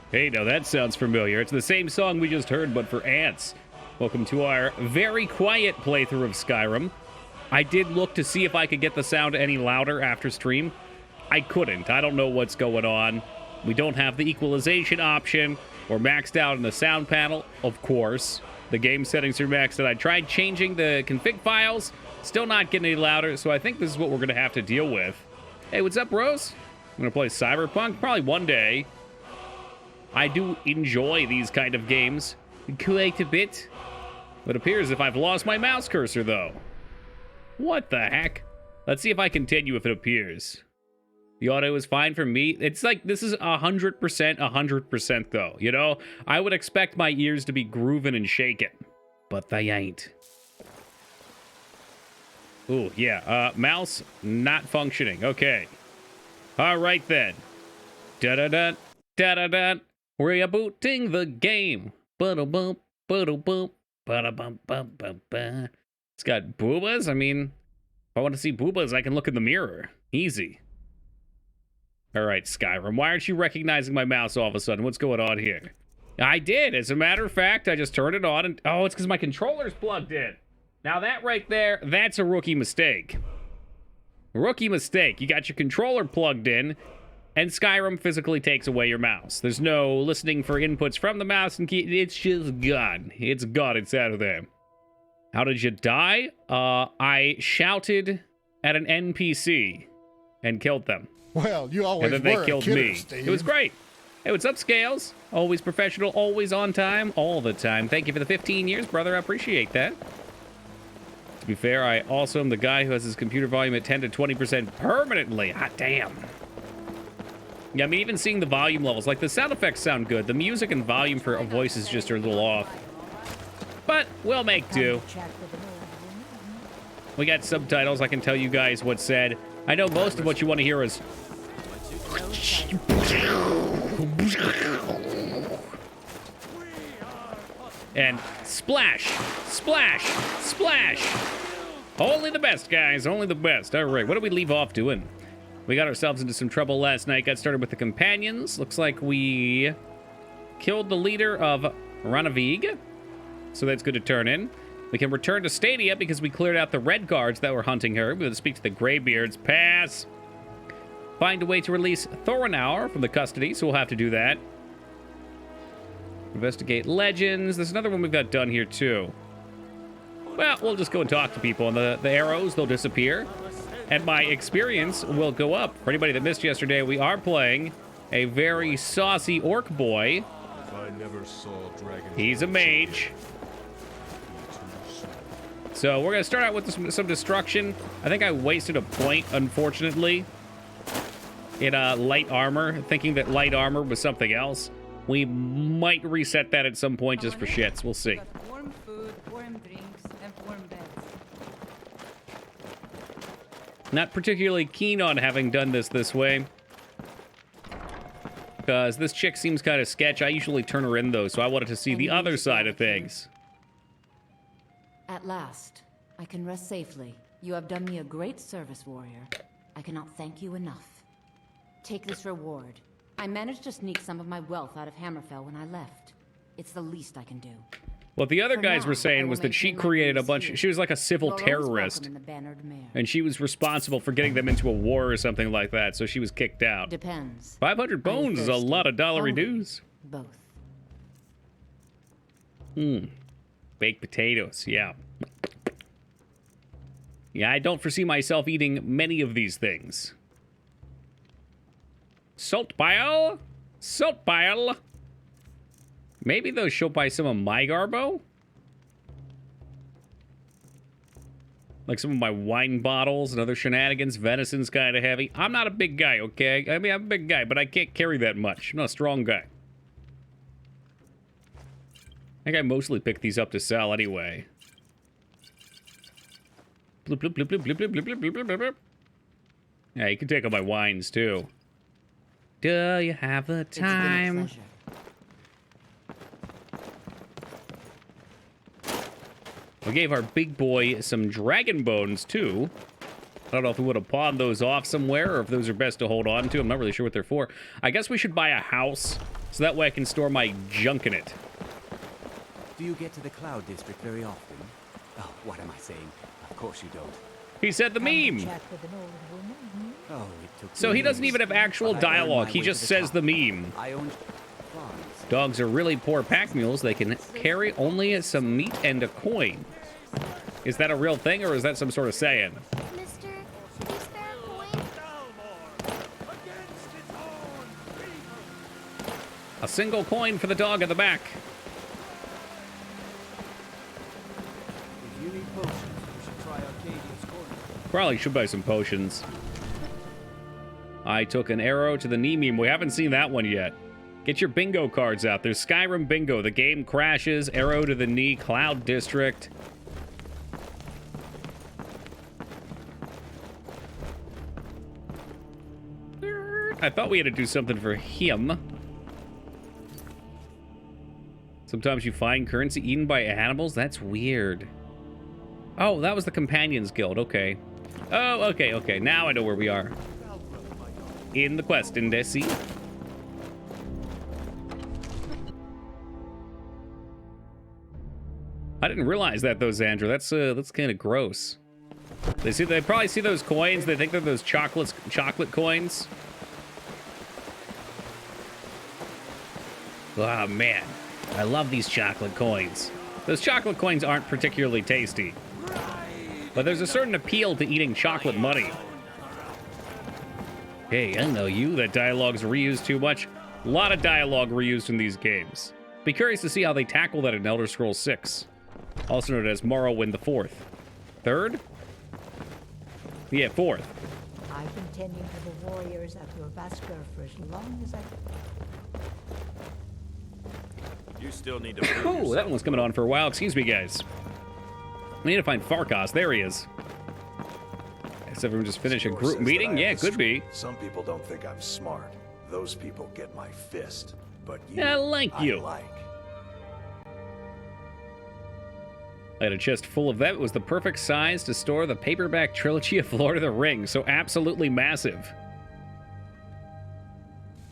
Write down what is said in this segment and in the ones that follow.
Hey, now that sounds familiar. It's the same song we just heard, but for ants. Welcome to our very quiet playthrough of Skyrim. I did look to see if I could get the sound any louder after stream. I couldn't. I don't know what's going on. We don't have the equalization option. We're maxed out in the sound panel, of course. The game settings are maxed out. I tried changing the config files. Still not getting any louder, so I think this is what we're going to have to deal with. Hey, what's up, bros? I'm going to play Cyberpunk probably one day. I do enjoy these kind of games quite a bit. It appears if I've lost my mouse cursor, though. What the heck? Let's see if I continue if it appears. The audio is fine for me. It's like, this is 100%, though. You know, I would expect my ears to be grooving and shaking, but they ain't. Ooh, yeah, mouse not functioning. Okay. All right, then. Da-da-da, da-da-da. We're rebooting the game. Ba-da-bump, ba-da-bump, ba-da-bum-bum-bum-bum. It's got boobas. I mean, if I want to see boobas, I can look in the mirror. Easy. All right, Skyrim. Why aren't you recognizing my mouse all of a sudden? What's going on here? I did. As a matter of fact, I just turned it on and... Oh, it's because my controller's plugged in. Now, that right there, that's a rookie mistake. Rookie mistake. You got your controller plugged in, and Skyrim physically takes away your mouse. There's no listening for inputs from the mouse and key. It's just gone. It's gone. It's out of there. How did you die? I shouted at an NPC and killed them. Well, you always and then were they killed a kidder, me. Steve. It was great. Hey, what's up, Scales? Always professional, always on time, all the time. Thank you for the 15 years, brother. I appreciate that. To be fair, I also am the guy who has his computer volume at 10 to 20% permanently. Hot damn. Yeah, I mean, even seeing the volume levels, like the sound effects sound good. The music and volume for voices just are a little off. But we'll make do. We got subtitles. I can tell you guys what's said. I know most of what you want to hear is... And splash, splash, splash. Only the best, guys. Only the best. All right, what did we leave off doing? We got ourselves into some trouble last night. Got started with the companions. Looks like we killed the leader of Ranavig. So that's good to turn in. We can return to Stadia because we cleared out the red guards that were hunting her. We have to speak to the Greybeards. Pass. Find a way to release Thorinauer from the custody, so we'll have to do that. Investigate legends. There's another one we've got done here, too. Well, we'll just go and talk to people, and the arrows, they'll disappear. And my experience will go up. For anybody that missed yesterday, we are playing a very saucy orc boy. He's a mage. So we're going to start out with some destruction. I think I wasted a point, unfortunately, in light armor, thinking that light armor was something else. We might reset that at some point just for shits. We'll see. Warm food, warm drinks, and warm beds. Not particularly keen on having done this way, because this chick seems kind of sketch. I usually turn her in, though, so I wanted to see the other side of things. At last, I can rest safely. You have done me a great service, warrior. I cannot thank you enough. Take this reward. I managed to sneak some of my wealth out of Hammerfell when I left. It's the least I can do. What the other For guys now, were saying I was will that she maintain my created a roots bunch... here. She was like a civil You're always terrorist, welcome in the bannered mare. and she was responsible for getting them into a war or something like that, so she was kicked out. Depends. 500 bones is a thirsty? lot of dollary Hungry? dues. Both. Baked potatoes, yeah. Yeah, I don't foresee myself eating many of these things. Salt pile? Salt pile? Maybe though she'll buy some of my garbo? Like some of my wine bottles and other shenanigans. Venison's kind of heavy. I'm not a big guy, okay? I mean, I'm a big guy, but I can't carry that much. I'm not a strong guy. I think I mostly pick these up to sell anyway. Bloop, bloop, bloop, bloop, bloop, bloop, bloop, bloop, bloop, bloop. Yeah, you can take all my wines, too. Do you have the time? It's been a pleasure. We gave our big boy some dragon bones, too. I don't know if we would have pawned those off somewhere or if those are best to hold on to. I'm not really sure what they're for. I guess we should buy a house so that way I can store my junk in it. Do you get to the Cloud District very often? Oh, what am I saying? Of course you don't. He said the meme. Chat with an old woman, Oh, it took So me he doesn't years, even have actual but I earned dialogue. my He way just to says top. the meme. I owned farms. Dogs are really poor pack mules. They can carry only some meat and a coin. Is that a real thing, or is that some sort of saying? Mister, can you spare a coin? A single coin for the dog at the back. If you need potions, you should try Arcadia's Corner. Probably should buy some potions. I took an arrow to the knee meme. We haven't seen that one yet. Get your bingo cards out. There's Skyrim bingo. The game crashes. Arrow to the knee. Cloud District. I thought we had to do something for him. Sometimes you find currency eaten by animals? That's weird. Oh, that was the Companions Guild. Okay. Oh, okay. Now I know where we are. In the quest indice. I didn't realize that though, Xandra. That's kind of gross. They probably see those coins. They think they're those chocolate coins. Oh man, I love these chocolate coins. Those chocolate coins aren't particularly tasty, but there's a certain appeal to eating chocolate money. Hey, I know you. That dialogue's reused too much. A lot of dialogue reused in these games. Be curious to see how they tackle that in Elder Scrolls 6. Also known as Morrowind the Fourth. Third? Yeah, fourth. I've been tending to the warriors at your Vasker for as long as I You still need to prove Oh, that yourself. one's coming on for a while. Excuse me, guys. We need to find Farkas. There he is. Guess everyone just finish a Score group says that meeting? I Yeah, have could a be. streak. Some people don't think I'm smart. Those people get my fist. But you, I like you. I like. I had a chest full of that. It was the perfect size to store the paperback trilogy of Lord of the Rings, so absolutely massive.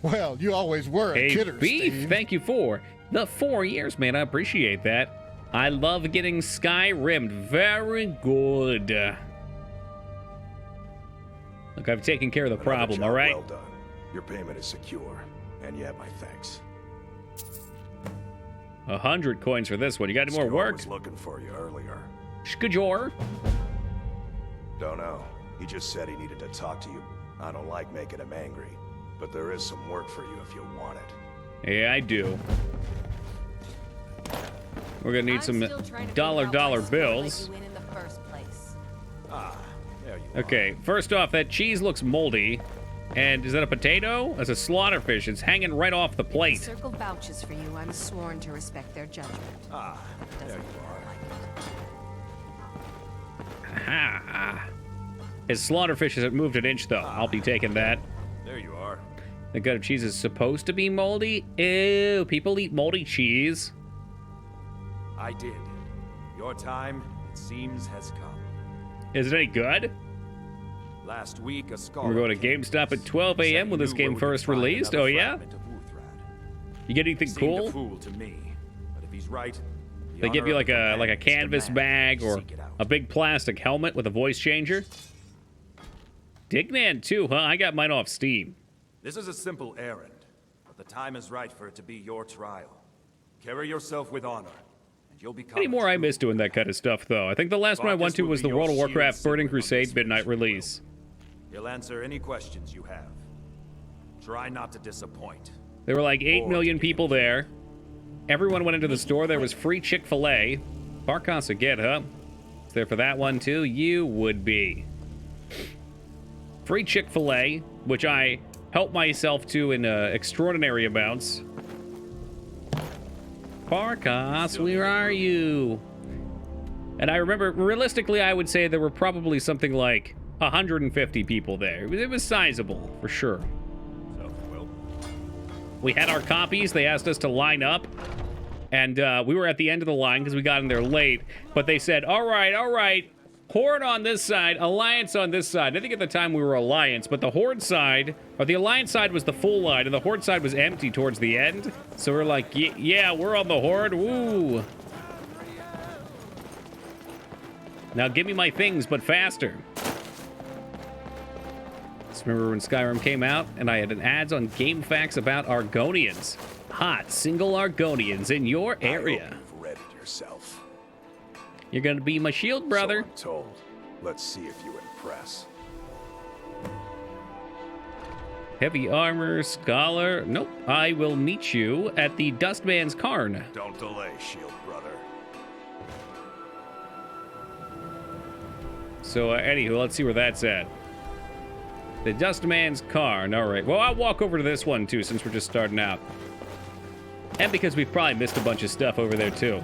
Well, you always were a Hey, kidder, Beef, Steve. thank you for the 4 years, man. I appreciate that. I love getting Skyrimmed. Very good. Look, I've taken care of the Another problem, job all right? Well done. Your payment is secure, and you have my thanks. 100 coins for this one. You got any more Skor work? was looking for you earlier. Skajor. Don't know. He just said he needed to talk to you. I don't like making him angry, but there is some work for you if you want it. Yeah, I do. We're gonna need some dollar bills. Ah, there you are. Okay, first off, that cheese looks moldy. And is that a potato? That's a slaughterfish. It's hanging right off the The plate. circle vouches for you. I'm sworn to respect their judgment. Ah, there Doesn't you are. Aha. His slaughterfish hasn't moved an inch, though. I'll be taking that. There you are. The gut of cheese is supposed to be moldy? Ew, people eat moldy cheese. I did. Your time, it seems, has come. Is it any good? Last week, a scholar We're going to came GameStop us, at 12 said a.m. he when this knew game where we could first find released. another Oh, yeah? fragment of Uthrad. You get anything Seemed cool? a fool to me, but if he's right, the They give honor you of like the a companions canvas demand bag we or seek it out. a big plastic helmet with a voice changer. Dignan too, huh? I got mine off Steam. This is a simple errand, but the time is right for it to be your trial. Carry yourself with honor, and you'll become. Any a more I true miss doing that kind of stuff, though. I think the last one I Farkas went to will was be the your World of shield Warcraft Burning signet on this Crusade midnight spiritual release. He'll answer any questions you have. Try not to disappoint. There were like 8 Or million to people there. Everyone went into the store. There was free Chick-fil-A. Farkas again, huh? Is there for that one too? You would be. Free Chick-fil-A, which I help myself to in extraordinary amounts. Farkas, where are you? And I remember, realistically, I would say there were probably something like 150 people there. It was sizable, for sure. So, well, We had our copies. They asked us to line up. And we were at the end of the line because we got in there late. But they said, all right, Horde on this side, Alliance on this side. I think at the time we were Alliance, but the Horde side, or the Alliance side was the full line, and the Horde side was empty towards the end. So we're like, yeah, we're on the Horde. Woo! Now give me my things, but faster. Just remember when Skyrim came out, and I had an ads on Game Facts about Argonians. Hot single Argonians in your area. I hope you've readied yourself. You're gonna be my shield, brother. So I'm told. Let's see if you impress. Heavy armor, scholar. Nope. I will meet you at the Dustman's Cairn. Don't delay, shield brother. So, anywho, let's see where that's at. The Dustman's Cairn. All right. Well, I'll walk over to this one, too, since we're just starting out. And because we've probably missed a bunch of stuff over there, too.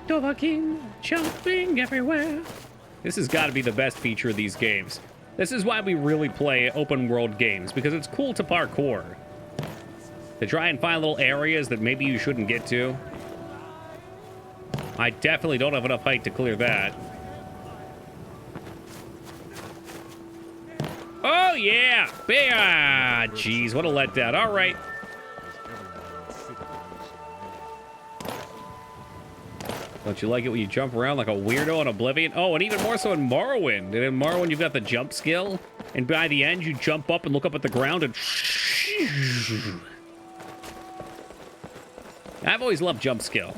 Dovahkiin, jumping everywhere. This has got to be the best feature of these games. This is why we really play open world games, because it's cool to parkour. To try and find little areas that maybe you shouldn't get to. I definitely don't have enough height to clear that. Oh, yeah! Ah, jeez, what a letdown. All right. Don't you like it when you jump around like a weirdo in Oblivion? Oh, and even more so in Morrowind. And in Morrowind, you've got the jump skill. And by the end, you jump up and look up at the ground and... I've always loved jump skill.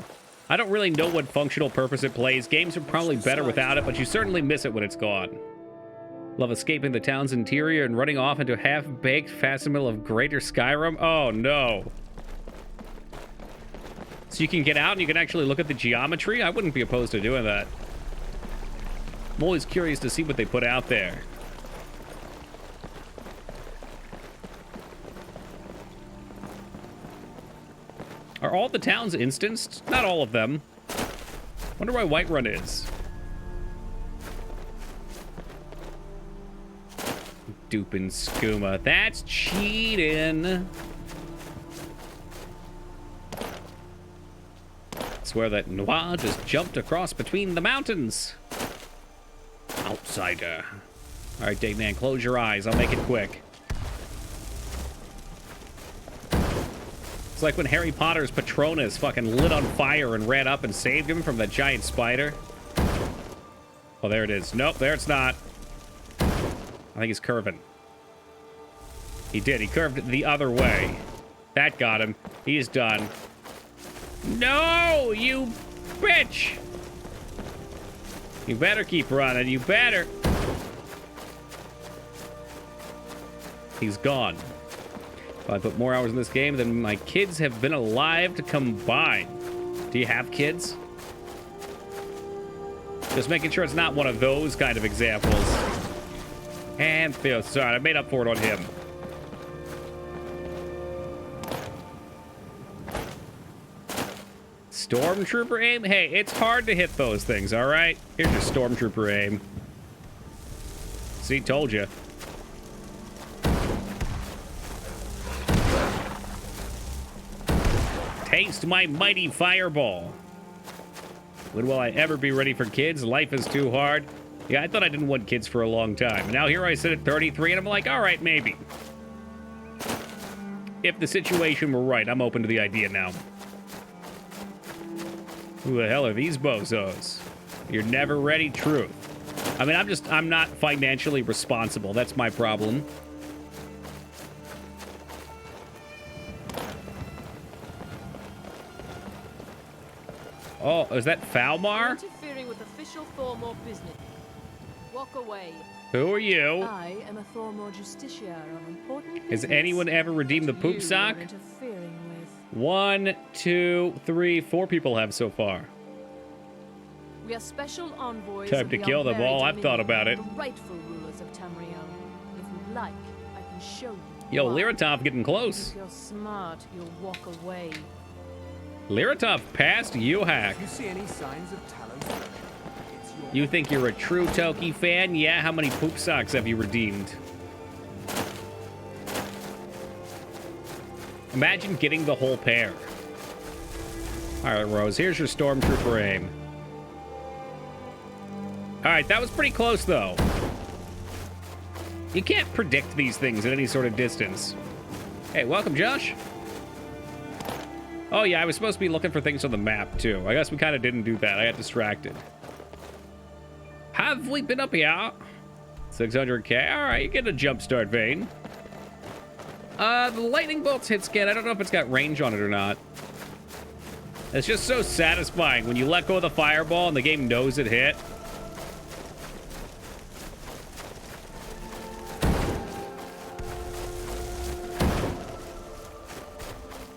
I don't really know what functional purpose it plays. Games are probably better without it, but you certainly miss it when it's gone. Love escaping the town's interior and running off into a half-baked facsimile of Greater Skyrim. Oh, no. So you can get out and you can actually look at the geometry? I wouldn't be opposed to doing that. I'm always curious to see what they put out there. Are all the towns instanced? Not all of them. Wonder why Whiterun is. Dupin skooma. That's cheating. Swear that Noir just jumped across between the mountains. Outsider. All right, Dave Man, close your eyes. I'll make it quick. It's like when Harry Potter's Patronus fucking lit on fire and ran up and saved him from that giant spider. Oh, there it is. Nope, there it's not. I think he's curving. He did. He curved the other way. That got him. He's done. No, you bitch. You better keep running. You better. He's gone. If I put more hours in this game than my kids have been alive to combine. Do you have kids? Just making sure it's not one of those kind of examples. And Theo, sorry, I made up for it on him. Stormtrooper aim? Hey, it's hard to hit those things, all right? Here's your Stormtrooper aim. See, told you. Taste my mighty fireball. When will I ever be ready for kids? Life is too hard. Yeah, I thought I didn't want kids for a long time. Now here I sit at 33 and I'm like, all right, maybe. If the situation were right, I'm open to the idea now. Who the hell are these bozos? You're never ready, truth. I mean, I'm not financially responsible. That's my problem. Oh, is that Falmar? Interfering with official Thormore business. Walk away. Who are you? I am a Thormore justiciar of important business. Has anyone ever redeemed the poop sock? 1, 2, 3, 4 people have so far. We are special envoys. Time to kill them all. I've thought about it. The rightful rulers of Tamriel. If you'd like, I can show you. Yo, Liratov getting close. If you're smart, you'll walk away. Liratov passed Yuhak. You see any signs of Talos? You think you're a true Toki fan? Yeah, how many poop socks have you redeemed? Imagine getting the whole pair. All right, Rose, here's your Stormtrooper aim. right, that was pretty close, though. You can't predict these things at any sort of distance. Hey, welcome, Josh. Oh, yeah, I was supposed to be looking for things on the map, too. I guess we kind of didn't do that. I got distracted. Have we been up here? 600k. All right, you get a jump start vein. The lightning bolts hit scan. I don't know if it's got range on it or not. It's just so satisfying when you let go of the fireball and the game knows it hit.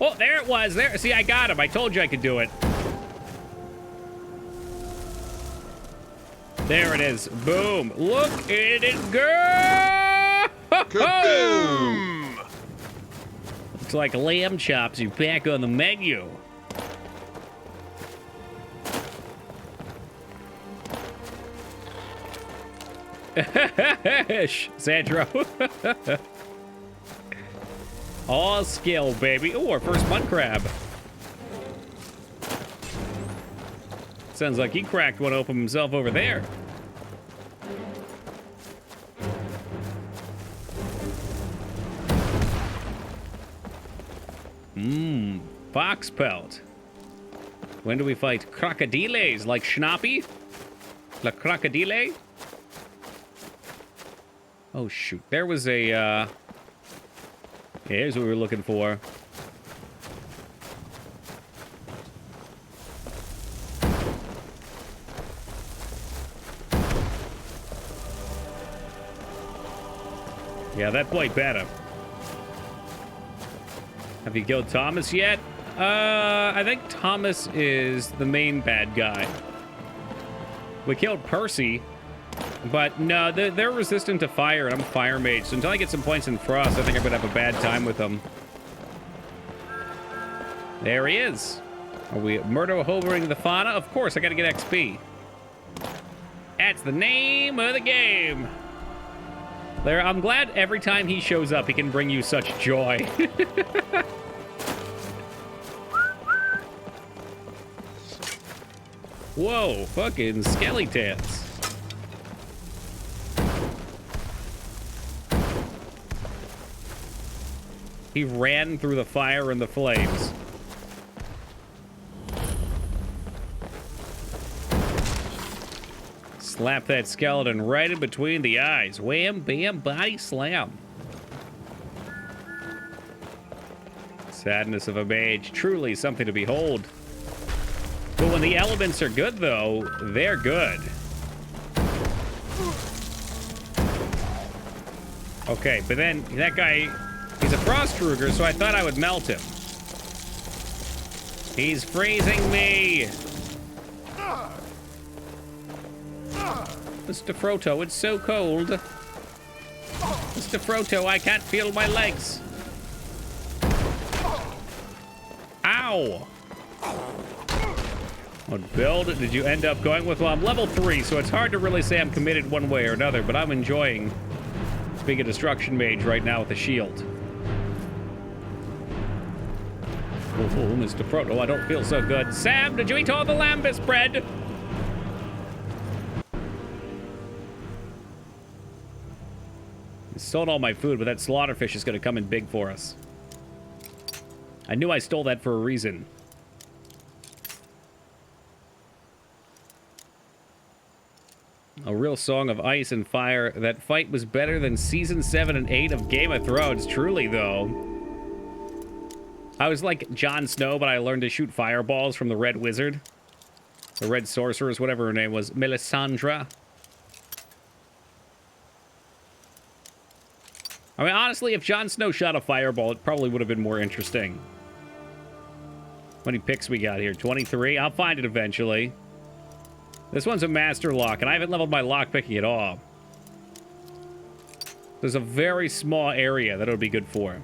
Oh, there it was. There. See, I got him. I told you I could do it. There it is. Boom. Look at it go. Kaboom! Looks like lamb chops are back on the menu. Sandro. All skill, baby. Oh, our first mud crab. Sounds like he cracked one open himself over there. Fox pelt. When do we fight crocodiles like Schnappy? La crocodile? Oh, shoot. There was a, yeah, here's what we were looking for. Yeah, that boy better. Have you killed Thomas yet? I think Thomas is the main bad guy. We killed Percy, but no, they're resistant to fire, and I'm fire mage, so until I get some points in frost, I think I'm gonna have a bad time with them. There he is. Are we murder hovering the fauna? Of course, I gotta get XP. That's the name of the game. There, I'm glad every time he shows up, he can bring you such joy. Whoa, fucking skeletons. He ran through the fire and the flames. Slap that skeleton right in between the eyes. Wham, bam, body slam. Sadness of a mage. Truly something to behold. But when the elements are good, though, they're good. Okay, but then that guy, he's a frost Ruger, so I thought I would melt him. He's freezing me. Mr. Froto, it's so cold. Mr. Froto, I can't feel my legs. Ow. What build did you end up going with? Well, I'm level 3, so it's hard to really say I'm committed one way or another, but I'm enjoying being a destruction mage right now with a shield. Oh, Mr. Frodo, I don't feel so good. Sam, did you eat all the lambus bread? I stole all my food, but that slaughterfish is going to come in big for us. I knew I stole that for a reason. A real song of ice and fire. That fight was better than season 7 and 8 of Game of Thrones. Truly, though. I was like Jon Snow, but I learned to shoot fireballs from the Red Wizard. The Red Sorceress, whatever her name was. Melisandre. I mean, honestly, if Jon Snow shot a fireball, it probably would have been more interesting. How many picks we got here? 23? I'll find it eventually. This one's a master lock, and I haven't leveled my lock picking at all. There's a very small area that it would be good for.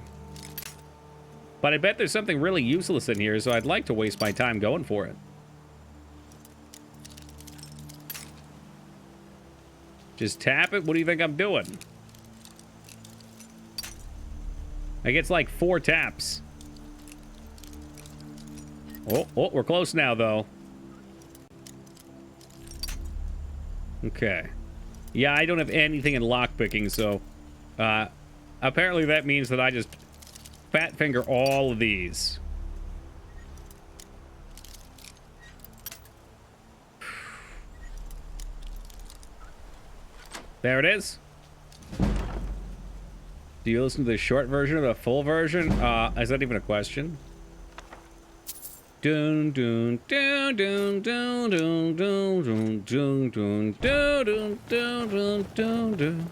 But I bet there's something really useless in here, so I'd like to waste my time going for it. Just tap it? What do you think I'm doing? I get like 4 taps. Oh, we're close now, though. Okay. Yeah, I don't have anything in lockpicking, so apparently that means that I just fat finger all of these. There it is. Do you listen to the short version or the full version? Is that even a question? Dun dun dun dun dun dun dun dun dun dun dun dun dun.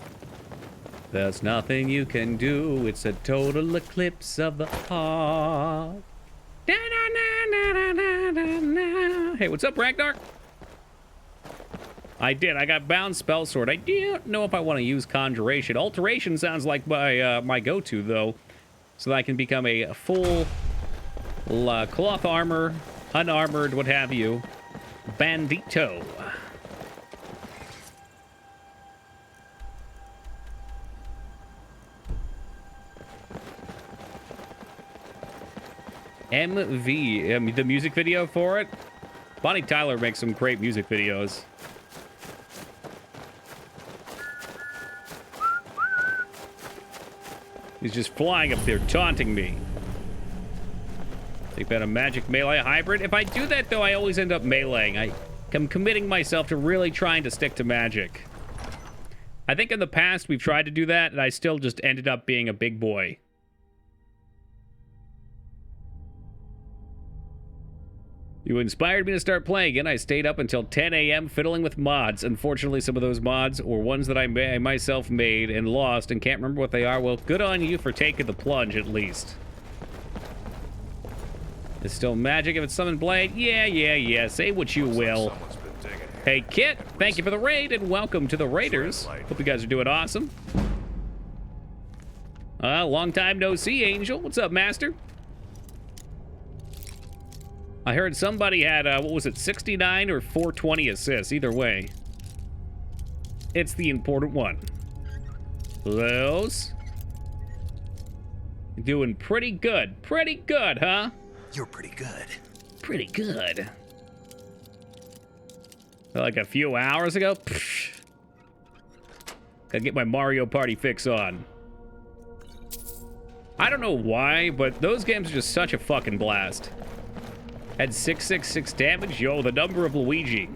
There's nothing you can do. It's a total eclipse of the heart. Hey, what's up, Ragnar? I did. I got Bound Spell Sword. I don't know if I want to use Conjuration. Alteration sounds like my go-to, though, so that I can become a full cloth armor, unarmored, what have you, bandito. MV, the music video for it? Bonnie Tyler makes some great music videos. He's just flying up there, taunting me. Think about a magic melee hybrid. If I do that, though, I always end up meleeing. I'm committing myself to really trying to stick to magic. I think in the past we've tried to do that, and I still just ended up being a big boy. You inspired me to start playing again. I stayed up until 10 a.m. fiddling with mods. Unfortunately, some of those mods were ones that I myself made and lost and can't remember what they are. Well, good on you for taking the plunge, at least. It's still magic if it's Summon Blade? Yeah. Say what you will. Hey, Kit, thank you for the raid and welcome to the Raiders. Hope you guys are doing awesome. Long time no see, Angel. What's up, Master? I heard somebody had, what was it, 69 or 420 assists. Either way. It's the important one. Those. Doing pretty good. Pretty good, huh? You're pretty good. Pretty good. Like a few hours ago? Psh. Gotta get my Mario Party fix on. I don't know why, but those games are just such a fucking blast. Had 666 damage. Yo, the number of Luigi. Be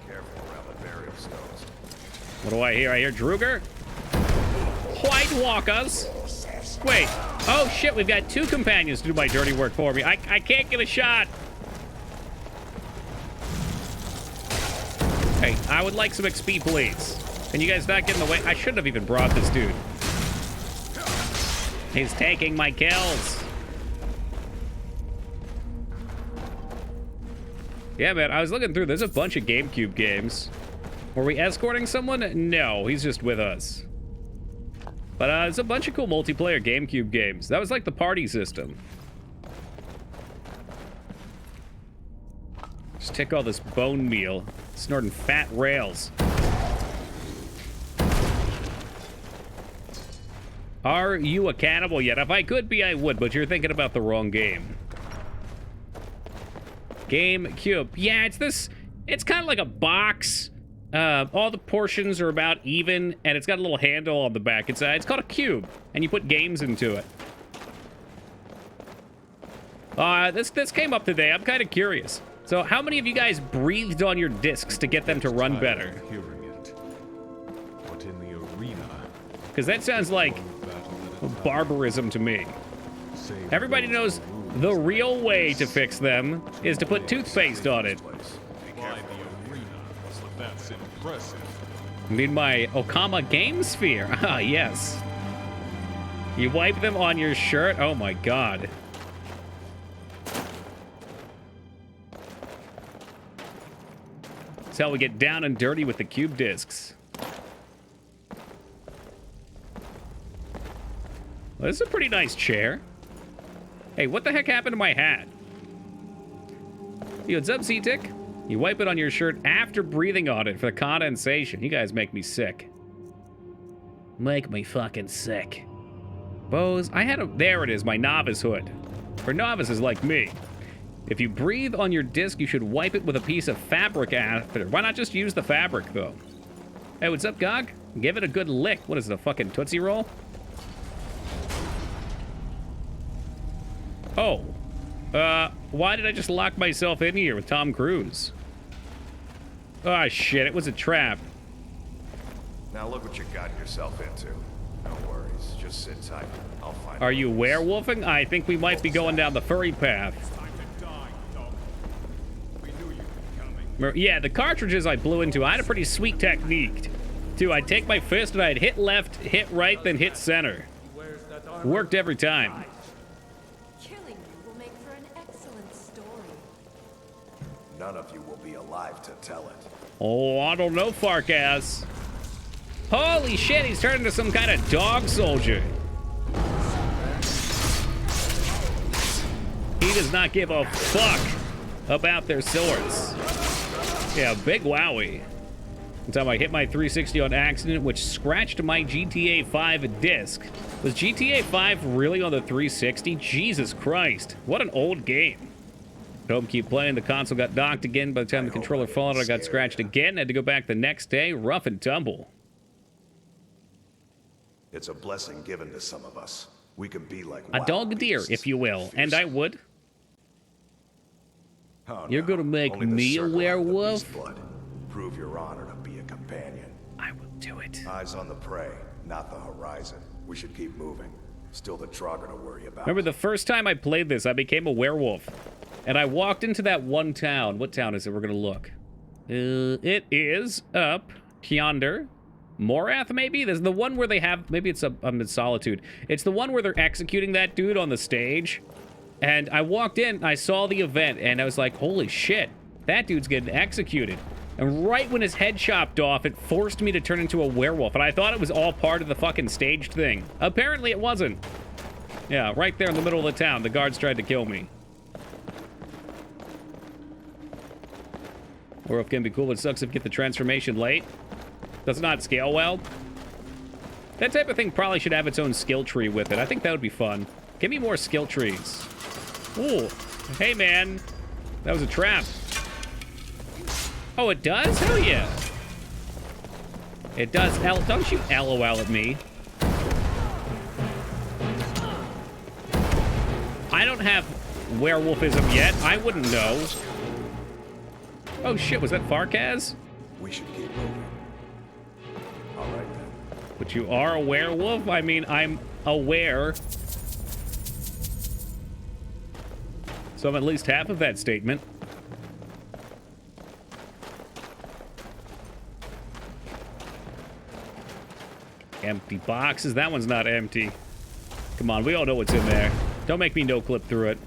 careful around the burial stones. What do I hear? I hear Druger. White Walkers. Wait. Oh, shit. We've got two companions to do my dirty work for me. I can't get a shot. Hey, I would like some XP, please. Can you guys not get in the way? I shouldn't have even brought this dude. He's taking my kills. Yeah, man, I was looking through. There's a bunch of GameCube games. Were we escorting someone? No, he's just with us. But there's a bunch of cool multiplayer GameCube games. That was like the party system. Just take all this bone meal. Snorting fat rails. Are you a cannibal yet? If I could be, I would, but you're thinking about the wrong game. GameCube. Yeah, it's this... It's kind of like a box. All the portions are about even, and it's got a little handle on the back. It's called a cube, and you put games into it. This came up today. I'm kind of curious. So, how many of you guys breathed on your discs to get them to run better? But in the arena, because that sounds like barbarism to me. Everybody knows the real way to fix them is to put toothpaste on it. That's impressive. Need my Okama Game Sphere. Ah, yes. You wipe them on your shirt? Oh my god. That's how we get down and dirty with the cube discs. Well, this is a pretty nice chair. Hey, what the heck happened to my hat? Yo, what's up, C-Tick? You wipe it on your shirt after breathing on it for the condensation. You guys make me sick. Make me fucking sick. Bose, I had a... There it is, my novice hood. For novices like me. If you breathe on your disc, you should wipe it with a piece of fabric after. Why not just use the fabric, though? Hey, what's up, Gog? Give it a good lick. What is it, a fucking Tootsie Roll? Oh. Why did I just lock myself in here with Tom Cruise? Oh, shit, it was a trap. Now look what you got yourself into. No worries, just sit tight. I'll find. Are you werewolfing? I think we might be going down the furry path. Yeah, the cartridges I blew into, I had a pretty sweet technique, too. I'd take my fist and I'd hit left, hit right, then hit center. Worked every time. Killing you will make for an excellent story. None of you will be alive to tell it. Oh, I don't know, Farkas. Holy shit, he's turned into some kind of dog soldier. He does not give a fuck about their swords. Yeah, big wowie. One time I hit my 360 on accident, which scratched my GTA 5 disc. Was GTA 5 really on the 360? Jesus Christ. What an old game. Hope keep playing. The console got docked again. By the time the controller fell out, I got scratched again. Had to go back the next day. Rough and tumble. It's a blessing given to some of us. We can be like a dog deer, if you will. And I would. Oh, You're gonna make me a werewolf? Prove your honor to be a companion. I will do it. Eyes on the prey, not the horizon. We should keep moving. Still the Trogger to worry about. Remember the first time I played this, I became a werewolf. And I walked into that one town. What town is it? We're gonna look. It is up yonder. Morath, maybe? There's the one where they have... Maybe it's in Solitude. It's the one where they're executing that dude on the stage. And I walked in, I saw the event, and I was like, holy shit, that dude's getting executed. And right when his head chopped off, it forced me to turn into a werewolf. And I thought it was all part of the fucking staged thing. Apparently it wasn't. Yeah, right there in the middle of the town, the guards tried to kill me. Werewolf can be cool, but it sucks if you get the transformation late. Does not scale well. That type of thing probably should have its own skill tree with it. I think that would be fun. Give me more skill trees. Ooh. Hey, man. That was a trap. Oh, it does? Hell yeah. It does. Don't you LOL at me. I don't have werewolfism yet. I wouldn't know. Oh, shit. Was that Farkas? We should keep moving. All right, then. But you are a werewolf? I mean, I'm aware. So I'm at least half of that statement. Empty boxes. That one's not empty. Come on, we all know what's in there. Don't make me no-clip through it.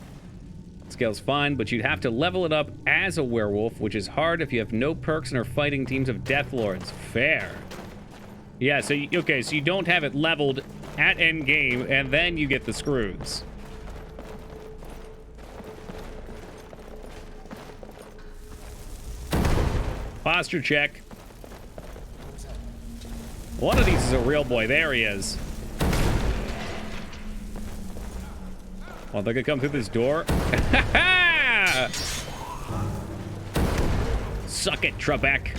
Scale's fine, but you'd have to level it up as a werewolf, which is hard if you have no perks and are fighting teams of Deathlords. Fair. Yeah, so okay, so you don't have it leveled at endgame, and then you get the screws. Posture check. One of these is a real boy. There he is. Oh, they're gonna come through this door. Suck it, Trebek.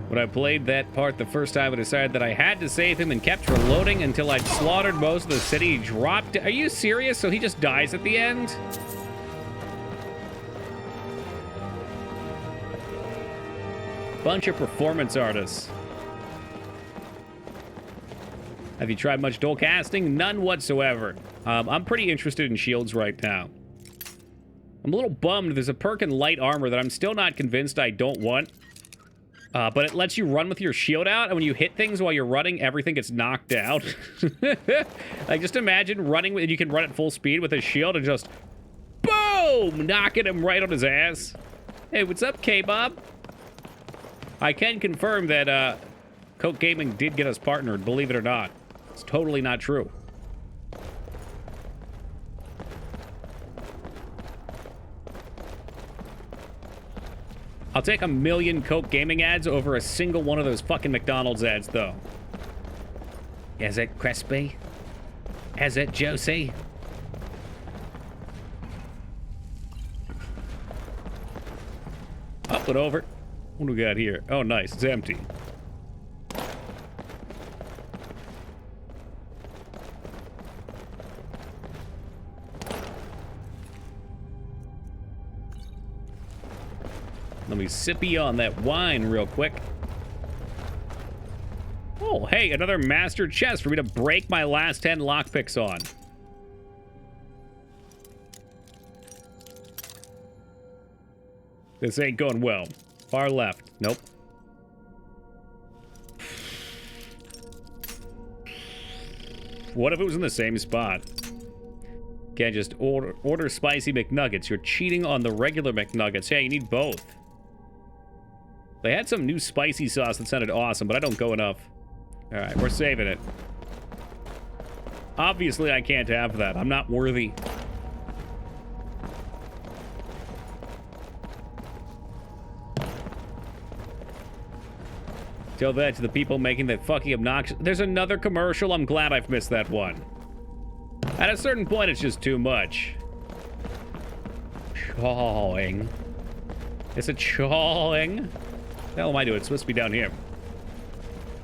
When I played that part the first time, I decided that I had to save him and kept reloading until I'd slaughtered most of the city. He dropped. Are you serious? So he just dies at the end? Bunch of performance artists. Have you tried much dual casting? None whatsoever. I'm pretty interested in shields right now. I'm a little bummed. There's a perk in light armor that I'm still not convinced I don't want. But it lets you run with your shield out, and when you hit things while you're running, everything gets knocked out. Like, just imagine running, and you can run at full speed with a shield and just... boom! Knocking him right on his ass. Hey, what's up, K-Bob? I can confirm that, Coke Gaming did get us partnered, believe it or not. It's totally not true. I'll take 1,000,000 Coke Gaming ads over a single one of those fucking McDonald's ads, though. Yeah, is that crispy? Is it juicy? Up and over. What do we got here? Oh, nice. It's empty. Let me sippy on that wine real quick. Oh, hey, another master chest for me to break my last 10 lockpicks on. This ain't going well. Far left. Nope. What if it was in the same spot? Can't just order spicy McNuggets. You're cheating on the regular McNuggets. Yeah, you need both. They had some new spicy sauce that sounded awesome, but I don't go enough. All right, we're saving it. Obviously, I can't have that. I'm not worthy. Tell that to the people making that fucking obnoxious... There's another commercial. I'm glad I've missed that one. At a certain point, it's just too much. Chawing. It's a chawing. The hell am I doing? It's supposed to be down here.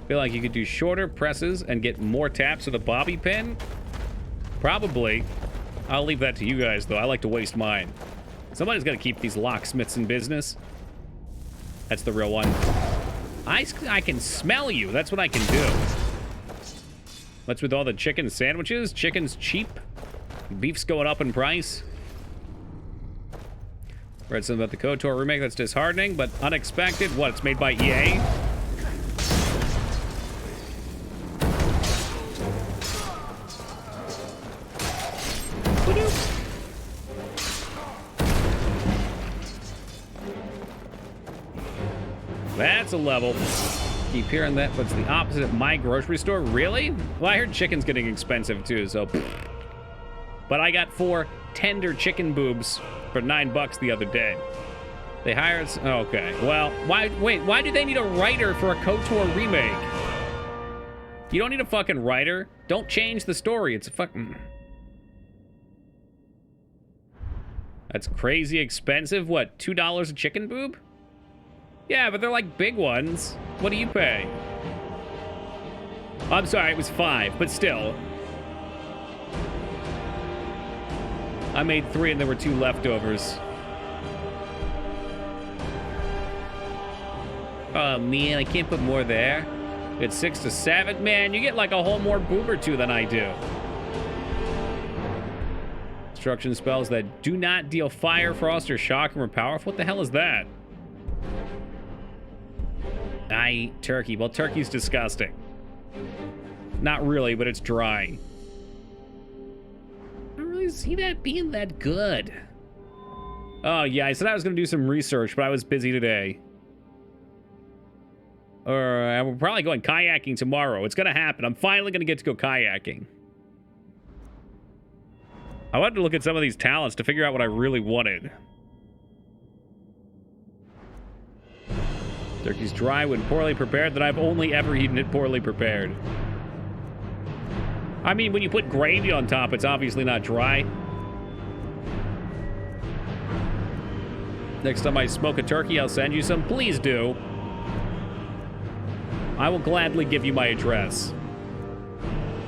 Feel like you could do shorter presses and get more taps with a bobby pin? Probably. I'll leave that to you guys, though. I like to waste mine. Somebody's got to keep these locksmiths in business. That's the real one. I can smell you. That's what I can do. What's with all the chicken sandwiches? Chicken's cheap. Beef's going up in price. Read something about the KOTOR remake that's disheartening, but unexpected. What, it's made by EA? That's a level. Keep hearing that, but it's the opposite of my grocery store. Really? Well, I heard chicken's getting expensive too, so... But I got 4 tender chicken boobs for $9 the other day. They hired... Okay, well, why do they need a writer for a KOTOR remake? You don't need a fucking writer. Don't change the story. It's a fucking... That's crazy expensive. What, $2 a chicken boob? Yeah, but they're like big ones. What do you pay? I'm sorry, it was 5, but still. I made 3 and there were 2 leftovers. Oh man, I can't put more there. It's 6 to 7. Man, you get like a whole more boob or 2 than I do. Destruction spells that do not deal fire, frost, or shock and are powerful. What the hell is that? I eat turkey. Well, turkey's disgusting. Not really, but it's dry. I don't really see that being that good. Oh, yeah, I said I was going to do some research, but I was busy today. We're probably going kayaking tomorrow. It's going to happen. I'm finally going to get to go kayaking. I wanted to look at some of these talents to figure out what I really wanted. Turkey's dry when poorly prepared, that I've only ever eaten it poorly prepared. I mean, when you put gravy on top, it's obviously not dry. Next time I smoke a turkey, I'll send you some. Please do. I will gladly give you my address.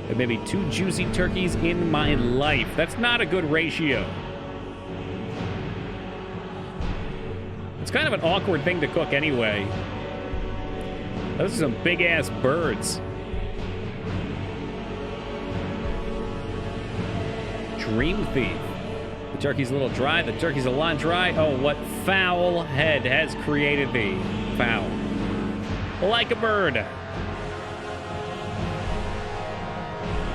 There may be 2 juicy turkeys in my life. That's not a good ratio. It's kind of an awkward thing to cook anyway. Those are some big-ass birds. Dream Thief. The turkey's a little dry. The turkey's a lot dry. Oh, what foul head has created thee? Foul. Like a bird.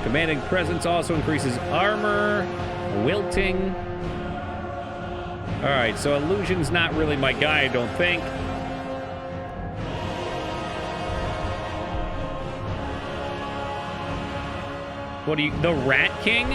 Commanding presence also increases armor, wilting. All right, so illusion's not really my guy, I don't think. What do you... The Rat King?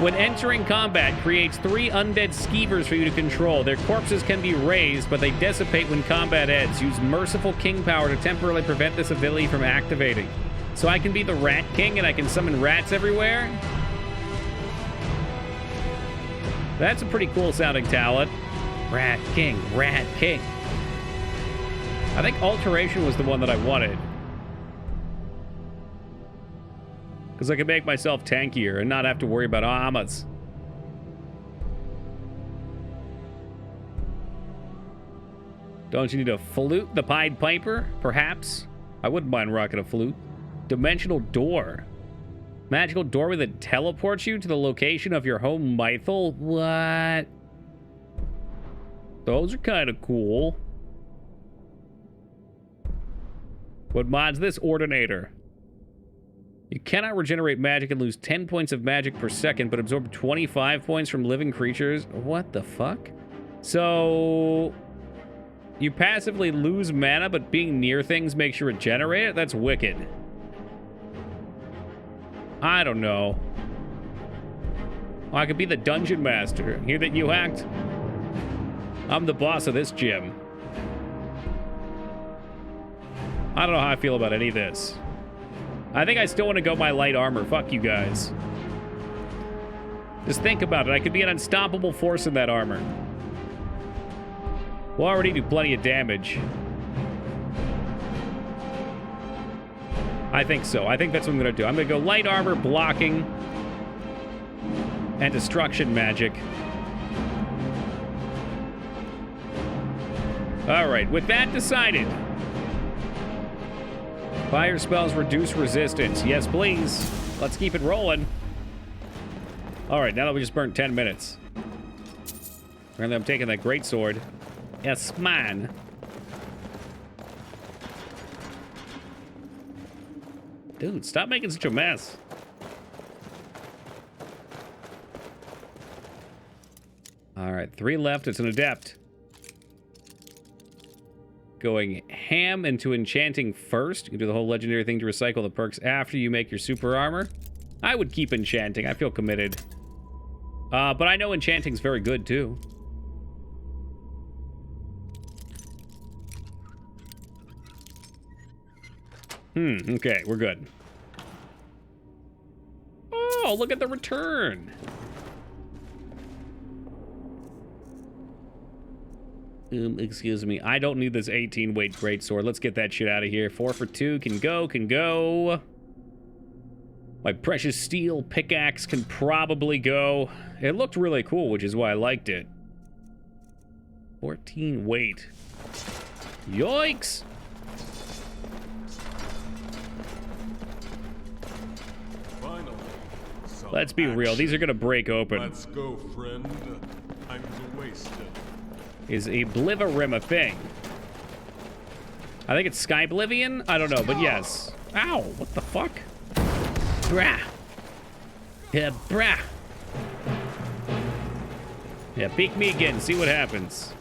When entering combat, creates 3 undead skeevers for you to control. Their corpses can be raised, but they dissipate when combat ends. Use Merciful King power to temporarily prevent this ability from activating. So I can be the Rat King and I can summon rats everywhere? That's a pretty cool sounding talent. Rat King, Rat King. I think Alteration was the one that I wanted. Because I could make myself tankier and not have to worry about armors. Don't you need a flute? The Pied Piper? Perhaps? I wouldn't mind rocking a flute. Dimensional door. Magical doorway that teleports you to the location of your home Mythal? What? Those are kind of cool. What mod's this? Ordinator. You cannot regenerate magic and lose 10 points of magic per second, but absorb 25 points from living creatures. What the fuck? So... you passively lose mana, but being near things makes you regenerate it? That's wicked. I don't know. I could be the dungeon master. Hear that, you hacked? I'm the boss of this gym. I don't know how I feel about any of this. I think I still want to go my light armor. Fuck you guys. Just think about it. I could be an unstoppable force in that armor. We'll already do plenty of damage. I think so. I think that's what I'm going to do. I'm going to go light armor, blocking, and destruction magic. All right, with that decided. Fire spells reduce resistance. Yes, please. Let's keep it rolling. All right, now that we just burnt 10 minutes. Apparently I'm taking that greatsword. Yes, man. Dude, stop making such a mess. All right, 3 left. It's an adept. Going ham into enchanting first. You can do the whole legendary thing to recycle the perks after you make your super armor. I would keep enchanting. I feel committed. But I know enchanting's very good, too. Okay, we're good. Oh, look at the return. Excuse me. I don't need this 18-weight greatsword. Let's get that shit out of here. 4 for 2. Can go, can go. My precious steel pickaxe can probably go. It looked really cool, which is why I liked it. 14 weight. Yoinks! Finally, let's be real. These are gonna break open. Let's go, friend. Time's wasted. Is Oblivion a thing? I think it's Skyblivion? I don't know, but yes. Ow, what the fuck? Brah. Yeah, brah. Yeah, peek me again, see what happens.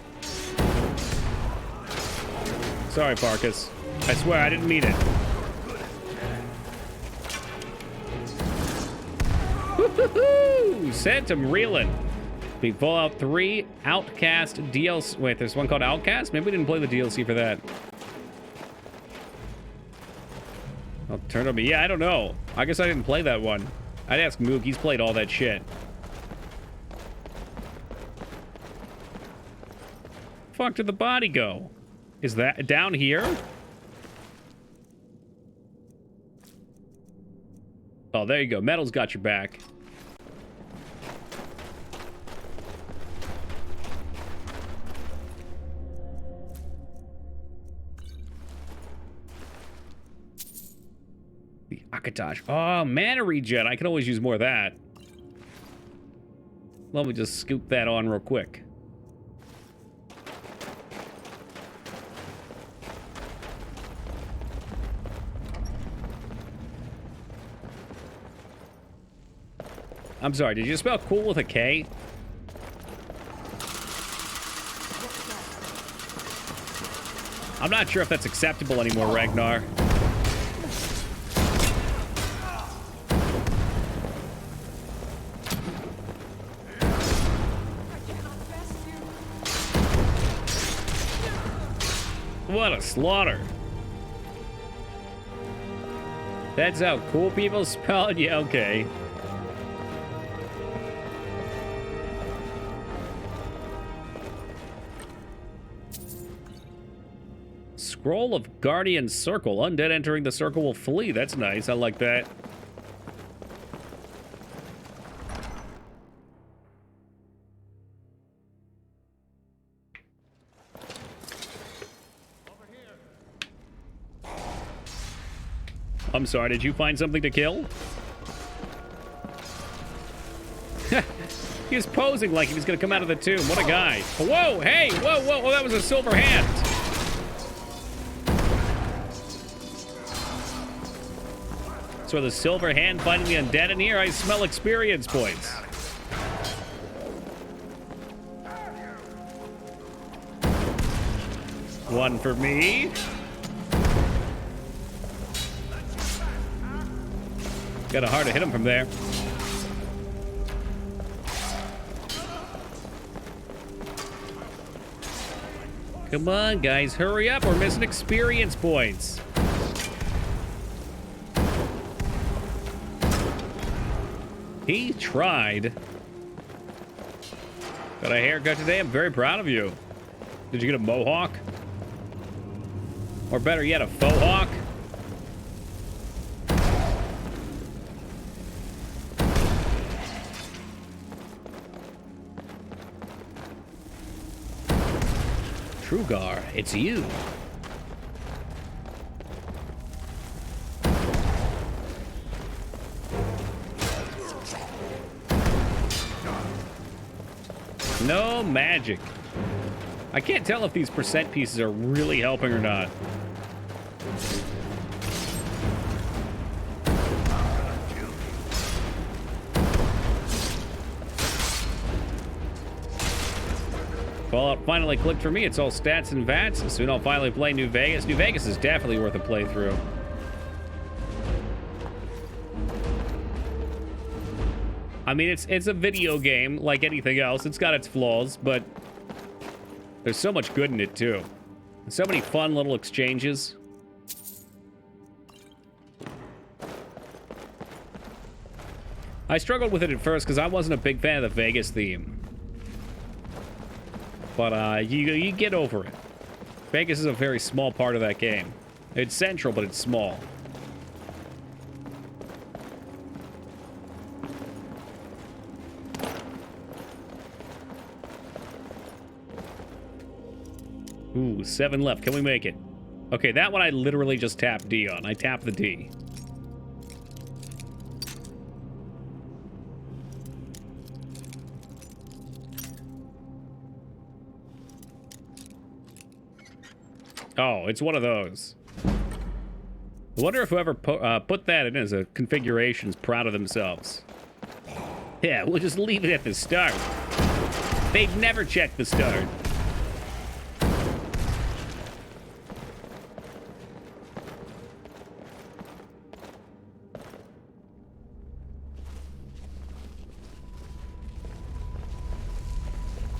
Sorry, Parkus. I swear, I didn't mean it. Woohoo! Sent him reeling. Be Fallout 3 Outcast DLC. Wait, there's one called Outcast? Maybe we didn't play the DLC for that. I'll turn on me. Yeah, I don't know. I guess I didn't play that one. I'd ask Mook. He's played all that shit. Fuck did the body go? Is that down here? Oh, there you go. Metal's got your back. The Akatosh. Oh, mana regen. I can always use more of that. Let me just scoop that on real quick. I'm sorry, did you spell cool with a K? I'm not sure if that's acceptable anymore, Ragnar. What a slaughter. That's how cool people spell it? Yeah, okay. Scroll of Guardian Circle. Undead entering the circle will flee. That's nice. I like that. I'm sorry, did you find something to kill? He was posing like he was gonna come out of the tomb. What a guy. Whoa, hey, whoa, whoa, oh, that was a silver hand. So the silver hand finding the undead in here? I smell experience points. One for me. Got a hard to hit him from there. Come on, guys, hurry up. We're missing experience points. He tried. Got a haircut today. I'm very proud of you. Did you get a mohawk? Or better yet, a faux hawk? Trugar, it's you. No magic. I can't tell if these percent pieces are really helping or not. Fallout finally clicked for me. It's all stats and VATs. Soon I'll finally play New Vegas. New Vegas is definitely worth a playthrough. I mean, it's a video game like anything else. It's got its flaws, but there's so much good in it too. So many fun little exchanges. I struggled with it at first because I wasn't a big fan of the Vegas theme. But you get over it. Vegas is a very small part of that game. It's central, but it's small. Ooh, 7 left. Can we make it? Okay, that one I literally just tapped D on. I tapped the D. Oh, it's one of those. I wonder if whoever put that in as a configuration is proud of themselves. Yeah, we'll just leave it at the start. They'd never check the start.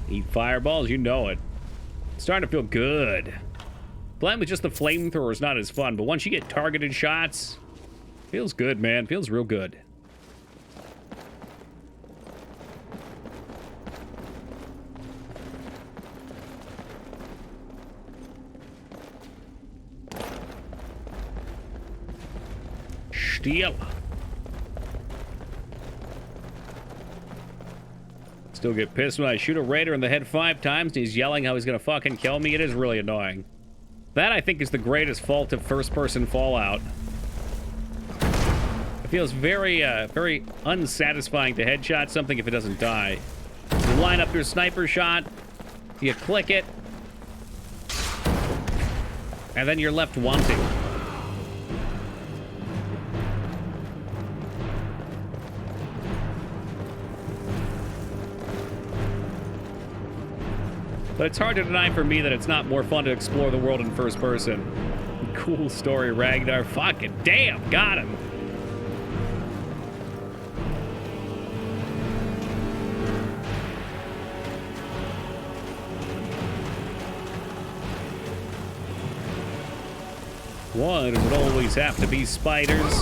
Eat fireballs, you know it. It's starting to feel good. Playing with just the flamethrower is not as fun, but once you get targeted shots, feels good, man. Feels real good. Steal. Still get pissed when I shoot a raider in the head 5 times and he's yelling how he's gonna fucking kill me. It is really annoying. That, I think, is the greatest fault of first-person Fallout. It feels very, very unsatisfying to headshot something if it doesn't die. You line up your sniper shot, you click it, and then you're left wanting. But it's hard to deny for me that it's not more fun to explore the world in first person. Cool story, Ragnar. Fucking damn, got him. Why does it always have to be spiders?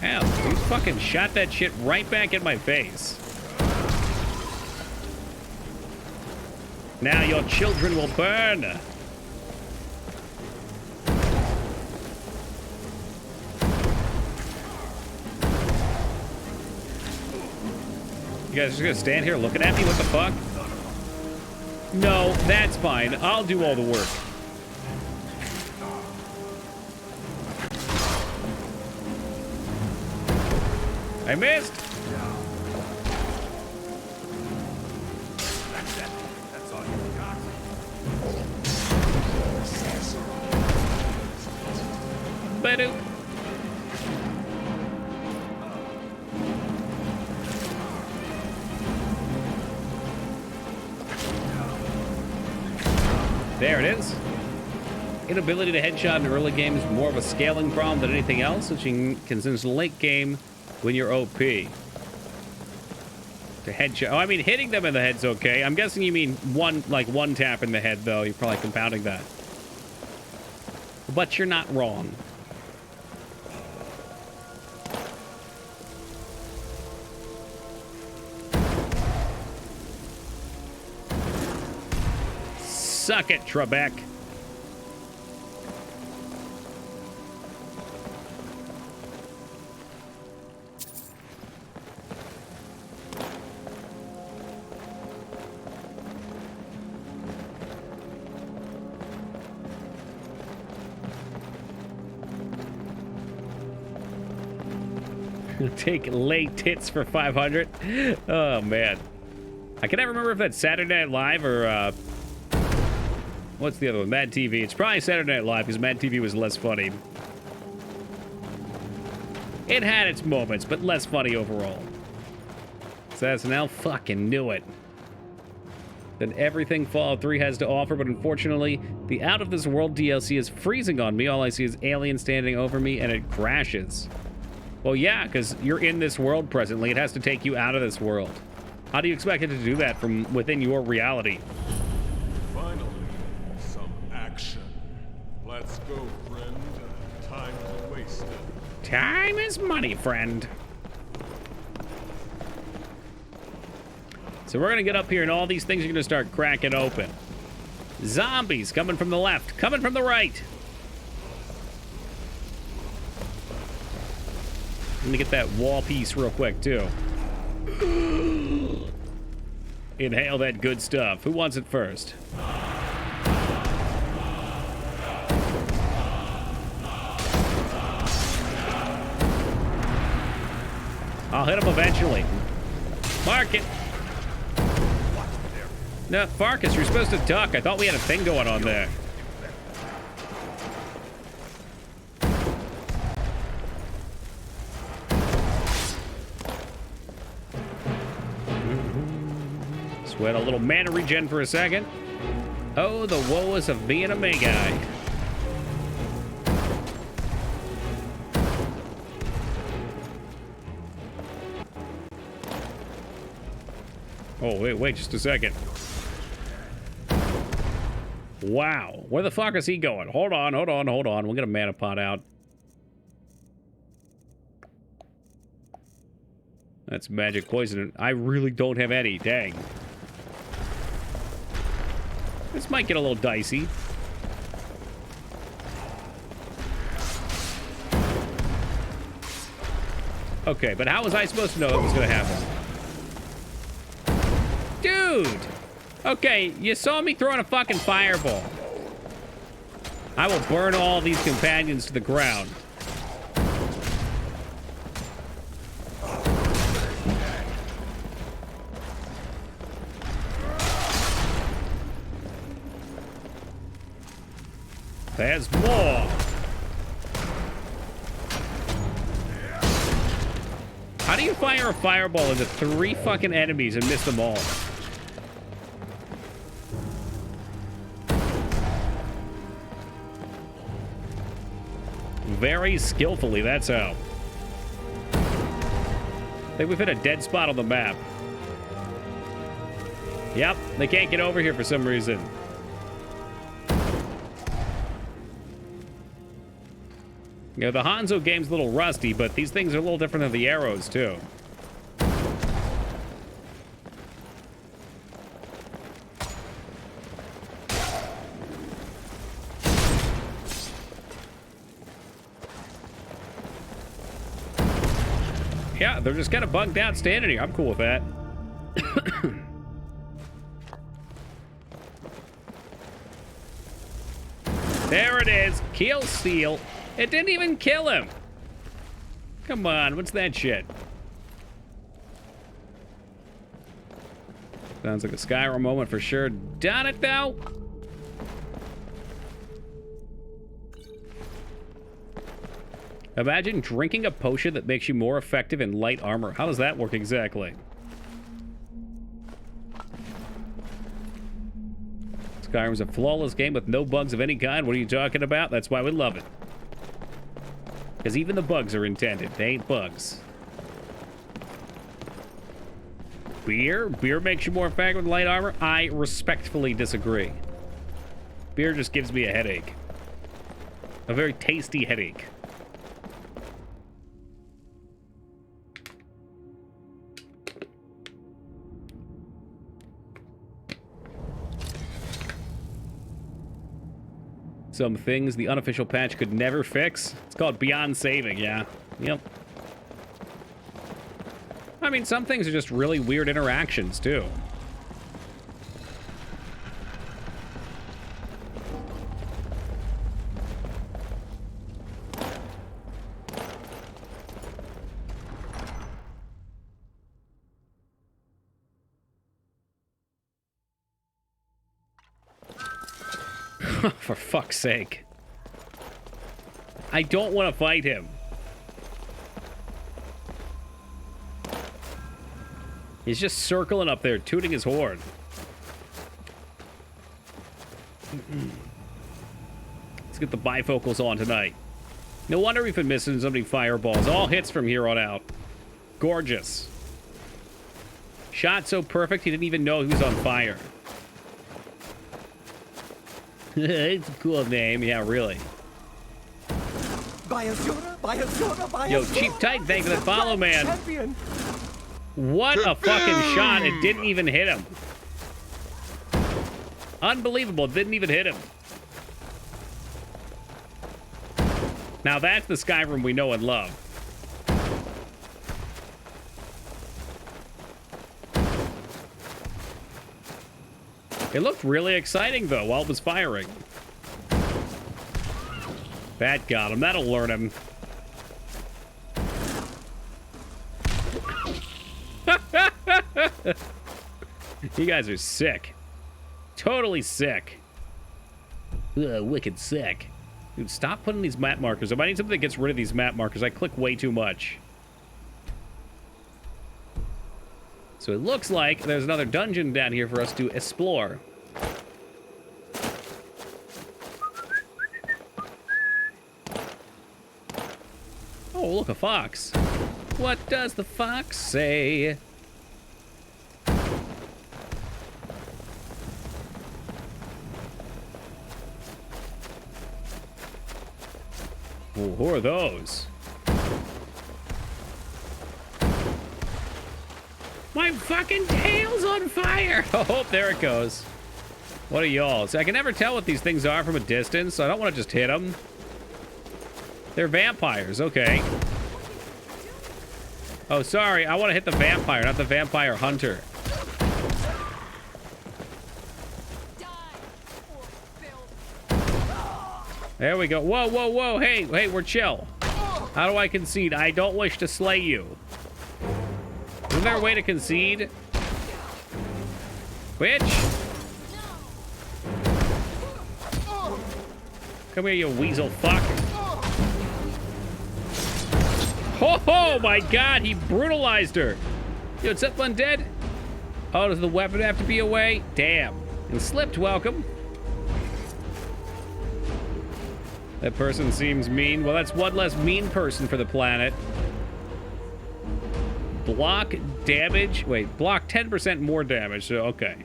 Hell, dude fucking shot that shit right back in my face. Now your children will burn. guys just gonna stand here looking at me? What the fuck? No, that's fine. I'll do all the work. I missed. That's all you got. Ba-doop. There it is. Inability to headshot in early game is more of a scaling problem than anything else, which you can sense late game when you're OP. To headshot. Oh, I mean, hitting them in the head's okay. I'm guessing you mean one tap in the head, though. You're probably compounding that. But you're not wrong. Suck it, Trebek. Take late tits for 500. Oh, man. I can never remember if that's Saturday Night Live or, what's the other one? Mad TV. It's probably Saturday Night Live because Mad TV was less funny. It had its moments, but less funny overall. So SNL fucking knew it. Then everything Fallout 3 has to offer, but unfortunately, the Out of This World DLC is freezing on me. All I see is aliens standing over me, and it crashes. Well, yeah, because you're in this world presently. It has to take you out of this world. How do you expect it to do that from within your reality? Finally, some action. Let's go, friend. Time to waste it. Time is money, friend. So we're going to get up here, and all these things are going to start cracking open. Zombies coming from the left, coming from the right. Let me get that wall piece real quick, too. Inhale that good stuff. Who wants it first? I'll hit him eventually. Mark it. No, Farkas, you're supposed to duck. I thought we had a thing going on there. Sweat a little mana regen for a second. Oh, the woes of being a Magi. Oh, wait just a second. Wow. Where the fuck is he going? Hold on. We'll get a mana pot out. That's magic poison. I really don't have any. Dang. This might get a little dicey. Okay, but how was I supposed to know that was going to happen? Dude! Okay, you saw me throwing a fucking fireball. I will burn all these companions to the ground. There's more. How do you fire a fireball into 3 fucking enemies and miss them all? Very skillfully, that's how. I think we've hit a dead spot on the map. Yep, they can't get over here for some reason. You know, the Hanzo game's a little rusty, but these things are a little different than the arrows, too. Yeah, they're just kind of bugged out standing here. I'm cool with that. There it is. Kill Steel. It didn't even kill him. Come on, what's that shit? Sounds like a Skyrim moment for sure. Done it, though. Imagine drinking a potion that makes you more effective in light armor. How does that work exactly? Skyrim's a flawless game with no bugs of any kind. What are you talking about? That's why we love it. Because even the bugs are intended. They ain't bugs. Beer? Beer makes you more effective with light armor? I respectfully disagree. Beer just gives me a headache. A very tasty headache. Some things the unofficial patch could never fix. It's called beyond saving, yeah. Yep. I mean, some things are just really weird interactions, too. For fuck's sake. I don't want to fight him. He's just circling up there, tooting his horn. Let's get the bifocals on tonight. No wonder we've been missing so many fireballs. All hits from here on out. Gorgeous. Shot so perfect he didn't even know he was on fire. It's a cool name, yeah, really. Yo, Cheap Tight, thanks for the follow, man. What a fucking shot. It didn't even hit him. Unbelievable. It didn't even hit him. Now that's the Skyrim we know and love. It looked really exciting, though, while it was firing. That got him. That'll learn him. You guys are sick. Totally sick. Ugh, wicked sick. Dude, stop putting these map markers up. I need something that gets rid of these map markers. I click way too much. So it looks like there's another dungeon down here for us to explore. Oh, look, a fox. What does the fox say? Oh, who are those? My fucking tail's on fire! Oh, there it goes. What are y'all? So I can never tell what these things are from a distance, so I don't want to just hit them. They're vampires, okay. Oh, sorry, I want to hit the vampire, not the vampire hunter. There we go. Whoa, whoa, whoa. Hey, we're chill. How do I concede? I don't wish to slay you. Isn't there a way to concede? Bitch. Come here, you weasel fuck. Oh my god, he brutalized her. Yo, it's up undead? Oh, does the weapon have to be away? Damn. And slipped, welcome. That person seems mean. Well, that's one less mean person for the planet. Block damage. Wait, block 10% more damage. So, okay.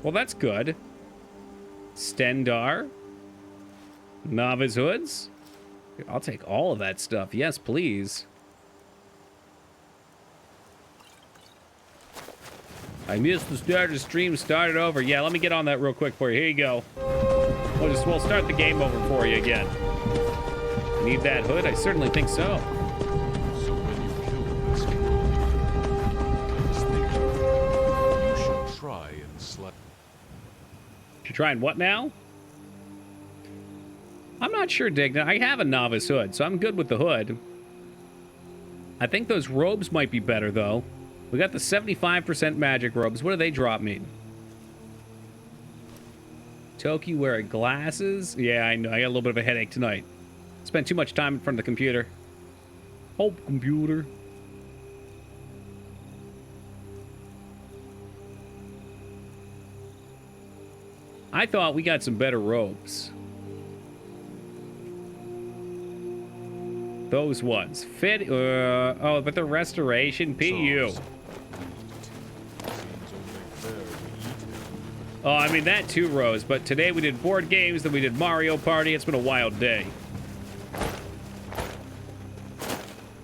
Well, that's good. Stendar. Novice hoods. I'll take all of that stuff. Yes, please. I missed the start of the stream. Started over. Yeah, let me get on that real quick for you. Here you go. We'll start the game over for you again. Need that hood? I certainly think so. You trying what now? I'm not sure, Digna. I have a novice hood, so I'm good with the hood. I think those robes might be better, though. We got the 75% magic robes. What do they drop me? Toki wearing glasses? Yeah, I know. I got a little bit of a headache tonight. Spent too much time in front of the computer. Oh, computer. I thought we got some better robes. Those ones. Fit, oh, but the restoration PU. Oh, I mean, that too, Rose. But today we did board games, then we did Mario Party. It's been a wild day.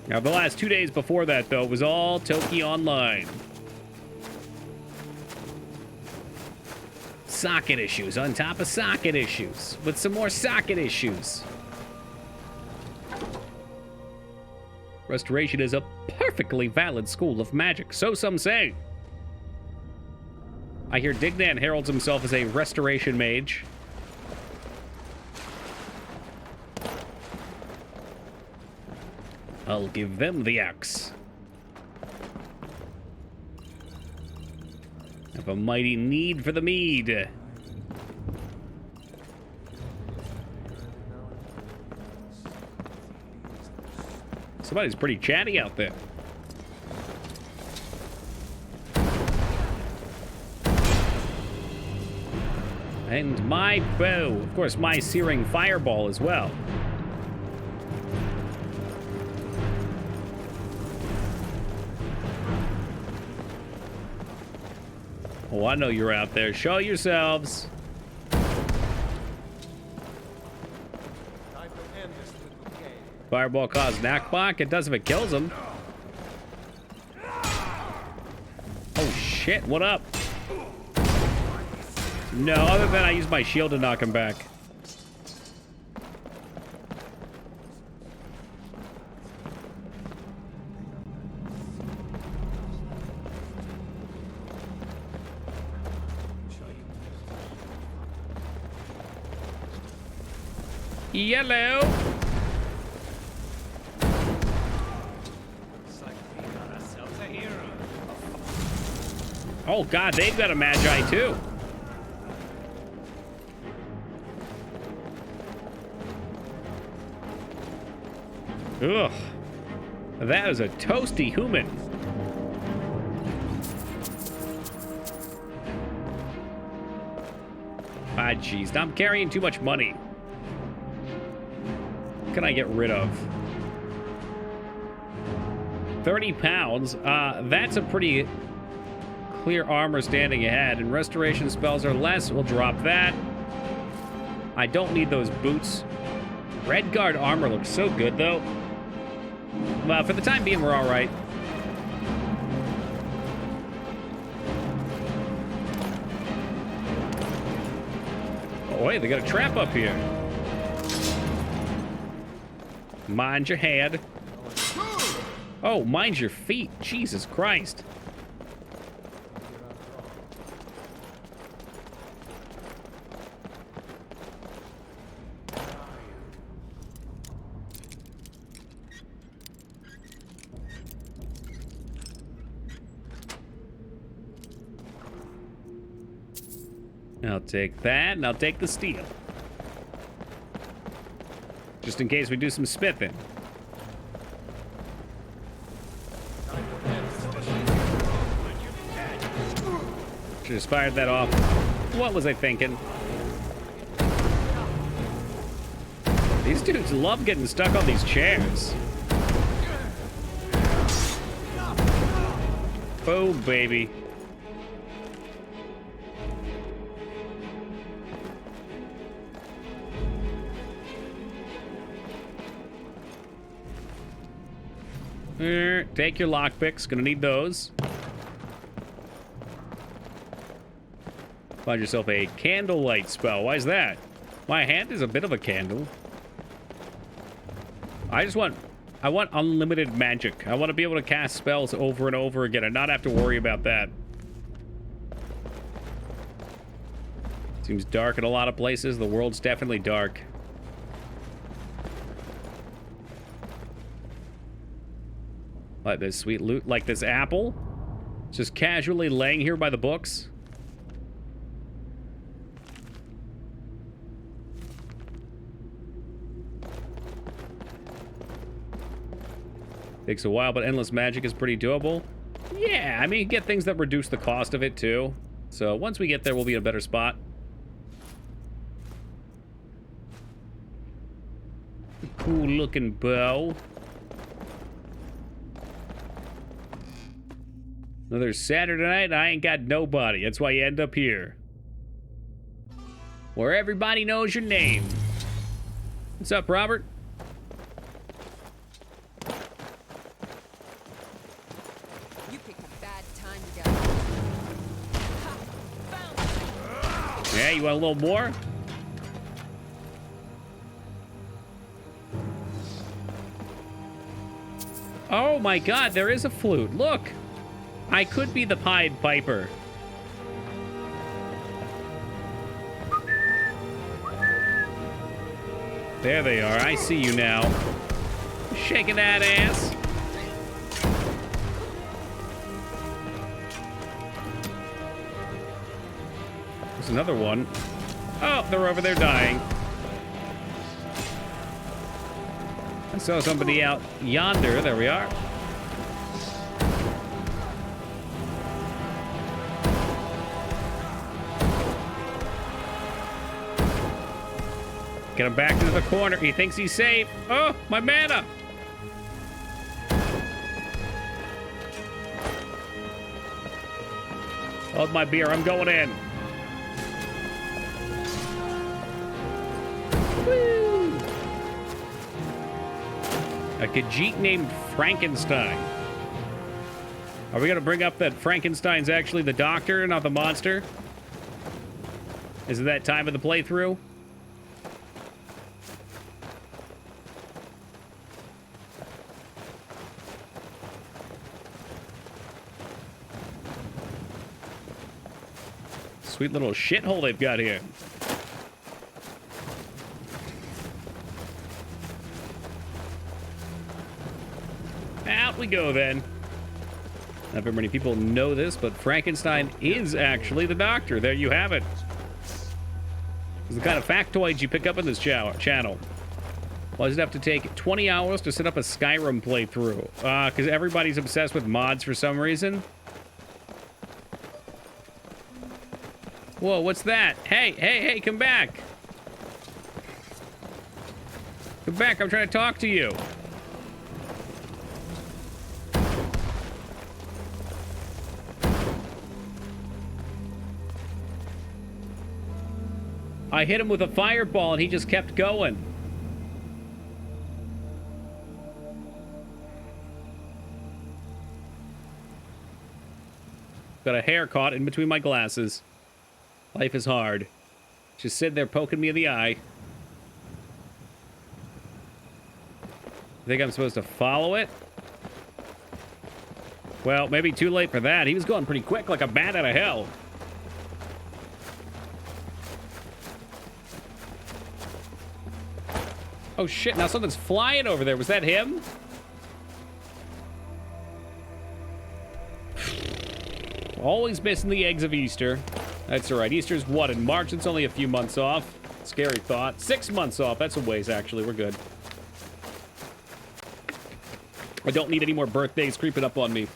Now, the last 2 days before that, though, was all Toki Online. Socket issues on top of socket issues. With some more socket issues. Restoration is a perfectly valid school of magic, so some say. I hear Dignan heralds himself as a restoration mage. I'll give them the axe. Have a mighty need for the mead. Somebody's pretty chatty out there. And my bow. Of course, my searing fireball as well. Oh, I know you're out there. Show yourselves. Fireball causes knockback. It does if it kills him. Oh, shit. What up? No, other than I use my shield to knock him back. Yellow. Oh god, they've got a Magi too. Ugh. That is a toasty human. Ah, jeez. I'm carrying too much money. What can I get rid of? 30 pounds. That's a pretty clear armor standing ahead. And restoration spells are less. We'll drop that. I don't need those boots. Red guard armor looks so good, though. Well, for the time being, we're all right. Oh, wait, they got a trap up here. Mind your head. Oh, mind your feet. Jesus Christ. I'll take that, and I'll take the steel. Just in case we do some smithing. Should have fired that off. What was I thinking? These dudes love getting stuck on these chairs. Oh, baby. Take your lockpicks. Gonna need those. Find yourself a candlelight spell. Why is that? My hand is a bit of a candle. I want unlimited magic. I want to be able to cast spells over and over again and not have to worry about that. Seems dark in a lot of places. The world's definitely dark. Like this sweet loot, like this apple. Just casually laying here by the books. Takes a while, but endless magic is pretty doable. Yeah, I mean, get things that reduce the cost of it too. So once we get there, we'll be in a better spot. Cool looking bow. Another Saturday night, and I ain't got nobody. That's why you end up here. Where everybody knows your name. What's up, Robert? You picked a bad time to go. Ha! Found it. Yeah, you want a little more? Oh my god, there is a flute. Look. I could be the Pied Piper. There they are. I see you now. Shaking that ass. There's another one. Oh, they're over there dying. I saw somebody out yonder. There we are. Get him back into the corner. He thinks he's safe. Oh, my mana. Hold my beer. I'm going in. Woo! A Khajiit named Frankenstein. Are we going to bring up that Frankenstein's actually the doctor, not the monster? Is it that time of the playthrough? Sweet little shithole they've got here. Out we go then. Not very many people know this, but Frankenstein is actually the doctor. There you have it. It's the kind of factoids you pick up in this channel. Why does it have to take 20 hours to set up a Skyrim playthrough? Because everybody's obsessed with mods for some reason. Whoa, what's that? Hey, hey, hey, come back. Come back, I'm trying to talk to you. I hit him with a fireball and he just kept going. Got a hair caught in between my glasses. Life is hard. Just sitting there poking me in the eye. Think I'm supposed to follow it? Well, maybe too late for that. He was going pretty quick, like a bat out of hell. Oh shit, now something's flying over there. Was that him? Always missing the eggs of Easter. That's all right. Easter's what, in March? It's only a few months off. Scary thought. 6 months off. That's a ways, actually. We're good. I don't need any more birthdays creeping up on me.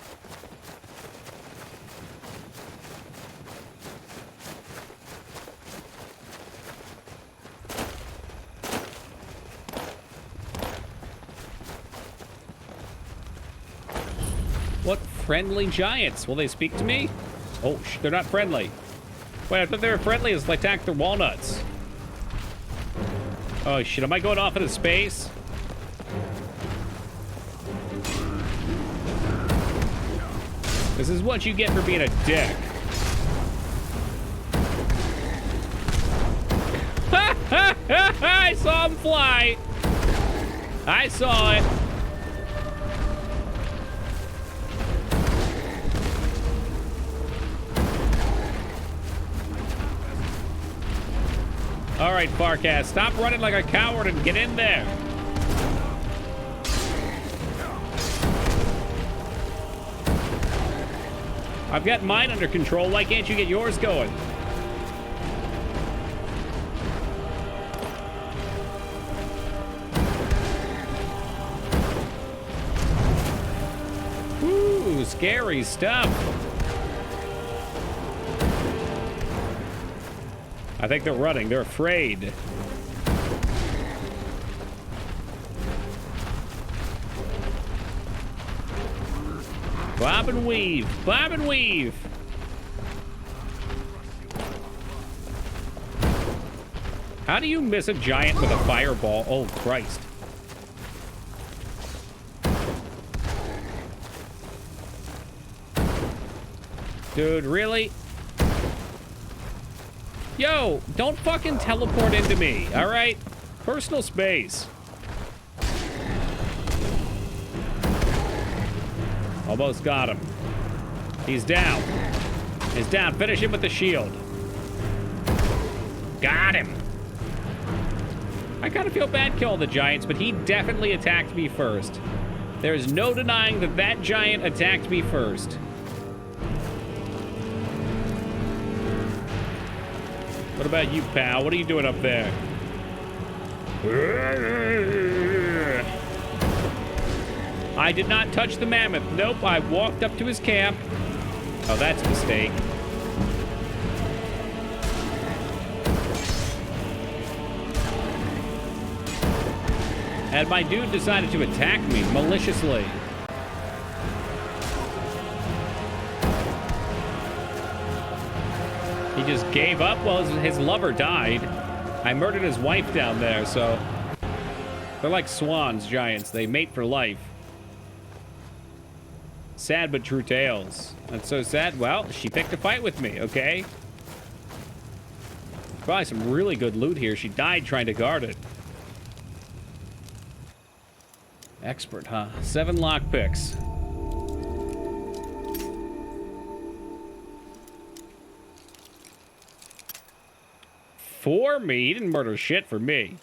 What friendly giants? Will they speak to me? Oh, they're not friendly. Wait, I thought they were friendly as they attacked their walnuts. Oh shit, am I going off into space? This is what you get for being a dick. I saw him fly. I saw it. All right, Farcast, stop running like a coward and get in there. I've got mine under control. Why can't you get yours going? Ooh, scary stuff. I think they're running. They're afraid. Bob and weave. Bob and weave. How do you miss a giant with a fireball? Oh, Christ. Dude, really? Yo, don't fucking teleport into me, all right? Personal space. Almost got him. He's down. He's down. Finish him with the shield. Got him. I kind of feel bad killing the giants, but he definitely attacked me first. There's no denying that that giant attacked me first. What about you, pal? What are you doing up there? I did not touch the mammoth. Nope, I walked up to his camp. Oh, that's a mistake. And my dude decided to attack me maliciously. He just gave up while his lover died. I murdered his wife down there, so... They're like swans, giants. They mate for life. Sad but true tales. That's so sad. Well, she picked a fight with me, okay? Probably some really good loot here. She died trying to guard it. Expert, huh? 7 lockpicks. For me? He didn't murder shit for me.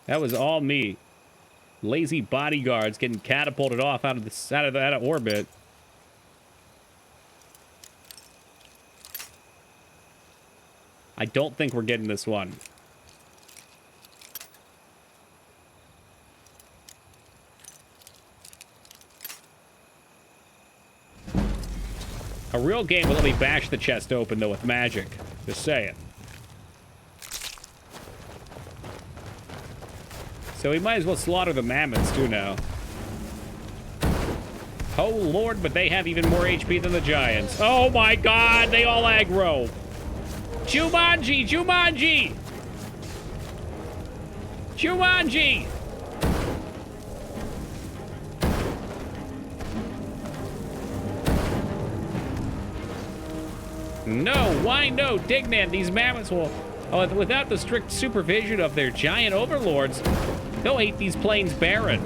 That was all me. Lazy bodyguards getting catapulted off out of orbit. I don't think we're getting this one. A real game will let me bash the chest open, though, with magic. Just saying. So we might as well slaughter the mammoths, too, now. Oh, Lord, but they have even more HP than the giants. Oh, my God, they all aggro. Jumanji! Jumanji! Jumanji! No, why no? Dignan, these mammoths will... Oh, without the strict supervision of their giant overlords, they'll eat these plains barren.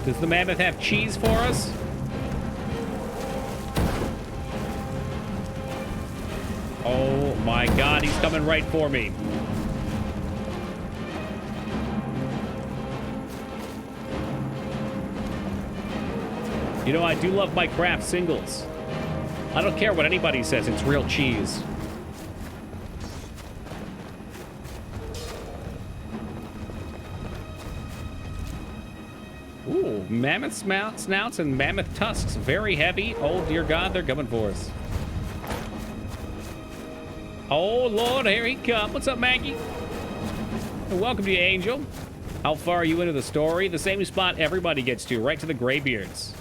Does the mammoth have cheese for us? Oh my God, he's coming right for me. You know, I do love my craft singles. I don't care what anybody says, it's real cheese. Ooh, mammoth snouts and mammoth tusks. Very heavy. Oh, dear God, they're coming for us. Oh, Lord, here he comes. What's up, Maggie? And welcome to you, Angel. How far are you into the story? The same spot everybody gets to, right to the Greybeards.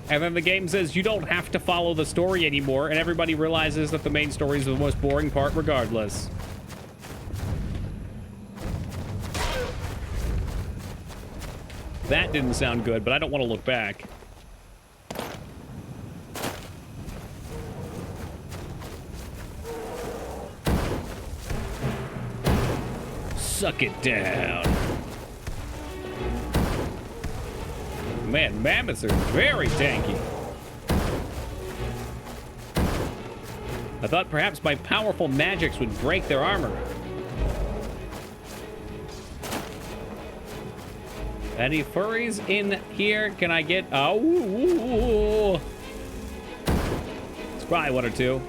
And then the game says you don't have to follow the story anymore, and everybody realizes that the main story is the most boring part regardless. That didn't sound good, but I don't want to look back. Suck it down. Man, mammoths are very tanky. I thought perhaps my powerful magics would break their armor. Any furries in here? Can I get... Oh! It's probably one or two.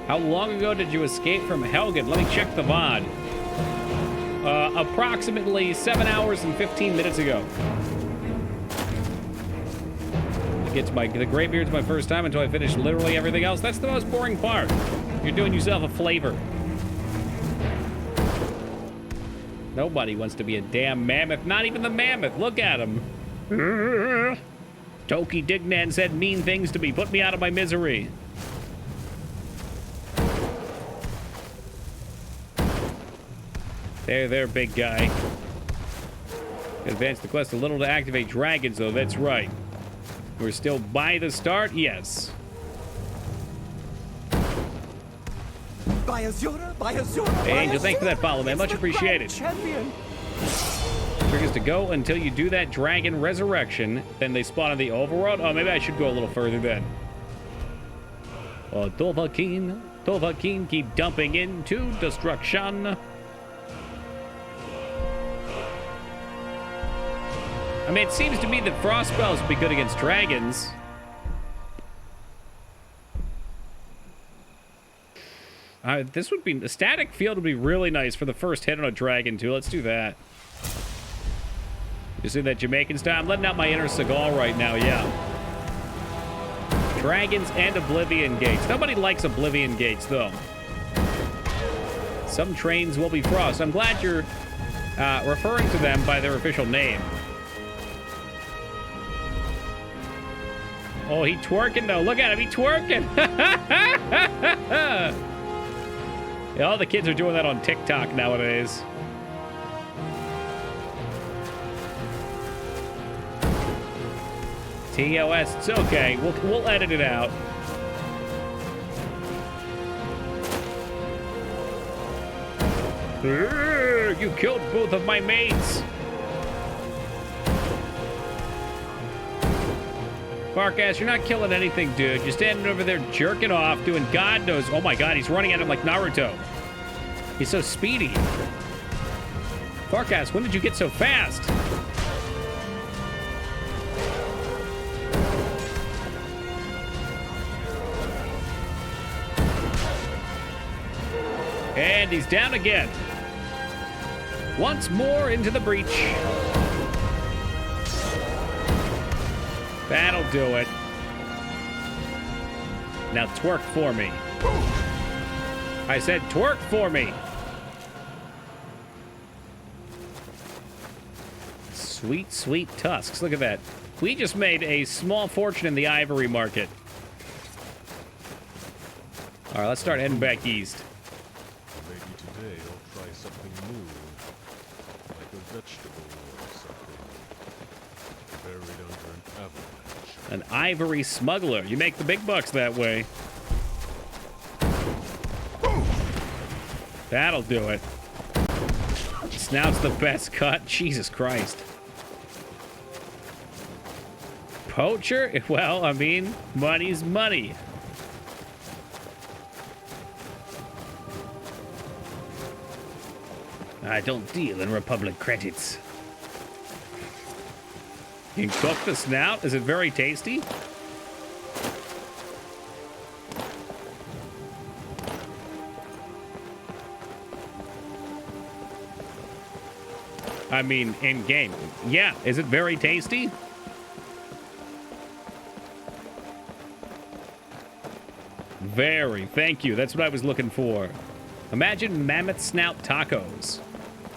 How long ago did you escape from Helgen? Let me check the VOD. Approximately 7 hours and 15 minutes ago. I get to the Greybeard's my first time until I finish literally everything else. That's the most boring part. You're doing yourself a flavor. Nobody wants to be a damn mammoth. Not even the mammoth. Look at him. Toki Dignan said mean things to me. Put me out of my misery. There, big guy. Advance the quest a little to activate dragons, though. That's right. We're still by the start? Yes. By Azura, by Azura, Hey, Angel, thanks for that follow, man. Much appreciated. Champion. Trick is to go until you do that dragon resurrection. Then they spawn in the overworld. Oh, maybe I should go a little further then. Dovahkiin, keep dumping into destruction. I mean, it seems to me that frost spells would be good against dragons. This would be... A static field would be really nice for the first hit on a dragon, too. Let's do that. You see that Jamaican style? I'm letting out my inner Seagal right now, yeah. Dragons and Oblivion Gates. Nobody likes Oblivion Gates, though. Some trains will be frost. I'm glad you're referring to them by their official name. Oh, he twerking, though. Look at him. He twerking. Yeah, all the kids are doing that on TikTok nowadays. TOS, it's okay. We'll edit it out. You killed both of my mates. Farkas, you're not killing anything, dude. You're standing over there jerking off, doing God knows. Oh my God, he's running at him like Naruto. He's so speedy. Farkas, when did you get so fast? And he's down again. Once more into the breach. That'll do it. Now twerk for me. I said twerk for me. Sweet, sweet tusks. Look at that. We just made a small fortune in the ivory market. All right, let's start heading back east. Maybe today I'll try something new. Like a vegetable or something. Buried under an avalanche. An ivory smuggler. You make the big bucks that way. That'll do it. Snout's the best cut. Jesus Christ. Poacher? Well, I mean, money's money. I don't deal in Republic credits. You can cook the snout? Is it very tasty? I mean, in game. Yeah, is it very tasty? Very, thank you. That's what I was looking for. Imagine mammoth snout tacos.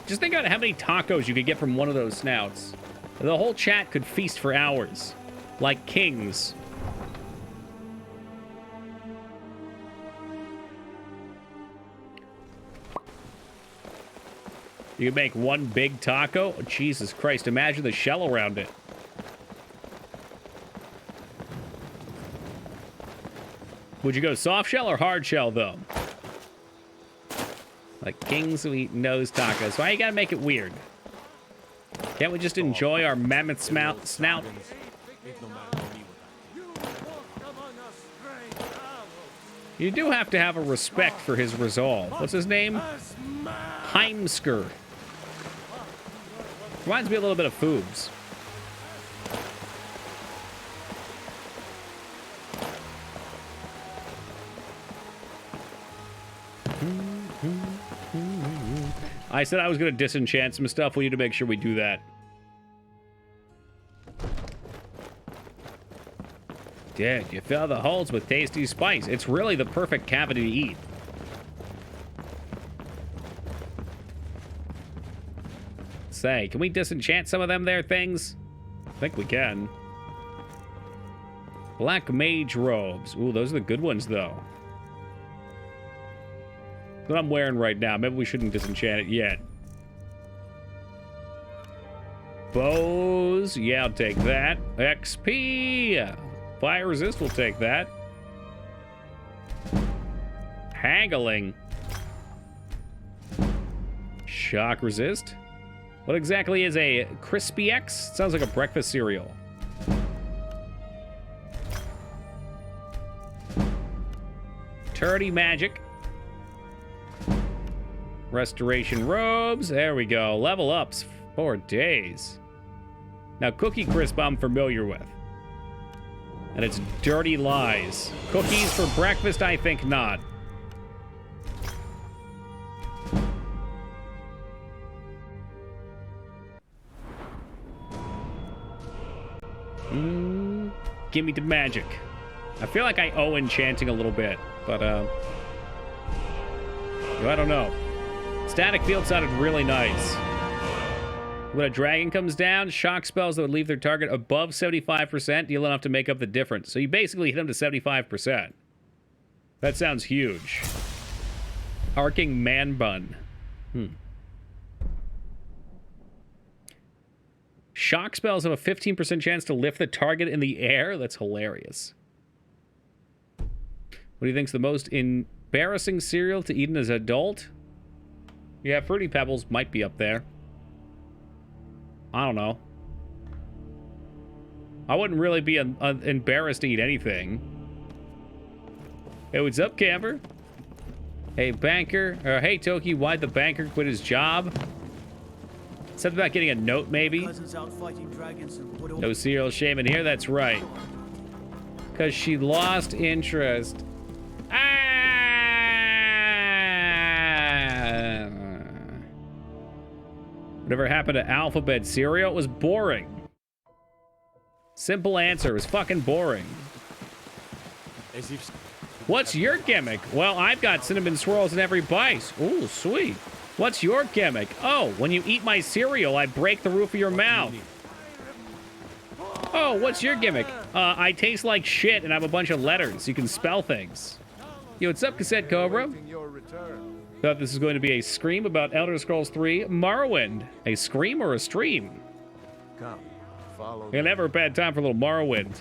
Just think about how many tacos you could get from one of those snouts. The whole chat could feast for hours. Like kings. You could make one big taco? Oh, Jesus Christ, imagine the shell around it. Would you go soft shell or hard shell, though? Like king's sweet nose tacos. Why you gotta make it weird? Can't we just enjoy our mammoth snout? You do have to have a respect for his resolve. What's his name? Heimsker. Reminds me a little bit of Foobs. I said I was going to disenchant some stuff. We need to make sure we do that. Dude, you fill the holes with tasty spice. It's really the perfect cavity to eat. Say, can we disenchant some of them there things? I think we can. Black mage robes. Ooh, those are the good ones, though. What I'm wearing right now. Maybe we shouldn't disenchant it yet. Bows. Yeah, I'll take that. XP. Fire resist will take that. Haggling. Shock resist. What exactly is a Crispy X? Sounds like a breakfast cereal. Turdy magic. Restoration robes. There we go. Level ups. 4 days. Now, Cookie Crisp I'm familiar with. And it's dirty lies. Cookies for breakfast? I think not. Give me the magic. I feel like I owe enchanting a little bit, but I don't know. Static field sounded really nice. When a dragon comes down, shock spells that would leave their target above 75% deal enough to make up the difference. So you basically hit them to 75%. That sounds huge. Arcing man bun. Shock spells have a 15% chance to lift the target in the air? That's hilarious. What do you think's the most embarrassing cereal to eat as an adult? Yeah, Fruity Pebbles might be up there. I don't know. I wouldn't really be embarrassed to eat anything. Hey, what's up, camper? Hey, banker. Or, hey, Toki, why'd the banker quit his job? Something about getting a note, maybe? No cereal shame in here, that's right. Because she lost interest. Whatever happened to alphabet cereal? It was boring. Simple answer. It was fucking boring. What's your gimmick? Well, I've got cinnamon swirls in every bite. Ooh, sweet. What's your gimmick? Oh, when you eat my cereal, I break the roof of your mouth. Oh, what's your gimmick? I taste like shit and I have a bunch of letters. You can spell things. Yo, what's up, Cassette Cobra? Thought this was going to be a scream about Elder Scrolls 3 Morrowind. A scream or a stream? Come, follow. Yeah, never a bad time for a little Morrowind.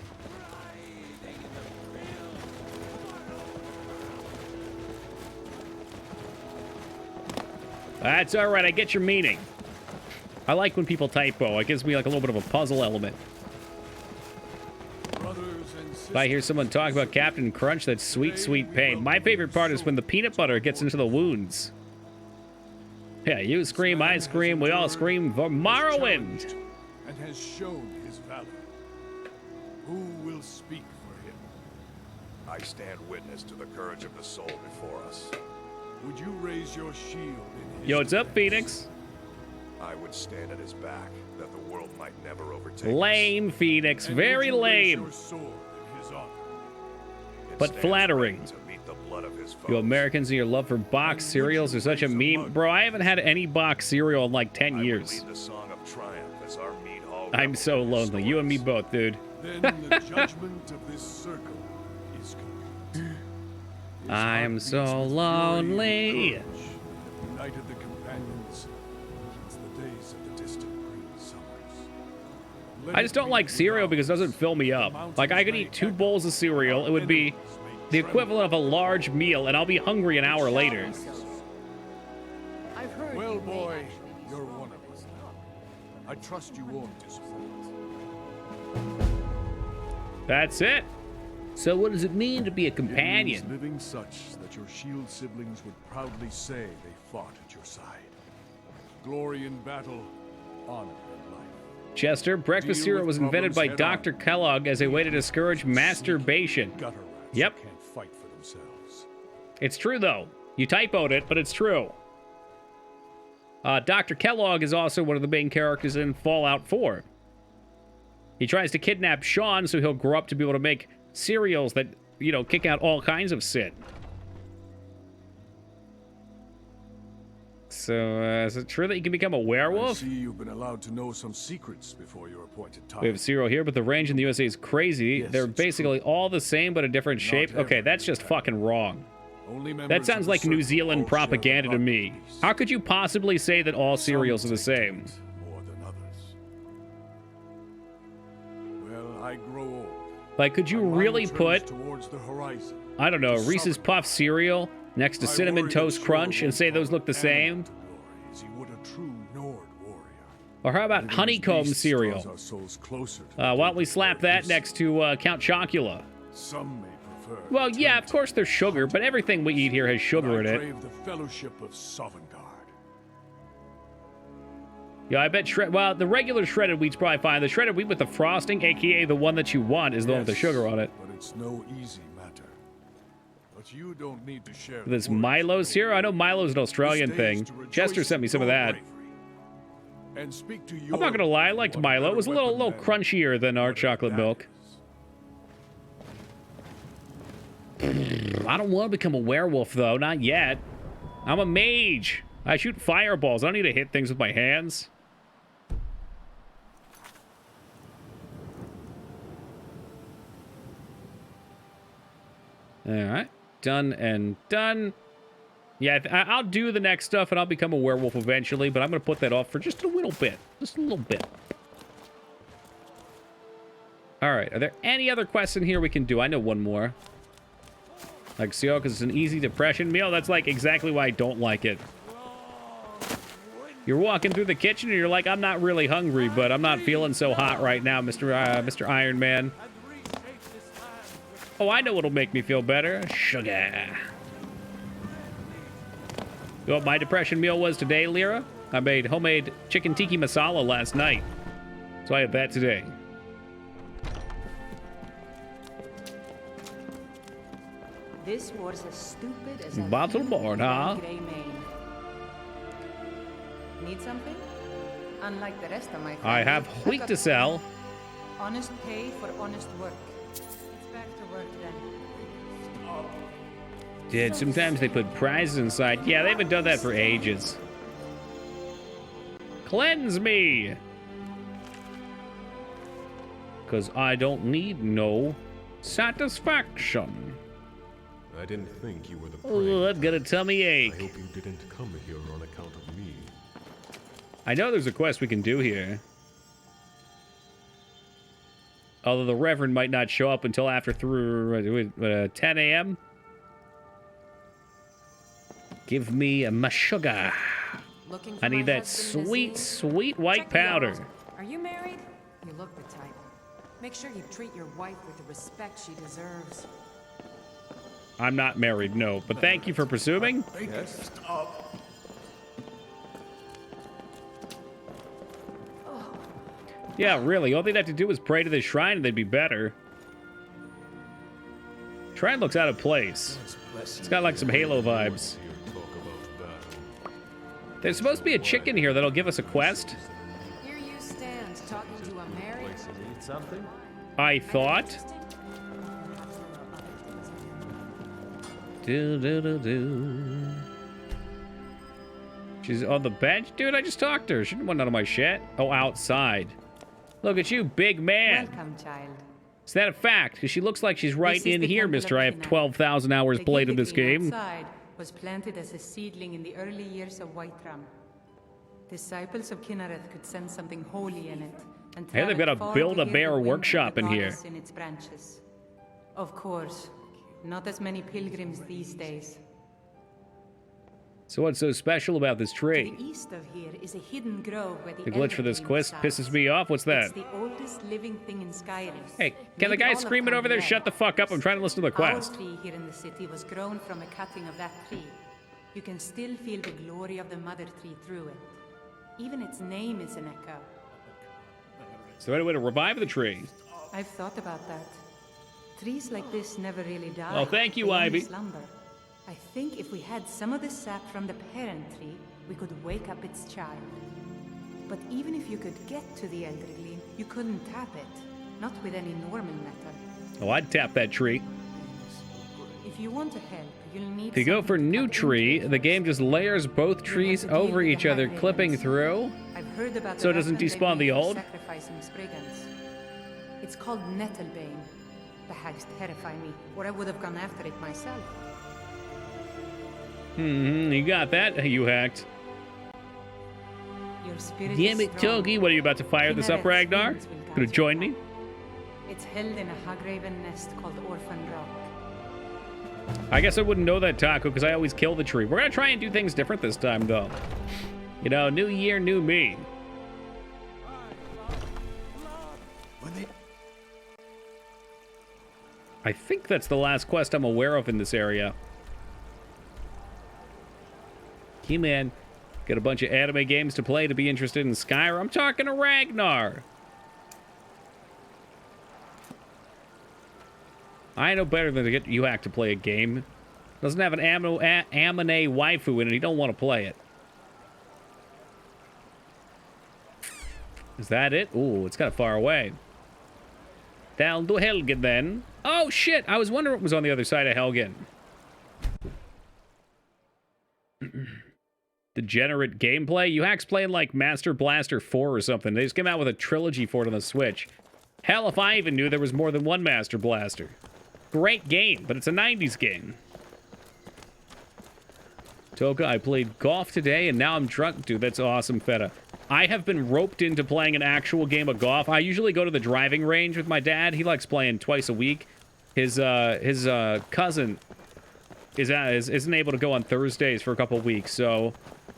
That's all right. I get your meaning. I like when people typo. It gives me like a little bit of a puzzle element. If I hear someone talk about Captain Crunch, that's sweet, sweet pain. My favorite part is when the peanut butter gets into the wounds. Yeah, you scream, I scream, we all scream for Morrowind. And has shown his valor. Who will speak for him? I stand witness to the courage of the soul before us. Would you raise your shield in his Yo, what's up, defense? Phoenix? I would stand at his back, that the world might never overtake us. Lame, Phoenix. And Very would you raise lame. your sword in his honor? It But stands flattering. ready to meet the blood of his You foes. Americans and your love for box cereals are such a meme. Bro, I haven't had any box cereal in like 10 I would years. lead the song of triumph as our meat hall I'm so reveled in lonely. You and me stories. both, dude. Then the judgment of this circle is complete. His I'm heart so beats with fury and lonely. courage that united the companions since the days of the distant green summers. Let I just it don't be like cereal without because it doesn't fill me up. Like, I could eat 2 bowls of cereal. It would be the equivalent of a large meal, and I'll be hungry an hour later. I've heard Well, you may boy, actually be you're strong. one of us now. I trust you won't disappoint. That's it. So what does it mean to be a It companion? means living such that your shield siblings would proudly say they fought at your side. Glory in battle, honor in life. Chester, breakfast Deal cereal with was invented by problems Dr. head-on. Kellogg as a way to discourage masturbation. Gutter rats Yep. who can't fight for themselves. It's true, though. You typoed it, but it's true. Dr. Kellogg is also one of the main characters in Fallout 4. He tries to kidnap Sean so he'll grow up to be able to make cereals that, you know, kick out all kinds of sin. So, is it true that you can become a I werewolf? see you've been allowed to know some secrets before your appointed time. We have cereal here, but the range in the USA is crazy. Yes, They're it's basically true. all the same, but a different Not shape. Okay, that's every just fucking wrong. Only members That of sounds a like New certain Zealand cult share the propaganda to me. heartbeats. How could you possibly say that all cereals are the Some take same? it more than others. Well, I grow old. Like, could you My mind really turns put, towards the horizon. I don't know, to Reese's summer. Puff cereal next to I Cinnamon worry that Toast Shore Crunch and won't say those follow look the Animal same? to glory as he would a true Nord warrior. Or how about Even as honeycomb beasts cereal? draws our souls closer to the Why don't we deep slap that waters. next to Count Chocula? Some may prefer Well, yeah, of eternity. course there's sugar, but everything we eat here has sugar in I it. crave the fellowship of Sovngarde. Yeah, I bet well, the regular shredded wheat's probably fine. The shredded wheat with the frosting, aka the one that you want, is the one with the Yes, sugar on it. But it's no easy matter. But you don't need to share This the worries Milo's of here? I know the Milo's an Australian This day is thing. to rejoice Chester sent me in some of your that. bravery. And speak to I'm not gonna lie, I liked Milo. It was a little crunchier than our chocolate milk. I don't want to become a werewolf, though. Not yet. I'm a mage. I shoot fireballs. I don't need to hit things with my hands. All right. Done and done. Yeah, I'll do the next stuff, and I'll become a werewolf eventually, but I'm going to put that off for just a little bit. Just a little bit. All right. Are there any other quests in here we can do? I know one more. Like, see, because it's an easy depression meal. That's, like, exactly why I don't like it. You're walking through the kitchen, and you're like, I'm not really hungry, but I'm not feeling so hot right now, Mr. Iron Man. Oh, I know what'll make me feel better. Sugar. You know what my depression meal was today, Lyra? I made homemade chicken tiki masala last night. So I had that today. This was as stupid as a Bottle board, huh? gray mane. Need something? Unlike the rest of my family, I have I've wheat got to sell. honest pay for honest work. It's back to work then. Dude, sometimes they put prizes inside. Yeah, they haven't done that for ages. Cleanse me! Because I don't need no satisfaction. I didn't think you were the prey. Oh, I've got a tummy I ache. hope you didn't come here on account of me. I know there's a quest we can do here. Although the Reverend might not show up until after 10 a.m. Give me my sugar. Looking for I need my that husband, sweet, Nazim? sweet white Check the powder. yellows. Are you married? You look the type. Make sure you treat your wife with the respect she deserves. I'm not married, no. But thank you for presuming. Yes. Yeah, really. All they'd have to do is pray to the shrine and they'd be better. Shrine looks out of place. It's got like some Halo vibes. Here talk about battle. There's supposed to be a chicken here that'll give us a quest. Here you stand, talking to a married... Need something? I thought. Do. She's on the bench? Dude, I just talked to her. She didn't want none of my shit. Oh, outside. Look at you, big man. Welcome, child. Is that a fact? Because she looks like she's right This is in the here, temple of mister. I have Kinnared. 12,000 hours The played in this Gilly Green game. outside was planted as a seedling in the early years of Whiterun. Disciples of Kinnared could sense something holy in it. And Hey, they've got a traveled far to Build-A-Bear hear the wind of workshop the in here. goddess in its branches. Of course, not as many pilgrims these days. So what's so special about this To tree? the east of here is a hidden grove where the The glitch for this Elder quest Queen resides. pisses me off. What's that? It's the oldest living thing in Skyrim. Hey, can the Maybe guy all of screaming over there Tamriel. shut the fuck up? I'm trying to listen to the quest. Our tree here in the city was grown from a cutting of that tree. You can still feel the glory of the mother tree through it. Even its name is an echo. Is there any way to revive the tree? I've thought about that. Trees like this never really die. Well, thank you, They only Ivy. slumber. I think if we had some of the sap from the parent tree, we could wake up its child. But even if you could get to the Elder Gleam, you couldn't tap it. Not with any normal method. Oh, I'd tap that tree. If you want to help, you'll need. If you go for new tree, the game just layers both trees over each other, clipping through. I've heard about So it the doesn't weapon they despawn the make for old? Sacrificing Spriggans. It's called Nettlebane. The hags terrify me, or I would have gone after it myself. You got that, you hacked. Your spirit Damn is it, strong. Togi. What, are you about to fire this up, Kinnared's Ragnar? winds will guide Could have you. joined me? It's held in a Hagraven nest called Orphan Rock. I guess I wouldn't know that, Taco, because I always kill the tree. We're going to try and do things different this time, though. You know, new year, new me. I think that's the last quest I'm aware of in this area. Key man, got a bunch of anime games to play to be interested in Skyrim. I'm talking to Ragnar. I know better than to get you to play a game. Doesn't have an Amine waifu in it. You don't want to play it. Is that it? Ooh, it's kind of far away. Down to Helgen then. Oh shit! I was wondering what was on the other side of Helgen. Degenerate gameplay? You hacks playing like Master Blaster 4 or something. They just came out with a trilogy for it on the Switch. Hell, if I even knew there was more than one Master Blaster. Great game, but it's a 90s game. Toka, I played golf today and now I'm drunk. Dude, that's awesome, Feta. I have been roped into playing an actual game of golf. I usually go to the driving range with my dad. He likes playing twice a week. His cousin isn't able to go on Thursdays for a couple weeks, so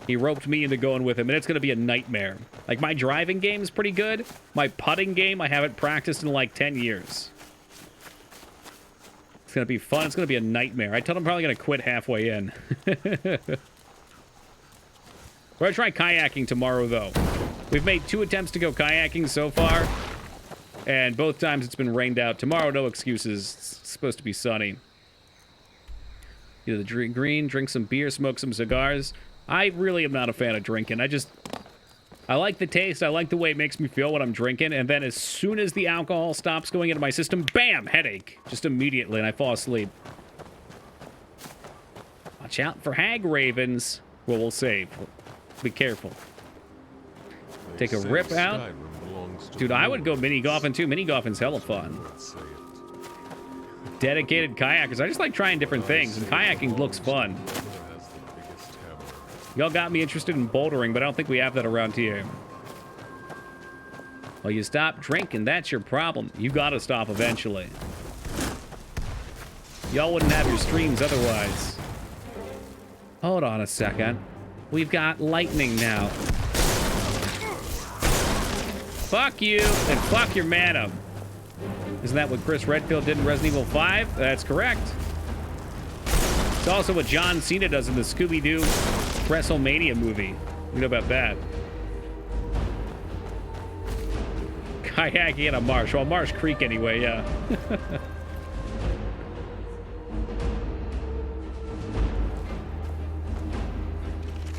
he roped me into going with him, and it's going to be a nightmare. Like, my driving game is pretty good. My putting game, I haven't practiced in like 10 years. It's going to be fun. It's going to be a nightmare. I told him I'm probably going to quit halfway in. We're going to try kayaking tomorrow, though. We've made 2 attempts to go kayaking so far, and both times it's been rained out. Tomorrow, no excuses. It's supposed to be sunny. You know, the green, drink some beer, smoke some cigars. I really am not a fan of drinking. I like the taste. I like the way it makes me feel when I'm drinking, and then as soon as the alcohol stops going into my system, bam, headache. Just immediately, and I fall asleep. Watch out for hag ravens. Well, we'll save. Be careful. Take a rip out. Dude, I would go mini golfing too. Mini golfing's hella fun. Dedicated kayakers. I just like trying different things, and kayaking looks fun. Y'all got me interested in bouldering, but I don't think we have that around here. Well, you stop drinking, that's your problem. You gotta stop eventually. Y'all wouldn't have your streams otherwise. Hold on a second. We've got lightning now. Fuck you, and fuck your mana. Isn't that what Chris Redfield did in Resident Evil 5? That's correct. It's also what John Cena does in the Scooby-Doo WrestleMania movie. You know about that. Kayaking in a marsh. Well, Marsh Creek anyway, yeah.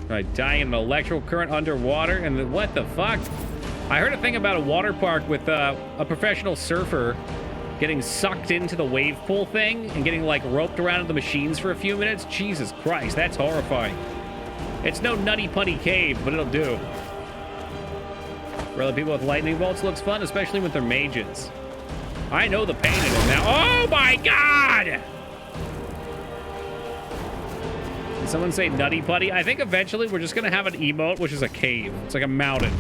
Right, dying in an electrical current underwater, and then what the fuck? I heard a thing about a water park with a professional surfer getting sucked into the wave pool thing and getting like roped around in the machines for a few minutes. Jesus Christ, that's horrifying. It's no Nutty Putty Cave, but it'll do. For other people with lightning bolts looks fun, especially with their mages. I know the pain in it now. Oh my god! Did someone say Nutty Putty? I think eventually we're just gonna have an emote, which is a cave. It's like a mountain.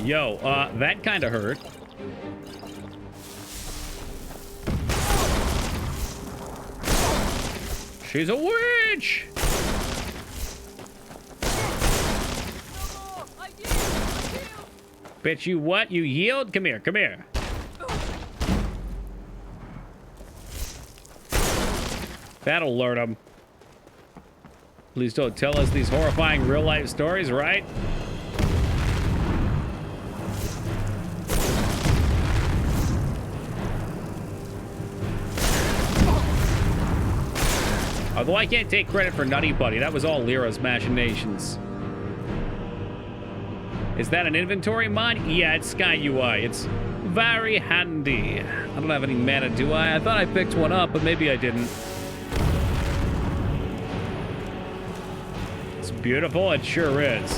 Yo, that kind of hurt. She's a witch! Bitch, you what? You yield? Come here, come here. That'll alert him. Please don't tell us these horrifying real-life stories, right? Although I can't take credit for Nutty Buddy. That was all Lyra's machinations. Is that an inventory mod? Yeah, it's Sky UI. It's very handy. I don't have any mana, do I? I thought I picked one up, but maybe I didn't. It's beautiful. It sure is.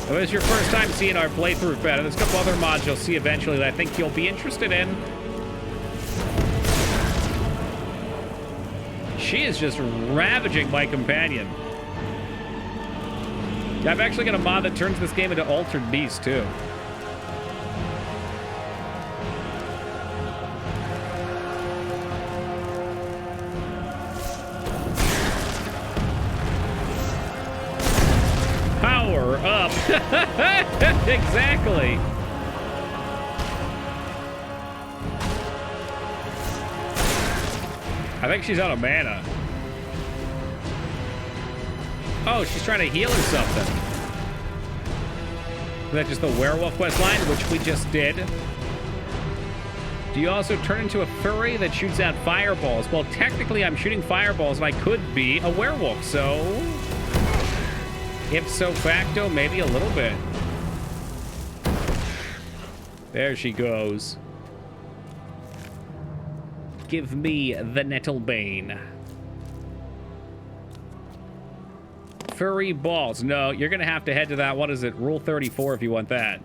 If it's your first time seeing our playthrough beta, there's a couple other mods you'll see eventually that I think you'll be interested in. She is just ravaging my companion. I've actually got a mod that turns this game into Altered Beast, too. Power up. Exactly. I think she's out of mana. Oh, she's trying to heal or something. Is that just the werewolf quest line, which we just did? Do you also turn into a furry that shoots out fireballs? Well, technically, I'm shooting fireballs, and I could be a werewolf, so... Ipso facto, maybe a little bit. There she goes. Give me the Nettlebane. Furry balls. No, you're going to have to head to that. What is it? Rule 34 if you want that.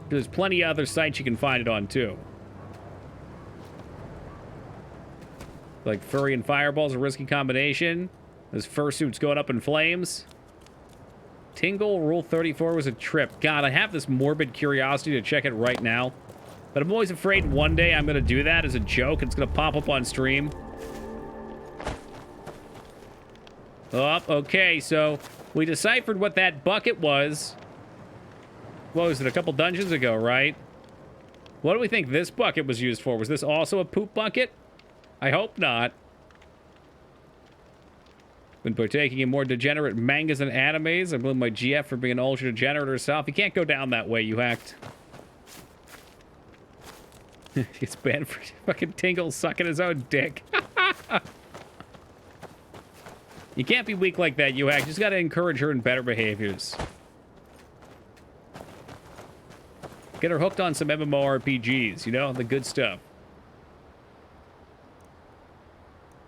There's plenty of other sites you can find it on, too. Like furry and fireballs, a risky combination. This fursuit's going up in flames. Tingle, Rule 34 was a trip. God, I have this morbid curiosity to check it right now. But I'm always afraid one day I'm going to do that as a joke. It's going to pop up on stream. Oh, okay, so we deciphered what that bucket was. What was it, a couple dungeons ago, right? What do we think this bucket was used for? Was this also a poop bucket? I hope not. Been partaking in more degenerate mangas and animes. I blame my GF for being ultra degenerate herself. You can't go down that way, you hacked. It's banned for fucking Tingle sucking his own dick. You can't be weak like that, you hack. You just gotta encourage her in better behaviors. Get her hooked on some MMORPGs, you know? The good stuff.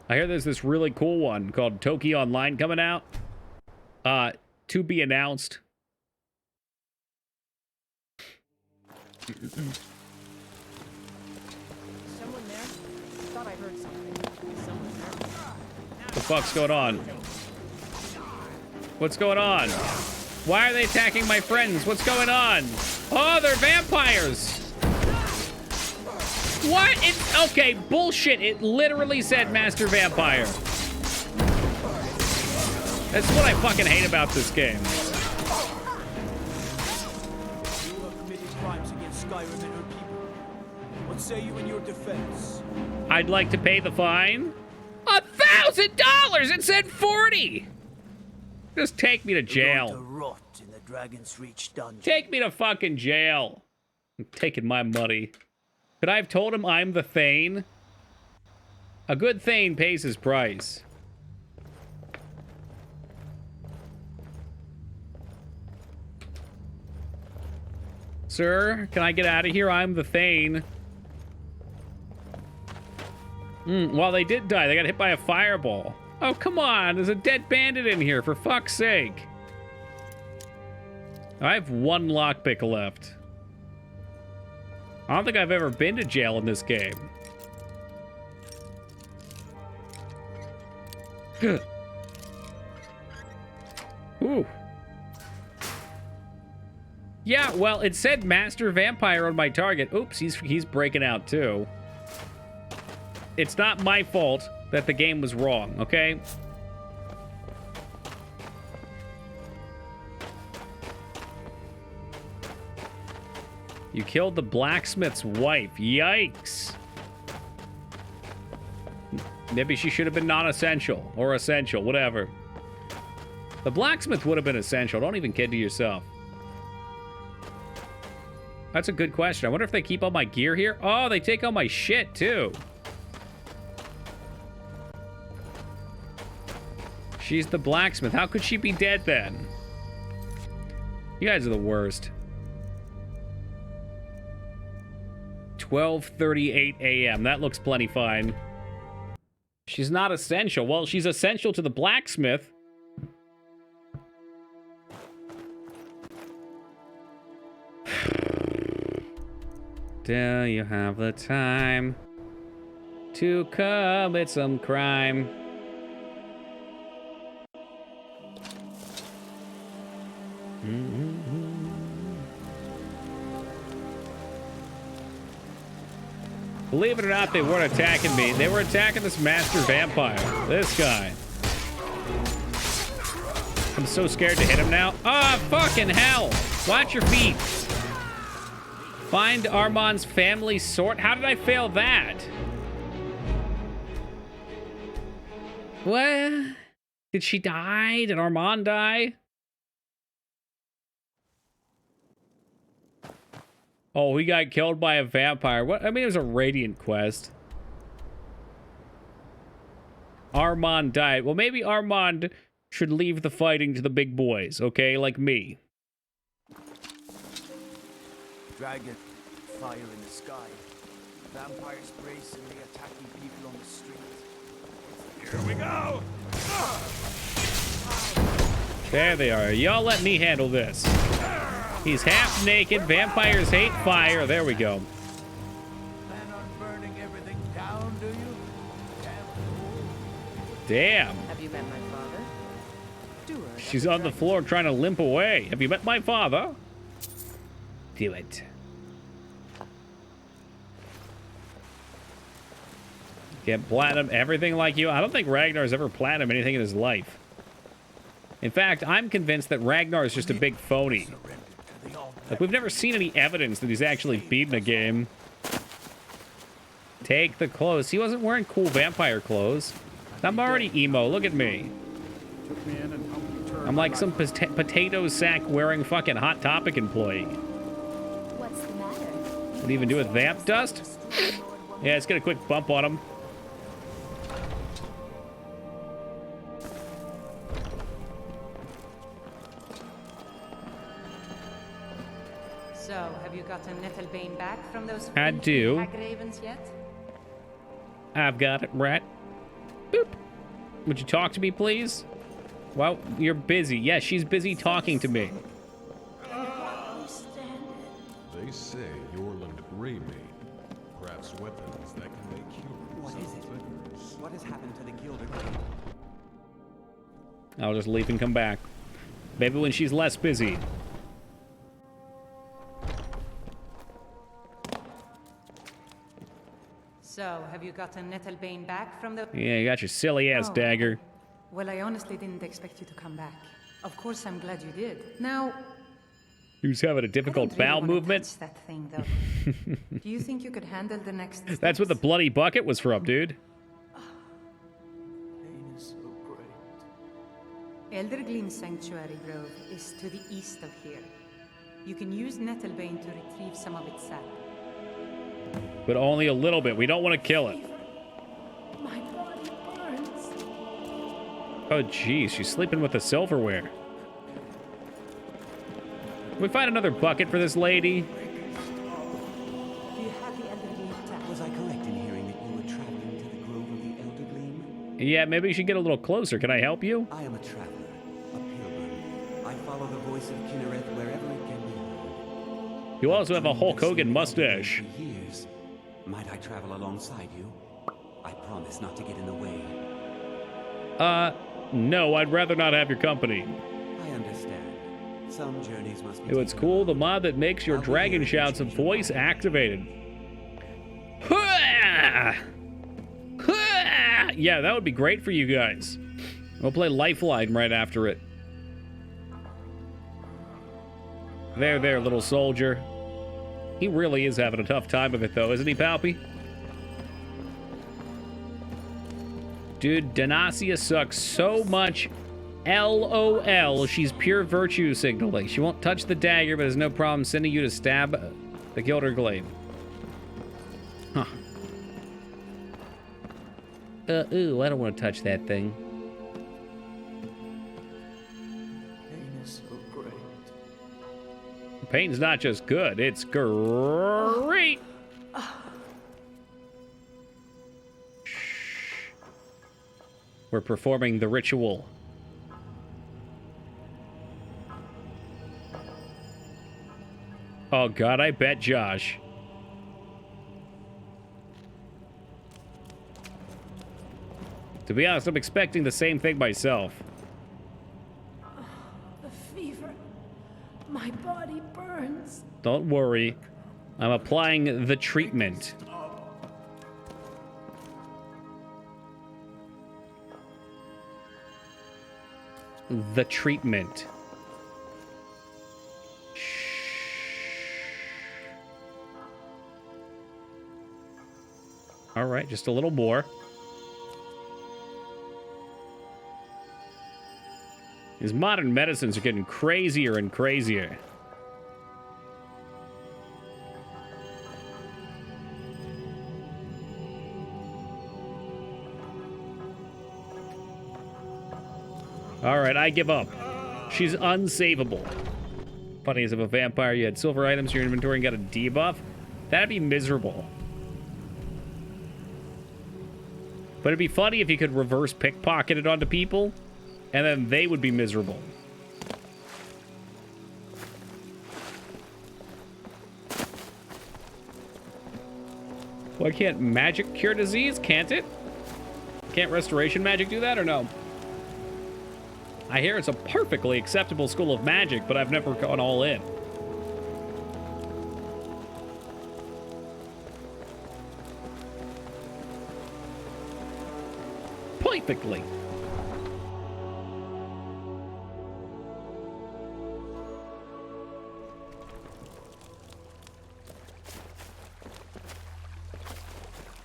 I hear there's this really cool one called Toki Online coming out. To be announced. Someone there? Thought I heard something. Someone there? What the fuck's going on? What's going on? Why are they attacking my friends? What's going on? Oh, they're vampires! What? It's okay, bullshit. It literally said Master Vampire. That's what I fucking hate about this game. You have committed crimes against Skyrim and her people. What say you in your defense? I'd like to pay the fine. $1,000! It said 40! Just take me to jail. You're going to rot in the Dragon's Reach dungeon. Take me to fucking jail. I'm taking my money. Could I have told him I'm the Thane? A good Thane pays his price. Sir, can I get out of here? I'm the Thane. Well, they did die. They got hit by a fireball. Oh, come on. There's a dead bandit in here, for fuck's sake. I have one lockpick left. I don't think I've ever been to jail in this game. Ooh. Yeah, well, it said Master Vampire on my target. Oops, he's breaking out too. It's not my fault that the game was wrong, okay? You killed the blacksmith's wife. Yikes. Maybe she should have been non-essential or essential, whatever. The blacksmith would have been essential. Don't even kid to yourself. That's a good question. I wonder if they keep all my gear here. Oh, they take all my shit, too. She's the blacksmith. How could she be dead, then? You guys are the worst. 12:38 a.m. That looks plenty fine. She's not essential. Well, she's essential to the blacksmith. Do you have the time to commit some crime? Believe it or not, they weren't attacking me. They were attacking this master vampire. This guy. I'm so scared to hit him now. Ah, fucking hell. Watch your feet. Find Armand's family sort. How did I fail that? What? Did she die? Did Armand die? Oh, he got killed by a vampire. What? I mean, it was a Radiant quest. Armand died. Well, maybe Armand should leave the fighting to the big boys, okay? Like me. Dragon, fire in the sky. Vampires brazenly attacking people on the street. Here we go! There they are. Y'all let me handle this. He's half naked. Vampires hate fire. There we go. Plan on burning everything down, do you? Damn. Have you met my father? Steward. She's on the floor trying to limp away. Have you met my father? Do it. Get platinum everything like you. I don't think Ragnar's ever platinum anything in his life. In fact, I'm convinced that Ragnar is just a big phony. Like, we've never seen any evidence that he's actually beaten a game. Take the clothes. He wasn't wearing cool vampire clothes. I'm already emo. Look at me. I'm like some potato sack wearing fucking Hot Topic employee. What's the matter? What even do with vamp dust? Yeah, let's get a quick bump on him. So, have you gotten Nettlebane back from those I do. hag ravens yet? I've got it, right. Boop. Would you talk to me, please? Well, you're busy. Yes, she's busy talking to me. They say Yorland Grey made crafts weapons that can make humans. What is it? What has happened to the Gilder Grey? I'll just leave and come back. Maybe when she's less busy. So, have you gotten Nettlebane back from the... Yeah, you got your silly ass dagger. Well, I honestly didn't expect you to come back. Of course, I'm glad you did. Now... Who's having a difficult bowel movement? Touch that thing, though. Do you think you could handle the next steps? That's what the bloody bucket was from, dude. Pain is so great. Eldergleam Sanctuary Grove is to the east of here. You can use Nettlebane to retrieve some of its sap. But only a little bit. We don't want to kill it. My body burns. Oh, geez. She's sleeping with the silverware. Can we find another bucket for this lady? Do you have the Eldergleam attack? Was I correct in hearing that you were traveling to the Grove of the Eldergleam? Yeah, maybe you should get a little closer. Can I help you? I am a traveler, a pilgrim. I follow the voice of Kinnereth wherever it can be heard. You also have a Hulk Hogan mustache. For years. Might I travel alongside you? I promise not to get in the way. No, I'd rather not have your company. I understand. Some journeys must be... Hey, what's cool? The mod that makes your dragon shouts voice activated. Hooah! Yeah, that would be great for you guys. We'll play Lifeline right after it. There, little soldier. He really is having a tough time of it, though, isn't he, Palpy? Dude, Danacia sucks so much. LOL. She's pure virtue signaling. She won't touch the dagger, but has no problem sending you to stab the Gilder Glaive. Huh. Ooh, I don't want to touch that thing. Pain is so great. Pain's not just good, it's great. Shh. We're performing the ritual. Oh God, I bet Josh. To be honest, I'm expecting the same thing myself. The fever. My body burns. Don't worry. I'm applying the treatment. The treatment. All right, just a little more. These modern medicines are getting crazier and crazier. All right, I give up. She's unsavable. Funny as if a vampire, you had silver items in your inventory and got a debuff. That'd be miserable. But it'd be funny if you could reverse pickpocket it onto people, and then they would be miserable. Why can't magic cure disease? Can't it? Can't restoration magic do that or no? I hear it's a perfectly acceptable school of magic, but I've never gone all in. Perfectly.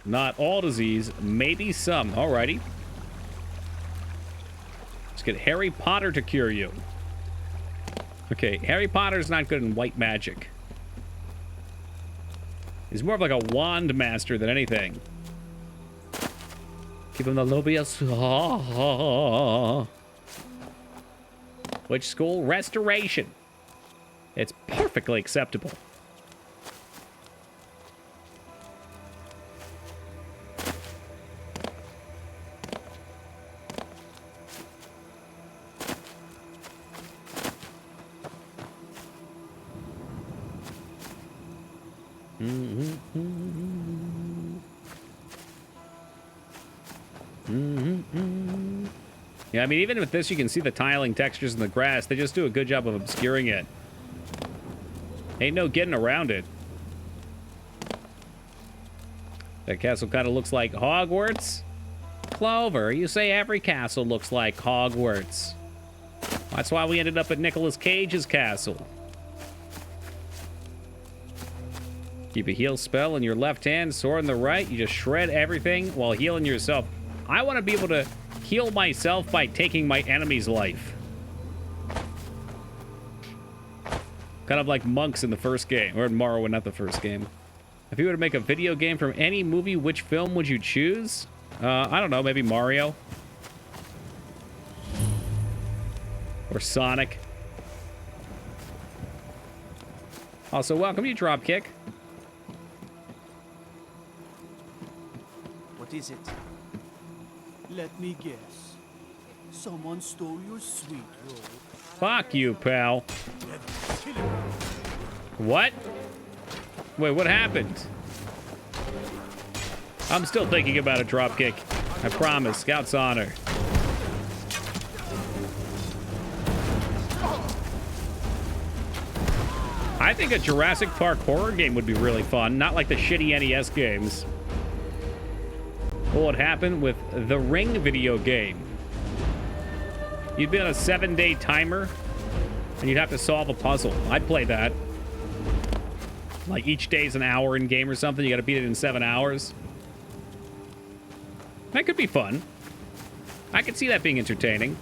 Not all disease, maybe some. Alrighty. Let's get Harry Potter to cure you. Okay, Harry Potter's not good in white magic. He's more of like a wand master than anything. Give him the Lobius. Which school? Restoration. It's perfectly acceptable. Yeah, I mean, even with this, you can see the tiling textures in the grass. They just do a good job of obscuring it. Ain't no getting around it. That castle kind of looks like Hogwarts. Clover, you say every castle looks like Hogwarts. That's why we ended up at Nicolas Cage's castle. Keep a heal spell in your left hand, sword in the right. You just shred everything while healing yourself. I want to be able to heal myself by taking my enemy's life. Kind of like monks in the first game, or in Morrowind, not the first game. If you were to make a video game from any movie, which film would you choose? I don't know, maybe Mario. Or Sonic. Also, welcome you, Dropkick. What is it? Let me guess. Someone stole your sweet roll. Fuck you, pal. What? Wait, what happened? I'm still thinking about a dropkick. I promise. Scout's honor. I think a Jurassic Park horror game would be really fun. Not like the shitty NES games. what would happen with the Ring video game. You'd be on a 7-day timer, and you'd have to solve a puzzle. I'd play that. Like, each day's an hour in game or something. You gotta beat it in 7 hours. That could be fun. I could see that being entertaining.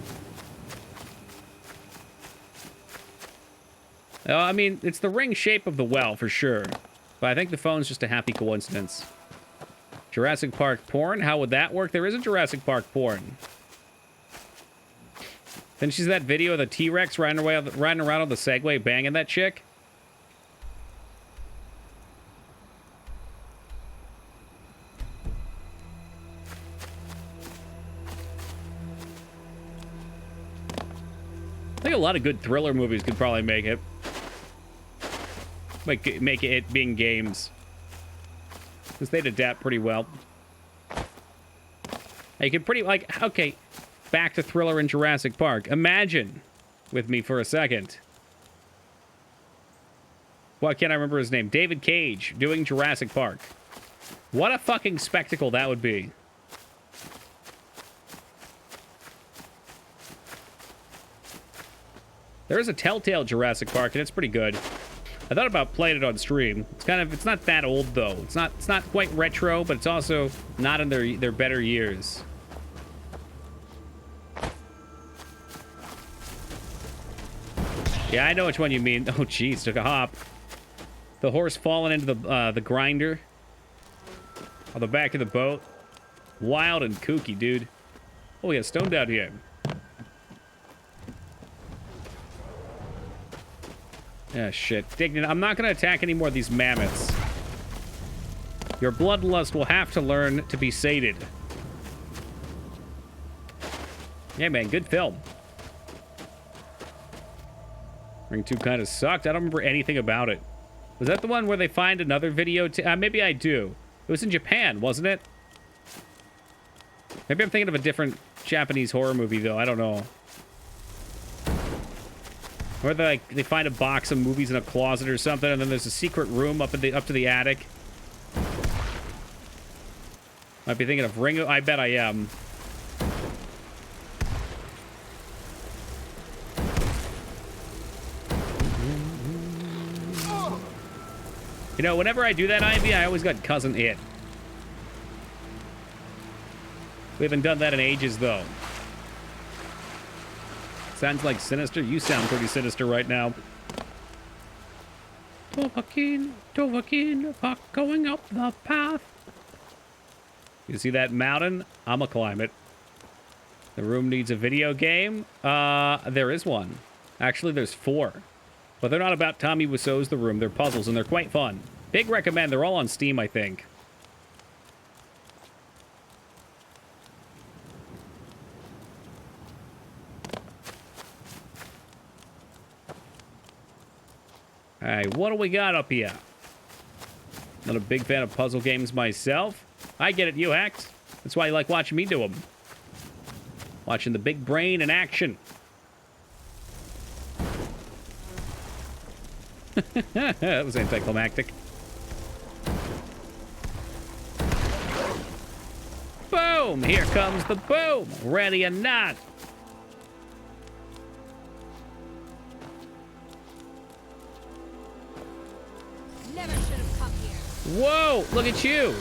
I mean, it's the ring shape of the well, for sure. But I think the phone's just a happy coincidence. Jurassic Park porn? How would that work? There is a Jurassic Park porn. Then she's that video of the T-Rex riding around on the Segway banging that chick. I think a lot of good thriller movies could probably make it. Make it being games. Because they'd adapt pretty well. You could pretty, like, okay, back to Thriller in Jurassic Park. Imagine with me for a second. Why can't I remember his name? David Cage doing Jurassic Park. What a fucking spectacle that would be. There is a Telltale Jurassic Park, and it's pretty good. I thought about playing it on stream. It's not that old though. It's not quite retro, but it's also not in their better years. Yeah, I know which one you mean. Oh, jeez, took a hop. The horse falling into the grinder on the back of the boat. Wild and kooky, dude. Oh, we got stoned out here. Yeah, shit. Dignan, I'm not going to attack any more of these mammoths. Your bloodlust will have to learn to be sated. Yeah, man, good film. Ring 2 kind of sucked. I don't remember anything about it. Was that the one where they find another video? Maybe I do. It was in Japan, wasn't it? Maybe I'm thinking of a different Japanese horror movie, though. I don't know. Or they find a box of movies in a closet or something, and then there's a secret room up to the attic. Might be thinking of Ringo. I bet I am. You know, whenever I do that, Ivy, I always got Cousin It. We haven't done that in ages, though. Sounds like sinister. You sound pretty sinister right now. Dovahkiin, going up the path. You see that mountain? I'ma climb it. The room needs a video game. There is one. Actually, there's 4. But they're not about Tommy Wiseau's The Room. They're puzzles, and they're quite fun. Big recommend. They're all on Steam, I think. All right, what do we got up here? Not a big fan of puzzle games myself. I get it, you hacked. That's why you like watching me do them. Watching the big brain in action. That was anticlimactic. Boom! Here comes the boom! Ready or not. Never should have come here. Whoa! Look at you!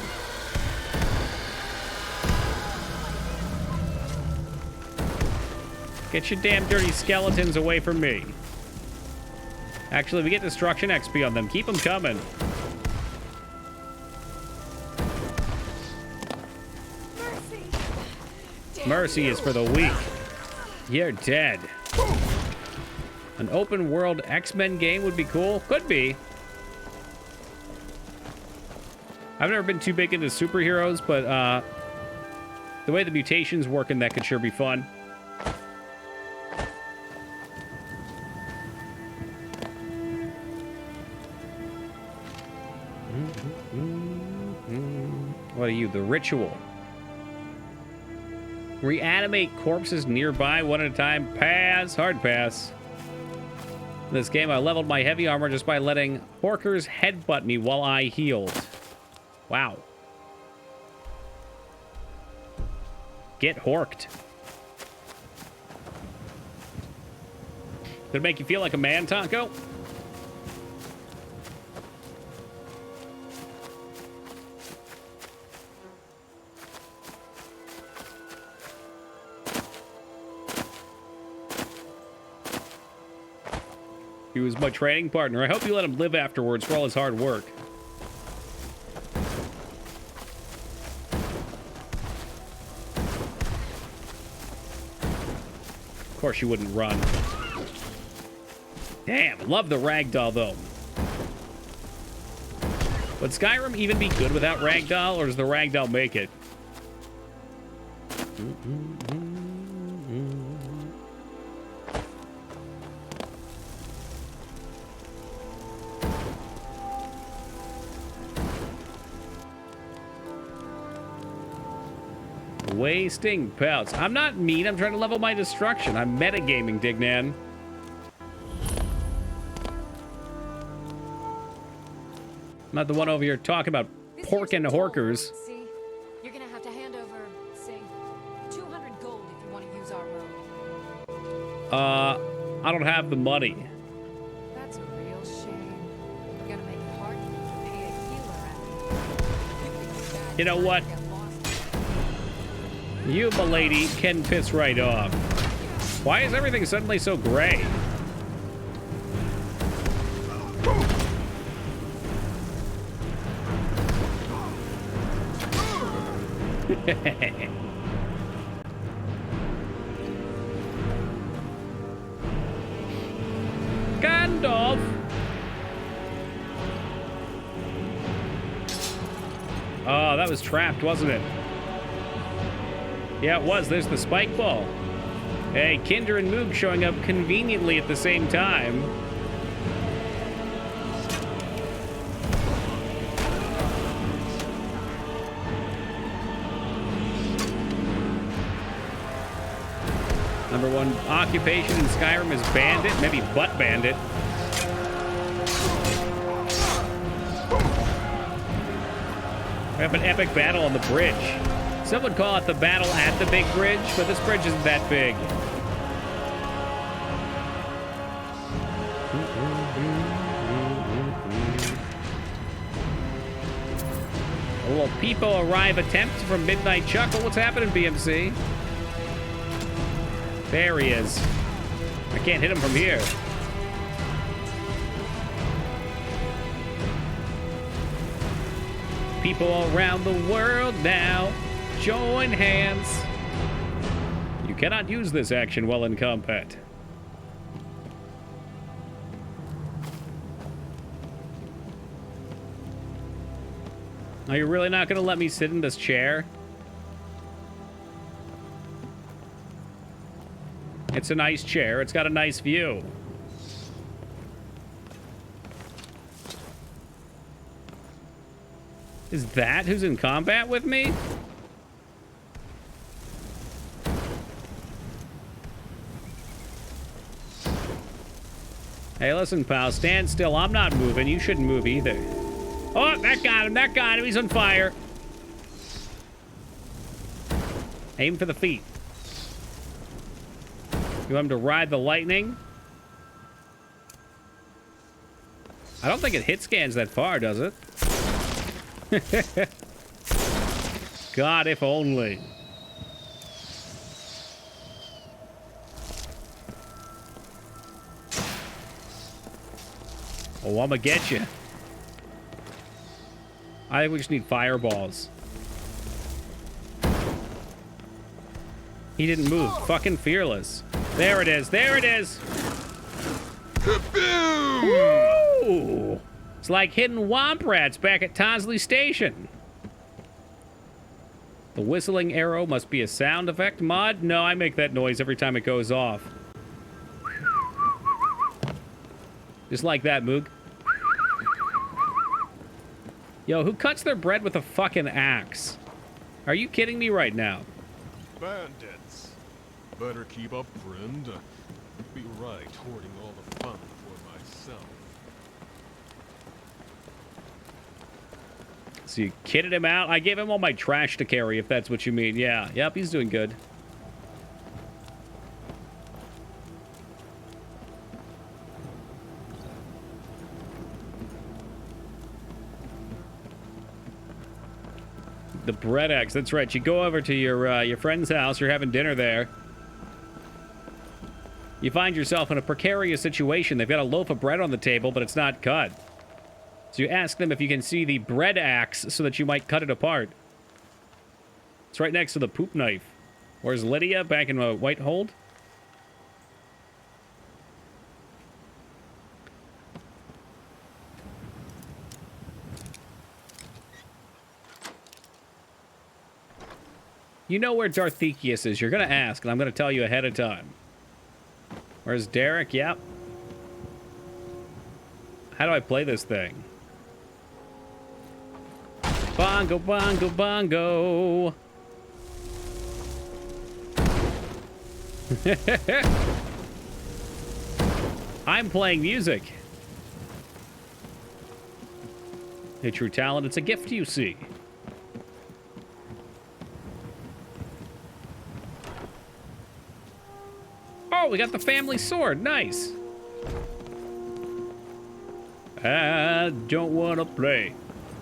Get your damn dirty skeletons away from me. Actually, we get destruction XP on them. Keep them coming. Mercy is for the weak. You're dead. An open world X-Men game would be cool. Could be. I've never been too big into superheroes, but the way the mutations work in that could sure be fun. What are you? The Ritual. Reanimate corpses nearby one at a time. Pass. Hard pass. In this game, I leveled my heavy armor just by letting Porkers headbutt me while I healed. Wow. Get horked. Did it make you feel like a man, Taco? He was my training partner. I hope you let him live afterwards for all his hard work. Of course you wouldn't run. Damn, love the ragdoll though. Would Skyrim even be good without ragdoll, or does the ragdoll make it? Wasting pelts. I'm not mean. I'm trying to level my destruction. I'm metagaming, Dignan. I'm not the one over here talking about pork and horkers. See, you're gonna have to hand over, say, 200 gold if you want to use our road. I don't have the money. That's a real shame. We're gonna make it hard for you to pay a healer. You know what? You, m'lady, can piss right off. Why is everything suddenly so gray? Gandalf! Oh, that was trapped, wasn't it? Yeah, it was. There's the spike ball. Hey, Kinder and Moog showing up conveniently at the same time. Number one occupation in Skyrim is bandit, maybe butt bandit. We have an epic battle on the bridge. Some would call it the battle at the big bridge, but this bridge isn't that big. A little Peepo arrive attempt from Midnight Chuckle. What's happening, BMC? There he is. I can't hit him from here. People around the world now, join hands. You cannot use this action while in combat. Are you really not going to let me sit in this chair? It's a nice chair. It's got a nice view. Is that who's in combat with me? Hey, listen, pal. Stand still. I'm not moving. You shouldn't move either. Oh, that got him. That got him. He's on fire. Aim for the feet. You want him to ride the lightning? I don't think it hit scans that far, does it? God, if only. Oh, I'ma get you. I think we just need fireballs. He didn't move. Fucking fearless. There it is. There it is. Woo! It's like hitting womp rats back at Tosley Station. The whistling arrow must be a sound effect mod? No, I make that noise every time it goes off. Just like that, Moog. Yo, who cuts their bread with a fucking axe? Are you kidding me right now? Bandits. Better keep up, friend. Be right, hoarding all the fun for myself. So you kitted him out? I gave him all my trash to carry, if that's what you mean. Yeah. Yep, he's doing good. The bread axe, that's right. You go over to your friend's house, you're having dinner there. You find yourself in a precarious situation. They've got a loaf of bread on the table, but it's not cut. So you ask them if you can see the bread axe so that you might cut it apart. It's right next to the poop knife. Where's Lydia? Back in Whitehold? You know where Darthekius is. You're going to ask, and I'm going to tell you ahead of time. Where's Derek? Yep. How do I play this thing? Bongo, bongo, bongo. I'm playing music. A true talent, it's a gift, you see. Oh, we got the family sword. Nice. I don't want to play.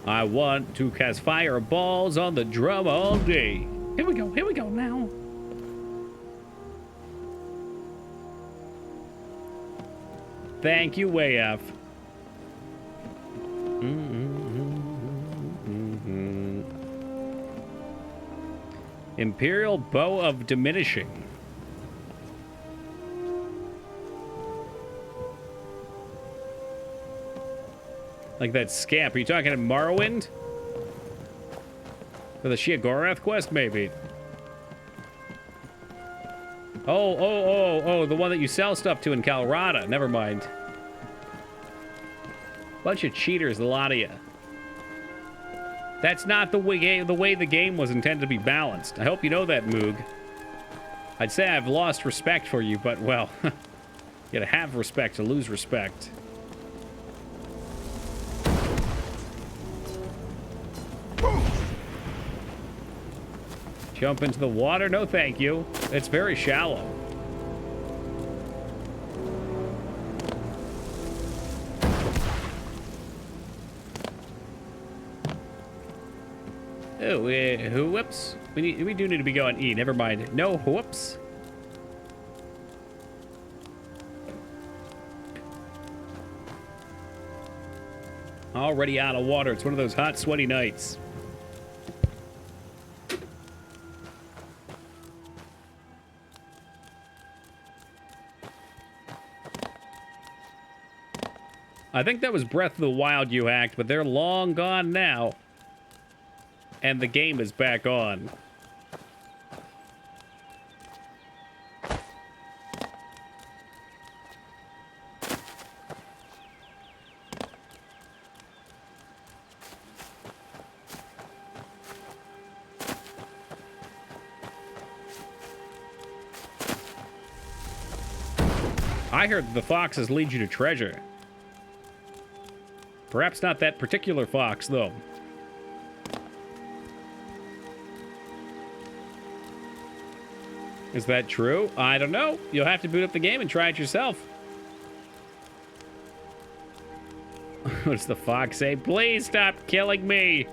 I want to cast fireballs on the drum all day. Here we go. Here we go now. Thank you, Wayaf. Imperial Bow of Diminishing. Like that scamp. Are you talking to Morrowind? For the Sheogorath quest, maybe. Oh, the one that you sell stuff to in Colorado. Never mind. Bunch of cheaters, a lot of you. That's not the way the game was intended to be balanced. I hope you know that, Moog. I'd say I've lost respect for you, but, well, you gotta have respect to lose respect. Jump into the water? No, thank you. It's very shallow. Oh, whoops. We do need to be going E. Never mind. No, whoops. Already out of water. It's one of those hot, sweaty nights. I think that was Breath of the Wild you hacked, but they're long gone now. And the game is back on. I heard that the foxes lead you to treasure. Perhaps not that particular fox, though. Is that true? I don't know. You'll have to boot up the game and try it yourself. What does the fox say? Please stop killing me.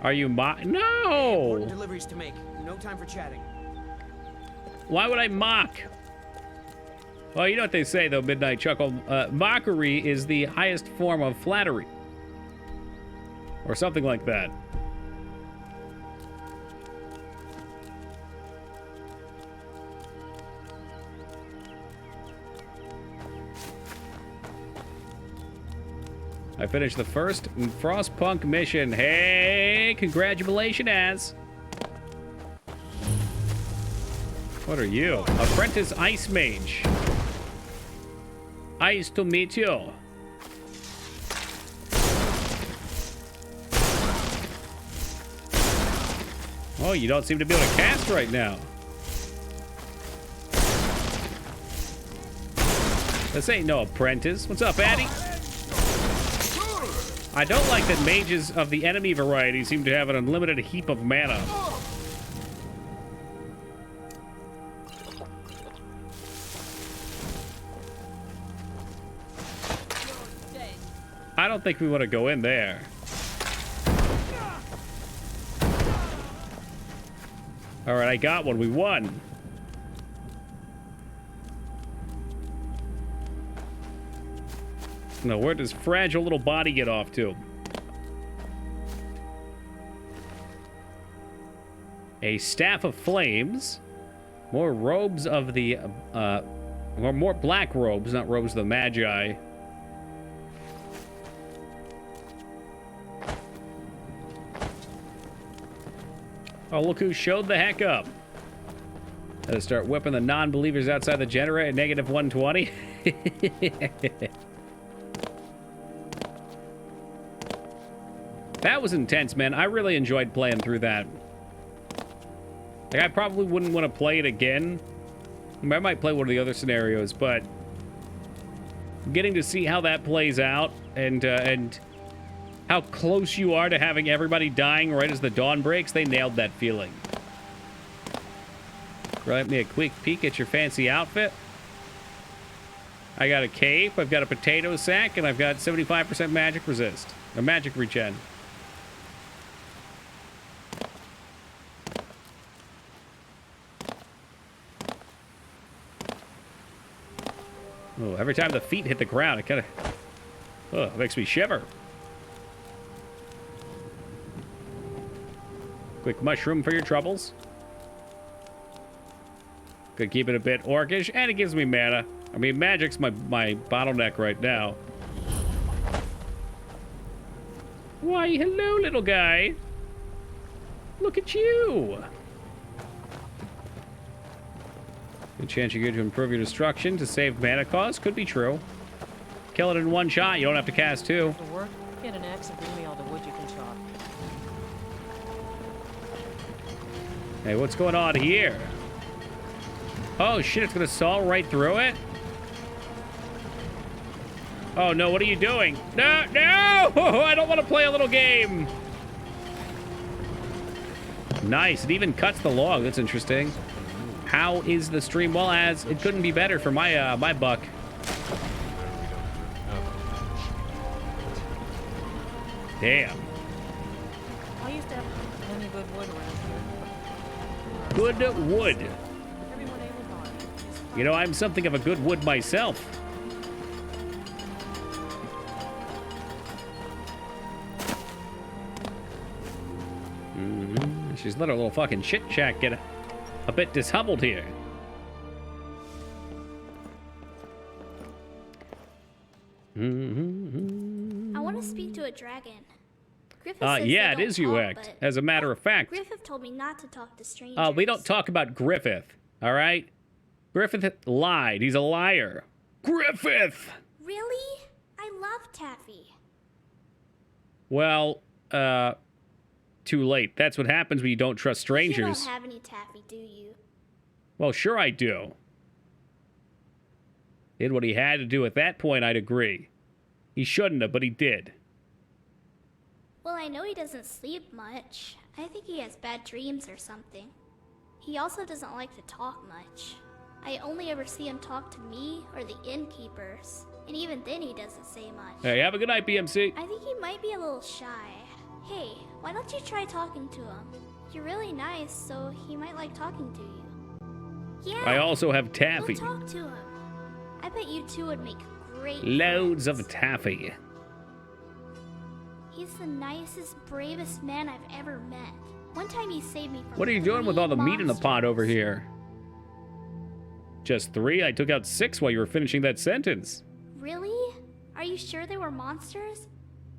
Are you No! Important deliveries to make. No time for chatting. Why would I mock? Well, you know what they say, though, Midnight Chuckle. Mockery is the highest form of flattery. Or something like that. I finished the first Frostpunk mission. Hey, congratulations. What are you? Apprentice Ice Mage. Nice to meet you. Oh, you don't seem to be able to cast right now. This ain't no apprentice. What's up, Addy? I don't like that mages of the enemy variety seem to have an unlimited heap of mana. I don't think we want to go in there. All right, I got one. We won. No, where does fragile little body get off to? A staff of flames. More robes of the, or more black robes, not robes of the Magi. Oh, look who showed the heck up. Gotta start whipping the non-believers outside the generator at negative 120. That was intense, man. I really enjoyed playing through that. Like, I probably wouldn't want to play it again. I might play one of the other scenarios, but getting to see how that plays out and how close you are to having everybody dying right as the dawn breaks, they nailed that feeling. Let me a quick peek at your fancy outfit. I got a cape, I've got a potato sack, and I've got 75% magic resist. Or magic regen. Oh, every time the feet hit the ground, it kind of... Oh, it makes me shiver. Quick mushroom for your troubles. Could keep it a bit orcish, and it gives me mana. I mean, magic's my bottleneck right now. Why, hello, little guy. Look at you. Good chance you're going to improve your destruction to save mana cost. Could be true. Kill it in one shot. You don't have to cast two. For work, get an axe and bring me all the wood you can chop. Hey, what's going on here? Oh, shit, it's going to saw right through it? Oh, no, what are you doing? No, no! Oh, I don't want to play a little game. Nice, it even cuts the log. That's interesting. How is the stream? Well, as it couldn't be better for my my buck. Damn. I used to have plenty of good wood around here. Good wood. Everyone able bodied. You know, I'm something of a good wood myself. She's let her little fucking chit chat get a bit dishumbled here. I want to speak to a dragon. Griffith says yeah, they it don't is you talk, act. but- As a matter of fact. Griffith told me not to talk to strangers. We don't talk about Griffith, all right? Griffith lied. He's a liar. Griffith! Really? I love Taffy. Well, too late. That's what happens when you don't trust strangers. You don't have any Taffy, do you? Well, sure I do. Did what he had to do at that point, I'd agree. He shouldn't have, but he did. Well, I know he doesn't sleep much. I think he has bad dreams or something. He also doesn't like to talk much. I only ever see him talk to me or the innkeepers. And even then he doesn't say much. Hey, have a good night, BMC. I think he might be a little shy. Hey, why don't you try talking to him? You're really nice, so he might like talking to you. Yeah. I also have taffy. Go talk to him. I bet you two would make great Loads friends. of taffy. He's the nicest, bravest man I've ever met. One time he saved me from What are you doing with all the meat in the pot over here? Just 3? I took out 6 while you were finishing that sentence. Really? Are you sure they were monsters?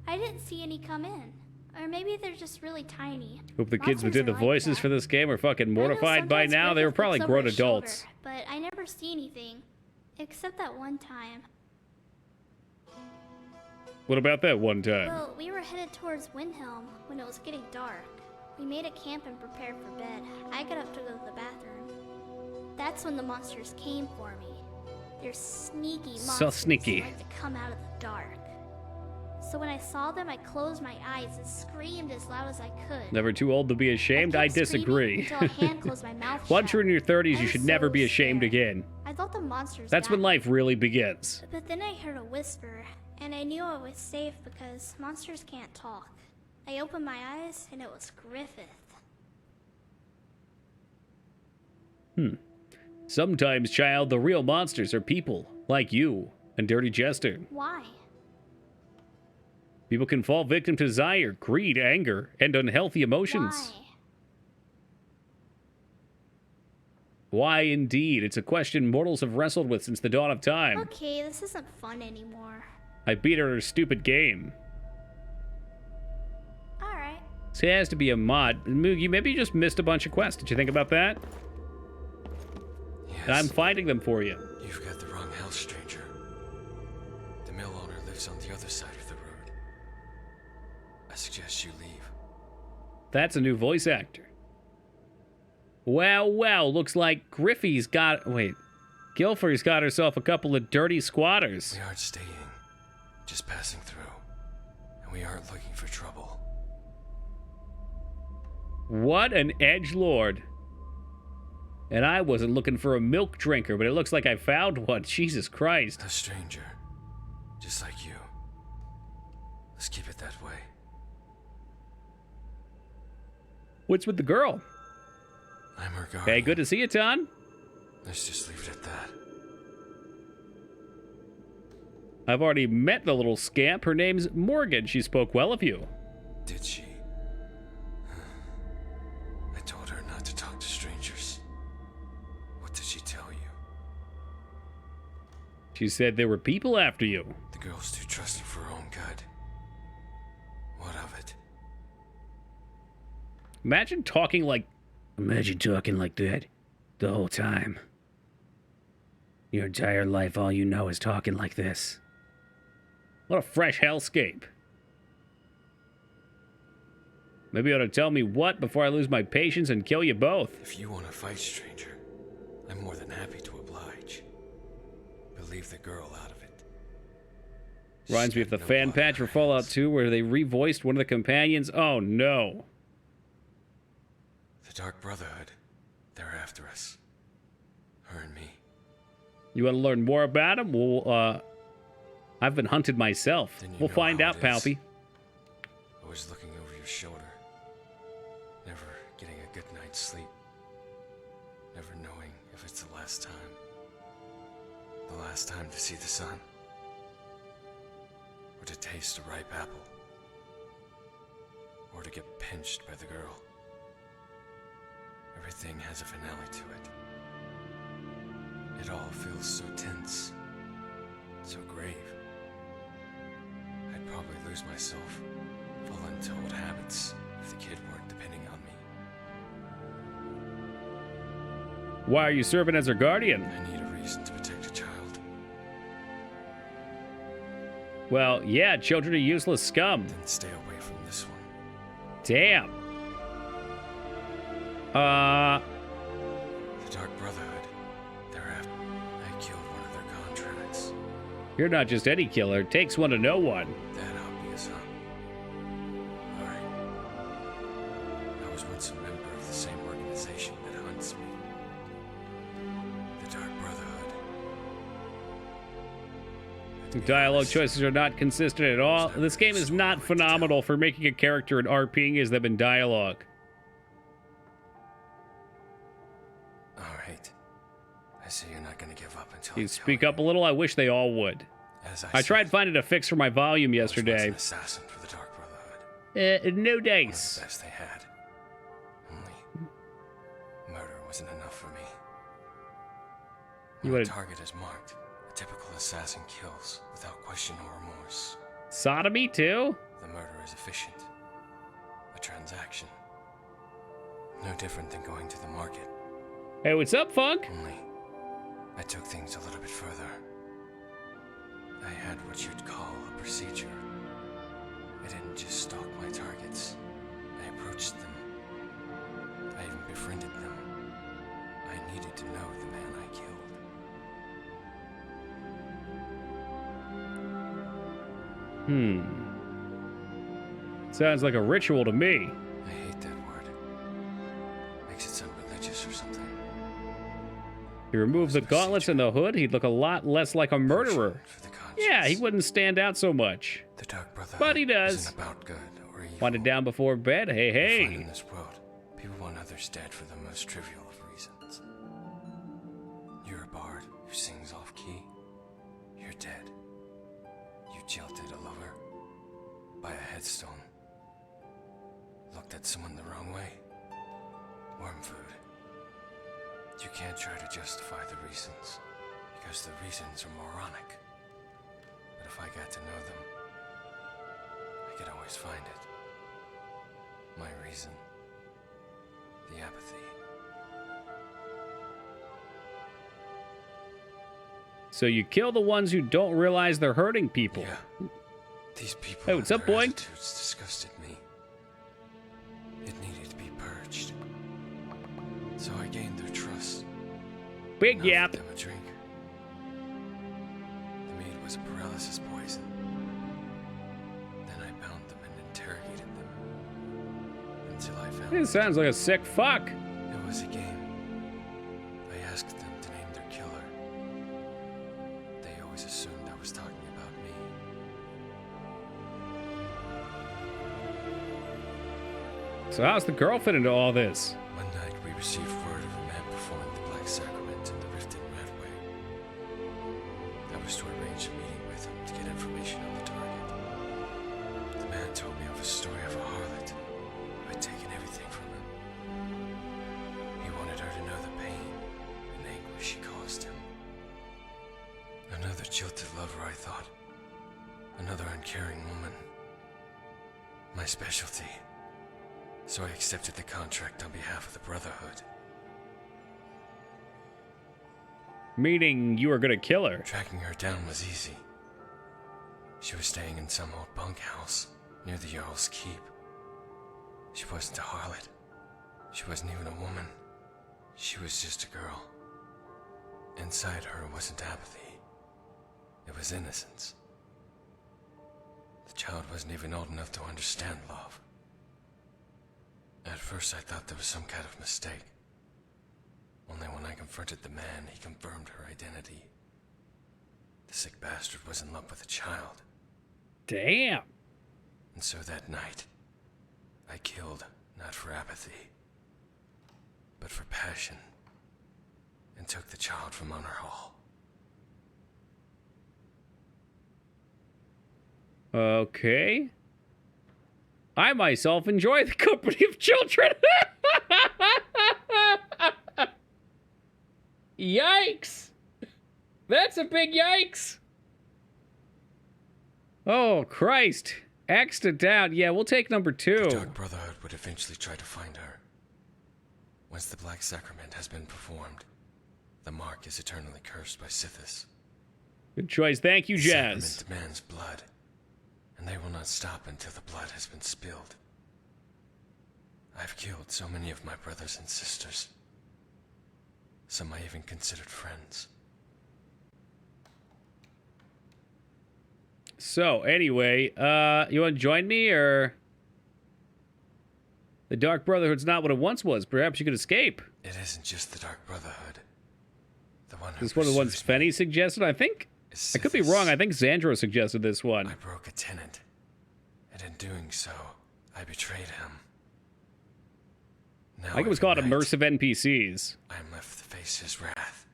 I didn't see any come in. Or maybe they're just really tiny. Hope the kids who Monsters did the are like voices that. for this game are fucking I know mortified by sometimes now. They were Griffith probably looks over grown his adults. shoulder, but I never see anything. Except that one time. What about that one time? Well, we were headed towards Windhelm when it was getting dark. We made a camp and prepared for bed. I got up to go to the bathroom. That's when the monsters came for me. They're sneaky monsters. So sneaky. Who like to come out of the dark. So when I saw them, I closed my eyes and screamed as loud as I could. Never too old to be ashamed? I kept disagree. screaming until a hand closed my mouth Once you're in your 30s, I you was should never so be ashamed scared. again. I thought the monsters That's got when me. life really begins. But then I heard a whisper, and I knew I was safe because monsters can't talk. I opened my eyes, and it was Griffith. Sometimes, child, the real monsters are people, like you and Dirty Jester. Why? People can fall victim to desire, greed, anger, and unhealthy emotions. Why indeed? It's a question mortals have wrestled with since the dawn of time. Okay, this isn't fun anymore. I beat her at her stupid game. Alright. So it has to be a mod. Moogie, maybe you just missed a bunch of quests. Did you think about that? Yes. And I'm finding them for you. You've got the wrong house, stranger. The mill owner lives on the other side of the road. I suggest you leave. That's a new voice actor. Well, well, looks like Griffey's got... Wait. Guilford's got herself a couple of dirty squatters. We aren't staying, just passing through. And we aren't looking for trouble. What an edgelord. And I wasn't looking for a milk drinker, but it looks like I found one. Jesus Christ. A stranger, just like you. Let's keep it that way. What's with the girl? I'm her guardian. Hey, good to see you, Ton. Let's just leave it at that. I've already met the little scamp. Her name's Morgan. She spoke well of you. Did she? I told her not to talk to strangers. What did she tell you? She said there were people after you. The girl's too trusting for her own good. What of it? Imagine talking like that the whole time. Your entire life, all you know is talking like this. What a fresh hellscape. Maybe you ought to tell me what before I lose my patience and kill you both. If you want to fight, stranger, I'm more than happy to oblige. But leave the girl out of it. Reminds me of the fan patch for Fallout 2 where they revoiced one of the companions. Oh no. The Dark Brotherhood, they're after us. Her and me. You want to learn more about him? Well, I've been hunted myself. We'll find out, Palpy. Always looking over your shoulder. Never getting a good night's sleep. Never knowing if it's the last time. The last time to see the sun. Or to taste a ripe apple. Or to get pinched by the girl. Everything has a finale to it. It all feels so tense, so grave. I'd probably lose myself, fall into old habits if the kid weren't depending on me. Why are you serving as her guardian? I need a reason to protect a child. Well, yeah, children are useless scum. Then stay away from this one. Damn. The Dark Brotherhood, they're after. I killed one of their contracts. You're not just any killer. It takes one to know one. That obvious, huh? Alright. I was once a member of the same organization that hunts me. The Dark Brotherhood. Dialogue choices are not consistent at all. This game is not phenomenal for making a character and RPing them in dialogue. Alright. I see you're not gonna give up until You speak up a little? I wish they all would. I tried finding a fix for my volume yesterday. An assassin for the Dark Brotherhood. No dice. One of the best they had. Only murder wasn't enough for me. My target is marked. A typical assassin kills without question or remorse. Sodomy too? The murder is efficient. A transaction. No different than going to the market. Hey, what's up, Funk? Only I took things a little bit further. I had what you'd call a procedure. I didn't just stalk my targets. I approached them. I even befriended them. I needed to know the man I killed. Sounds like a ritual to me. I hate that word. Makes it sound religious or something. If he removed the gauntlets and the hood, he'd look a lot less like a murderer. Yeah, he wouldn't stand out so much. The Dark Brotherhood But he does. isn't about good or evil. Want it down before bed? Hey, You find hey. in this world, people want others dead for the most trivial of reasons. You're a bard who sings off key. You're dead. You jilted a lover by a headstone. Looked at someone the wrong way. Worm food. You can't try to justify the reasons, because the reasons are moronic. But if I got to know them, I could always find it. My reason. The apathy. So you kill the ones who don't realize they're hurting people. Yeah. These people. Hey, what's up, boy? Attitudes disgusted me. It needed to be purged. So I gained their trust. Big yap. Them a drink. The mead was a paralysis poison. Then I bound them and interrogated them until I found. This sounds like a sick fuck. It was a game. I asked them to name their killer. They always assumed I was talking about me. So how's the girl fit into all this? One night we received word of a man performing the Black Sacrament in the Riften Redway. I was to arrange a meeting with him to get information on the target. The man told me of a story of a harlot who had taken everything from him. He wanted her to know the pain and anguish she caused him. Another jilted lover, I thought. Another uncaring woman. My specialty. So I accepted the contract on behalf of the Brotherhood. Meaning you were gonna kill her. Tracking her down was easy. She was staying in some old bunkhouse near the Jarl's Keep. She wasn't a harlot. She wasn't even a woman. She was just a girl. Inside her wasn't apathy. It was innocence. The child wasn't even old enough to understand love. At first I thought there was some kind of mistake. Only when I confronted the man, he confirmed her identity. The sick bastard was in love with a child. Damn. And so that night, I killed not for apathy, but for passion, and took the child from Honor Hall. Okay. I myself enjoy the company of children. Yikes! That's a big yikes! Oh, Christ. Axed it down. Yeah, we'll take number 2. The Dark Brotherhood would eventually try to find her. Once the Black Sacrament has been performed, the mark is eternally cursed by Sithis. Good choice. Thank you, The Jazz. sacrament demands blood, and they will not stop until the blood has been spilled. I've killed so many of my brothers and sisters. Some I even considered friends. So, anyway, you want to join me, or... The Dark Brotherhood's not what it once was. Perhaps you could escape. It isn't just the Dark Brotherhood. The one who This is one of the ones Fenny suggested, I think? I could be wrong. I think Xandro suggested this one. I broke a tenant, and in doing so, I betrayed him. Now I think it was called every night, immersive NPCs. I am left to face his wrath.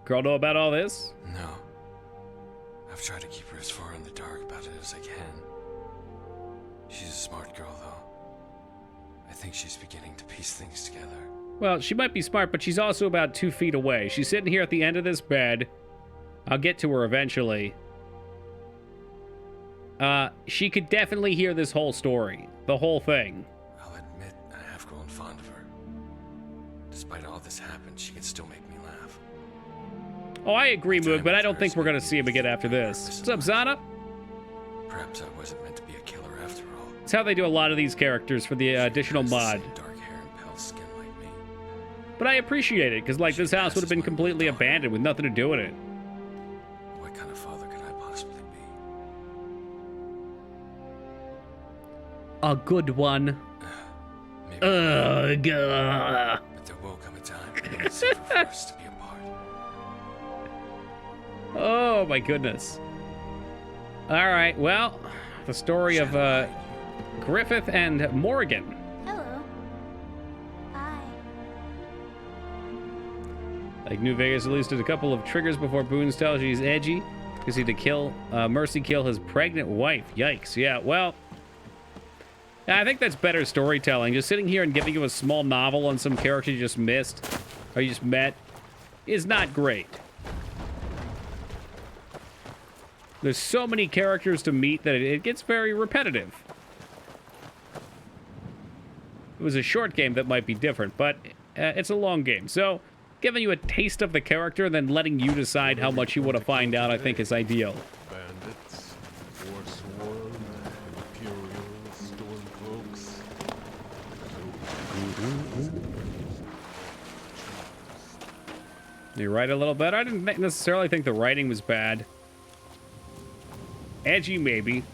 Girl know about all this? No. I've tried to keep her as far in the dark about it as I can. She's a smart girl, though. I think she's beginning to piece things together. Well, she might be smart, but she's also about 2 feet away. She's sitting here at the end of this bed. I'll get to her eventually. She could definitely hear this whole story. The whole thing. I'll admit I have grown fond of her. Despite all this happened, she can still make me laugh. Oh, I agree, Moog, but I don't think we're going to see him again after this. What's up, Zana? Perhaps I wasn't meant to be a killer after all. It's how they do a lot of these characters for the additional mod. Dark hair and pale skin like me. But I appreciate it, because, like, this house would have been completely abandoned with nothing to do with it. What kind of father could I possibly be? A good one. Maybe. Ugh. But there will come a time when it's safer for us to be apart. Oh, my goodness. All right, well, the story of Griffith and Morgan. Hello. Bye. Like New Vegas released a couple of triggers before Boons tells you he's edgy because he had to kill Mercy kill his pregnant wife. Yikes. Yeah, well, I think that's better storytelling. Just sitting here and giving you a small novel on some character you just missed or you just met is not great. There's so many characters to meet that it gets very repetitive. If it was a short game that might be different, but it's a long game. So giving you a taste of the character, then letting you decide how much you want to find out, I think is ideal. Bandits, Forsworn, Imperial, Stormcloaks. You write a little better? I didn't necessarily think the writing was bad. Edgy, maybe.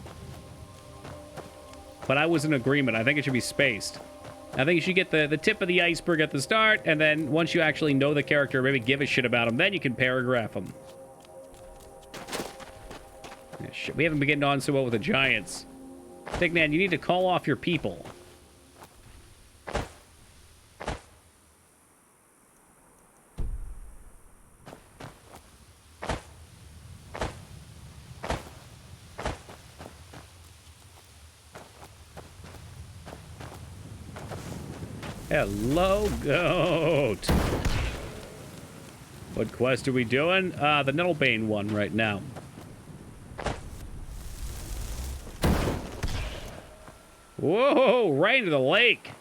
But I was in agreement. I think it should be spaced. I think you should get the tip of the iceberg at the start, and then once you actually know the character, maybe give a shit about him, then you can paragraph him. Yeah, shit, we haven't begun on so well with the Giants. Dignan, you need to call off your people. Hello, goat. What quest are we doing? The Nettlebane one right now. Whoa, right into the lake.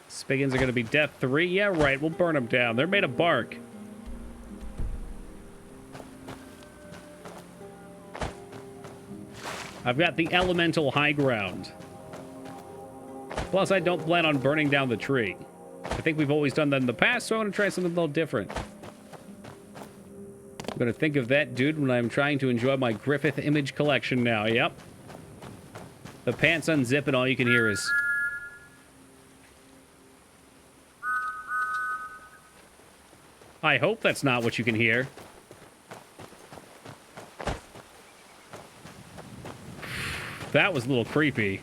Spiggins are going to be death 3? Yeah, right. We'll burn them down. They're made of bark. I've got the elemental high ground. Plus, I don't plan on burning down the tree. I think we've always done that in the past, so I want to try something a little different. I'm going to think of that dude when I'm trying to enjoy my Griffith image collection now. Yep. The pants unzip and all you can hear is... I hope that's not what you can hear. That was a little creepy.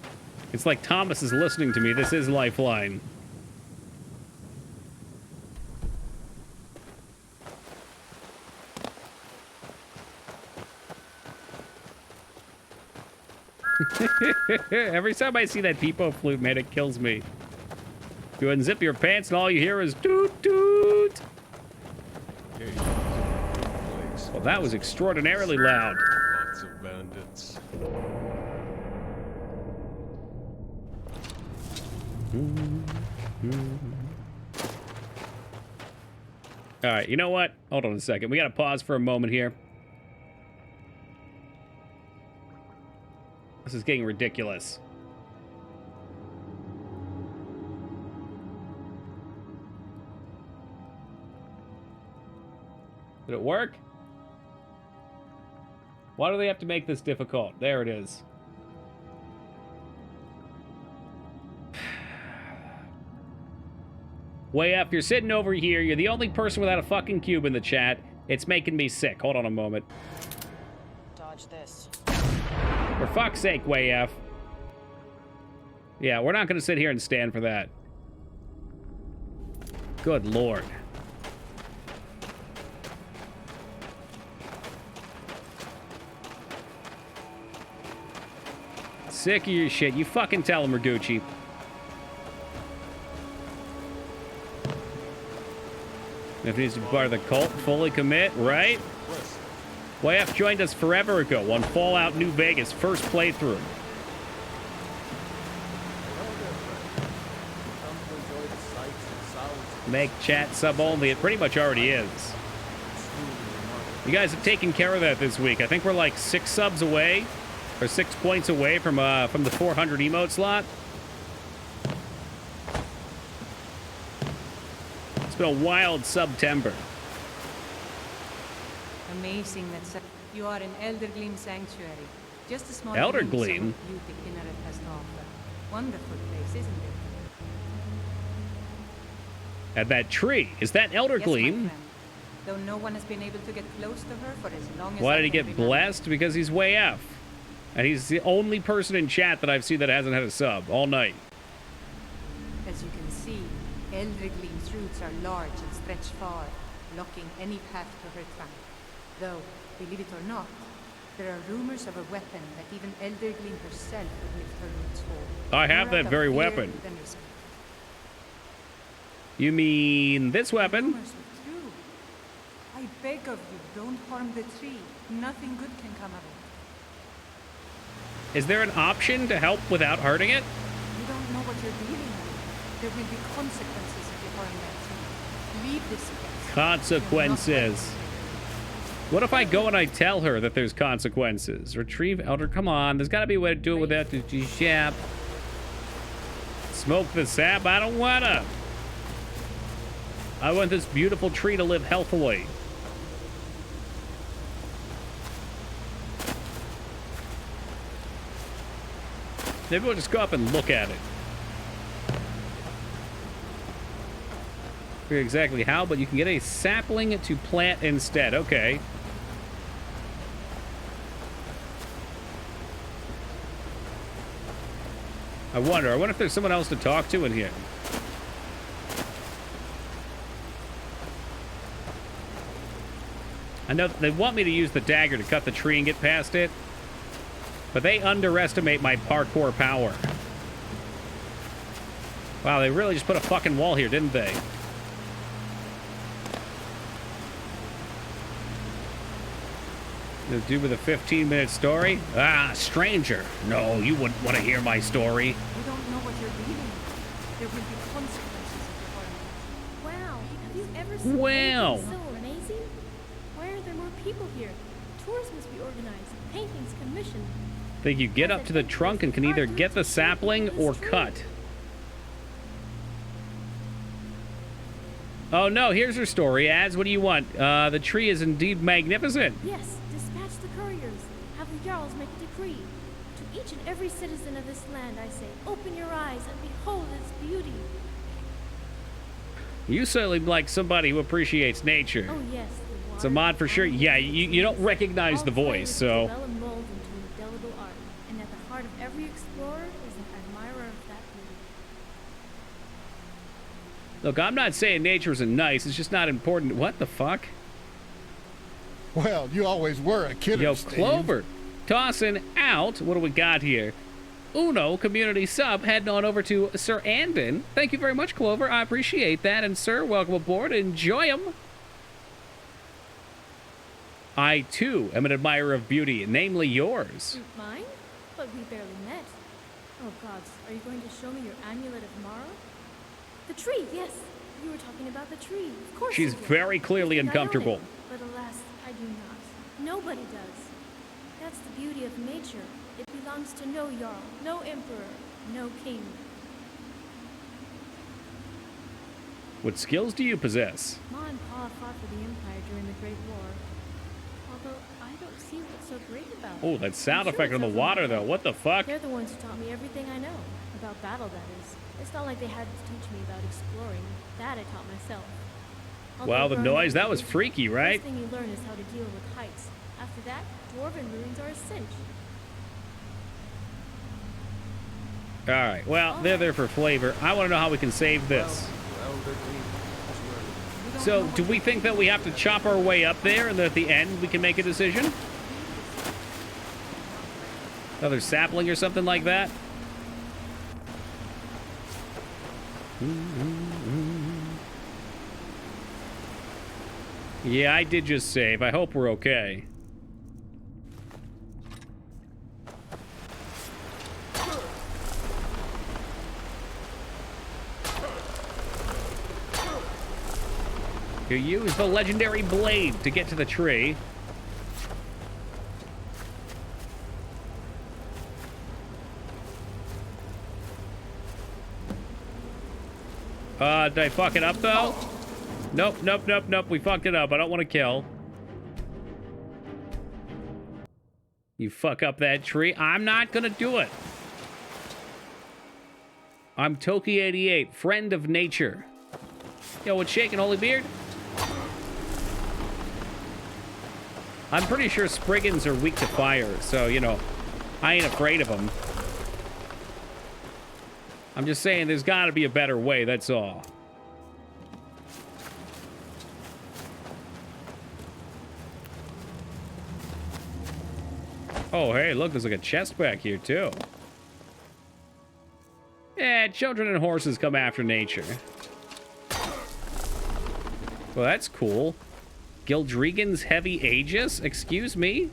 It's like Thomas is listening to me. This is Lifeline. Every time I see that peepo flute, man, it kills me. You unzip your pants and all you hear is toot toot. Well, that was extraordinarily loud. Lots of bandits. All right, you know what? Hold on a second. We got to pause for a moment here. This is getting ridiculous. Did it work? Why do they have to make this difficult? There it is. Way up, you're sitting over here. You're the only person without a fucking cube in the chat. It's making me sick. Hold on a moment. Dodge this. For fuck's sake, Way F. Yeah, we're not going to sit here and stand for that. Good lord. Sick of your shit. You fucking tell him, Ragucci. If he needs to be part of the cult, fully commit, right? YF joined us forever ago on Fallout New Vegas, first playthrough. Make chat sub only. It pretty much already is. You guys have taken care of that this week. I think we're like 6 subs away, or 6 points away from the 400 emote slot. been a wild September. Amazing that you are in Eldergleam Sanctuary. Just a small Eldergleam? glimpse of beauty Kinneret has to offer. Wonderful place, isn't it? And that tree, is that Yes, my Eldergleam? friend. Though no one has been able to get close to her for as long as Why I did he can get remember. blessed? Because he's way F. And he's the only person in chat that I've seen that hasn't had a sub all night. As you can see, Eldergleam's roots are large and stretch far, blocking any path to her trunk. Though, believe it or not, there are rumors of a weapon that even Eldergleam herself would lift her roots for. I have More that out of very fear weapon. than respect. You mean this weapon? Rumors are true. I beg of you, don't harm the tree. Nothing good can come of it. Is there an option to help without hurting it? You don't know what you're dealing with. There will be consequences if you harm that tree. Leave this place. Consequences. What if I go and I tell her that there's consequences? Retrieve elder. Come on, there's got to be a way to do it without the sap. Smoke the sap. I don't wanna. I want this beautiful tree to live healthily. Maybe we'll just go up and look at it. Forget exactly how, but you can get a sapling to plant instead. Okay. I wonder if there's someone else to talk to in here. I know they want me to use the dagger to cut the tree and get past it, but they underestimate my parkour power. Wow, they really just put a fucking wall here, didn't they? The dude with a 15-minute story? Ah, stranger. No, you wouldn't want to hear my story. You don't know what you're dealing with. There will be consequences if you harm it. Wow, have you ever seen Wow. anything so amazing? Why are there more people here? Tours must be organized, paintings commissioned. Think you get up to the trunk and can either get the sapling or cut. Oh no, here's her story. Ads, what do you want? The tree is indeed magnificent. Yes, dispatch the couriers. Have the Jarls make a decree. To each and every citizen of this land, I say, open your eyes and behold its beauty. You certainly like somebody who appreciates nature. Oh yes, It's a mod for sure. Yeah, you don't recognize the voice, so... Develop mold into indelible art, and at the heart of every explorer is an admirer of that beauty. Look, I'm not saying nature isn't nice. It's just not important. What the fuck? Well, you always were a killer, Yo, Steve. Clover, tossing out. What do we got here? Uno community sub heading on over to Sir Andon. Thank you very much, Clover. I appreciate that. And sir, welcome aboard. Enjoy 'em. I too am an admirer of beauty, namely yours. Mine? But we barely met. Oh gods, are you going to show me your amulet of Mara? The tree, yes. You were talking about the tree. Of course. She's you did. very clearly You think I own uncomfortable. it, but alas, I do not. Nobody does. That's the beauty of nature. It belongs to no Jarl, no emperor, no king. What skills do you possess? Ma and Pa fought for the Empire during the Great War. Although I don't see what's so great about it. Oh, that sound I'm sure effect on the it's water, everyone. though. What the fuck? They're the ones who taught me everything I know. About battle, that is. It's not like they had to teach me about exploring. That I taught myself. Wow, the growing noise, up that was in the freaky, right? First thing you learn is how to deal with heights. After that, dwarven ruins are a cinch. All right, well, they're there for flavor. I want to know how we can save this. So, do we think that we have to chop our way up there and that at the end we can make a decision? Another sapling or something like that? Yeah, I did just save. I hope we're okay. You use the legendary blade to get to the tree. Did I fuck it up though? Nope, nope, nope, nope. We fucked it up. I don't want to kill. You fuck up that tree. I'm not gonna do it. I'm Toki88, friend of nature. Yo, what's shaking, Holy Beard? I'm pretty sure Spriggans are weak to fire, so, you know, I ain't afraid of them. I'm just saying there's gotta be a better way, that's all. Oh, hey, look, there's like a chest back here, too. Yeah, children and horses come after nature. Well, that's cool. Gildregan's Heavy Aegis? Excuse me?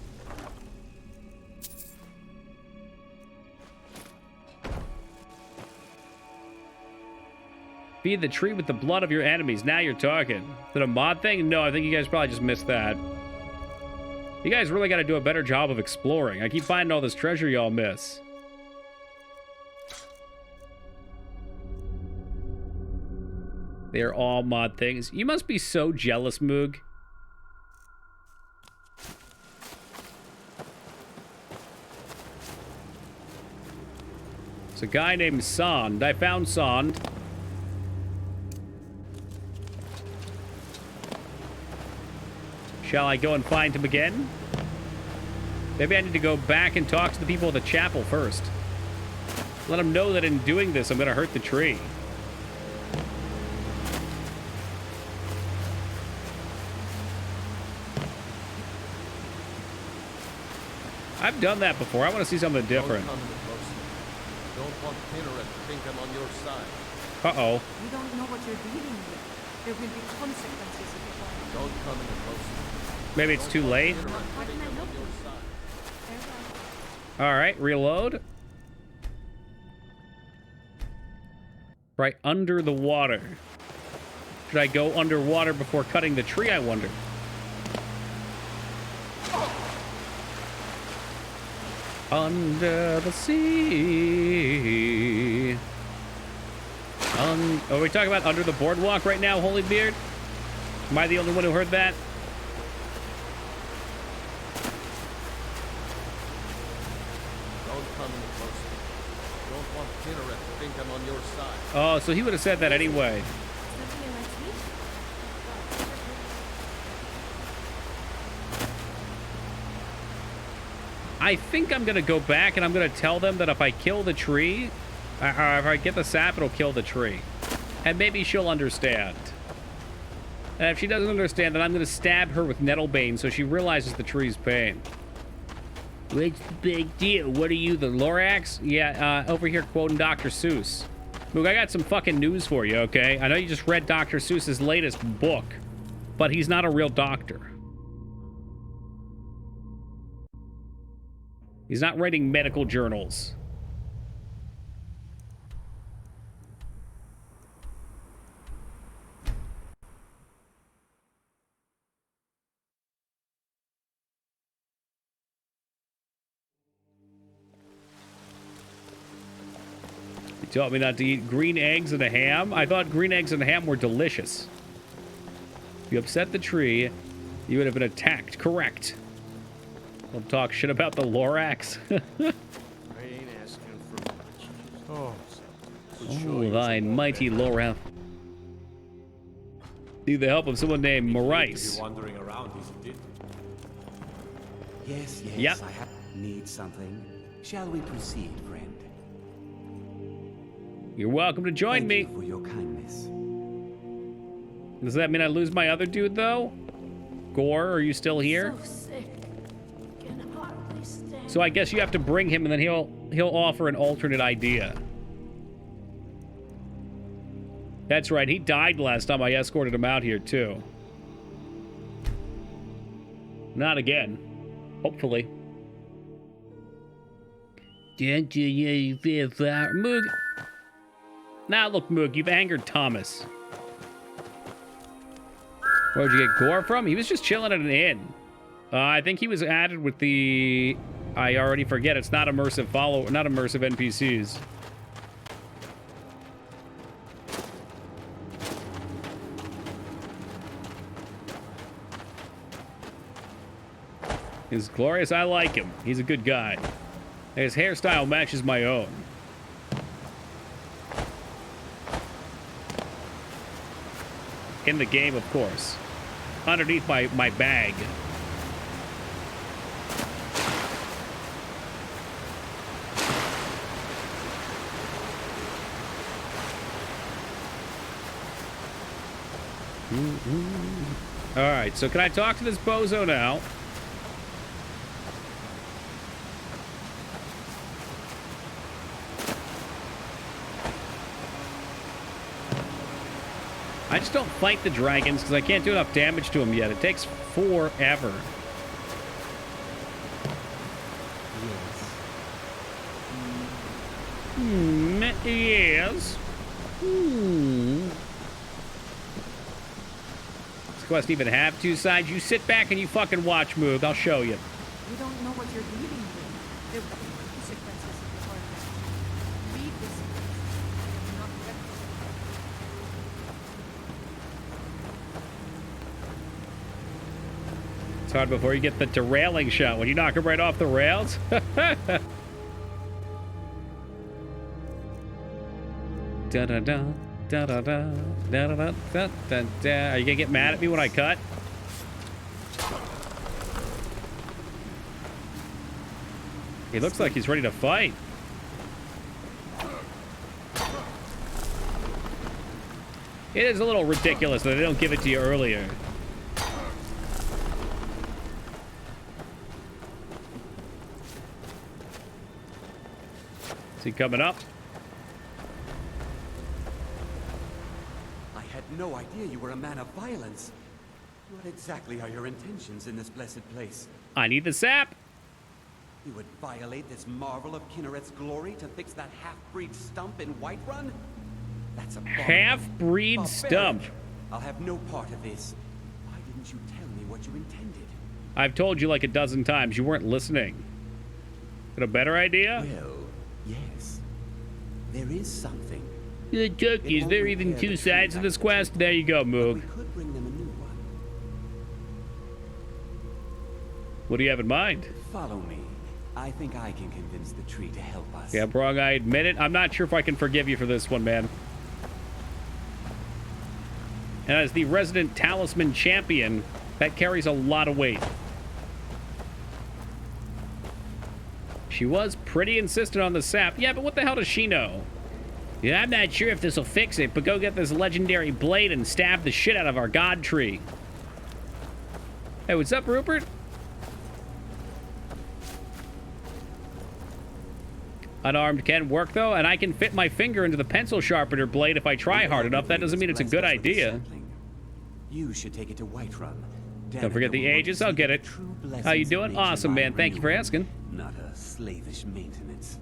Feed the tree with the blood of your enemies. Now you're talking. Is it a mod thing? No, I think you guys probably just missed that. You guys really got to do a better job of exploring. I keep finding all this treasure y'all miss. They're all mod things. You must be so jealous, Moog. It's a guy named Sand. I found Sand. Shall I go and find him again? Maybe I need to go back and talk to the people of the chapel first. Let them know that in doing this, I'm going to hurt the tree. I've done that before. I want to see something different. Don't want Kinneret to think I'm on your side. Uh-oh. You don't know what you're dealing with. There will be consequences if you want. Don't come any closer. Maybe it's too late. How can I help you? All right, reload. Right under the water. Should I go underwater before cutting the tree, I wonder? Under the sea. Are we talking about under the boardwalk right now, Holy Beard? Am I the only one who heard that? Don't come any closer. Don't want Kinneret to think I'm on your side. Oh, so he would have said that anyway. I think I'm going to go back and I'm going to tell them that if I kill the tree, or if I get the sap, it'll kill the tree. And maybe she'll understand. And if she doesn't understand, then I'm going to stab her with Nettlebane so she realizes the tree's pain. What's the big deal? What are you, the Lorax? Yeah, over here quoting Dr. Seuss. Moog, I got some fucking news for you, okay? I know you just read Dr. Seuss's latest book, but he's not a real doctor. He's not writing medical journals. You taught me not to eat green eggs and a ham? I thought green eggs and a ham were delicious. If you upset the tree, you would have been attacked. Correct. Don't talk shit about the Lorax. I ain't asking for much. Oh, thine mighty Lorath. Need the help of someone named Maurice. Wandering around, isn't it? Yes, yes. Yep. I need something. Shall we proceed, friend? You're welcome to join me. Thank you for your kindness. Does that mean I lose my other dude, though? Gore, are you still here? So sick. Can hardly stand. So I guess you have to bring him, and then he'll offer an alternate idea. That's right. He died last time I escorted him out here, too. Not again. Hopefully. Moog. Now, look, Moog, you've angered Thomas. Where'd you get Gore from? He was just chilling at an inn. I think he was added with the... I already forget. It's not immersive not immersive NPCs. He's glorious. I like him. He's a good guy. His hairstyle matches my own. In the game, of course. Underneath my bag. All right, so can I talk to this bozo now? I just don't fight the dragons because I can't do enough damage to them yet. It takes forever. Yes. This quest even have two sides. You sit back and you fucking watch, Moog. I'll show you. You don't know what you're dealing with. There will be consequences if you hurt them. Read this. Not It's hard before you get the derailing shot. When you knock him right off the rails. Da da da da da da da da da da da. Are you gonna get mad at me when I cut? He looks like he's ready to fight. It is a little ridiculous that they don't give it to you earlier. Is he coming up? I had no idea you were a man of violence. What exactly are your intentions in this blessed place? I need the sap. You would violate this marvel of Kinnereth's glory to fix that half-breed stump in Whiterun? That's a half-breed stump. I'll have no part of this. Why didn't you tell me what you intended? I've told you like a dozen times. You weren't listening. Got a better idea? Well, yes. There is something. Good cookie. Is there even two sides of this quest? There you go, Moog. We could bring them a new one. What do you have in mind? Follow me. I think I can convince the tree to help us. Yeah, Brog, I admit it. I'm not sure if I can forgive you for this one, man. And as the resident talisman champion, that carries a lot of weight. She was pretty insistent on the sap. Yeah, but what the hell does she know? Yeah, I'm not sure if this will fix it, but go get this legendary blade and stab the shit out of our god tree. Hey, what's up, Rupert? Unarmed can work, though, and I can fit my finger into the pencil sharpener blade if I try hard enough. That doesn't mean it's a good idea. You should take it to Whiterun. Don't forget the ages. I'll get it. How you doing? Awesome, man. Thank you for asking. Not a slavish maintenance.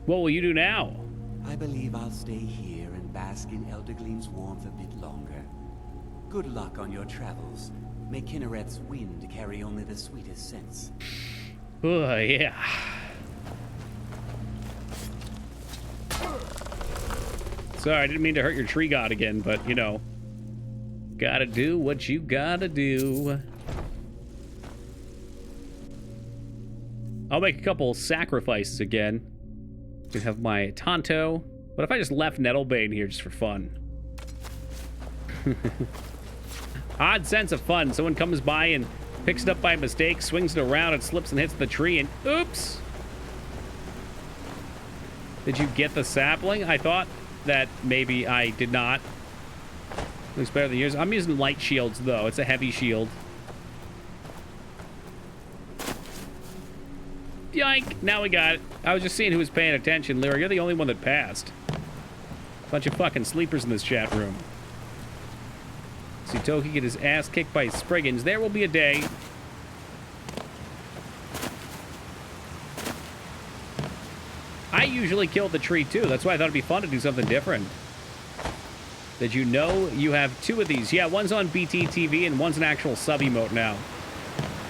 What will you do now? I believe I'll stay here and bask in Eldergleam's warmth a bit longer. Good luck on your travels. May Kinnereth's wind carry only the sweetest scents. Oh, yeah. Sorry, I didn't mean to hurt your tree god again, but, you know, gotta do what you gotta do. I'll make a couple sacrifices again. We have my Tonto. What if I just left Nettlebane here just for fun? Odd sense of fun. Someone comes by and picks it up by mistake, swings it around, and slips and hits the tree, and oops! Did you get the sapling? I thought that maybe I did not. Looks better than yours. I'm using light shields, though. It's a heavy shield. Yike! Now we got it. I was just seeing who was paying attention. Lyra, you're the only one that passed. Bunch of fucking sleepers in this chat room. See Toki get his ass kicked by Spriggans. There will be a day. I usually kill the tree, too. That's why I thought it'd be fun to do something different. Did you know you have two of these? Yeah, one's on BT TV and one's an actual sub emote now.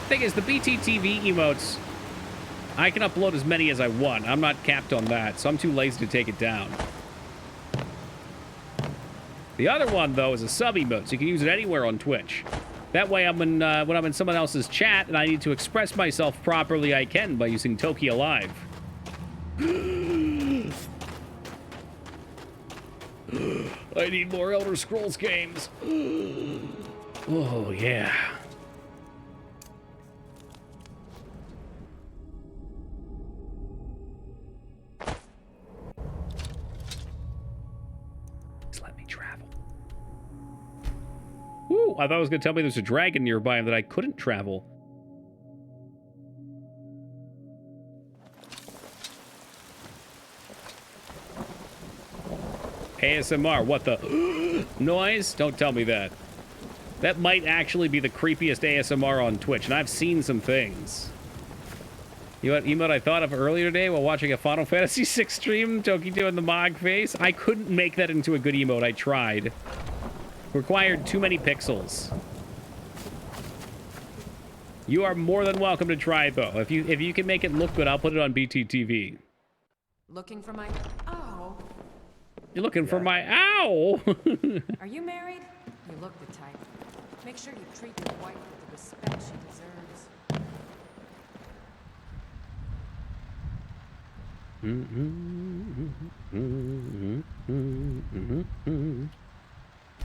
Thing is, the BT TV emotes, I can upload as many as I want. I'm not capped on that, so I'm too lazy to take it down. The other one, though, is a sub emote, so you can use it anywhere on Twitch. That way, when I'm in someone else's chat and I need to express myself properly, I can by using Toki Alive. I need more Elder Scrolls games. Oh, yeah. Just let me travel. Ooh, I thought it was going to tell me there's a dragon nearby and that I couldn't travel. ASMR, what the noise? Don't tell me that. That might actually be the creepiest ASMR on Twitch, and I've seen some things. You know what emote I thought of earlier today while watching a Final Fantasy VI stream? Toki doing the Mog face? I couldn't make that into a good emote. I tried. Required too many pixels. You are more than welcome to try it, though. If you can make it look good, I'll put it on BTTV. Looking for my... Oh. You're looking for my... Ow! Are you married? You look the type. Make sure you treat your wife with the respect she deserves.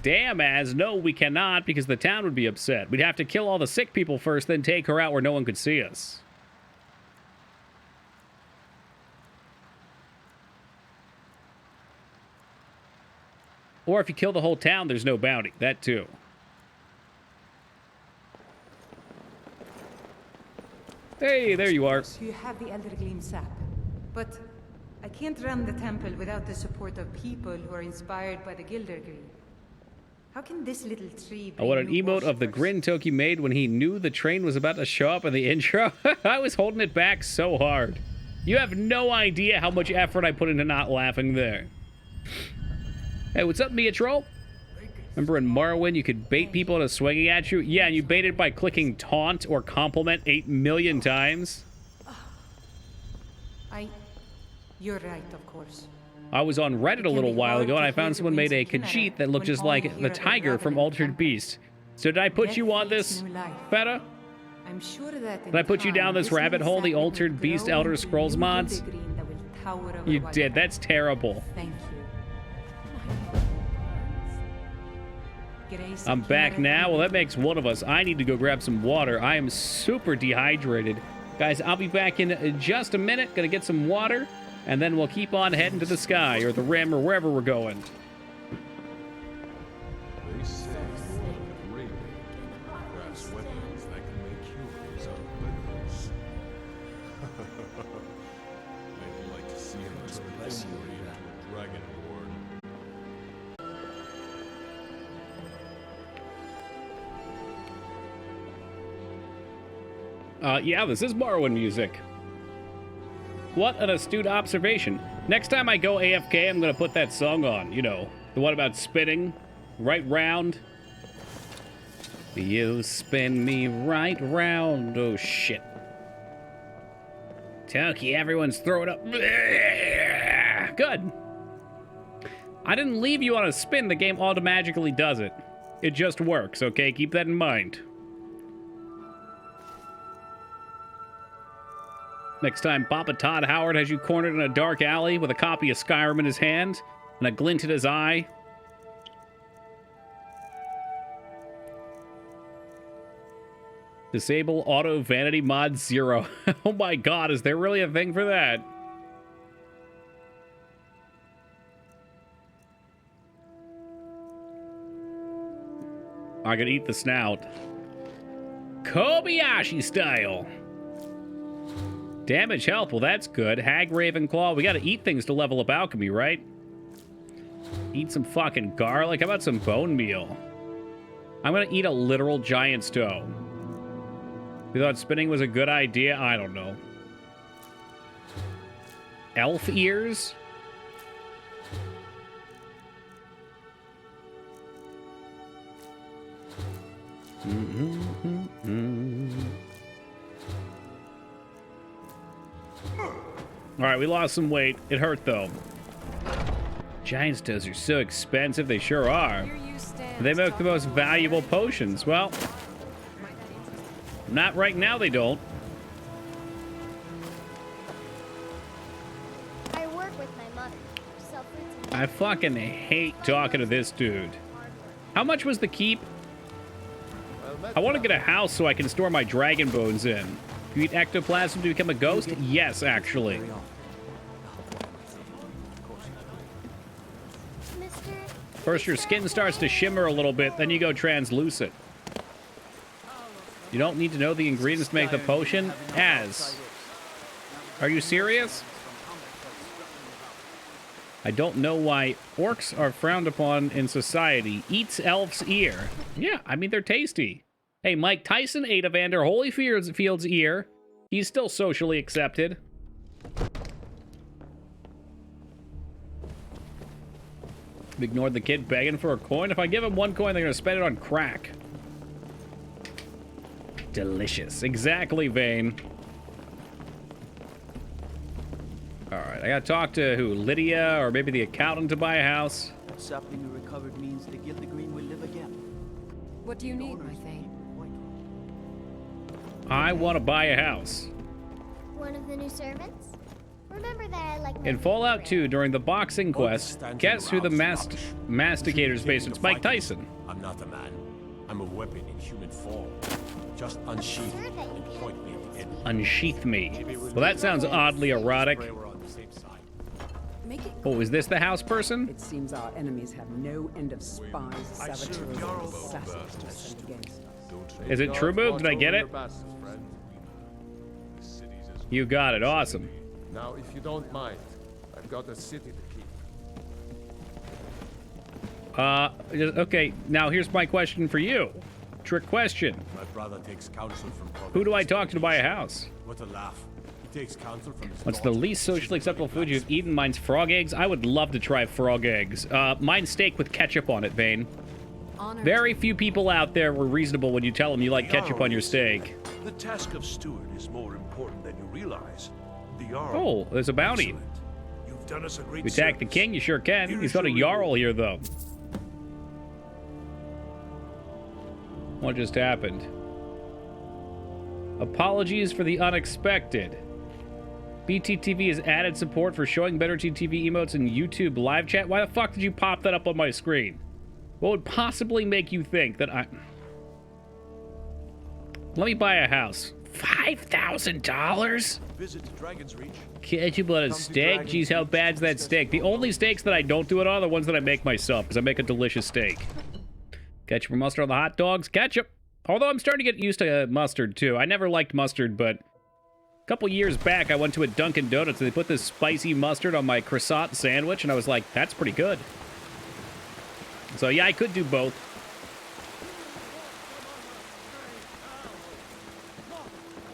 Damn, Az. No, we cannot, because the town would be upset. We'd have to kill all the sick people first, then take her out where no one could see us. Or if you kill the whole town, there's no bounty. That too. Hey, there you are. You have the Eldergleam sap, but I can't run the temple without the support of people who are inspired by the Gildergreen. How can this little tree I want an emote of the grin Toki made when he knew the train was about to show up in the intro. I was holding it back so hard. You have no idea how much effort I put into not laughing there. Hey, what's up, Mia Troll? Remember in Morrowind you could bait people into swinging at you? Yeah, and you baited by clicking taunt or compliment 8 million times. You're right, of course. I was on Reddit a little while ago and I found someone made a Khajiit that looked just like the tiger from Altered Beast. So did I put you on this, Feta? I'm sure that did I put you down this rabbit hole, the Altered Beast Elder Scrolls mods? You did. That's terrible. Thank you. I'm back now. Well, that makes one of us. I need to go grab some water. I am super dehydrated. Guys, I'll be back in just a minute. Gonna get some water, and then we'll keep on heading to the sky or the rim or wherever we're going. They say great crafts weapons that can make humans out of beggars. I'd like to see him turn Emily into a dragon lord. Yeah, this is Morrowind music. What an astute observation. Next time I go AFK, I'm gonna put that song on. You know, the one about spinning. Right round. You spin me right round. Oh, shit. Toki, everyone's throwing up. Good. I didn't leave you on a spin. The game automatically does it. It just works, okay? Keep that in mind. Next time Papa Todd Howard has you cornered in a dark alley with a copy of Skyrim in his hand and a glint in his eye. Disable Auto Vanity Mod 0. Oh my god, is there really a thing for that? I could eat the snout. Kobayashi style. Damage help, well that's good. Hag Raven Claw, we gotta eat things to level up alchemy, right? Eat some fucking garlic, how about some bone meal? I'm gonna eat a literal giant's toe. We thought spinning was a good idea? I don't know. Elf ears? Alright, we lost some weight. It hurt, though. Giant's toes are so expensive. They sure are. They make the most valuable potions. Well, Not right now, they don't. I work with my mother. Sell fruits and I fucking hate talking to this dude. How much was the keep? I want to get a house so I can store my dragon bones in. You eat ectoplasm to become a ghost? Yes, actually. First, your skin starts to shimmer a little bit, then you go translucent. You don't need to know the ingredients to make the potion? As. Are you serious? I don't know why orcs are frowned upon in society. Eats elf's ear. Yeah, I mean, they're tasty. Hey, Mike Tyson ate Evander Holyfield's ear. He's still socially accepted. Ignored the kid begging for a coin. If I give him 1 coin, they're going to spend it on crack. Delicious. Exactly, Vane. All right, I got to talk to who? Lydia or maybe the accountant to buy a house? Sapling we recovered means the Gildegreen will live again. What do you need, my Thane? I want to buy a house. one of the new servants? Remember that I like my In Fallout 2, during the boxing quest, guess who the masticator's based? It's Mike Tyson. I'm not a man. I'm a weapon in human form. Just unsheath me and point me at the end. Unsheath me. Well, that sounds oddly erotic. Oh, is this the house person? It seems our enemies have no end of spies, saboteurs, and assassins to send against us. Is it true move? Did I get it? You got it. Awesome. Now, if you don't mind, I've got a city to keep. Okay, now here's my question for you. Trick question. My brother takes counsel from Who do I talk to buy a house? What a laugh. He takes counsel from his What's the least socially acceptable food you've eaten? Mine's frog eggs. I would love to try frog eggs. Mine's steak with ketchup on it, Vane. Very few people out there were reasonable when you tell them you like ketchup on your steak. The task of steward is more important than you realize. The Jarl. Oh, there's a bounty. You've done us a great You attack the king, you sure can. He's got a Jarl here, though. What just happened? Apologies for the unexpected. BTTV has added support for showing better TTV emotes in YouTube live chat. Why the fuck did you pop that up on my screen? What would possibly make you think that I... Let me buy a house. $5,000? Visit Dragon's Reach. Ketchup on a steak? Jeez, how bad's that steak? The only steaks that I don't do it on are the ones that I make myself, because I make a delicious steak. Ketchup or mustard on the hot dogs? Ketchup. Although I'm starting to get used to mustard, too. I never liked mustard, but a couple years back, I went to a Dunkin' Donuts, and they put this spicy mustard on my croissant sandwich, and I was like, that's pretty good. So, yeah, I could do both.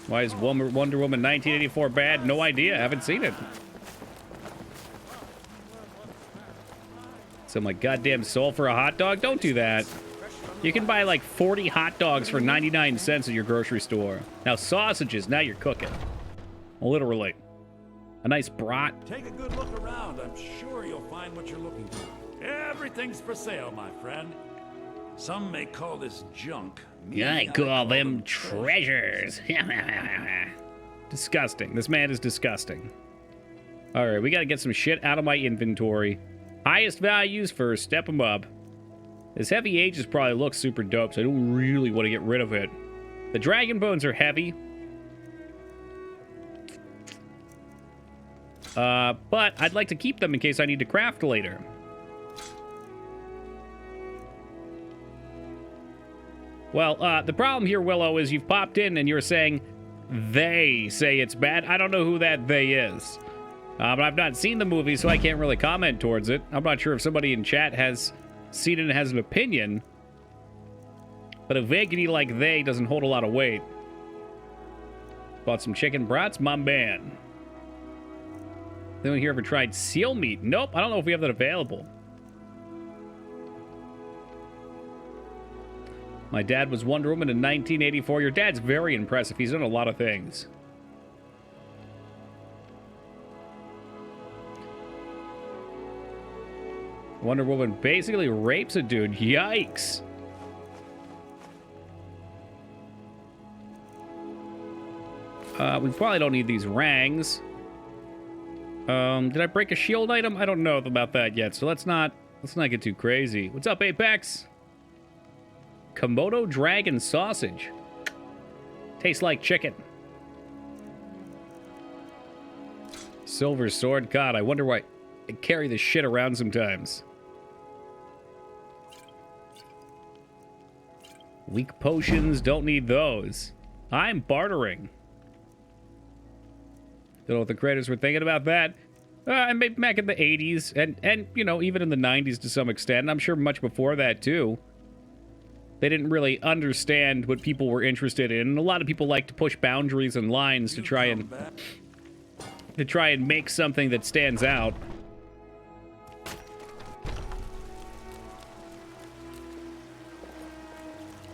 Why is Wonder Woman 1984 bad? No idea. Haven't seen it. So my goddamn soul for a hot dog? Don't do that. You can buy like 40 hot dogs for 99 cents at your grocery store. Now sausages, now you're cooking. Literally. A nice brat. Take a good look around. I'm sure you'll find what you're looking for. Everything's for sale, my friend. Some may call this junk. I call them treasures. Disgusting. This man is disgusting. All right, we got to get some shit out of my inventory. Highest values first. Step them up. This heavy aegis probably looks super dope, so I don't really want to get rid of it. The dragon bones are heavy. But I'd like to keep them in case I need to craft later. Well, the problem here, Willow, is you've popped in and you're saying they say it's bad. I don't know who that they is. But I've not seen the movie, so I can't really comment towards it. I'm not sure if somebody in chat has seen it and has an opinion. But a vaguity like they doesn't hold a lot of weight. Bought some chicken brats? My man. Anyone here ever tried seal meat? Nope, I don't know if we have that available. My dad was Wonder Woman in 1984. Your dad's very impressive. He's done a lot of things. Wonder Woman basically rapes a dude. Yikes. We probably don't need these rangs. Did I break a shield item? I don't know about that yet, so let's not get too crazy. What's up, Apex? Komodo dragon sausage. Tastes like chicken. Silver sword. God, I wonder why I carry this shit around sometimes. Weak potions, don't need those. I'm bartering. Don't know what the creators were thinking about that. And maybe back in the 80s, and you know, even in the 90s to some extent, and I'm sure much before that too. They didn't really understand what people were interested in. And a lot of people like to push boundaries and lines to try and make something that stands out.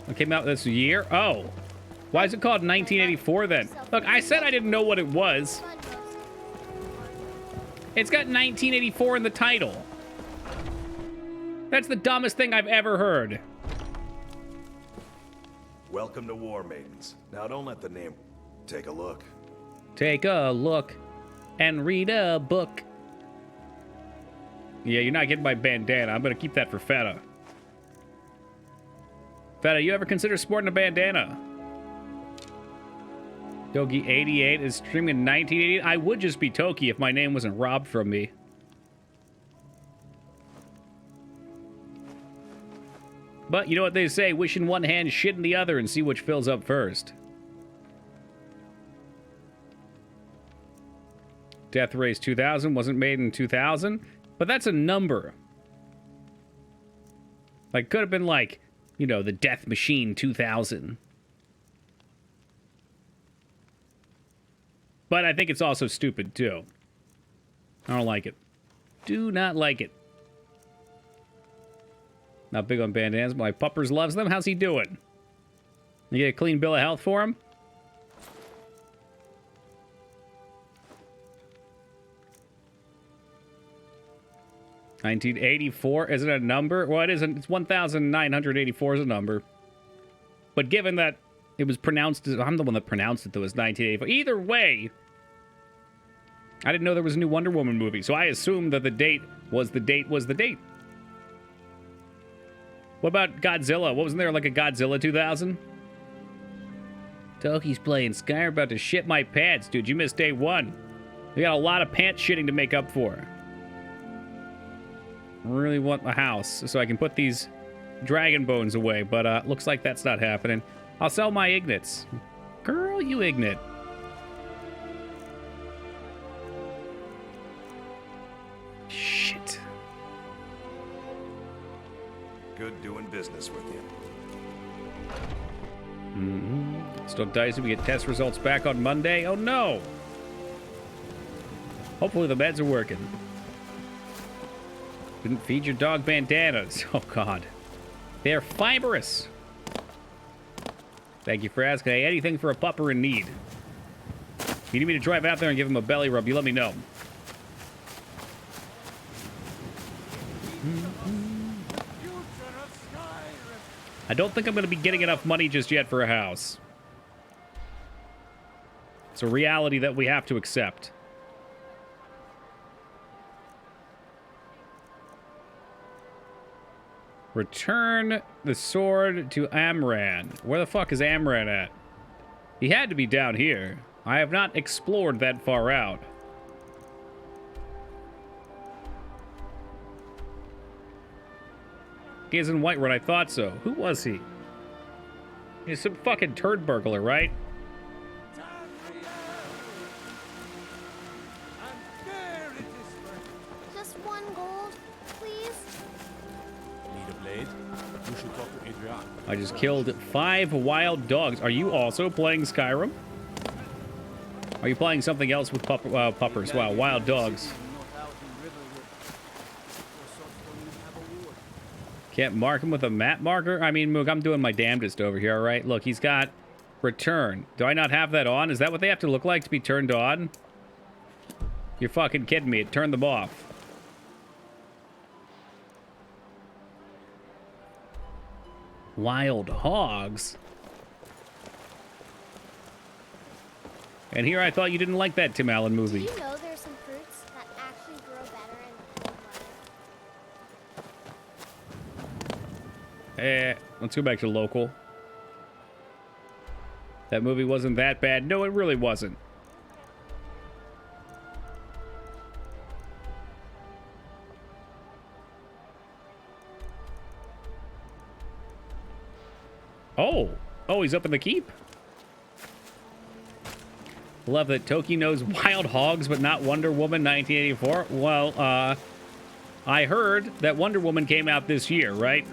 It came out this year? Oh. Why is it called 1984 then? Look, I said I didn't know what it was. It's got 1984 in the title. That's the dumbest thing I've ever heard. Welcome to War Maidens. Now don't let the name... Take a look. Take a look and read a book. Yeah, you're not getting my bandana. I'm gonna keep that for Feta. Feta, you ever consider sporting a bandana? Toki88 is streaming in 1980. I would just be Toki if my name wasn't robbed from me. But you know what they say, wish in one hand, shit in the other, and see which fills up first. Death Race 2000 wasn't made in 2000, but that's a number. Like, could have been like, you know, the Death Machine 2000. But I think it's also stupid, too. I don't like it. Do not like it. Not big on bandanas, but my puppers loves them. How's he doing? You get a clean bill of health for him? $1984 isn't a number? Well, it isn't. It's 1,984 is a number. But given that it was pronounced as... I'm the one that pronounced it, though, as 1984. Either way, I didn't know there was a new Wonder Woman movie, so I assumed that the date was the date was the date. What about Godzilla? Wasn't there like a Godzilla 2000? Toki's playing Skyrim, about to shit my pants. Dude, you missed day one. We got a lot of pants shitting to make up for. I really want a house so I can put these dragon bones away, but looks like that's not happening. I'll sell my Ignits. Girl, you Ignit. Shit. Good doing business with you. Still dicey. We get test results back on Monday. Oh no! Hopefully the meds are working. Didn't feed your dog bandanas. Oh god. They're fibrous. Thank you for asking. Hey, anything for a pupper in need. If you need me to drive out there and give him a belly rub, you let me know. I don't think I'm going to be getting enough money just yet for a house. It's a reality that we have to accept. Return the sword to Amran. Where the fuck is Amran at? He had to be down here. I have not explored that far out. He is in Whiterun, I thought so. Who was he? He's some fucking turd burglar, right? Just one gold, please. Need a blade? You should talk to Adrian. I just killed 5 wild dogs. Are you also playing Skyrim? Are you playing something else with puppers? Wow, wild dogs. Can't mark him with a map marker? I mean, Moog, I'm doing my damnedest over here, all right? Look, he's got return. Do I not have that on? Is that what they have to look like to be turned on? You're fucking kidding me. It turned them off. Wild hogs? And here I thought you didn't like that Tim Allen Do movie. you know there's some fruits that actually grow better in cold weather? Let's go back to local. That movie wasn't that bad. No, it really wasn't. Oh, he's up in the keep. Love that Toki knows Wild Hogs, but not Wonder Woman 1984. Well, I heard that Wonder Woman came out this year, right?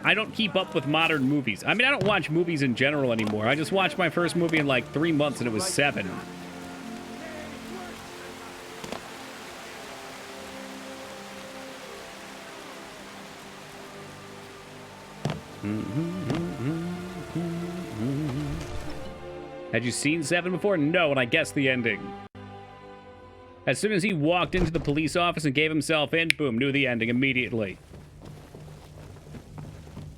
I don't keep up with modern movies. I mean, I don't watch movies in general anymore. I just watched my first movie in like 3 months, and it was 7. Had you seen 7 before? No, and I guessed the ending. As soon as he walked into the police office and gave himself in, boom, knew the ending immediately.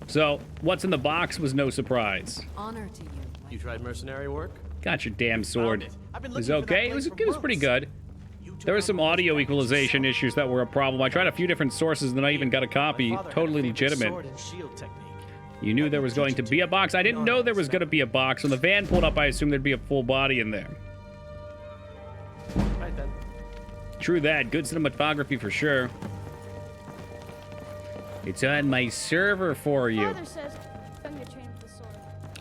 So, what's in the box was no surprise. Honor to you. You tried mercenary work? Got your damn sword. Found it. I've been It was looking for that okay. It place was for pretty months. good. There were some audio equalization issues that were a problem. I tried a few different sources, and then I even got a copy. Totally legitimate. Sword and shield technique. You knew there was going to be a box? I didn't know there was going to be a box. When the van pulled up, I assumed there'd be a full body in there. Right then. True that. Good cinematography for sure. It's on my server for you. Father says I'm gonna train with the sword.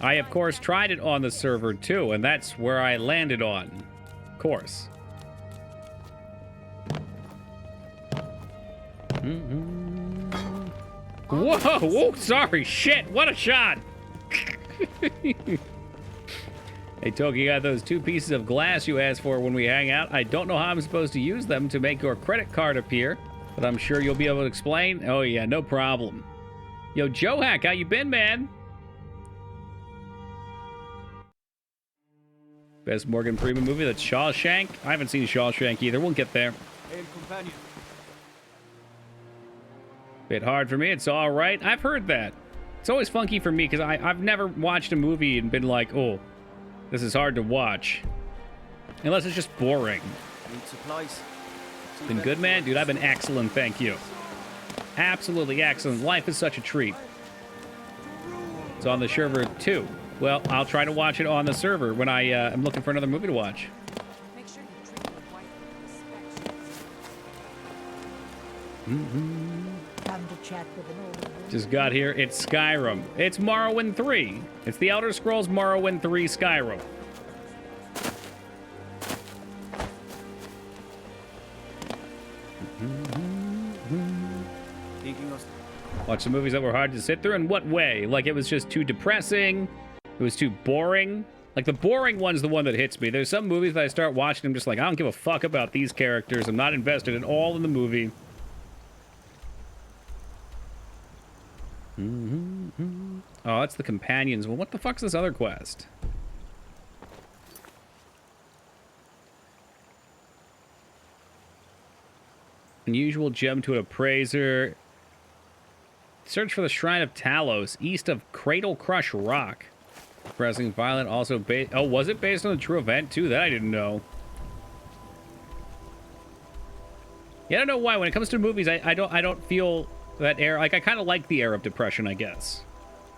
I, of course, tried it on the server, too, and that's where I landed on. Of course. Whoa! Whoa! Sorry, shit! What a shot! Hey, Toki, got those 2 pieces of glass you asked for when we hang out. I don't know how I'm supposed to use them to make your credit card appear, but I'm sure you'll be able to explain. Oh, yeah, no problem. Yo, Joe Hack, how you been, man? Best Morgan Freeman movie, that's Shawshank. I haven't seen Shawshank either. We'll get there. Hail, companion. Bit hard for me. It's all right. I've heard that. It's always funky for me because I've never watched a movie and been like, oh, this is hard to watch. Unless it's just boring. Need supplies. Been good, man? Dude, I've been excellent, thank you. Absolutely excellent. Life is such a treat. It's on the server, too. Well, I'll try to watch it on the server when I am looking for another movie to watch. Make sure you treat your wife with respect. Come to chat with an old woman. Just got here. It's Skyrim. It's Morrowind 3. It's the Elder Scrolls Morrowind 3 Skyrim. Watch some movies that were hard to sit through. In what way? Like it was just too depressing? It was too boring? Like the boring one's the one that hits me. There's some movies that I start watching, I'm just like, I don't give a fuck about these characters. I'm not invested at all in the movie. Oh, that's the companions. Well, what the fuck's this other quest? Unusual gem to an appraiser. Search for the Shrine of Talos, east of Cradle Crush Rock. Pressing violent, also based... Oh, was it based on a true event, too? That I didn't know. Yeah, I don't know why. When it comes to movies, I don't feel that era... Like, I kind of like the era of Depression, I guess.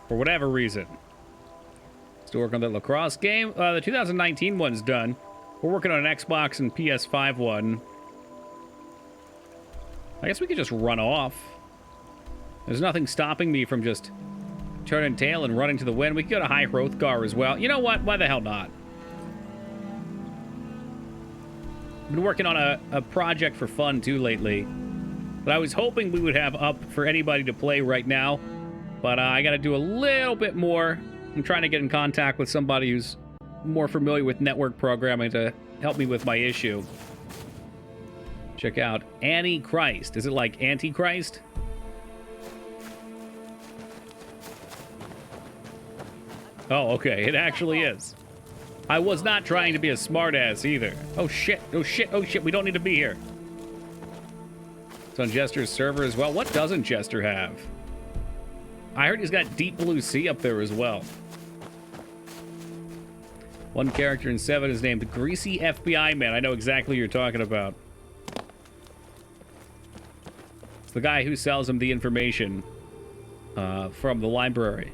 For whatever reason. Still working on the lacrosse game. The 2019 one's done. We're working on an Xbox and PS5 one. I guess we could just run off. There's nothing stopping me from just turning tail and running to the wind. We could go to High Hrothgar as well. You know what? Why the hell not? I've been working on a project for fun, too, lately. But I was hoping we would have up for anybody to play right now. But I got to do a little bit more. I'm trying to get in contact with somebody who's more familiar with network programming to help me with my issue. Check out Antichrist. Is it like Antichrist? Oh, okay. It actually is. I was not trying to be a smartass either. Oh, shit. Oh, shit. Oh, shit. We don't need to be here. It's on Jester's server as well. What doesn't Jester have? I heard he's got Deep Blue Sea up there as well. One character in 7 is named Greasy FBI Man. I know exactly what you're talking about. It's the guy who sells him the information from the library.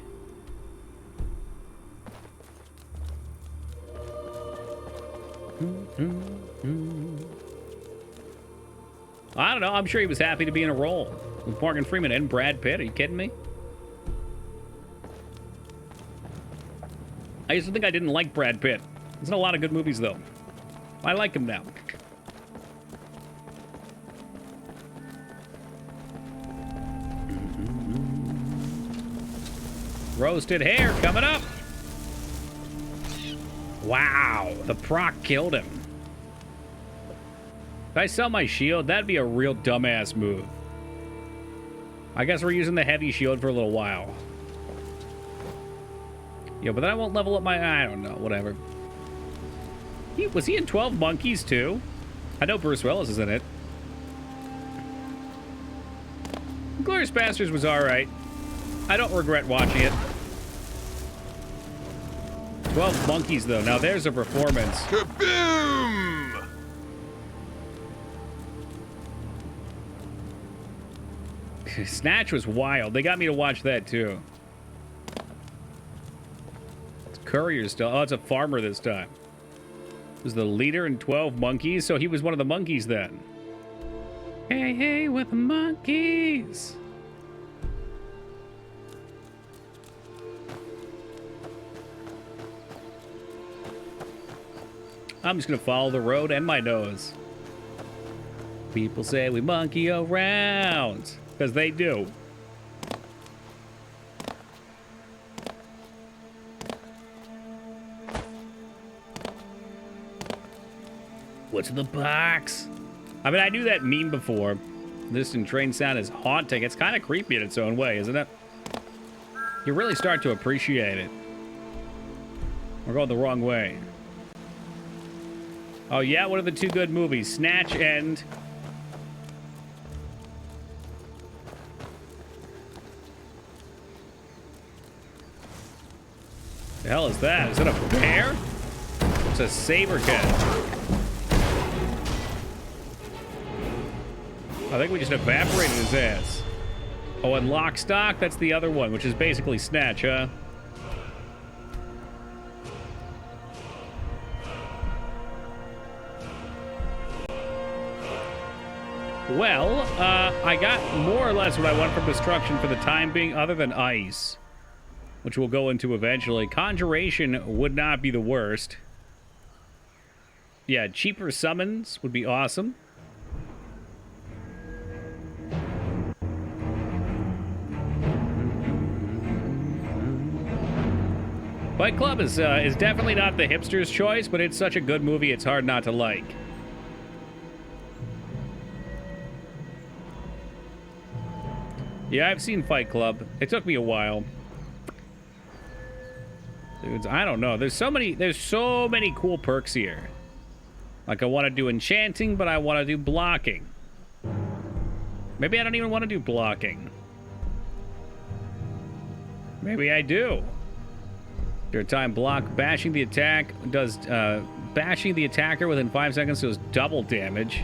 I don't know. I'm sure he was happy to be in a role with Morgan Freeman and Brad Pitt. Are you kidding me? I used to think I didn't like Brad Pitt. He's in a lot of good movies, though. I like him now. Roasted hair coming up. Wow, the proc killed him. If I sell my shield, that'd be a real dumbass move. I guess we're using the heavy shield for a little while. Yeah, but then I won't level up my... I don't know, whatever. Was he in 12 Monkeys, too? I know Bruce Willis is in it. Glorious Bastards was alright. I don't regret watching it. 12 Monkeys, though. Now there's a performance. Kaboom! Snatch was wild. They got me to watch that, too. It's Courier still. Oh, it's a farmer this time. Was the leader in 12 Monkeys? So he was one of the monkeys then. Hey, hey, with the monkeys. I'm just gonna follow the road and my nose. People say we monkey around. Because they do. What's in the box? I mean, I knew that meme before. This in train sound is haunting. It's kind of creepy in its own way, isn't it? You really start to appreciate it. We're going the wrong way. Oh, yeah? What are the two good movies? Snatch and... The hell is that? Is that a bear? It's a saber cat. I think we just evaporated his ass. Oh, and Lock, Stock, that's the other one, which is basically Snatch, huh? Well, I got more or less what I want from Destruction for the time being, other than Ice, which we'll go into eventually. Conjuration would not be the worst. Yeah, cheaper summons would be awesome. Fight Club is definitely not the hipster's choice, but it's such a good movie, it's hard not to like. Yeah, I've seen Fight Club. It took me a while. Dudes, I don't know. There's so many cool perks here. Like, I want to do enchanting, but I want to do blocking. Maybe I don't even want to do blocking. Maybe I do. Your time block, bashing the attack does bashing the attacker within 5 seconds does double damage.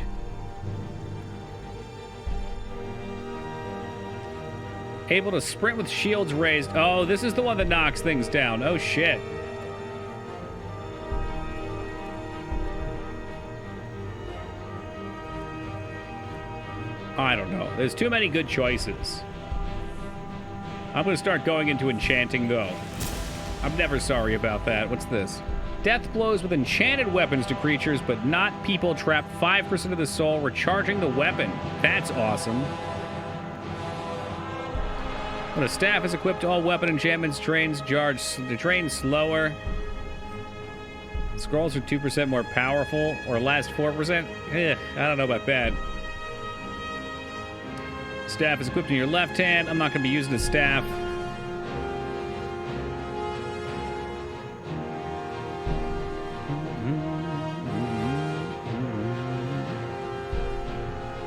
Able to sprint with shields raised. Oh, this is the one that knocks things down. Oh, shit. I don't know. There's too many good choices. I'm going to start going into enchanting, though. I'm never sorry about that. What's this? Death blows with enchanted weapons to creatures, but not people. Trap 5% of the soul, recharging the weapon. That's awesome. When a staff is equipped, all weapon enchantments trains train slower. Scrolls are 2% more powerful, or last 4%. I don't know about that. Staff is equipped in your left hand. I'm not going to be using a staff.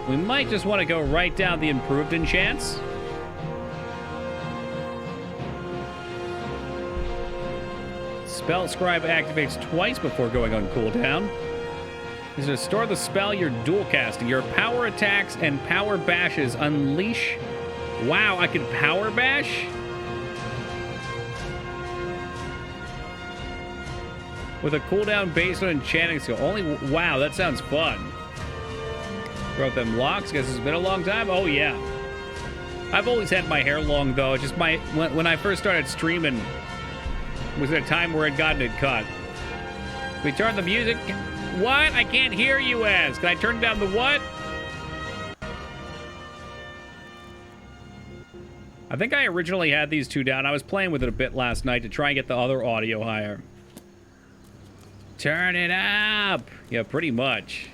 We might just want to go right down the improved enchants. Spell Scribe activates twice before going on cooldown. Is to store the spell you're dual casting. Your power attacks and power bashes unleash. Wow, I can power bash? With a cooldown based on enchanting skill. Wow, that sounds fun. Throw them locks. Guess it's been a long time. Oh, yeah. I've always had my hair long, though. Just when I first started streaming was at a time where I'd gotten it cut. We turn the music. What? I can't hear you as. Can I turn down the what? I think I originally had these two down. I was playing with it a bit last night to try and get the other audio higher. Turn it up. Yeah, pretty much.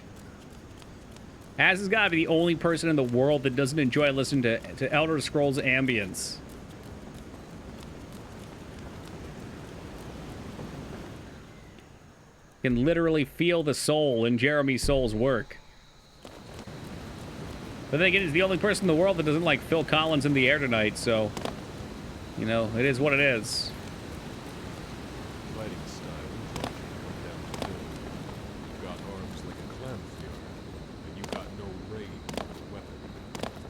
Az has got to be the only person in the world that doesn't enjoy listening to Elder Scrolls ambience. Can literally feel the soul in Jeremy Soul's work. But then again, he's the only person in the world that doesn't like Phil Collins in the air tonight, so... You know, it is what it is. Fighting style. You got arms like a clam and you got no range weapon,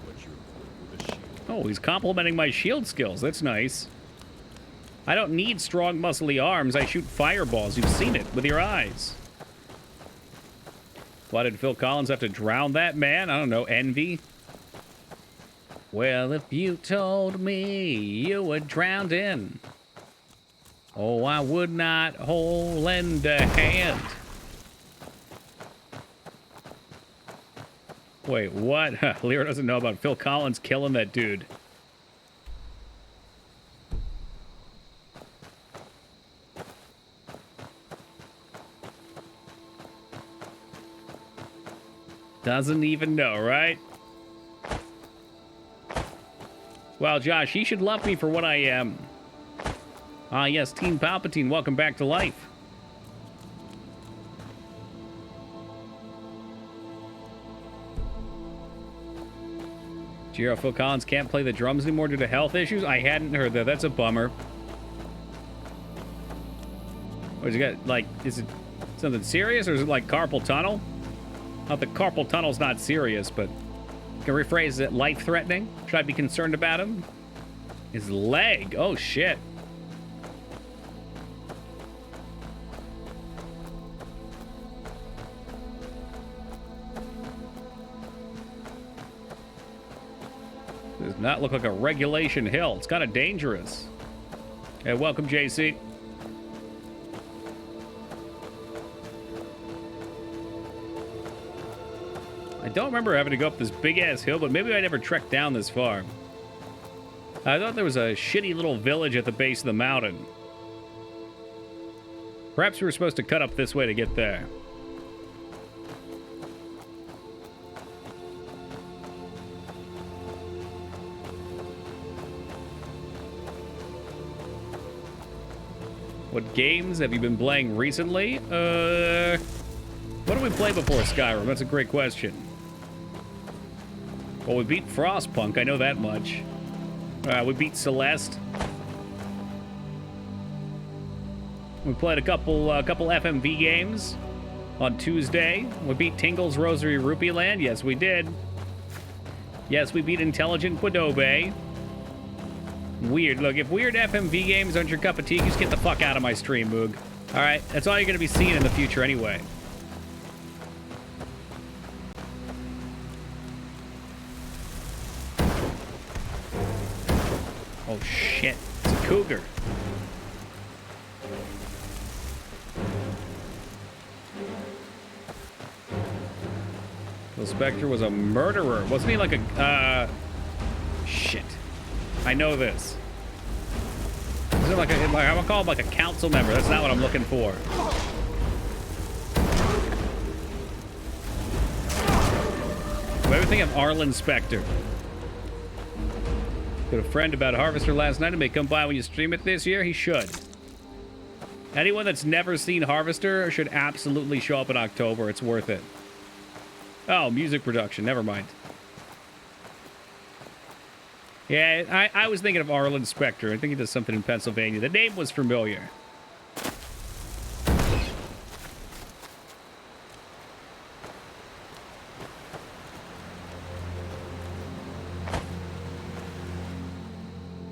but you're equipped with a shield. Oh, he's complimenting my shield skills. That's nice. I don't need strong, muscly arms. I shoot fireballs. You've seen it with your eyes. Why did Phil Collins have to drown that man? I don't know. Envy? Well, if you told me you were drowned in, oh, I would not lend a hand. Wait, what? Lyra doesn't know about Phil Collins killing that dude. Doesn't even know, right? Well, Josh, he should love me for what I am. Ah, yes, Team Palpatine, welcome back to life. Giro, Phil Collins can't play the drums anymore due to health issues? I hadn't heard that. That's a bummer. What's he got? Like, is it something serious or is it like carpal tunnel? Not that carpal tunnel's not serious, but can rephrase it, life-threatening? Should I be concerned about him? His leg. Oh, shit. Does not look like a regulation hill. It's kind of dangerous. Hey, welcome, JC. I don't remember having to go up this big-ass hill, but maybe I never trekked down this far. I thought there was a shitty little village at the base of the mountain. Perhaps we were supposed to cut up this way to get there. What games have you been playing recently? What did we play before Skyrim? That's a great question. Well, we beat Frostpunk, I know that much. We beat Celeste. We played a couple FMV games on Tuesday. We beat Tingle's Rosary Rupee Land. Yes, we did. Yes, we beat Intelligent Quadobe. Weird. Look, if weird FMV games aren't your cup of tea, just get the fuck out of my stream, Moog. All right? That's all you're going to be seeing in the future anyway. Oh, shit. It's a cougar. The Spectre was a murderer. Wasn't he like a... Shit. I know this. Is it like I'm gonna call him like a council member. That's not what I'm looking for. What do you think of Arlen Spectre? Got a friend about Harvester last night and may come by when you stream it this year. He should. Anyone that's never seen Harvester should absolutely show up in October. It's worth it. Oh, music production. Never mind. Yeah, I was thinking of Arlen Spectre. I think he does something in Pennsylvania. The name was familiar.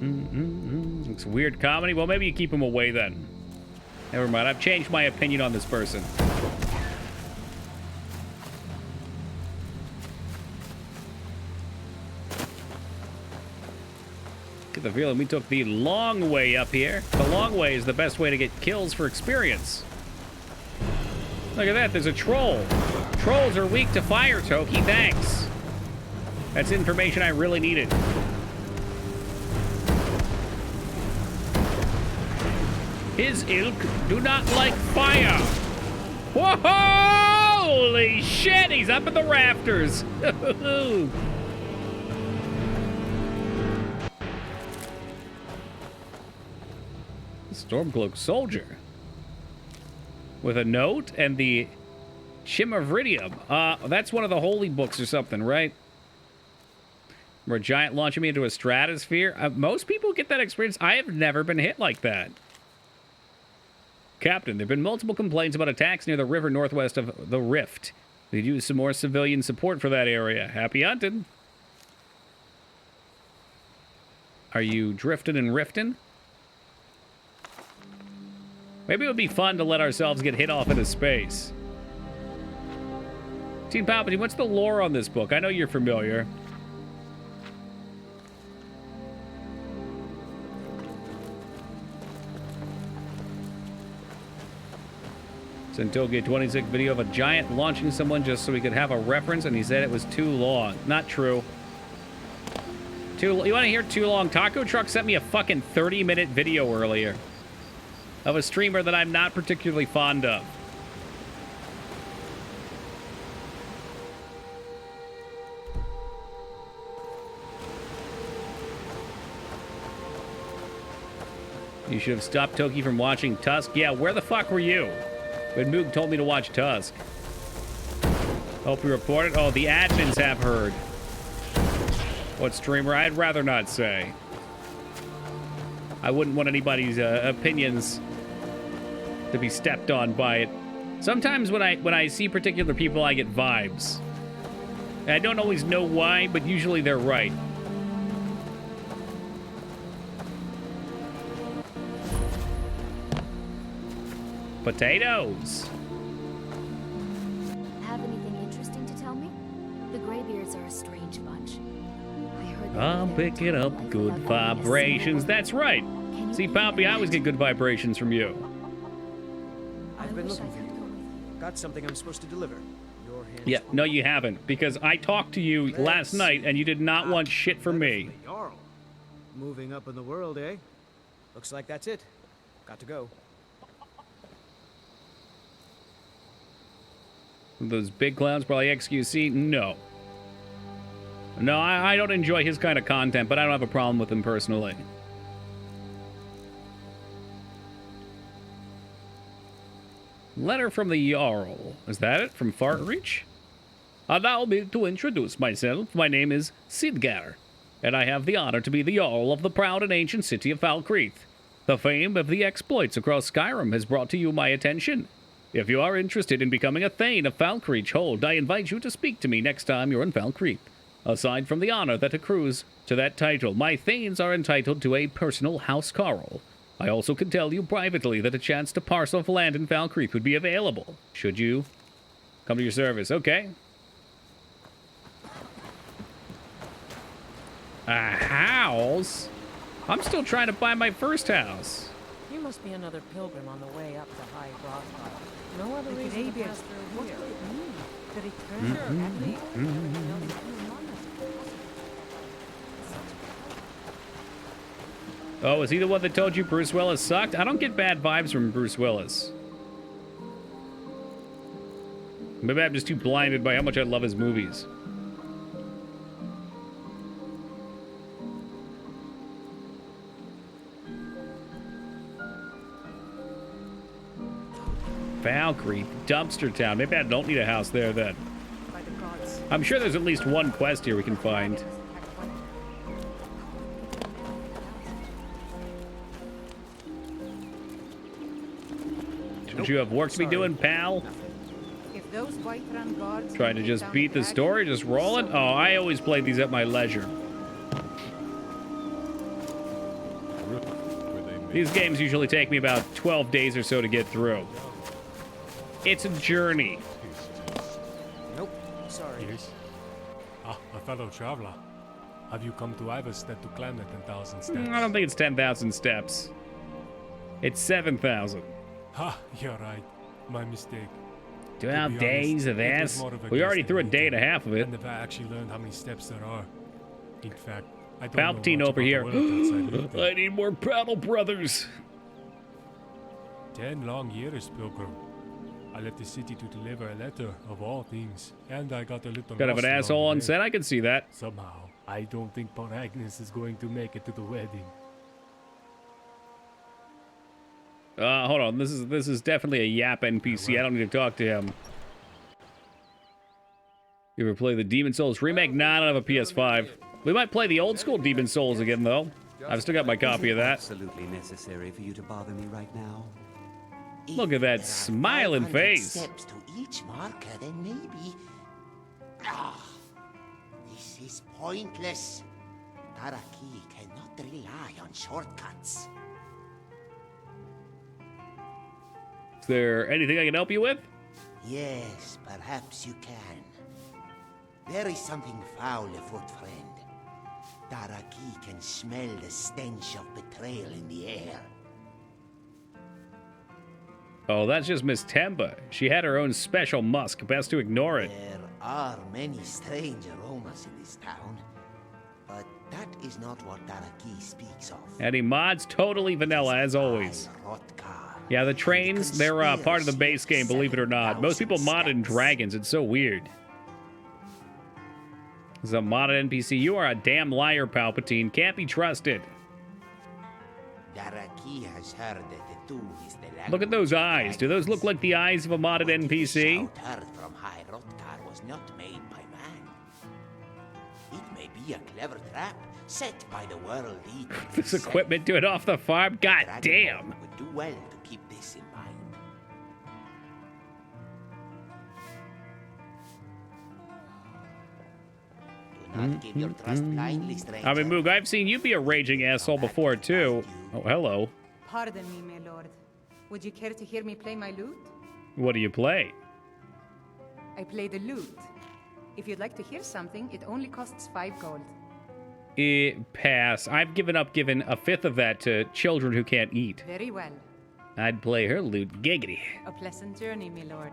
It's weird comedy. Well, maybe you keep him away then. Never mind. I've changed my opinion on this person. Get the feeling we took the long way up here. The long way is the best way to get kills for experience. Look at that. There's a troll. Trolls are weak to fire, Toki. Thanks. That's information I really needed. His ilk do not like fire. Whoa! Holy shit! He's up at the rafters. Stormcloak soldier with a note and the Chimavridium. That's one of the holy books or something, right? Where a giant launching me into a stratosphere. Most people get that experience. I have never been hit like that. Captain, there have been multiple complaints about attacks near the river northwest of the Rift. We could use some more civilian support for that area. Happy hunting. Are you drifting and rifting? Maybe it would be fun to let ourselves get hit off into space. Teen Palpatine, what's the lore on this book? I know you're familiar. Sentoge 26 video of a giant launching someone just so we could have a reference, and he said it was too long. Not true. You want to hear too long? Taco Truck sent me a fucking 30-minute video earlier of a streamer that I'm not particularly fond of. You should have stopped Toki from watching Tusk. Yeah, where the fuck were you when Moog told me to watch Tusk? Hope you reported. Oh, the admins have heard. What streamer? I'd rather not say. I wouldn't want anybody's opinions to be stepped on by it. Sometimes when I see particular people, I get vibes. And I don't always know why, but usually they're right. Potatoes. Have anything interesting to tell me? The Greybeards are a strange bunch. I heard I'm picking up good vibrations. That's right. See, Poppy, I always get good vibrations from you. I've been looking for you. Got something I'm supposed to deliver. Your hands. Yeah, no, you haven't, because I talked to you last night and you did not want shit from me. Jarl. Moving up in the world, eh? Looks like that's it. Got to go. Those big clowns, probably XQC? No. No, I don't enjoy his kind of content, but I don't have a problem with him personally. Letter from the Jarl. Is that it? From Fartreach? Allow me to introduce myself. My name is Sidgar, and I have the honor to be the Jarl of the proud and ancient city of Falkreath. The fame of the exploits across Skyrim has brought to you my attention. If you are interested in becoming a Thane of Falkreath Hold, I invite you to speak to me next time you're in Falkreath. Aside from the honor that accrues to that title, my Thanes are entitled to a personal house carl. I also can tell you privately that a chance to parse off land in Falkreath would be available, should you come to your service. Okay. A house? I'm still trying to buy my first house. You must be another pilgrim on the way up to High Brothpile. No other reason to pass through here. Oh, is he the one that told you Bruce Willis sucked? I don't get bad vibes from Bruce Willis. Maybe I'm just too blinded by how much I love his movies. Falkreath, Dumpster Town. Maybe I don't need a house there then. I'm sure there's at least one quest here we can find. Don't you have work to be doing, pal? If those Whiterun guards Trying to just beat the story, just rolling? Oh, I always play these at my leisure. These games usually take me about 12 days or so to get through. It's a journey. Nope, sorry. Yes. Ah, a fellow traveler. Have you come to Iverstead to climb the 10,000 steps? I don't think it's 10,000 steps. It's 7,000. Ha, you're right. My mistake. 12 days of this? We already threw a day and a half of it. I never actually learned how many steps there are. In fact, I don't Palpatine know much over about here. the world outside Luther. I need more Battle Brothers. 10 long years, Pilgrim. I left the city to deliver a letter, of all things, and I got a little Kind of an lost asshole along on the way. set, I can see that. Somehow, I don't think Paul Agnes is going to make it to the wedding. Hold on. This is definitely a Yap NPC. I don't need to talk to him. You ever play the Demon Souls remake? Nah, I don't have a PS5. We might play the old school Demon Souls again, though. I've still got my copy of that. Absolutely necessary for you to bother me right now. Look at that smiling face. Steps to each marker, then maybe. Ah, this is pointless. Taraki cannot rely on shortcuts. Is there anything I can help you with? Yes, perhaps you can. There is something foul afoot, friend. Taraki can smell the stench of betrayal in the air. Oh, that's just Miss Temba. She had her own special musk. Best to ignore it. There are many strange aromas in this town, but that is not what Taraki speaks of. Any mods? Totally vanilla, as always. Yeah, the trains, they're part of the base game, believe it or not. Most people mod in Dragons. It's so weird. This is a modded NPC. You are a damn liar, Palpatine. Can't be trusted. Taraki has heard that the two is the language. Look at those eyes. Do those look like the eyes of a modded NPC? Shout heard from High Rotkar was not made by man. It may be a clever trap set by the world eater. This equipment do it off the farm? God damn. Would do well to keep this in mind. Do not give your trust blindly, stranger. I mean, Moog, I've seen you be a raging asshole before, too. Oh, hello. Pardon me, my lord. Would you care to hear me play my lute? What do you play? I play the lute. If you'd like to hear something, it only costs 5 gold. Pass. I've given up giving a fifth of that to children who can't eat. Very well. I'd play her lute giggity. A pleasant journey, my lord.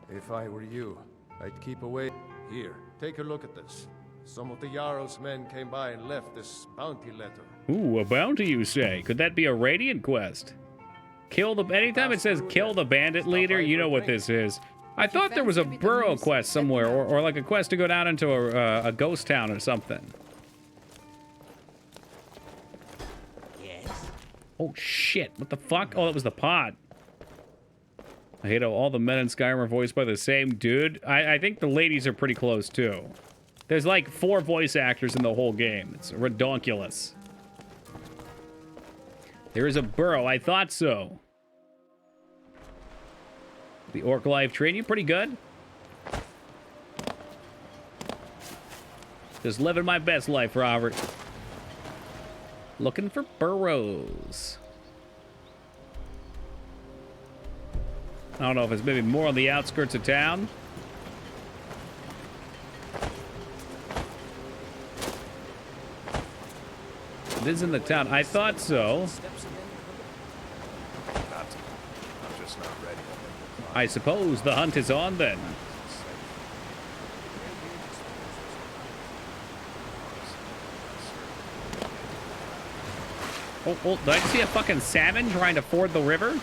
If I were you, I'd keep away. Here, take a look at this. Some of the Jarl's men came by and left this bounty letter. Ooh, a bounty, you say? Could that be a Radiant quest? Kill the... Anytime it says kill the bandit leader, you know what this is. I thought there was a burrow quest somewhere, or like a quest to go down into a ghost town or something. Yes. Oh, shit. What the fuck? Oh, that was the pod. I hate how all the men in Skyrim are voiced by the same dude. I think the ladies are pretty close, too. There's like 4 voice actors in the whole game. It's redonkulous. There is a burrow. I thought so. The Orc Life treating you pretty good. Just living my best life, Robert. Looking for burrows. I don't know if it's maybe more on the outskirts of town. It is in the town. I thought so. I'm just not ready. I suppose the hunt is on then. Oh, did I see a fucking salmon trying to ford the river?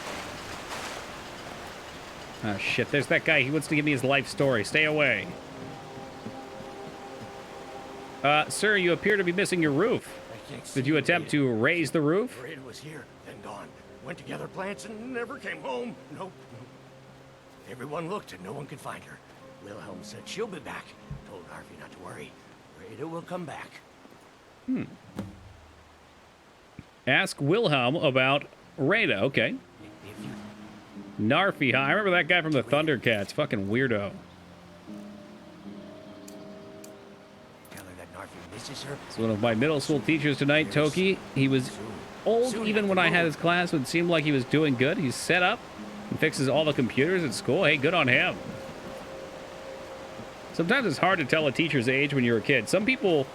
Oh, shit. There's that guy. He wants to give me his life story. Stay away. Sir, you appear to be missing your roof. Did you attempt to raise the roof? Raid was here, then gone. Went to gather plants and never came home. Nope. Everyone looked and no one could find her. Wilhelm said she'll be back. Told Harvey not to worry. Rada will come back. Ask Wilhelm about Rada. Okay. Narfi, huh? I remember that guy from the Thundercats. Fucking weirdo. Tell her that Narfi misses her. It's one of my middle school teachers tonight, Toki. He was old even when I had his class, would seem like he was doing good. He's set up and fixes all the computers at school. Hey, good on him. Sometimes it's hard to tell a teacher's age when you're a kid. Some people,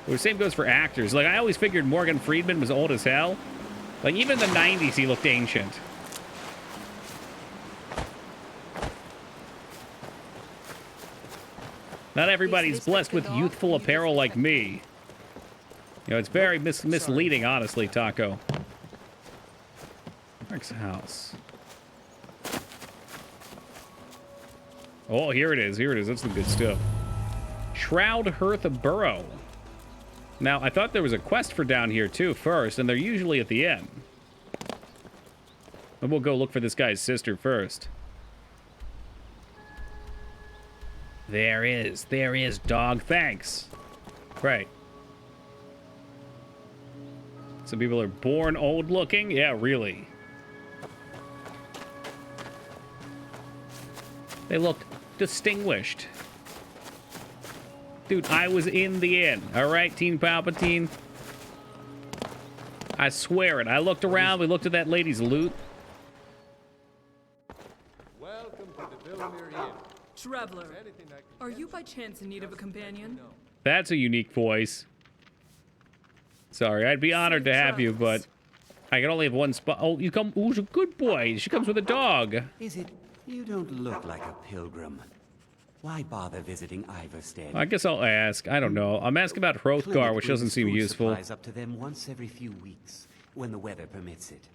the same goes for actors. Like, I always figured Morgan Freeman was old as hell. Like, even in the 90s, he looked ancient. Not everybody's blessed with youthful apparel like me. You know, it's very misleading, honestly, Taco. Rick's house. Oh, here it is. Here it is. That's the good stuff. Shroud Hearth Burrow. Now, I thought there was a quest for down here, too, first, and they're usually at the end. But we'll go look for this guy's sister first. There is, dog. Thanks. Right. Some people are born old looking? Yeah, really. They look distinguished. Dude, I was in the inn. All right, Teen Palpatine. I swear it. I looked around. We looked at that lady's loot. Welcome to the Villemere Inn. Traveler, are you by chance in need of a companion? That's a unique voice. Sorry, I'd be honored to have you, but I can only have one spot. Oh, you come. Ooh, a good boy. She comes with a dog. Is it? You don't look like a pilgrim. Why bother visiting Iverstead? I guess I'll ask. I don't know. I'm asking about Hrothgar, which doesn't seem useful. Supplies up to them once every few weeks, when the weather permits it.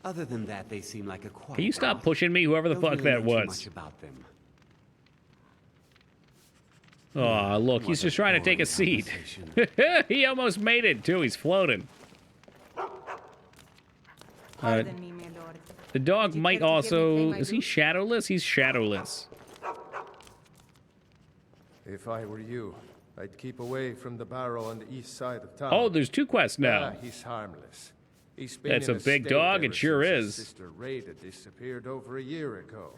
Other than that, they seem like a quiet. Can you stop pushing me, whoever the fuck that was? Much about them. Oh, look, he's just trying to take a seat. He almost made it, too. He's floating. The dog might also... Is he shadowless? He's shadowless. If I were you, I'd keep away from the barrow on the east side of town. Oh, there's two quests now. He's harmless. He's been That's in a big dog, it sure is. His sister Rada disappeared over a year ago.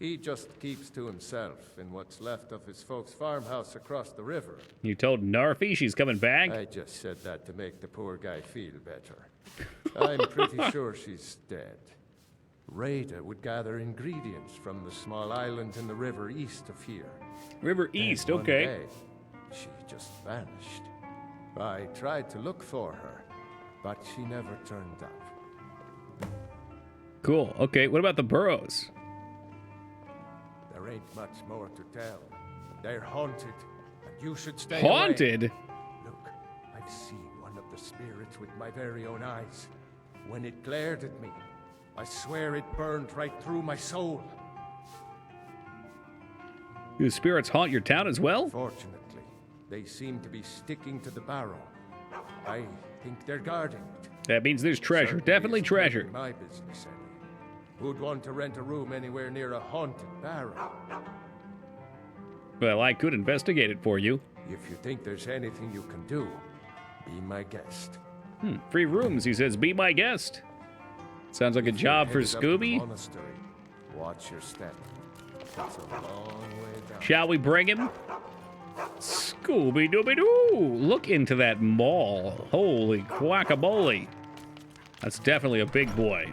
He just keeps to himself in what's left of his folks' farmhouse across the river. You told Narfi she's coming back? I just said that to make the poor guy feel better. I'm pretty sure she's dead. Rada would gather ingredients from the small island in the river east of here. River East, and one okay. day, she just vanished. I tried to look for her, but she never turned up. Cool. Okay, what about the burrows? There ain't much more to tell. They're haunted, and you should stay Haunted? away. Look, I've seen one of the spirits with my very own eyes. When it glared at me, I swear it burned right through my soul. Do spirits haunt your town as well? Fortunately, they seem to be sticking to the barrow. I think they're guarding it. That means there's treasure. Certainly Definitely isn't treasure. my business any. Who'd want to rent a room anywhere near a haunted barrow? Well, I could investigate it for you. If you think there's anything you can do, be my guest. Free rooms, he says. Be my guest. Sounds like a job for Scooby. Monastery, watch your step. It's a long way down. Shall we bring him? Scooby-Dooby-Doo! Look into that mall. Holy guacamole. That's definitely a big boy.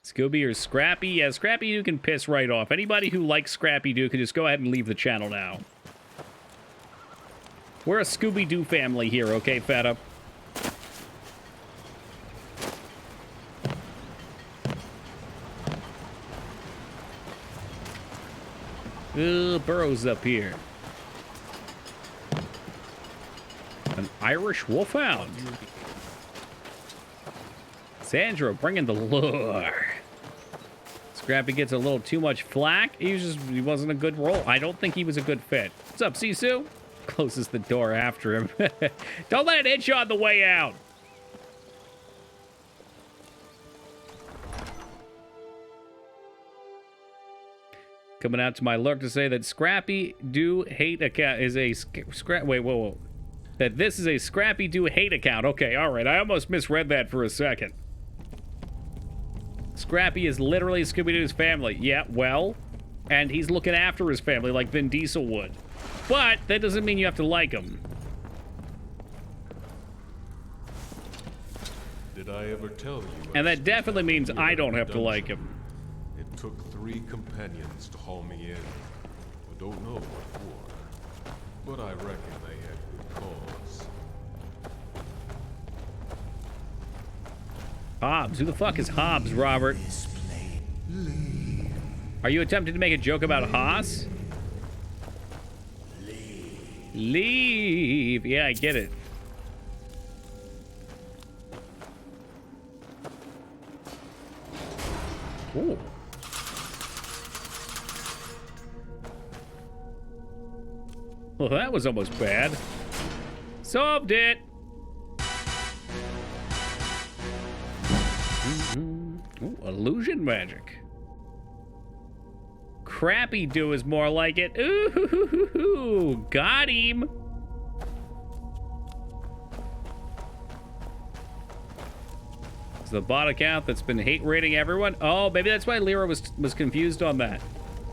Scooby or Scrappy? Yeah, Scrappy-Doo can piss right off. Anybody who likes Scrappy-Doo can just go ahead and leave the channel now. We're a Scooby-Doo family here, okay, Feta? Burrows up here. An Irish wolfhound. Sandra bringing the lure. Scrappy gets a little too much flack. He wasn't a good role. I don't think he was a good fit. What's up, Sisu? Closes the door after him. Don't let it hit you on the way out. Coming out to my lurk to say that Scrappy-Doo hate account is a whoa. That this is a Scrappy-Doo hate account. Okay, all right. I almost misread that for a second. Scrappy is literally Scooby-Doo's family. Yeah, well, and he's looking after his family like Vin Diesel would. But that doesn't mean you have to like him. Did I ever tell you? And that definitely means I don't have to like him. It took 3 companions to haul me in. I don't know what for, but I reckon they had good cause. Hobbs. Who the fuck is Hobbs, Robert? Are you attempting to make a joke about Haas? Leave. Yeah, I get it. Ooh. Well, that was almost bad. Solved it. Ooh, illusion magic. Crappy do is more like it. Ooh, got him. It's the bot account that's been hate rating everyone. Oh, maybe that's why Lyra was confused on that.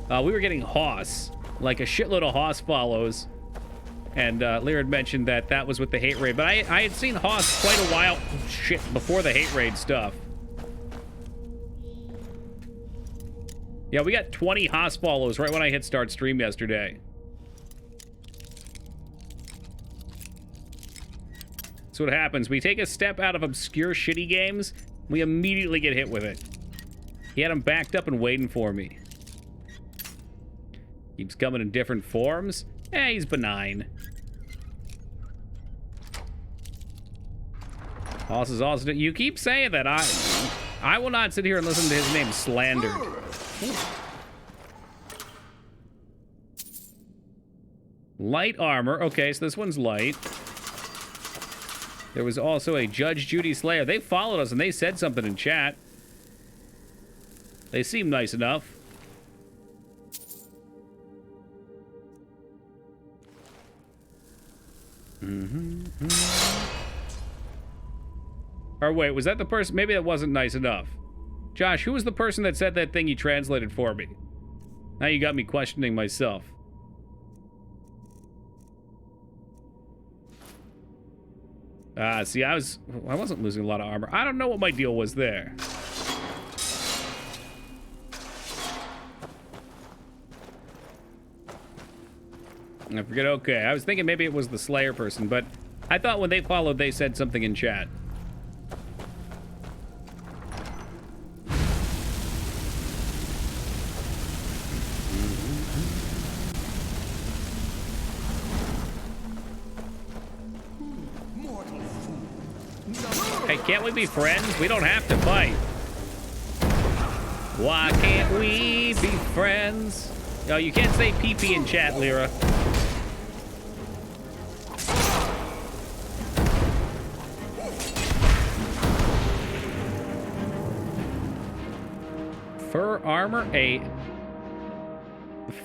We were getting Hoss, like a shitload of Hoss follows. And Lyra had mentioned that was with the hate raid. But I had seen Hoss quite a while, before the hate raid stuff. Yeah, we got 20 Haas follows right when I hit start stream yesterday. That's what happens. We take a step out of obscure shitty games, we immediately get hit with it. He had him backed up and waiting for me. Keeps coming in different forms. He's benign. Haas is also... You keep saying that. I will not sit here and listen to his name slandered. Light armor. Okay, so this one's light. There was also a Judge Judy Slayer. They followed us and they said something in chat. They seem nice enough. Or wait, was that the person? Maybe that wasn't nice enough. Josh, who was the person that said that thing you translated for me? Now you got me questioning myself. See, I wasn't losing a lot of armor. I don't know what my deal was there. I forget, okay. I was thinking maybe it was the Slayer person, but I thought when they followed, they said something in chat. Hey, can't we be friends? We don't have to fight. Why can't we be friends? No, you can't say PP in chat, Lyra. Fur armor, a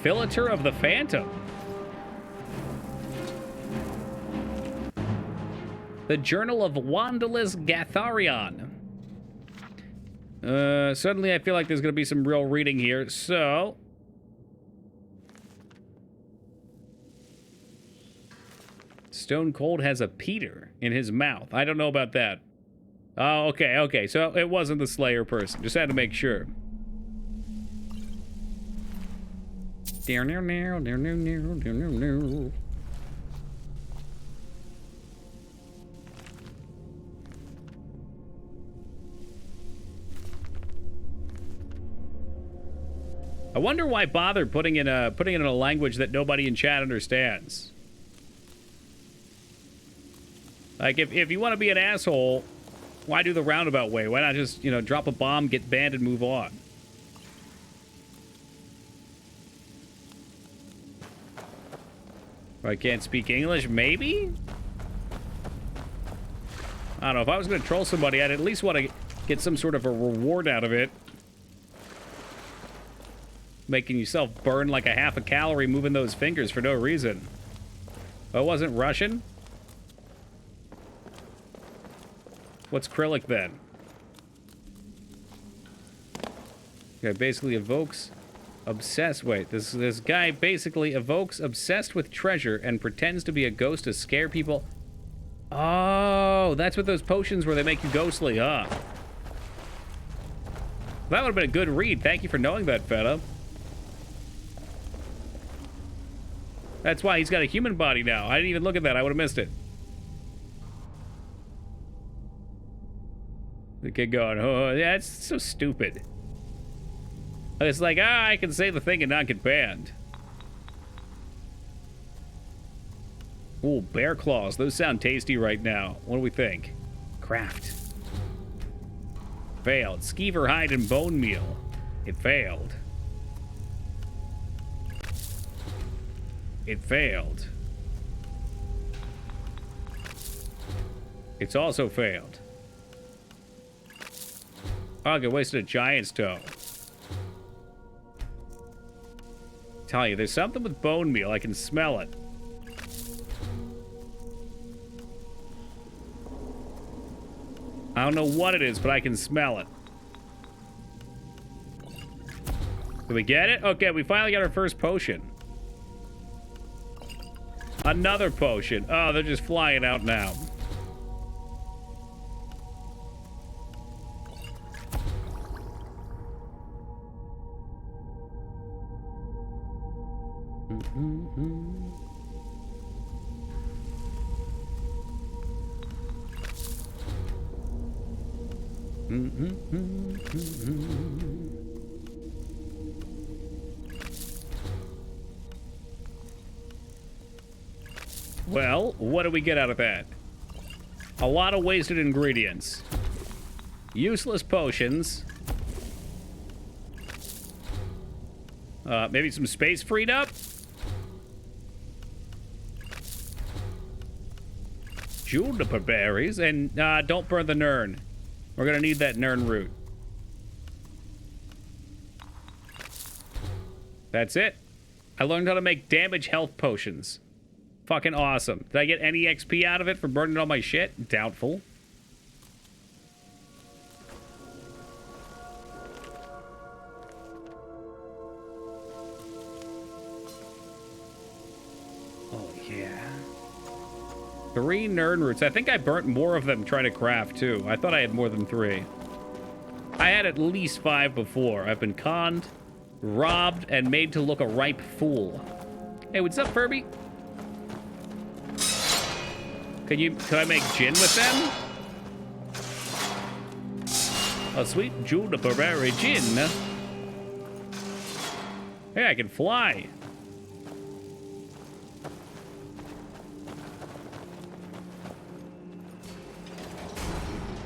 filater of the Phantom. The Journal of Wandalis Gatharion. Suddenly I feel like there's going to be some real reading here, so... Stone Cold has a Peter in his mouth. I don't know about that. Oh, okay. So it wasn't the Slayer person. Just had to make sure. I wonder why bother putting in a language that nobody in chat understands. Like, if you want to be an asshole, why do the roundabout way? Why not just, drop a bomb, get banned, and move on? If I can't speak English, maybe? I don't know. If I was going to troll somebody, I'd at least want to get some sort of a reward out of it. Making yourself burn like a half a calorie moving those fingers for no reason. Oh, it wasn't Russian? What's Krillic then? Okay, basically evokes obsessed. Wait, this guy basically evokes obsessed with treasure and pretends to be a ghost to scare people. Oh, Oh, that's what those potions where they make you ghostly, huh? That would have been a good read. Thank you for knowing that, Feta. That's why he's got a human body now. I didn't even look at that. I would have missed it. The kid going, oh, yeah, it's so stupid. It's like, I can say the thing and not get banned. Ooh, bear claws. Those sound tasty right now. What do we think? Craft. Failed. Skeever hide and bone meal. It failed. It failed. It's also failed. Oh, I wasted a giant's toe. Tell you, there's something with bone meal. I can smell it. I don't know what it is, but I can smell it. Did we get it? Okay, we finally got our first potion. Another potion. Oh, they're just flying out now. Well, what do we get out of that? A lot of wasted ingredients. Useless potions. Maybe some space freed up? Juniper berries. And don't burn the Nern. We're gonna need that Nern root. That's it. I learned how to make damage health potions. Fucking awesome. Did I get any XP out of it for burning all my shit? Doubtful. Oh, yeah. 3 Nern roots. I think I burnt more of them trying to craft, too. I thought I had more than 3. I had at least 5 before. I've been conned, robbed, and made to look a ripe fool. Hey, what's up, Furby? Could I make gin with them? A sweet juniper berry gin. Hey, I can fly.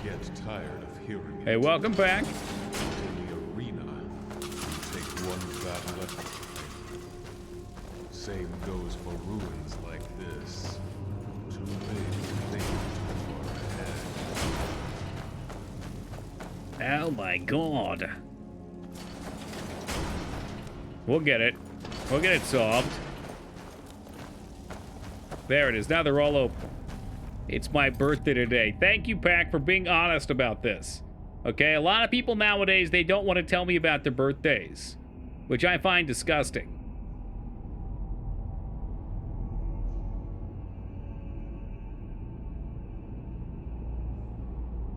Get tired of hearing. Hey, welcome back. In the arena, you take one battle at a time. Same goes for ruins like this. Too late to think too far ahead. Oh my god. We'll get it. We'll get it solved. There it is. Now they're all open. It's my birthday today. Thank you, Pack, for being honest about this. Okay, a lot of people nowadays, they don't want to tell me about their birthdays, which I find disgusting.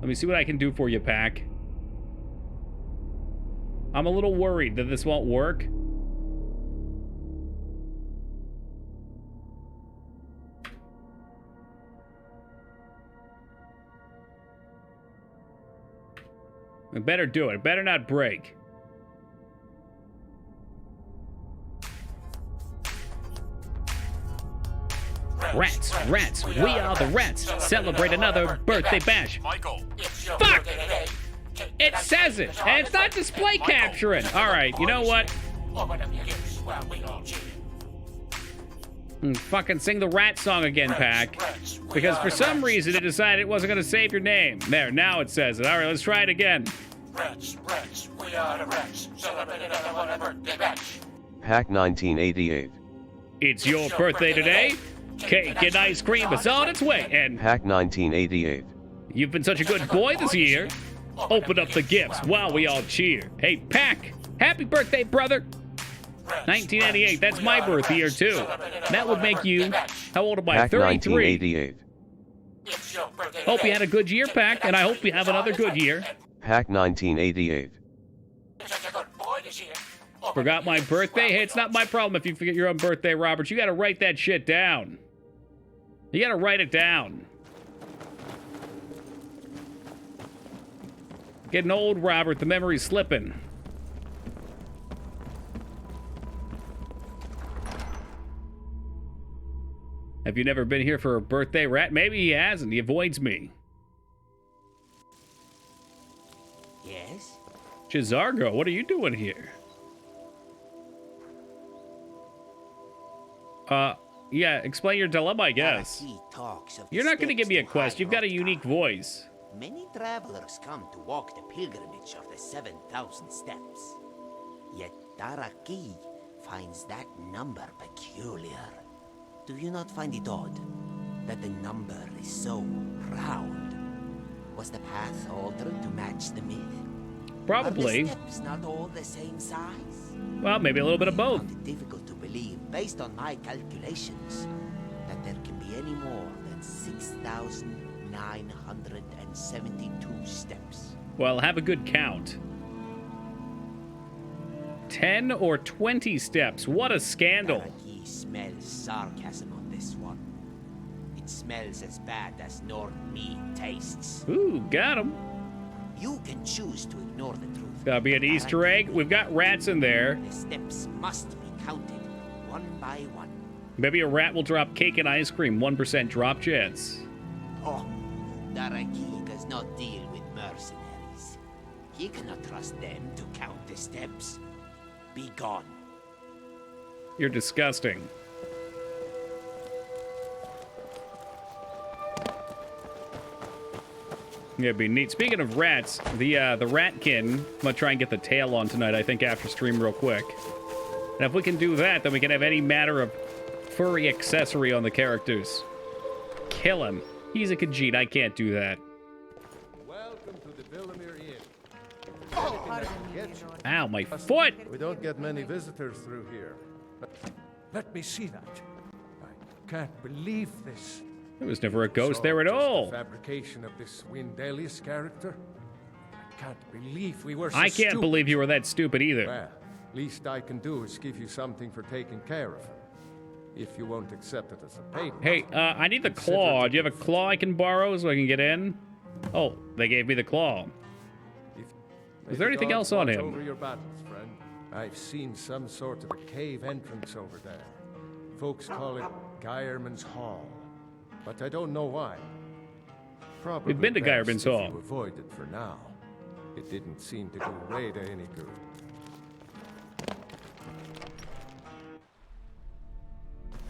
Let me see what I can do for you, Pack. I'm a little worried that this won't work. It better do it. It better not break. Rats, rats, we are the rats. Celebrate another birthday bash. Fuck! It says it, and it's not display capturing. All right, you know what? Fucking sing the rat song again, Pack. Because for some reason it decided it wasn't going to save your name. There, now it says it. All right, let's try it again. Rats, rats, we are the rats. Celebrate another birthday bash. Pack 1988. It's your birthday today. Cake and ice cream is on its way. And Pack 1988. You've been such a good boy this year. Open up the gifts while we all cheer. Hey, Pack, happy birthday, brother. 1988, that's my birth year, too. That would make you, how old am I? Pack 33. 1988. It's your birthday Hope you today. had a good year, Pack, and I hope you have another good year. Pack 1988. Such a good boy this year. Forgot my birthday? Hey, it's not my problem if you forget your own birthday, Robert. You gotta write that shit down. You gotta write it down. Getting old, Robert. The memory's slipping. Have you never been here for a birthday, Rat? Maybe he hasn't. He avoids me. Yes? Chizargo, what are you doing here? Yeah, explain your dilemma, I guess. You're not going to give me a quest. You've got a unique voice. Many travelers come to walk the pilgrimage of the 7,000 steps. Yet Daraki finds that number peculiar. Do you not find it odd that the number is so round? Was the path altered to match the myth? Probably. Are the steps not all the same size? Well, maybe a little bit of both. I found it difficult to believe, based on my calculations, that there can be any more than 6,972 steps. Well, have a good count. 10 or 20 steps. What a scandal. He smells sarcasm on this one. It smells as bad as Nord meat tastes. Ooh, got him. You can choose to ignore the truth. Gotta be an Easter egg. We've got rats in there. The steps must be counted one by one. Maybe a rat will drop cake and ice cream. 1% drop chance. Oh, Daraki does not deal with mercenaries. He cannot trust them to count the steps. Be gone. You're disgusting. Yeah, it'd be neat. Speaking of rats, the ratkin, I'm gonna try and get the tail on tonight, I think, after stream real quick. And if we can do that, then we can have any matter of furry accessory on the characters. Kill him. He's a Khajiit. I can't do that. Welcome to the Villamere Inn. Ow, my foot! We don't get many visitors through here. Let me see that. I can't believe this. There was never a ghost So, there at just all. the fabrication of this Windelius character? I can't believe we were so I can't stupid. believe you were that stupid either. Well, least I can do is give you something for taking care of her. If you won't accept it as a payment. Hey, I need the claw. Do you have a claw I can borrow so I can get in? Oh, they gave me the claw. Is there anything else on him? Over your battles, friend. I've seen some sort of a cave entrance over there. Folks call it Geierman's Hall, but I don't know why. Probably We've been to best Geierman's if Hall. you avoid it for now. It didn't seem to do Rada any good.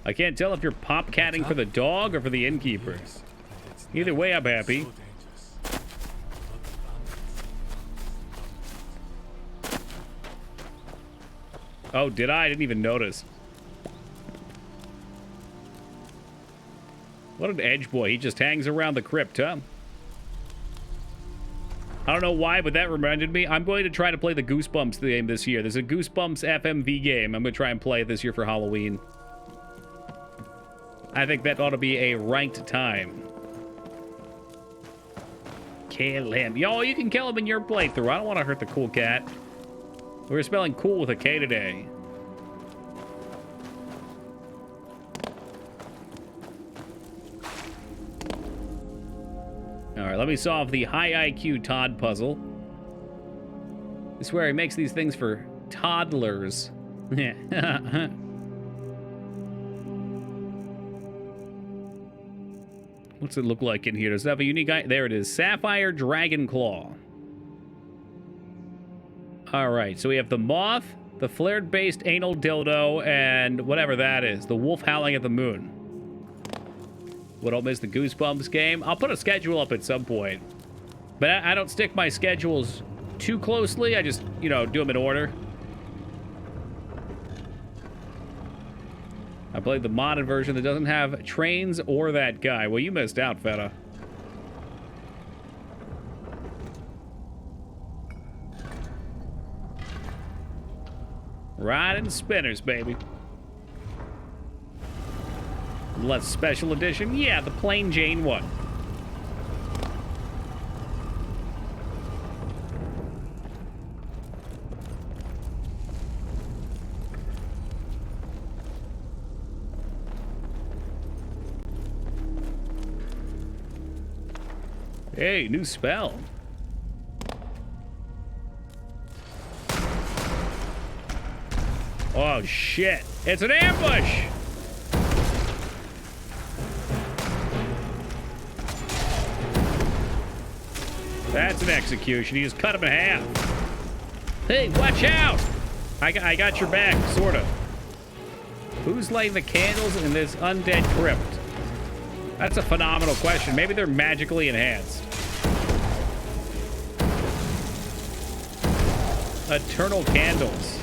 I can't tell if you're pop-catting for the dog or for the innkeeper. Either way, I'm happy. Oh, did I? I didn't even notice. What an edge boy. He just hangs around the crypt, huh? I don't know why, but that reminded me. I'm going to try to play the Goosebumps game this year. There's a Goosebumps FMV game. I'm going to try and play it this year for Halloween. I think that ought to be a right time. Kill him. Yo, you can kill him in your playthrough. I don't want to hurt the cool cat. We're spelling cool with a K today. Alright, let me solve the high IQ Todd puzzle. I swear he makes these things for toddlers. What's it look like in here? Does it have a unique eye? There it is. Sapphire Dragon Claw. Alright, so we have the moth, the flared-based anal dildo, and whatever that is. The wolf howling at the moon. What, I'll miss the Goosebumps game? I'll put a schedule up at some point. But I don't stick my schedules too closely. I just, you know, do them in order. I played the modded version that doesn't have trains or that guy. Well, you missed out, feta. Riding spinners, baby. Less special edition? Yeah, the plain Jane one. Hey, new spell. Oh, shit. It's an ambush! That's an execution. He just cut him in half. Hey, watch out! I got your back, sort of. Who's lighting the candles in this undead crypt? That's a phenomenal question. Maybe they're magically enhanced. Eternal candles.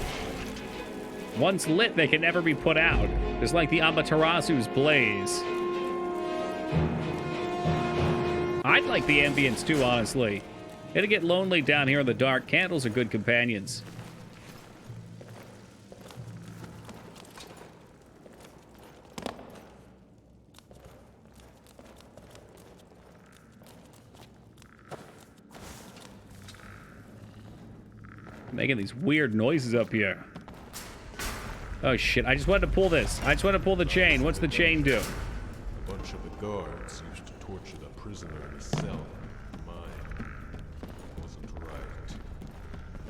Once lit, they can never be put out. Just like the Amaterasu's blaze. I'd like the ambience too, honestly. It'll get lonely down here in the dark. Candles are good companions. Making these weird noises up here. Oh shit, I just wanted to pull this. I just want to pull the chain. What's the chain do? A bunch of the guards used to torture the prisoner in his cell. Mine wasn't right.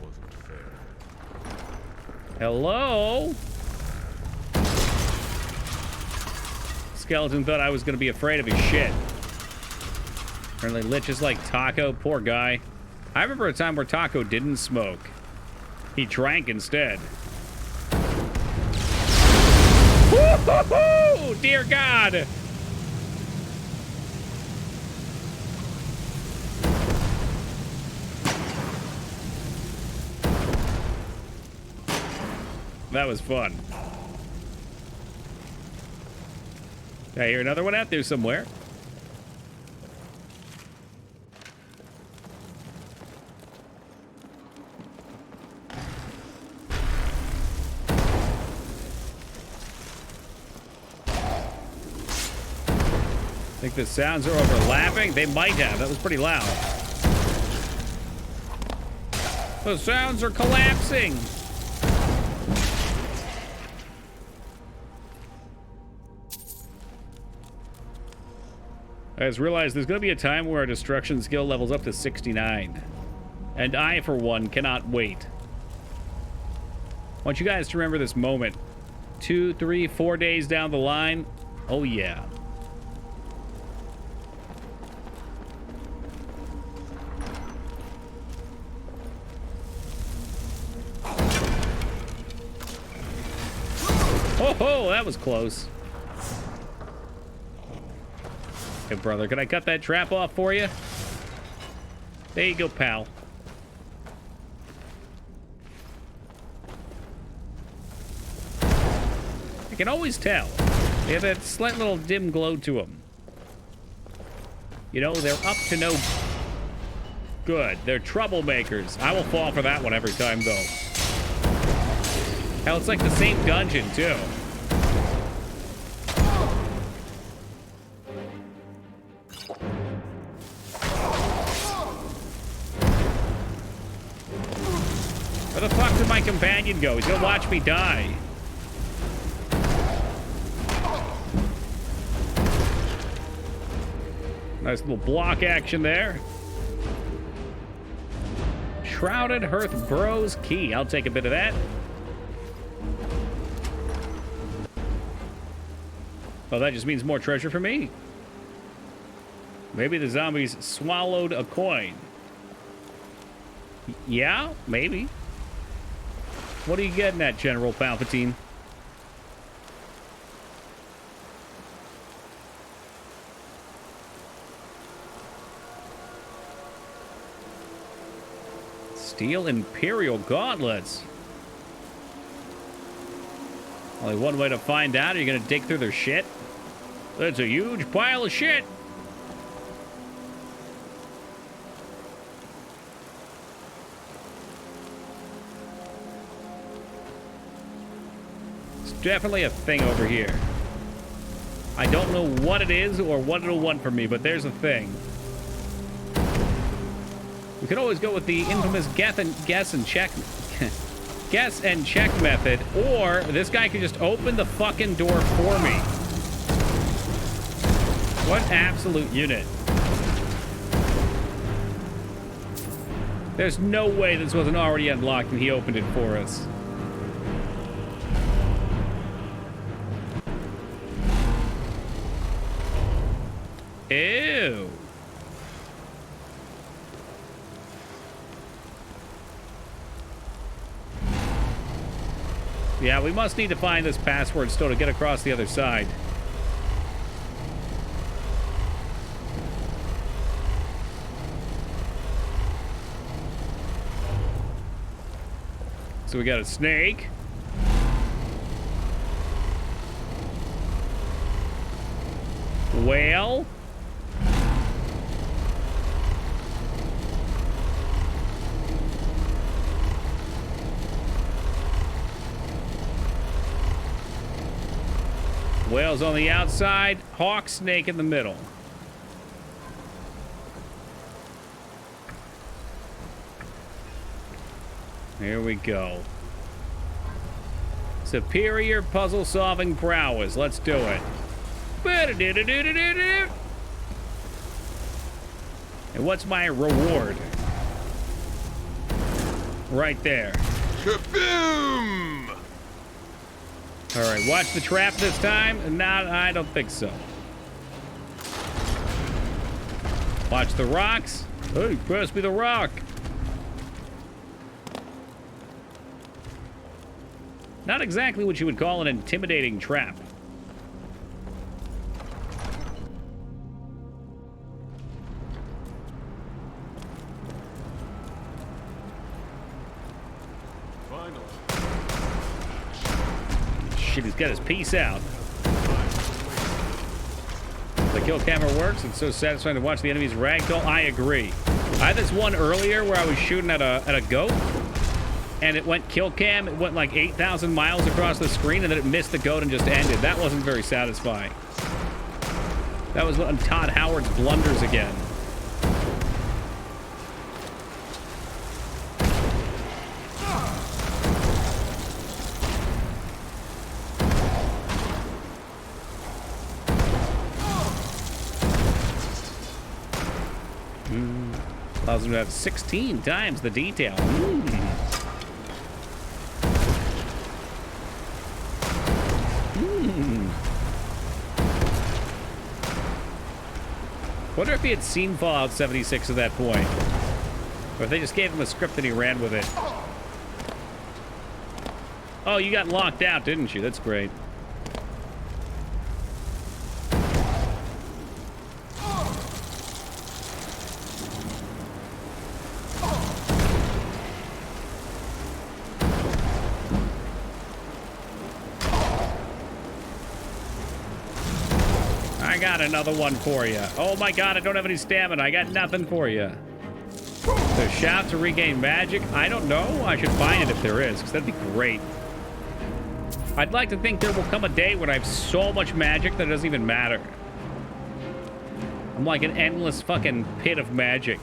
Wasn't fair. Hello? Skeleton thought I was gonna be afraid of his shit. Apparently Lich is like Taco. Poor guy. I remember a time where Taco didn't smoke. He drank instead. Woo-hoo-hoo! Dear God! That was fun. I hear another one out there somewhere. I think the sounds are overlapping. They might have. That was pretty loud. The sounds are collapsing. I just realized there's going to be a time where our destruction skill levels up to 69. And I, for one, cannot wait. I want you guys to remember this moment. 2, 3, 4 days down the line. Oh, yeah. Oh, that was close. Hey, brother, can I cut that trap off for you? There you go, pal. I can always tell. They have that slight little dim glow to them. You know, they're up to no good. They're troublemakers. I will fall for that one every time, though. Hell, it's like the same dungeon, too. Where the fuck did my companion go? He's gonna watch me die. Nice little block action there. Shrouded Hearth Bros Key. I'll take a bit of that. Oh, that just means more treasure for me. Maybe the zombies swallowed a coin. Yeah, maybe. What are you getting at, General Palpatine? Steel Imperial gauntlets. Only one way to find out. Are you gonna dig through their shit? That's a huge pile of shit. It's definitely a thing over here. I don't know what it is or what it'll want from me, but there's a thing. We could always go with the infamous guess and check method, or this guy could just open the fucking door for me. What absolute unit. There's no way this wasn't already unlocked and he opened it for us. Ew. Yeah, we must need to find this password still to get across the other side. So we got a snake. Whale. Whales on the outside, hawk snake in the middle. Here we go. Superior puzzle solving prowess. Let's do it. And what's my reward? Right there. Kaboom! All right, watch the trap this time. No, I don't think so. Watch the rocks. Hey, pass me the rock. Not exactly what you would call an intimidating trap. Shit, he's got his piece out. The kill camera works. It's so satisfying to watch the enemies ragdoll. I agree. I had this one earlier where I was shooting at a goat, and it went kill cam. It went like 8,000 miles across the screen, and then it missed the goat and just ended. That wasn't very satisfying. That was one of Todd Howard's blunders again. Allows them to have 16 times the detail. Wonder if he had seen Fallout 76 at that point. Or if they just gave him a script and he ran with it. Oh, you got locked out, didn't you? That's great. I got another one for you. Oh my god, I don't have any stamina. I got nothing for you. So shout to regain magic? I don't know. I should find it if there is, because that'd be great. I'd like to think there will come a day when I have so much magic that it doesn't even matter. I'm like an endless fucking pit of magic.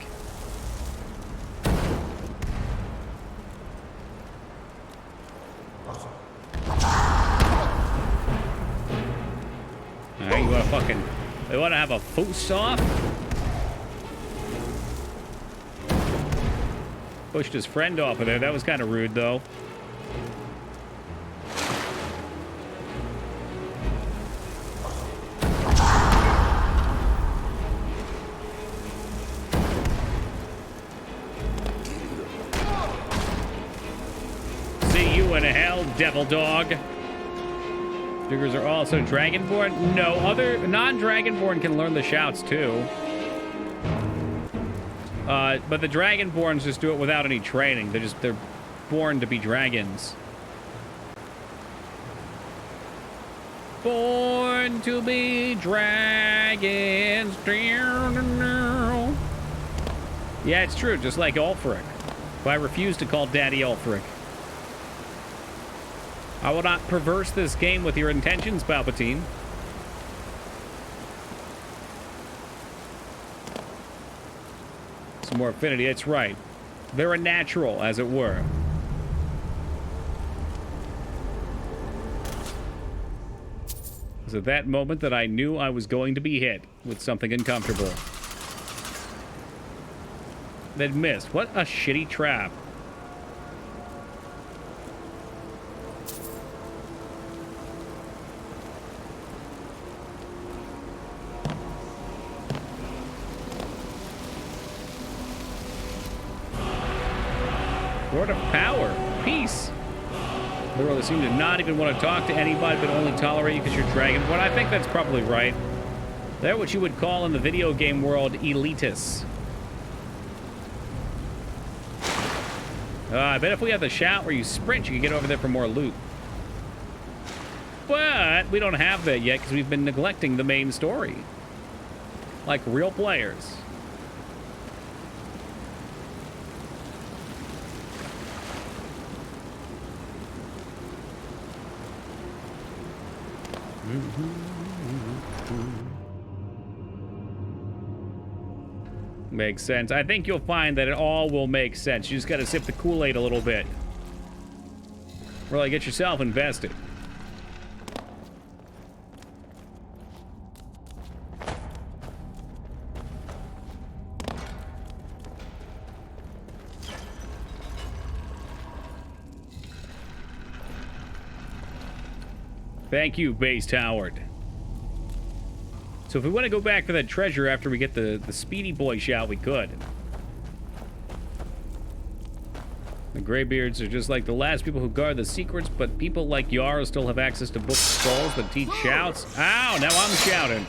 Alright, you wanna fucking... You wanna have a foos off? Pushed his friend off of there. That was kind of rude, though. See you in hell, devil dog. Triggers are also Dragonborn? No, other non-Dragonborn can learn the shouts too. But the Dragonborns just do it without any training. They're born to be dragons. Born to be dragons. Yeah, it's true, just like Ulfric. But I refuse to call Daddy Ulfric. I will not perverse this game with your intentions, Palpatine. Some more affinity, it's right. They're a natural, as it were. It was at that moment that I knew I was going to be hit with something uncomfortable. They'd missed. What a shitty trap. Word of power. Peace. They really seem to not even want to talk to anybody, but only tolerate you because you're dragon. Well, I think that's probably right. They're what you would call in the video game world elitists. I bet if we had the shout where you sprint, you could get over there for more loot. But we don't have that yet because we've been neglecting the main story. Like real players. Makes sense. I think you'll find that it all will make sense. You just got to sip the Kool-Aid a little bit. Really get yourself invested. Thank you, Base Howard. So if we want to go back for that treasure after we get the Speedy Boy shout, we could. The Greybeards are just like the last people who guard the secrets, but people like Yarrow still have access to book scrolls that teach shouts. Ow, now I'm shouting.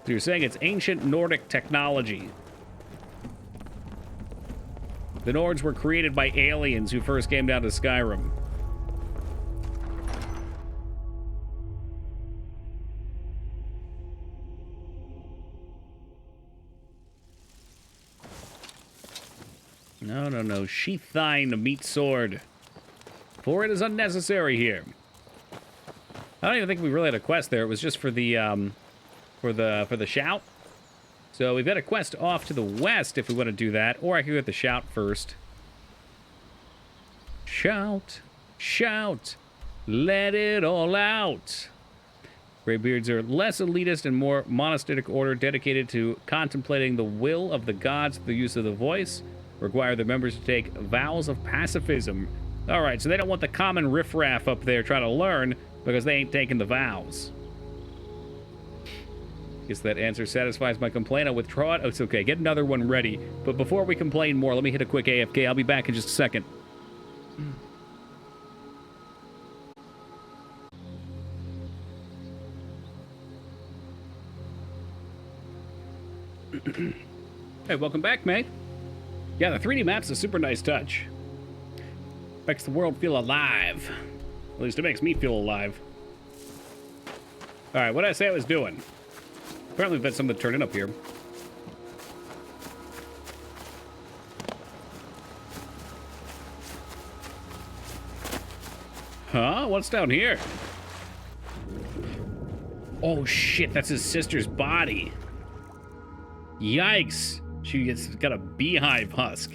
So you're saying it's ancient Nordic technology. The Nords were created by aliens who first came down to Skyrim. No. Sheath thine meat sword. For it is unnecessary here. I don't even think we really had a quest there. It was just for the shout. So we've got a quest off to the west if we want to do that, or I could get the shout first. Shout, shout, let it all out. Greybeards are less elitist and more monastic order dedicated to contemplating the will of the gods through the use of the voice. Require the members to take vows of pacifism. All right, so they don't want the common riffraff up there trying to learn because they ain't taking the vows. Guess that answer satisfies my complaint. I'll withdraw it. Oh, it's okay. Get another one ready. But before we complain more, let me hit a quick AFK. I'll be back in just a second. Hey, welcome back, May. Yeah, the 3D map's a super nice touch. Makes the world feel alive. At least it makes me feel alive. All right, what did I say I was doing? Apparently we've got something turning up here. Huh? What's down here? Oh shit, that's his sister's body. Yikes. She's got a beehive husk.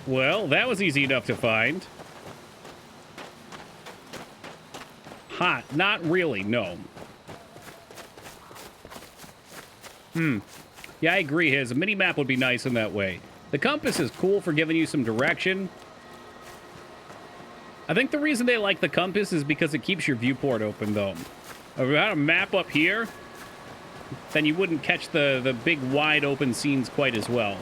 Well, that was easy enough to find. Hot. Not really, no. Yeah, I agree, his mini-map would be nice in that way. The compass is cool for giving you some direction. I think the reason they like the compass is because it keeps your viewport open, though. If we had a map up here, then you wouldn't catch the big, wide-open scenes quite as well.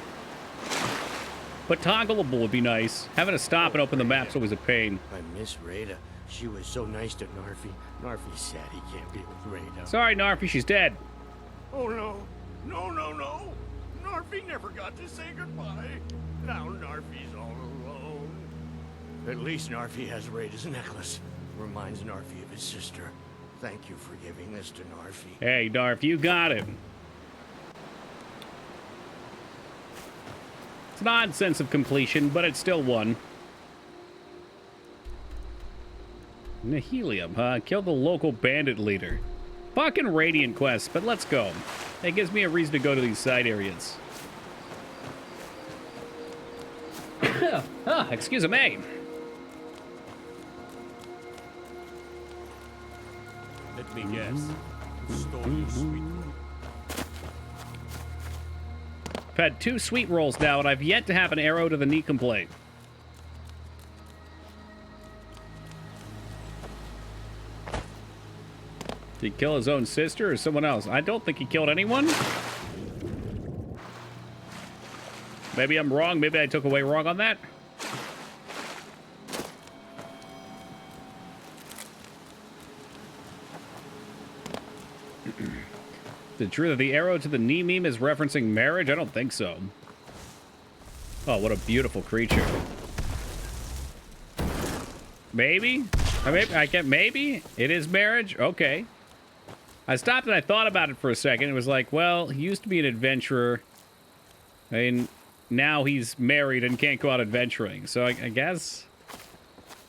But toggleable would be nice. Having to stop and open the map's always a pain. I miss Rada. She was so nice to Narfi. Narfi's sad he can't be with Rada. Sorry, Narfi, she's dead. Oh, no. No. Narfi never got to say goodbye. Now Narfi's all alone. At least Narfi has Rada's necklace. Reminds Narfi of his sister. Thank you for giving this to Narfi. Hey, Narf, you got him. It's an odd sense of completion, but it's still one. Nihilium, huh? Kill the local bandit leader. Fucking Radiant quest, but let's go. That gives me a reason to go to these side areas. Excuse me. Let me guess. Who stole your sweet roll? I've had 2 sweet rolls now, and I've yet to have an arrow to the knee complaint. Did he kill his own sister or someone else? I don't think he killed anyone. Maybe I'm wrong. Maybe I took away wrong on that. The truth of the arrow to the knee meme is referencing marriage? I don't think so. Oh, what a beautiful creature. Maybe? Maybe? It is marriage? Okay. I stopped and I thought about it for a second. It was like, well, he used to be an adventurer. I mean, now he's married and can't go out adventuring. So I guess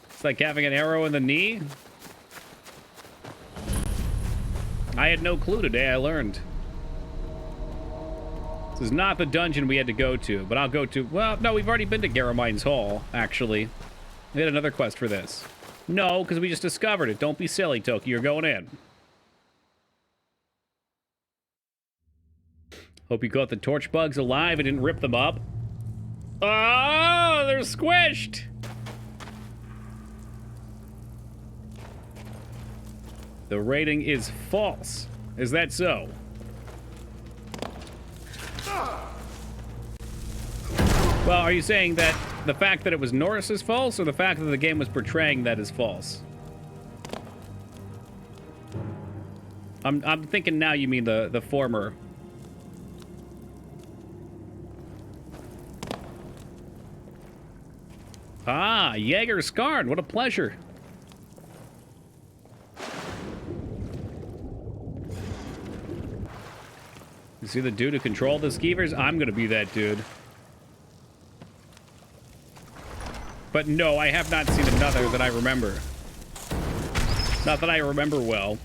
it's like having an arrow in the knee. I had no clue today. I learned. This is not the dungeon we had to go to, but I'll go to... Well, no, we've already been to Garamine's Hall, actually. We had another quest for this. No, because we just discovered it. Don't be silly, Toki. You're going in. Hope you caught the torch bugs alive and didn't rip them up. Oh, they're squished! The rating is false. Is that so? Well, are you saying that the fact that it was Norris is false, or the fact that the game was portraying that is false? I'm thinking now you mean the former. Ah, Jaeger Scarred. What a pleasure. You see the dude who controlled the skeevers? I'm gonna be that dude. But no, I have not seen another that I remember. Not that I remember well.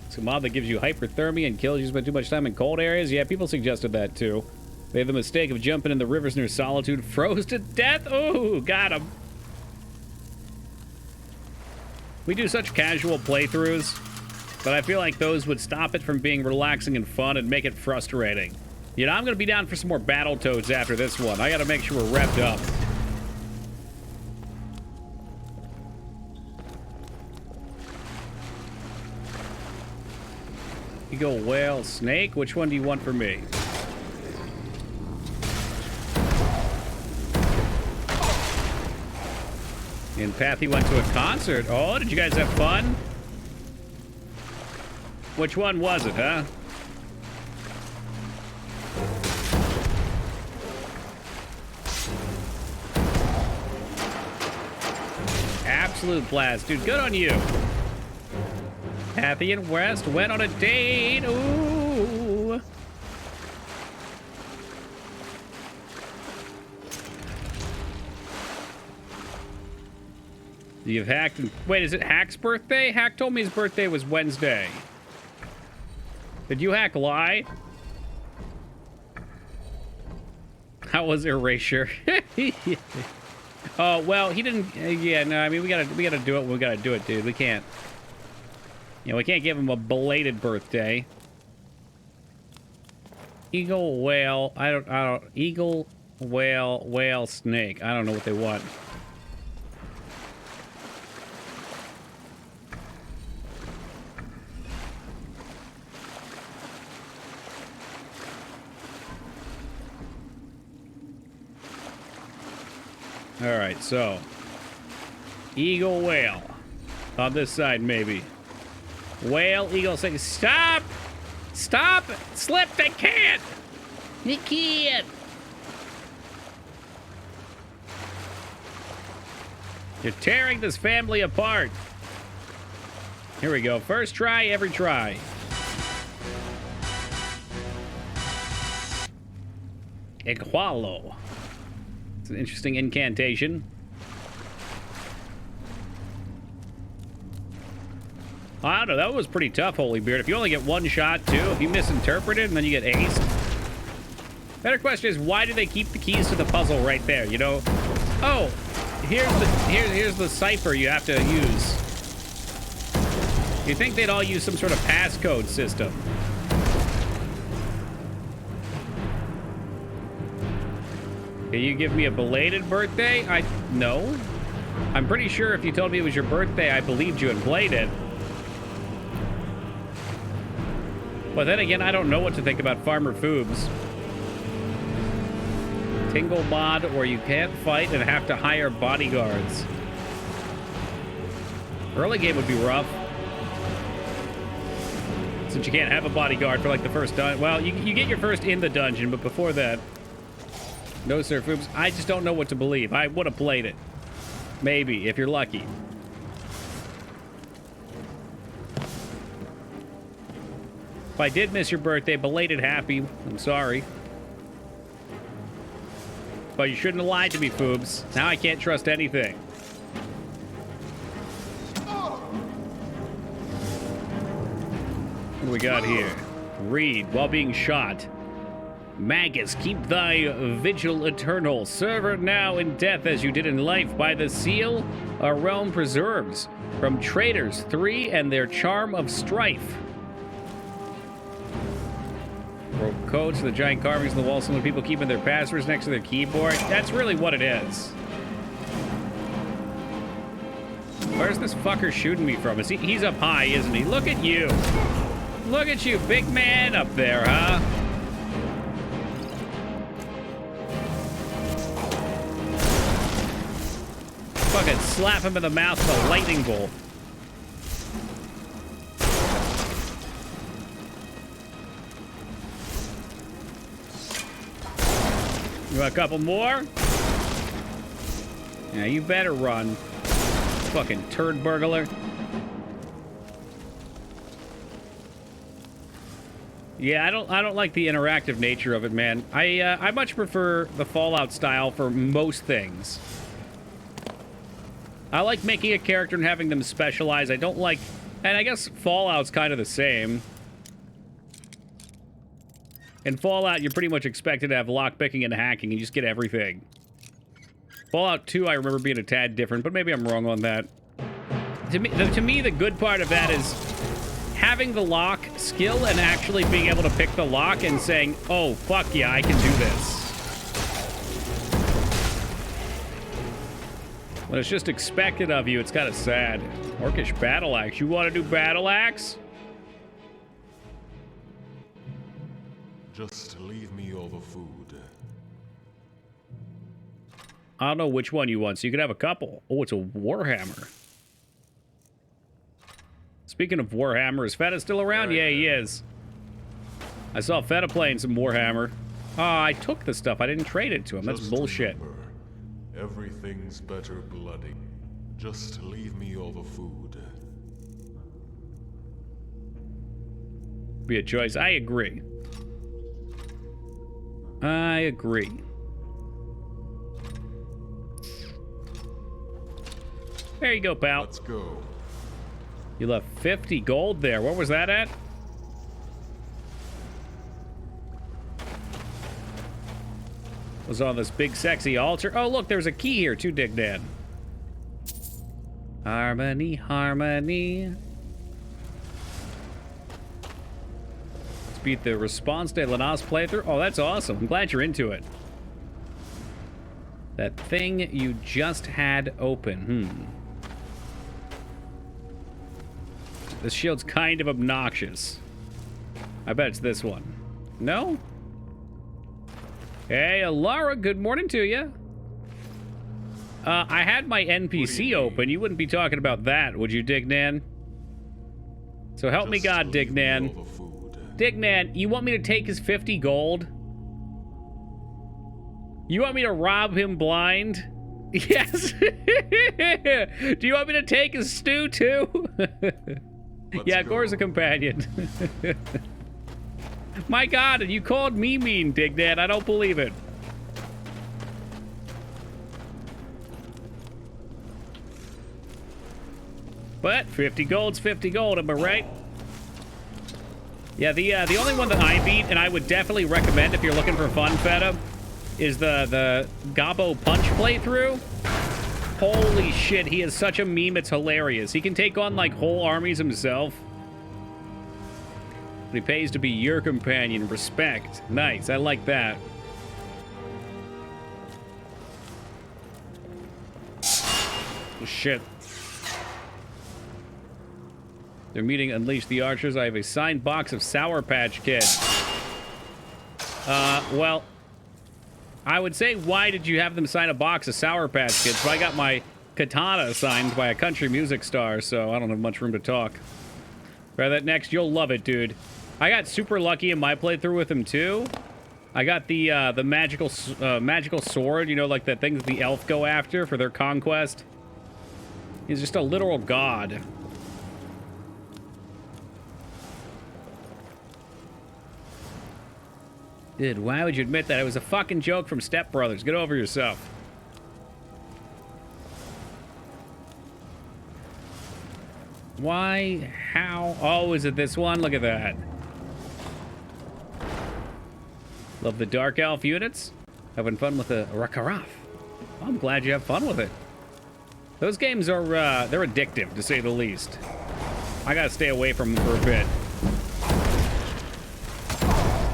It's a mod that gives you hyperthermia and kills you spend too much time in cold areas. Yeah, people suggested that too. They had the mistake of jumping in the rivers near Solitude, froze to death. Oh, got him. We do such casual playthroughs, but I feel like those would stop it from being relaxing and fun and make it frustrating. You know, I'm going to be down for some more Battletoads after this one. I got to make sure we're revved up. Eagle, whale, snake. Which one do you want for me? And Pathy went to a concert. Oh, did you guys have fun? Which one was it, huh? Absolute blast. Dude, good on you. Pathy and West went on a date. Ooh. You've hacked. Wait, is it Hack's birthday? Hack told me his birthday was Wednesday. Did you hack lie? How was Erasure? Oh, well, he didn't. Yeah, no, I mean, we gotta do it. We gotta do it, dude. We can't. You know, we can't give him a belated birthday. Eagle, whale. I don't. Eagle, whale, whale, snake. I don't know what they want. All right, so eagle, whale on this side, maybe. Whale, eagle, say, stop! Stop! Slip, they can't! They can't! You're tearing this family apart. Here we go. First try, every try. Igualo. It's an interesting incantation. I don't know, that was pretty tough, Holy Beard. If you only get one shot, too, if you misinterpret it and then you get aced. Better question is, why do they keep the keys to the puzzle right there, you know? Oh, here's the cipher you have to use. You think they'd all use some sort of passcode system? Can you give me a belated birthday? No. I'm pretty sure if you told me it was your birthday, I believed you and played it. But then again, I don't know what to think about Farmer Foobs. Tingle mod, or you can't fight and have to hire bodyguards. Early game would be rough. Since you can't have a bodyguard for like the first dungeon. Well, you get your first in the dungeon, but before that... No, sir, Foobs. I just don't know what to believe. I would have played it. Maybe, if you're lucky. If I did miss your birthday, belated happy. I'm sorry. But you shouldn't have lied to me, Foobs. Now I can't trust anything. What do we got here? Read while being shot. Magus, keep thy vigil eternal. Serve now in death as you did in life. By the seal, our realm preserves. From traitors 3 and their charm of strife. Broke coats, the giant carvings on the wall, some of the people keeping their passwords next to their keyboard. That's really what it is. Where's this fucker shooting me from? He's up high, isn't he? Look at you. Look at you, big man up there, huh? Fucking slap him in the mouth with a lightning bolt. You want a couple more? Yeah, you better run. Fucking turd burglar. Yeah, I don't like the interactive nature of it, man. I much prefer the Fallout style for most things. I like making a character and having them specialize. I don't like... And I guess Fallout's kind of the same. In Fallout, you're pretty much expected to have lockpicking and hacking. You just get everything. Fallout 2, I remember being a tad different, but maybe I'm wrong on that. To me, the good part of that is having the lock skill and actually being able to pick the lock and saying, oh, fuck yeah, I can do this. When it's just expected of you, it's kind of sad. Orcish battle axe. You want to do battle axe? Just leave me all the food. I don't know which one you want, so you can have a couple. Oh, it's a Warhammer. Speaking of Warhammer, is Feta still around? Yeah, he is. I saw Feta playing some Warhammer. Oh, I took the stuff. I didn't trade it to him. That's bullshit. Remember, everything's better bloody. Just leave me all the food. Be a choice. I agree. I agree. There you go, pal. Let's go. You left 50 gold there. What was that at? Was on this big sexy altar. Oh, look, there's a key here too, Dig Dad. Harmony, harmony. Let's beat the Response de Lanas playthrough. Oh, that's awesome. I'm glad you're into it. That thing you just had open. This shield's kind of obnoxious. I bet it's this one. No? Hey, Laura, good morning to you. I had my NPC open. You wouldn't be talking about that, would you, Dignan? So help me God, Dignan. Dignan, you want me to take his 50 gold? You want me to rob him blind? Yes. Do you want me to take his stew, too? Yeah, Gore's a companion. My God, you called me mean, Dignan. I don't believe it. But 50 gold's 50 gold, am I right? Yeah, the only one that I beat, and I would definitely recommend if you're looking for fun, Feta, is the Gobbo Punch playthrough. Holy shit, he is such a meme, it's hilarious. He can take on, like, whole armies himself. But he pays to be your companion. Respect. Nice, I like that. Oh, shit. They're meeting Unleash the Archers. I have a signed box of Sour Patch Kids. Well, I would say, why did you have them sign a box of Sour Patch Kids? But I got my katana signed by a country music star, so I don't have much room to talk. Try that next. You'll love it, dude. I got super lucky in my playthrough with him, too. I got the magical sword, you know, like that thing that the elf go after for their conquest. He's just a literal god. Dude, why would you admit that? It was a fucking joke from Step Brothers. Get over yourself. Why? How? Oh, is it this one? Look at that. Love the Dark Elf units. Having fun with the Rakaraf. I'm glad you have fun with it. Those games are, they're addictive, to say the least. I gotta stay away from them for a bit.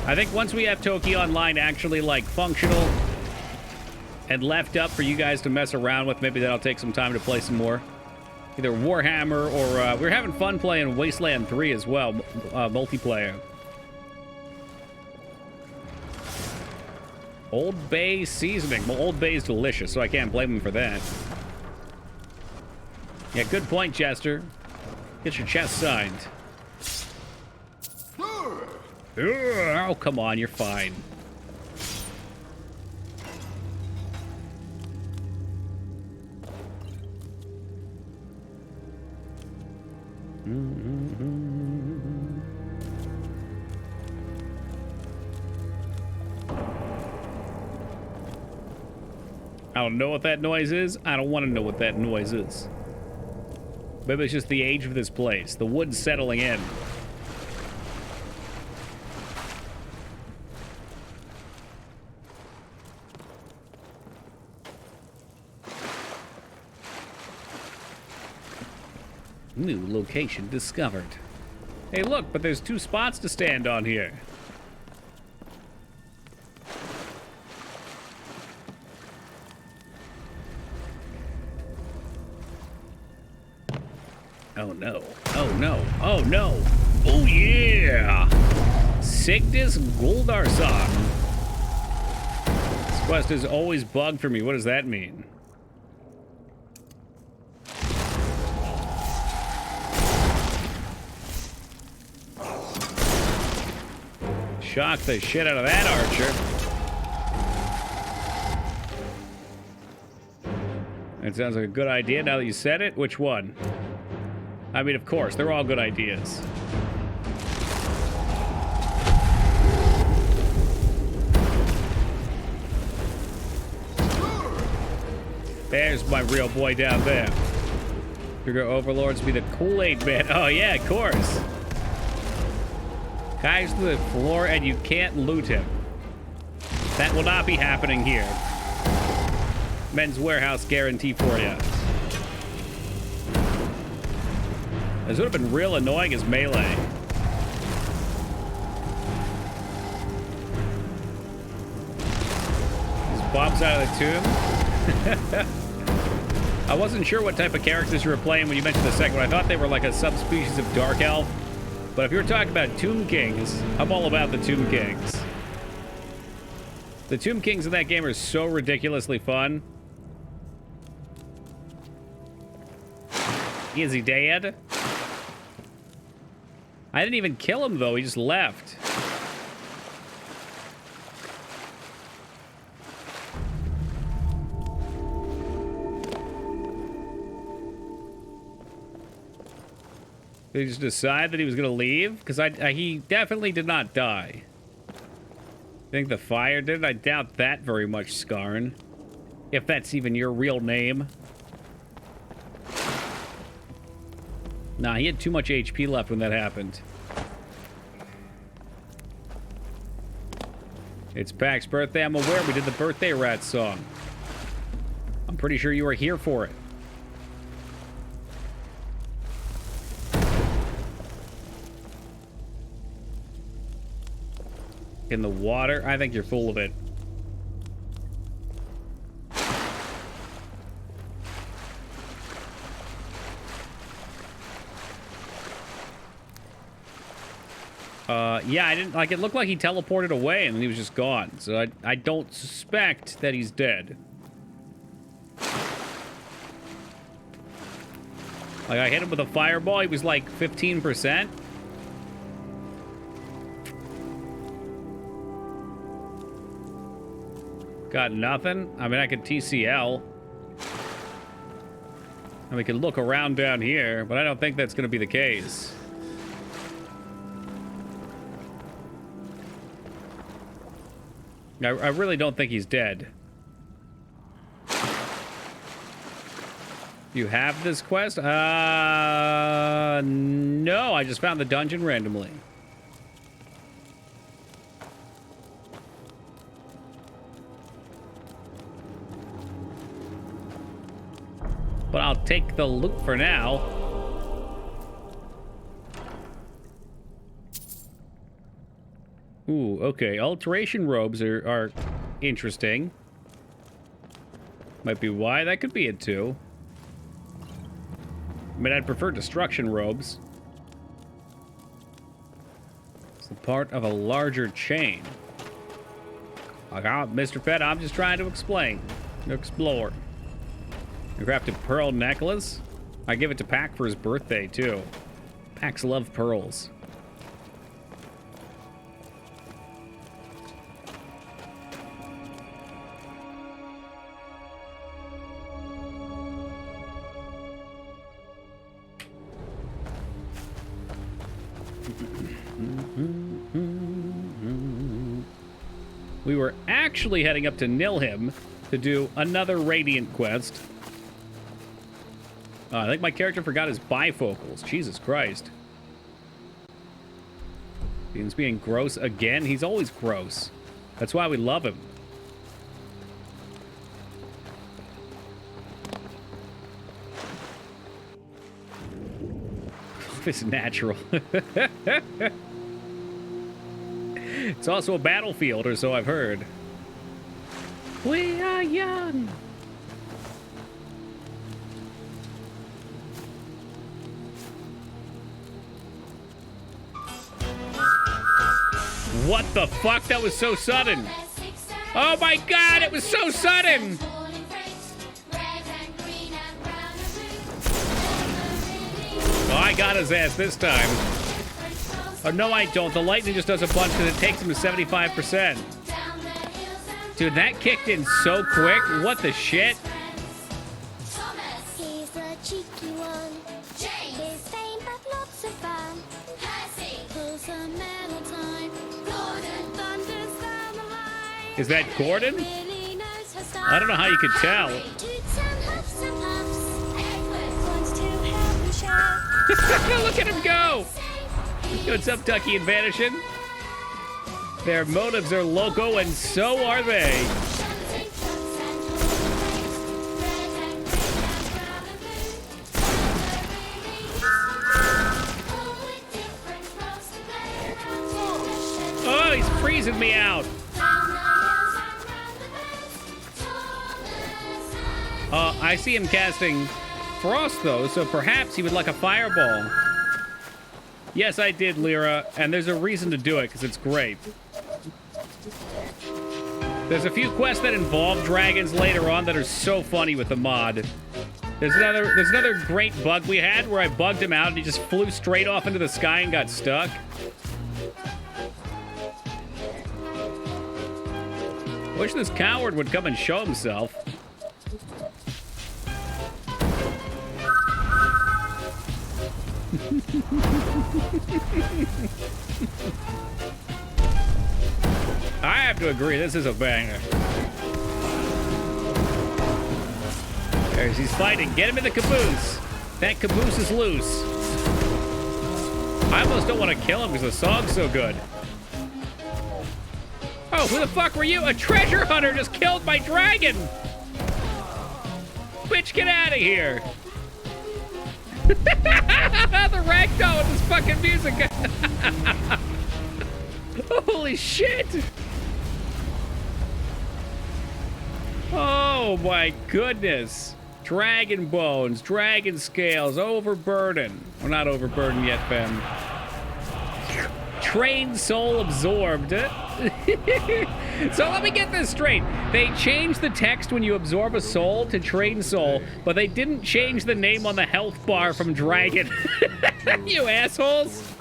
I think once we have Toki Online actually, like, functional and left up for you guys to mess around with, maybe that'll take some time to play some more. Either Warhammer or, we're having fun playing Wasteland 3 as well, multiplayer. Old Bay seasoning. Well, Old Bay is delicious, so I can't blame them for that. Yeah, good point, Chester. Get your chest signed. Oh, come on, you're fine. I don't know what that noise is. I don't want to know what that noise is. Maybe it's just the age of this place. The wood's settling in. New location discovered. Hey, look, but there's 2 spots to stand on here. Oh, no. Oh, no. Oh, no. Oh, yeah. Sigdis Goldarson. This quest is always bugged for me. What does that mean? Shock the shit out of that archer. That sounds like a good idea now that you said it. Which one? I mean, of course, they're all good ideas. There's my real boy down there. Figure overlords be the Kool-Aid man. Oh, yeah, of course. Guys to the floor and you can't loot him. That will not be happening here. Men's Warehouse guarantee for you. This would have been real annoying as melee. Just bobs out of the tomb. I wasn't sure what type of characters you were playing when you mentioned the second one. I thought they were like a subspecies of Dark Elf. But if you're talking about Tomb Kings, I'm all about the Tomb Kings. The Tomb Kings in that game are so ridiculously fun. Is he dead? I didn't even kill him, though. He just left. Did he just decide that he was going to leave? Because he definitely did not die. Think the fire did? I doubt that very much, Skarn. If that's even your real name. Nah, he had too much HP left when that happened. It's Pax's birthday. I'm aware we did the birthday rat song. I'm pretty sure you were here for it. In the water? I think you're full of it. Yeah, I didn't, like, it looked like he teleported away and then he was just gone. So I don't suspect that he's dead. Like, I hit him with a fireball, he was like 15%. Got nothing? I mean, I could TCL. And we could look around down here, but I don't think that's going to be the case. I really don't think he's dead. You have this quest? No, I just found the dungeon randomly. But I'll take the loot for now. Ooh, okay. Alteration robes are interesting. Might be why. That could be it, too. I mean, I'd prefer destruction robes. It's the part of a larger chain. Like, Mr. Pet, I'm just trying to explain. Explore. I crafted pearl necklace. I give it to Pac for his birthday, too. Pacs love pearls. We were actually heading up to Nilhim to do another Radiant quest. I think my character forgot his bifocals. Jesus Christ. He's being gross again. He's always gross. That's why we love him. It's natural. It's also a battlefield, or so I've heard. We are young. What the fuck? That was so sudden. Oh my god, it was so sudden. Oh, I got his ass this time. Oh, no, I don't. The lightning just does a bunch because it takes him to 75%. Dude, that kicked in so quick. What the shit? He's a cheeky one. His fame but lots of fun. Pulls a medal time. Gordon thunders down the line. Is that Gordon? I don't know how you could tell. Toots and huffs and puffs. Edward wants to help and share. Look at him go. What's up, Ducky and Vanishing? Their motives are loco, and so are they. Oh, he's freezing me out. I see him casting Frost, though, so perhaps he would like a fireball. Yes, I did, Lyra, and there's a reason to do it, because it's great. There's a few quests that involve dragons later on that are so funny with the mod. There's another great bug we had where I bugged him out and he just flew straight off into the sky and got stuck. I wish this coward would come and show himself. I have to agree, this is a banger. There's, he's fighting. Get him in the caboose. That caboose is loose. I almost don't want to kill him because the song's so good. Oh, who the fuck were you? A treasure hunter just killed my dragon. bitch, get out of here. The ragdoll with this fucking music. Holy shit. Oh my goodness. Dragon bones, dragon scales, overburden. We're not overburdened yet, fam. Trained soul absorbed. So let me get this straight. They changed the text when you absorb a soul to trained soul, but they didn't change the name on the health bar from dragon. You assholes.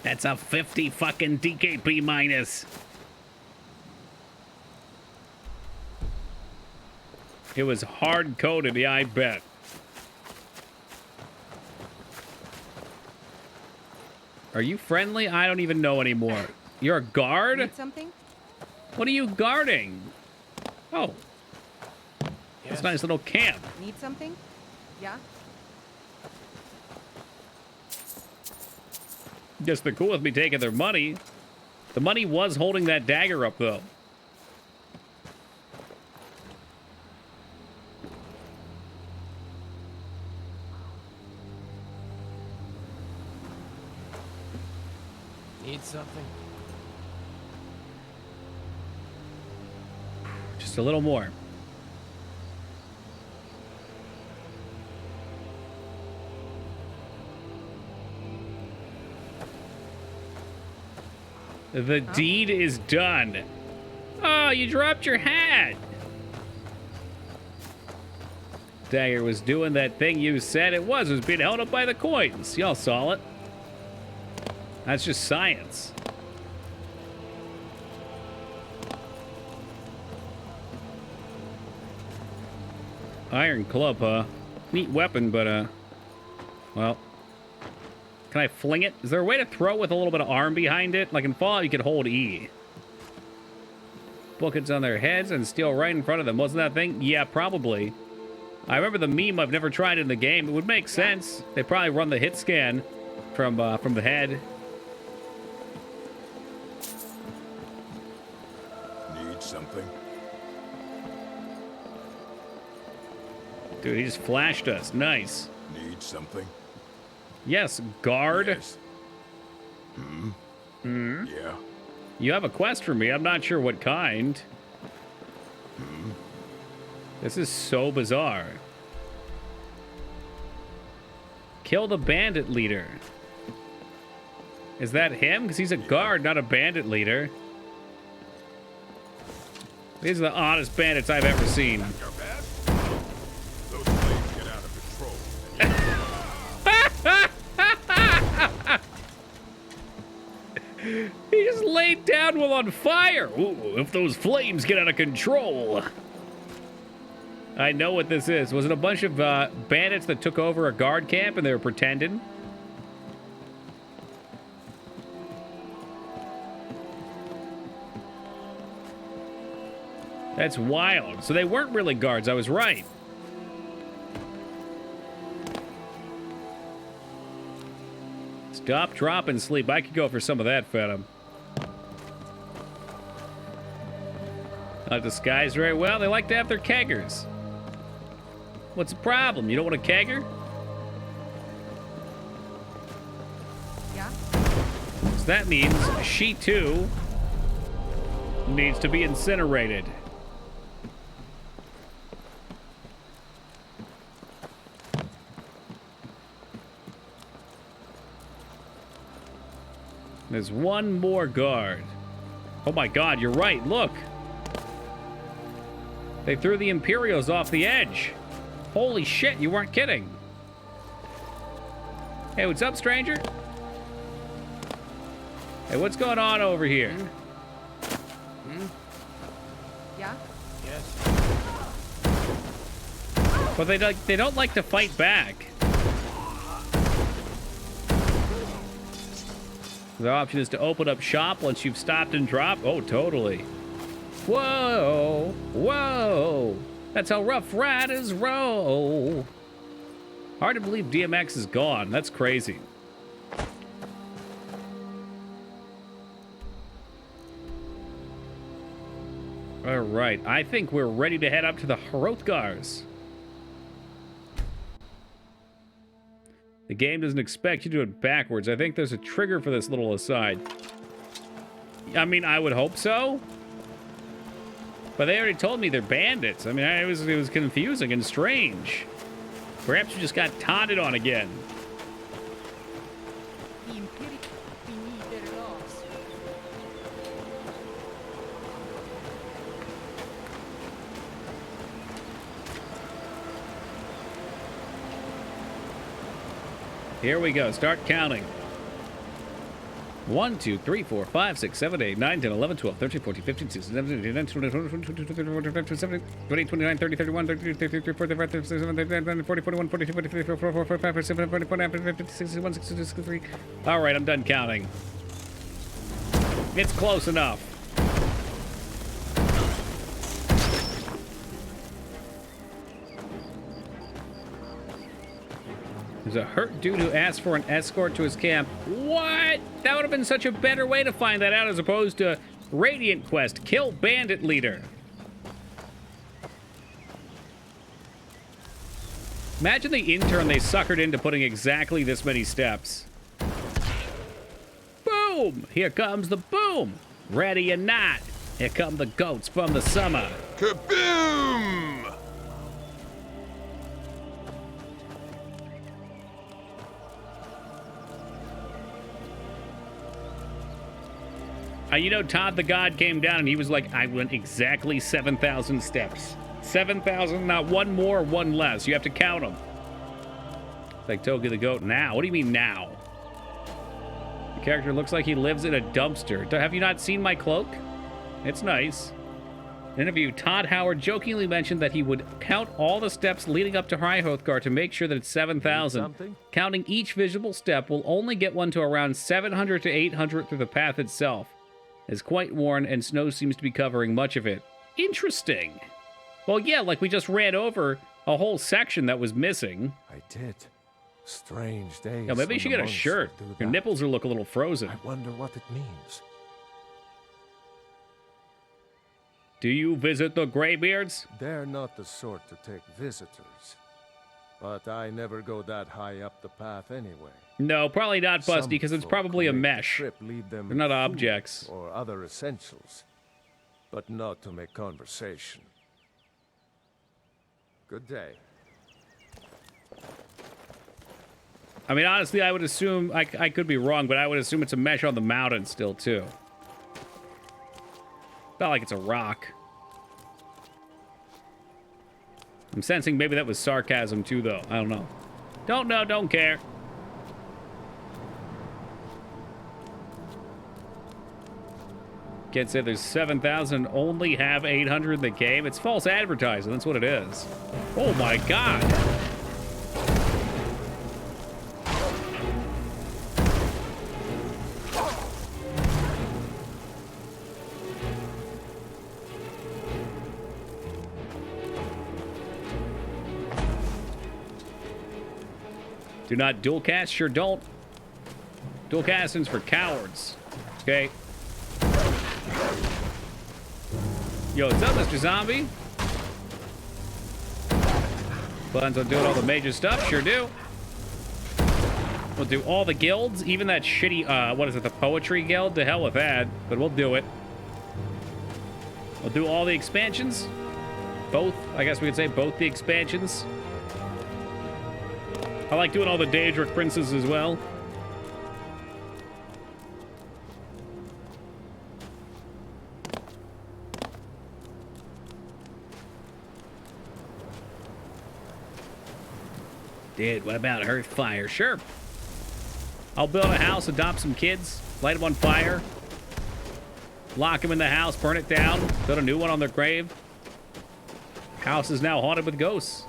That's a 50 fucking DKP minus. It was hard-coded, yeah, I bet. Are you friendly? I don't even know anymore. You're a guard? Need something? What are you guarding? Oh. That's a nice little camp. Need something? Yeah? Guess they're cool with me taking their money. The money was holding that dagger up, though. Need something? Just a little more. The deed is done. Oh, you dropped your hat. Dagger was doing that thing you said it was. It was being held up by the coins. Y'all saw it. That's just science. Iron club, huh? Neat weapon, but, well. Can I fling it? Is there a way to throw it with a little bit of arm behind it? Like in Fallout, you could hold E. Buckets on their heads and steel right in front of them. Wasn't that thing? Yeah, probably. I remember the meme. I've never tried it in the game. It would make sense. They probably run the hit scan from the head. Need something? Dude, he just flashed us. Nice. Need something? Yes, guard. Yes. Yeah. You have a quest for me. I'm not sure what kind. This is so bizarre. Kill the bandit leader. Is that him? Because he's a guard, not a bandit leader. These are the oddest bandits I've ever seen. Those flames get out of control. He just laid down while on fire. Ooh, if those flames get out of control. I know what this is. Was it a bunch of bandits that took over a guard camp and they were pretending? That's wild. So they weren't really guards. I was right. Stop, drop, and sleep. I could go for some of that, Phantom. Not disguised very well. They like to have their keggers. What's the problem? You don't want a kegger? Yeah? So that means she, too, needs to be incinerated. There's one more guard. Oh my god, you're right. Look. They threw the Imperials off the edge. Holy shit, you weren't kidding. Hey, what's up, stranger? Hey, what's going on over here? Yeah? Yes. But they don't like to fight back. The option is to open up shop once you've stopped and dropped. Oh, totally. Whoa, whoa. That's how Rough Riders roll. Hard to believe DMX is gone. That's crazy. All right, I think we're ready to head up to the Hrothgars. The game doesn't expect you to do it backwards. I think there's a trigger for this little aside. I mean, I would hope so. But they already told me they're bandits. I mean, it was confusing and strange. Perhaps you just got taunted on again. Here we go. Start counting. 1, 2, 3, 4, 5, 6, 7, 8, 9, 10, 11, 12, 13, 14, 15, 16, 17, 18, 19, 20, 21, 22, 23, 24, 25, 27, 28, 29, 30, 31, 32, 33, 34, 35, 36, 37, 39, 40, 41, 42, 43, 44, 45, 46, 47, 48, 49, 50, 61, 62, 63. All right, I'm done counting. It's close enough. There's a hurt dude who asked for an escort to his camp. What? That would have been such a better way to find that out as opposed to Radiant Quest, kill bandit leader. Imagine the intern they suckered into putting exactly this many steps. Boom! Here comes the boom! Ready or not, here come the goats from the summer. Kaboom! You know, Todd the God came down and he was like, I went exactly 7,000 steps. 7,000, not one more, one less. You have to count them. Like Togi the Goat now. What do you mean now? The character looks like he lives in a dumpster. Have you not seen my cloak? It's nice. In an interview, Todd Howard jokingly mentioned that he would count all the steps leading up to High Hrothgar to make sure that it's 7,000. Counting each visible step will only get one to around 700 to 800 through the path itself. It's quite worn, and snow seems to be covering much of it. Interesting. Well, yeah, like we just ran over a whole section that was missing. I did. Strange days. Yeah, maybe you should get a shirt. Your nipples are look a little frozen. I wonder what it means. Do you visit the Greybeards? They're not the sort to take visitors. But I never go that high up the path anyway. No, probably not, Busty, because it's probably a mesh. They're not objects. Or other essentials, but not to make conversation. Good day. I mean, honestly, I would assume, I could be wrong, but I would assume it's a mesh on the mountain still, too. Not like it's a rock. I'm sensing maybe that was sarcasm, too, though. I don't know. Don't know, don't care. Can't say there's 7,000, only have 800 in the game. It's false advertising, that's what it is. Oh my god! Do not dual cast? Sure don't. Dual casting's for cowards. Okay? Yo, what's up, Mr. Zombie? Plans on doing all the major stuff? Sure do. We'll do all the guilds, even that shitty, what is it, the Poetry Guild? To hell with that, but we'll do it. We'll do all the expansions. Both, I guess we could say both the expansions. I like doing all the Daedric Princes as well. Dude, what about Earthfire? Sure. I'll build a house, adopt some kids, light them on fire, lock them in the house, burn it down, build a new one on their grave. House is now haunted with ghosts.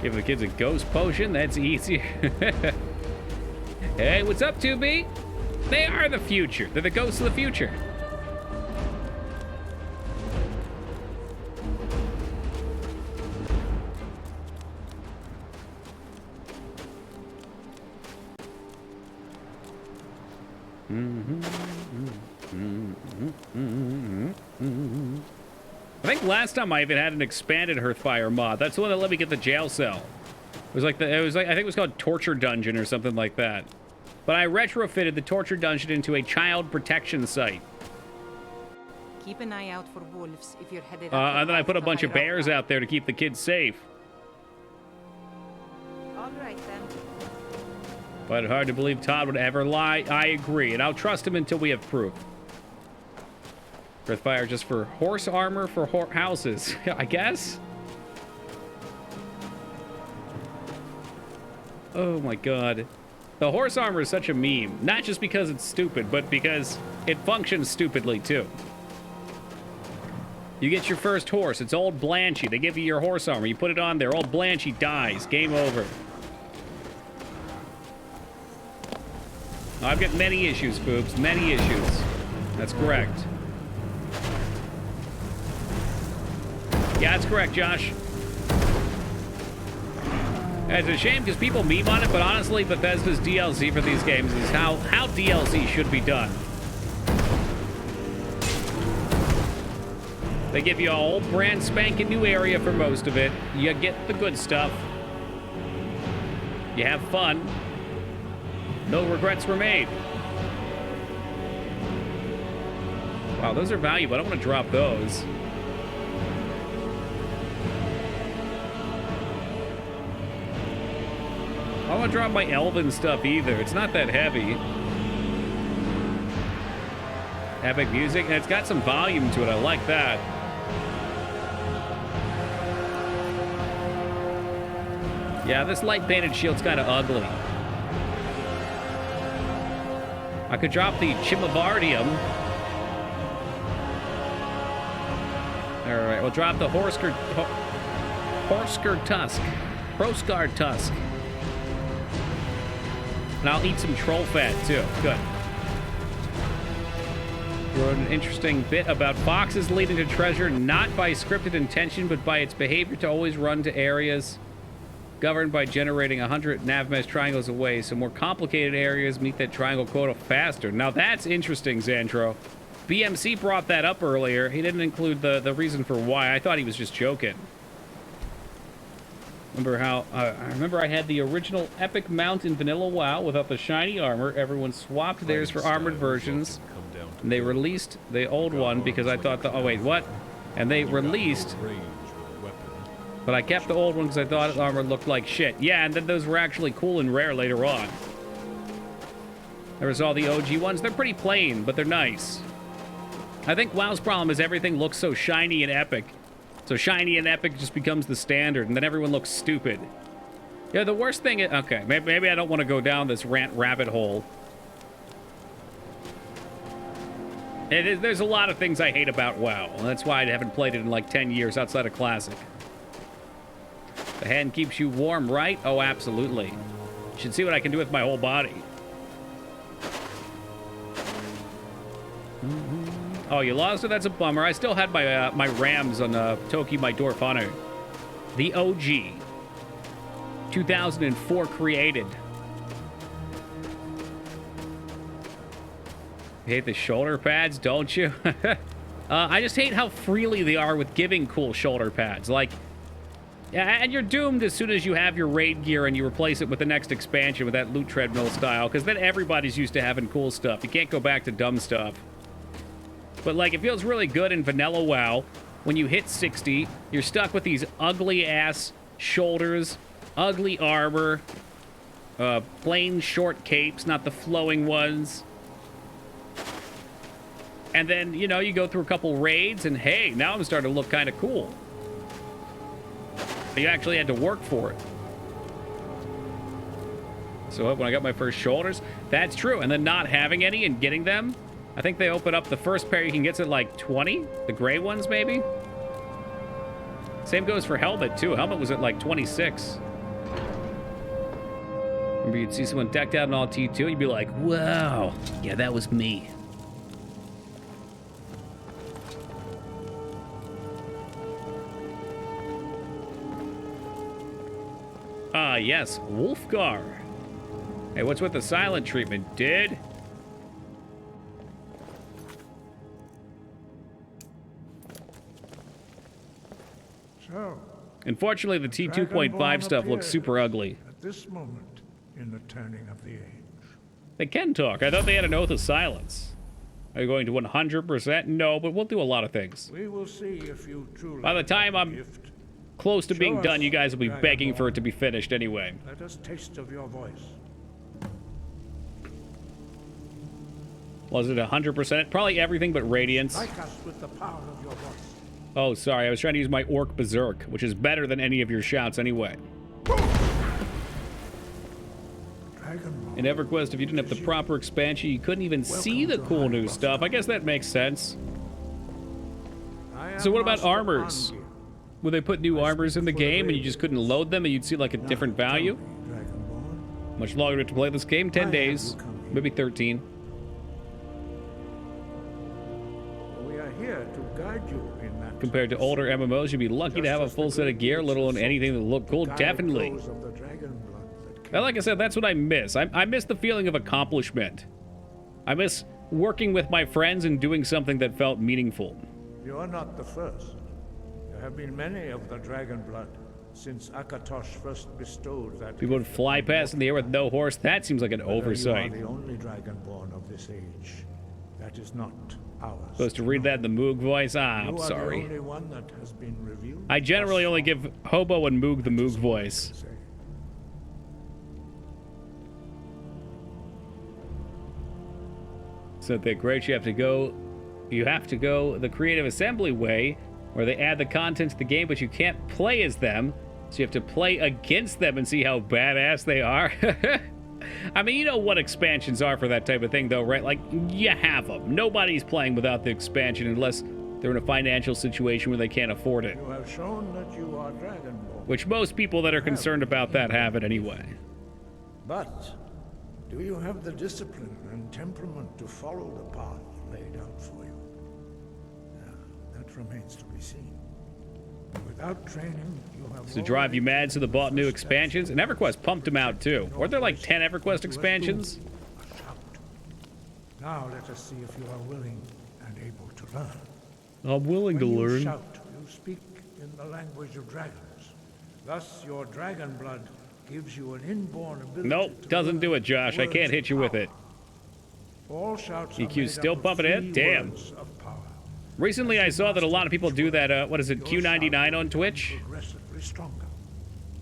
Give the kids a ghost potion, that's easier. Hey, what's up, 2B? They are the future. They're the ghosts of the future. I think last time I even had an expanded Hearthfire mod. That's the one that let me get the jail cell. It was like I think it was called Torture Dungeon or something like that. But I retrofitted the Torture Dungeon into a child protection site. Keep an eye out for wolves if you're headed And then I put a bunch of bears out there to keep the kids safe. All right then. But hard to believe Todd would ever lie. I agree, and I'll trust him until we have proof. Hearthfire just for horse armor for houses, I guess? Oh my god. The horse armor is such a meme. Not just because it's stupid, but because it functions stupidly, too. You get your first horse. It's old Blanchy. They give you your horse armor. You put it on there. Old Blanchy dies. Game over. I've got many issues, Foobs. Many issues. That's correct. Yeah, that's correct, Josh. It's a shame because people meme on it, but honestly, Bethesda's DLC for these games is how DLC should be done. They give you a whole brand spanking new area for most of it. You get the good stuff. You have fun. No regrets were made. Wow, those are valuable. I don't want to drop those. I don't want to drop my elven stuff either. It's not that heavy. Epic music, and it's got some volume to it. I like that. Yeah, this light painted shield's kind of ugly. I could drop the Chimivardium. All right, we'll drop the Horsker Tusk. Proscar Tusk. And I'll eat some troll fat, too. Good. Wrote an interesting bit about foxes leading to treasure, not by scripted intention, but by its behavior to always run to areas governed by generating 100 navmesh triangles away, so more complicated areas meet that triangle quota faster. Now that's interesting, Xantro. BMC brought that up earlier. He didn't include the reason for why. I thought he was just joking. Remember how, I remember I had the original epic mount in Vanilla WoW without the shiny armor. Everyone swapped theirs for armored versions. And they released the old one because I thought oh wait, what? And they released, but I kept the old one because I thought the armor looked like shit. Yeah, and then those were actually cool and rare later on. There was all the OG ones. They're pretty plain, but they're nice. I think WoW's problem is everything looks so shiny and epic. So shiny and epic just becomes the standard, and then everyone looks stupid. Yeah, the worst thing is... Okay, maybe I don't want to go down this rant rabbit hole. There's a lot of things I hate about WoW, and that's why I haven't played it in like 10 years outside of Classic. The hand keeps you warm, right? Oh, absolutely. You should see what I can do with my whole body. Oh, you lost it? That's a bummer. I still had my my Rams on Toki, my Dwarf Hunter. The OG. 2004 created. You hate the shoulder pads, don't you? I just hate how freely they are with giving cool shoulder pads. Like, and you're doomed as soon as you have your raid gear and you replace it with the next expansion with that loot treadmill style, because then everybody's used to having cool stuff. You can't go back to dumb stuff. But, like, it feels really good in Vanilla WoW. When you hit 60, you're stuck with these ugly-ass shoulders, ugly armor, plain short capes, not the flowing ones. And then, you know, you go through a couple raids, and hey, now I'm starting to look kind of cool. You actually had to work for it. So when I got my first shoulders, that's true. And then not having any and getting them, I think they open up the first pair you can get at like 20, the gray ones maybe. Same goes for helmet too. Helmet was at like 26. Remember, you'd see someone decked out in all T2, and you'd be like, wow, yeah, that was me. Ah, yes, Wolfgar. Hey, what's with the silent treatment, dude? So, Unfortunately, the T2.5 stuff looks super ugly. at this moment in the turning of the age. They can talk. I thought they had an oath of silence. Are you going to 100%? No, but we'll do a lot of things. We will see if you truly By the time I'm close to being Show done, us, you guys will be begging Dragonborn. for it to be finished anyway. Let us taste of your voice. Was it 100%? Probably everything but Radiance. Strike us with the power of your voice. Oh, sorry. I was trying to use my Orc Berserk, which is better than any of your shouts anyway. In EverQuest, if you didn't have the proper expansion, you couldn't even see the cool new stuff. I guess that makes sense. So what about armors? Would they put new armors in the game and you just couldn't load them and you'd see like a different value? Much longer to play this game? 10 days. Maybe 13. We are here to guide you in that. Compared to older MMOs, you'd be lucky to have a full set of gear, let alone anything that looked cool. Definitely. Of the dragon blood that Well, like I said, that's what I miss. I miss the feeling of accomplishment. I miss working with my friends and doing something that felt meaningful. You are not the first. There have been many of the dragon blood since Akatosh first bestowed that. People would fly past in the air with no horse. That seems like an oversight. You are the only dragonborn of this age. That is not ours. Supposed to read that in the Moog voice? Ah, You I'm are sorry. the only one that has been revealed. I generally only give Hobo and Moog the Moog voice. So they're great. You have to go the creative assembly way, where they add the content to the game, but you can't play as them. So you have to play against them and see how badass they are. I mean, you know what expansions are for that type of thing, though, right? Like, you have them. Nobody's playing without the expansion unless they're in a financial situation where they can't afford it. You have shown that you are dragonborn. Which most people that are concerned about that have it anyway. But do you have the discipline and temperament to follow the path laid out for you? That remains to be seen. Without training, you have To drive you mad, so they bought new expansions. And EverQuest pumped them out, too. Weren't there like 10 EverQuest expansions? Now let us see if you are willing and able to learn. I'm willing to When you learn. shout, you speak in the language of dragons. Thus, your dragon blood gives you an inborn ability. Nope, doesn't do it, Josh. I can't hit you with it. All shouts EQ still pumping it? Damn. Recently, I saw that a lot of people do that, what is it, Q99 on Twitch? Progressively stronger.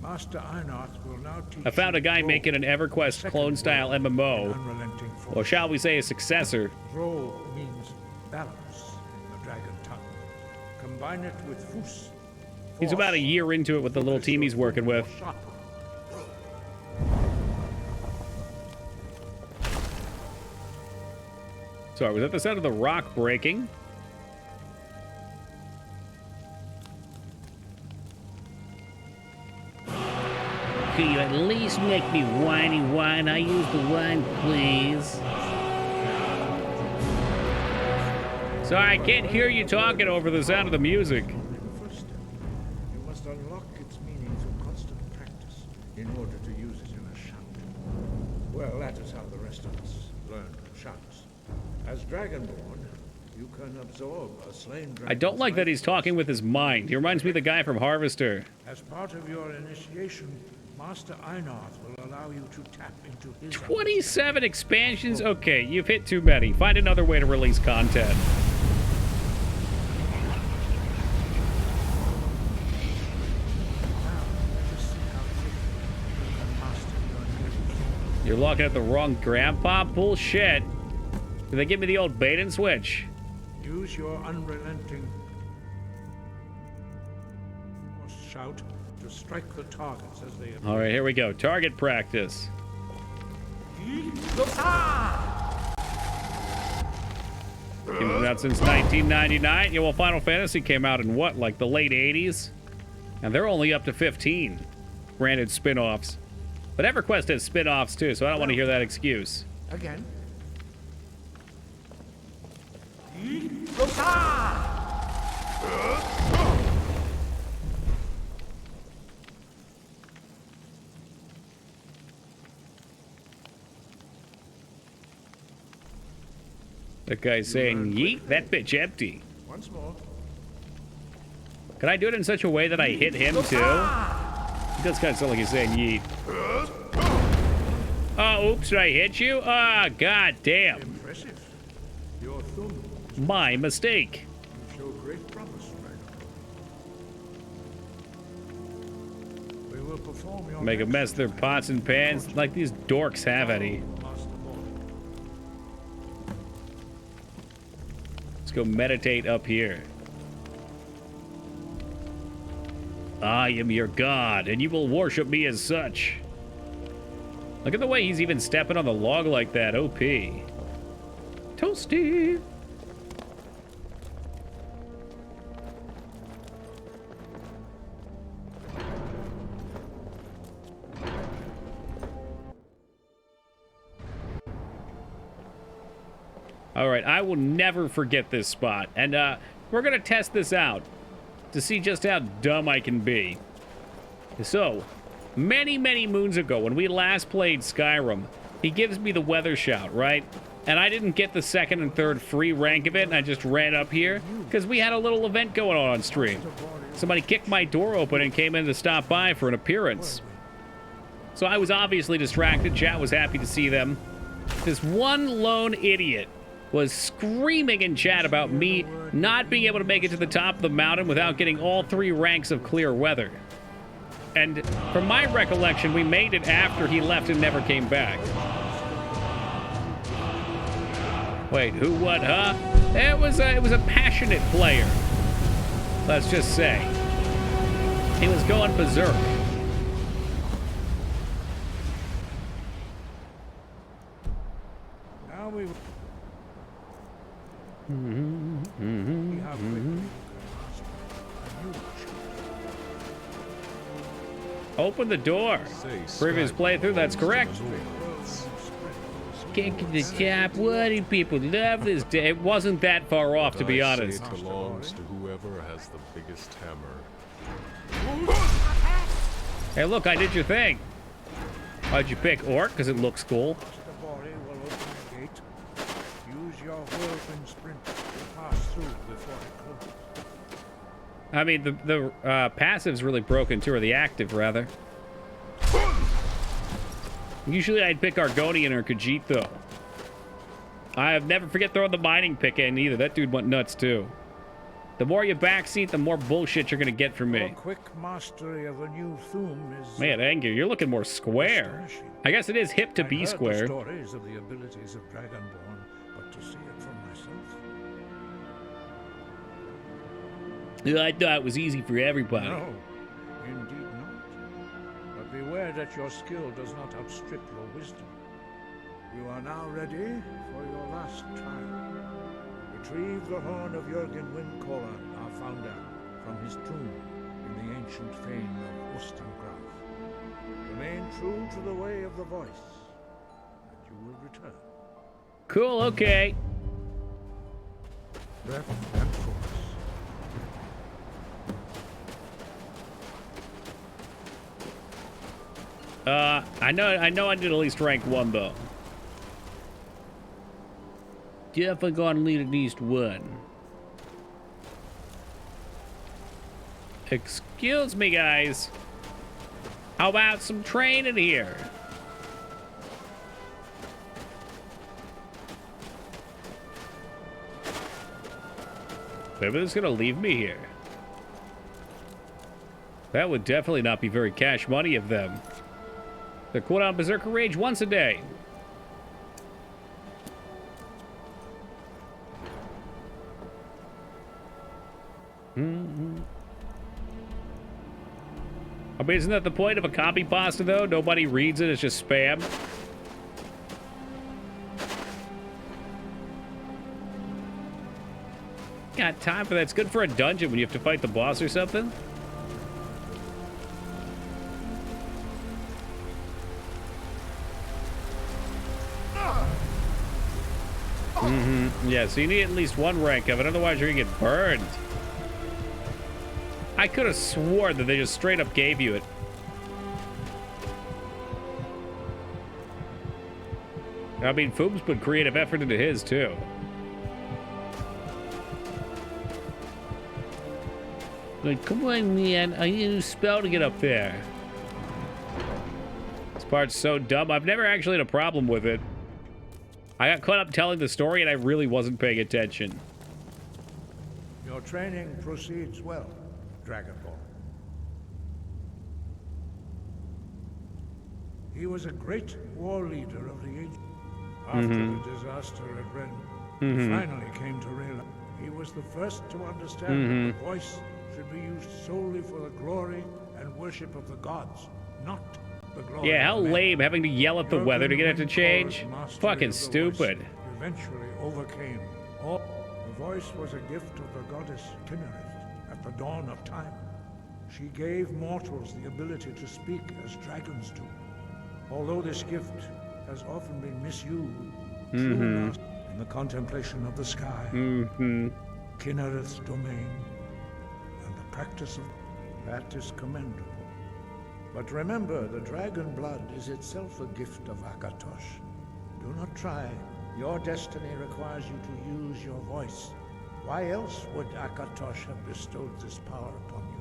Master Einarth will now teach I found a guy you making an EverQuest clone-style MMO, or shall we say a successor. Ro means balance in the dragon tongue. Combine it with Fus. He's about a year into it with the little team he's working with. Sorry, was that the sound of the rock breaking? Could you at least make me whiny wine? I use the wine, please. Sorry, I can't hear you talking over the sound of the music. The first step. You must unlock its meaning through constant practice in order to use it in a shout. Well, that is how the rest of us learn shouts. As Dragonborn, you can absorb a slain dragon. I don't like that he's talking with his mind. He reminds me of the guy from Harvester. As part of your initiation, Master Einarth will allow you to tap into his 27 expansions? Okay, you've hit too many. Find another way to release content. You're looking at the wrong grandpa? Bullshit. Did they give me the old bait and switch? Use your unrelenting shout to strike the targets as they appear. All right, here we go. Target practice. Came out since 1999. Yeah, well, Final Fantasy came out in what, like the late 80s? And they're only up to 15. Granted, spin-offs. But EverQuest has spin-offs too, so I don't want to hear that excuse. Again. That guy's saying, yeet, that bitch empty. Once more. Can I do it in such a way that I hit him too? He does kind of sound like he's saying yeet. Oh, oops, did I hit you? Ah, god damn. Impressive. Your thumb. My mistake. You show great promise, Dragon. We will perform your Make a mess of their pots and pans like these dorks have any. Let's go meditate up here. I am your god, and you will worship me as such. Look at the way he's even stepping on the log like that. OP. Toasty. All right, I will never forget this spot. And we're going to test this out to see just how dumb I can be. So, many, many moons ago, when we last played Skyrim, he gives me the weather shout, right? And I didn't get the second and third free rank of it, and I just ran up here because we had a little event going on stream. Somebody kicked my door open and came in to stop by for an appearance. So I was obviously distracted. Chat was happy to see them. This one lone idiot was screaming in chat about me not being able to make it to the top of the mountain without getting all 3 ranks of clear weather. And from my recollection, we made it after he left and never came back. Wait, who, what, huh? It was a passionate player. Let's just say. He was going berserk. Now we Open the door. Previous playthrough, that's correct. Kick the top. What do people love this day? It wasn't that far off, to be honest. It belongs to whoever has the biggest hammer. Hey, look, I did your thing. Why'd you pick Orc? Because it looks cool. use your whirlwind sprint to pass through before it closes. I mean, the passive's really broken too, or the active, rather. Usually I'd pick Argonian or Khajiit, though. I have never forget throwing the mining pick in, either. That dude went nuts, too. The more you backseat, the more bullshit you're going to get from me. Your quick mastery of a new thum is... Man, Angur, you're looking more square. I guess it is hip to be square. I heard the stories of the abilities of Dragonborn, but to see it for myself... I thought it was easy for everybody. No, indeed not. But beware that your skill does not outstrip your wisdom. You are now ready for your last trial. Retrieve the horn of Jürgen Windkoran, our founder, from his tomb in the ancient fane of Ustengrav. Remain true to the way of the voice, and you will return. Cool, okay. Breath and force. I know I did at least rank 1, though. Definitely gonna lead at least 1. Excuse me, guys. How about some training here? Maybe they're just gonna leave me here. That would definitely not be very cash money of them. They're quote on Berserker Rage once a day. I mean, isn't that the point of a copy pasta, though? Nobody reads it, it's just spam. Got time for that. It's good for a dungeon when you have to fight the boss or something. Yeah, so you need at least one rank of it, otherwise you're gonna get burned. I could have sworn that they just straight up gave you it. I mean, Foob's put creative effort into his, too. Like, come on, man. I need a new spell to get up there. This part's so dumb. I've never actually had a problem with it. I got caught up telling the story, and I really wasn't paying attention. Your training proceeds well, Dragonborn. He was a great war leader of the age. After the disaster at Ren, he finally came to realize he was the first to understand that the voice should be used solely for the glory and worship of the gods, not the glory Yeah, how of men. lame having to yell at the weather to get it to change. Fucking stupid. Eventually overcame all. The voice was a gift of the goddess Kinnereth at the dawn of time. She gave mortals the ability to speak as dragons do. Although this gift has often been misused true master in the contemplation of the sky, Kinnereth's domain, and the practice of that is commendable. But remember, the dragon blood is itself a gift of Akatosh. Do not try. Your destiny requires you to use your voice. Why else would Akatosh have bestowed this power upon you?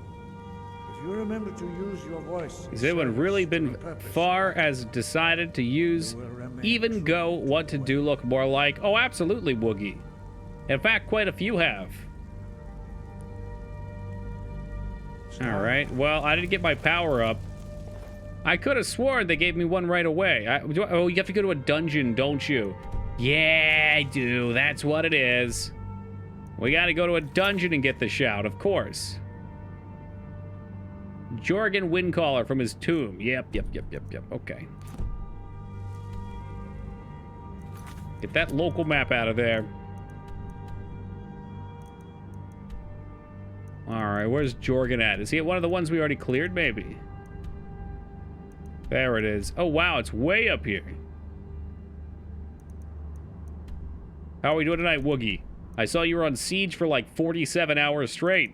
If you remember to use your voice... Has anyone really been far as decided to use even go what to do look more like? Oh, absolutely, Woogie. In fact, quite a few have. All right, well, I didn't get my power up. I could have sworn they gave me one right away. Oh, you have to go to a dungeon, don't you? Yeah, I do. That's what it is. We got to go to a dungeon and get the shout, of course. Jorgen Windcaller from his tomb. Yep. Okay. Get that local map out of there. All right, where's Jorgen at? Is he at one of the ones we already cleared, maybe? There it is. Oh, wow, it's way up here. How are we doing tonight, Woogie? I saw you were on Siege for like 47 hours straight.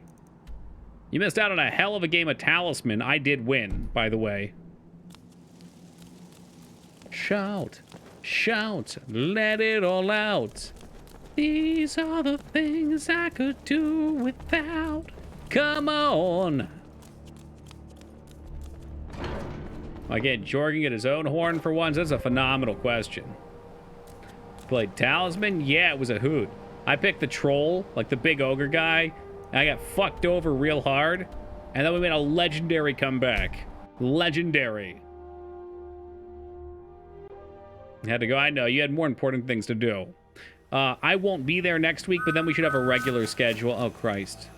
You missed out on a hell of a game of Talisman. I did win, by the way. Shout, shout, let it all out. These are the things I could do without. Come on. Again, Jorgen get his own horn for once. That's a phenomenal question. Played Talisman? Yeah, it was a hoot. I picked the troll, like the big ogre guy, and I got fucked over real hard, and then we made a legendary comeback. Legendary. You had to go, I know, you had more important things to do. I won't be there next week, but then we should have a regular schedule. Oh, Christ.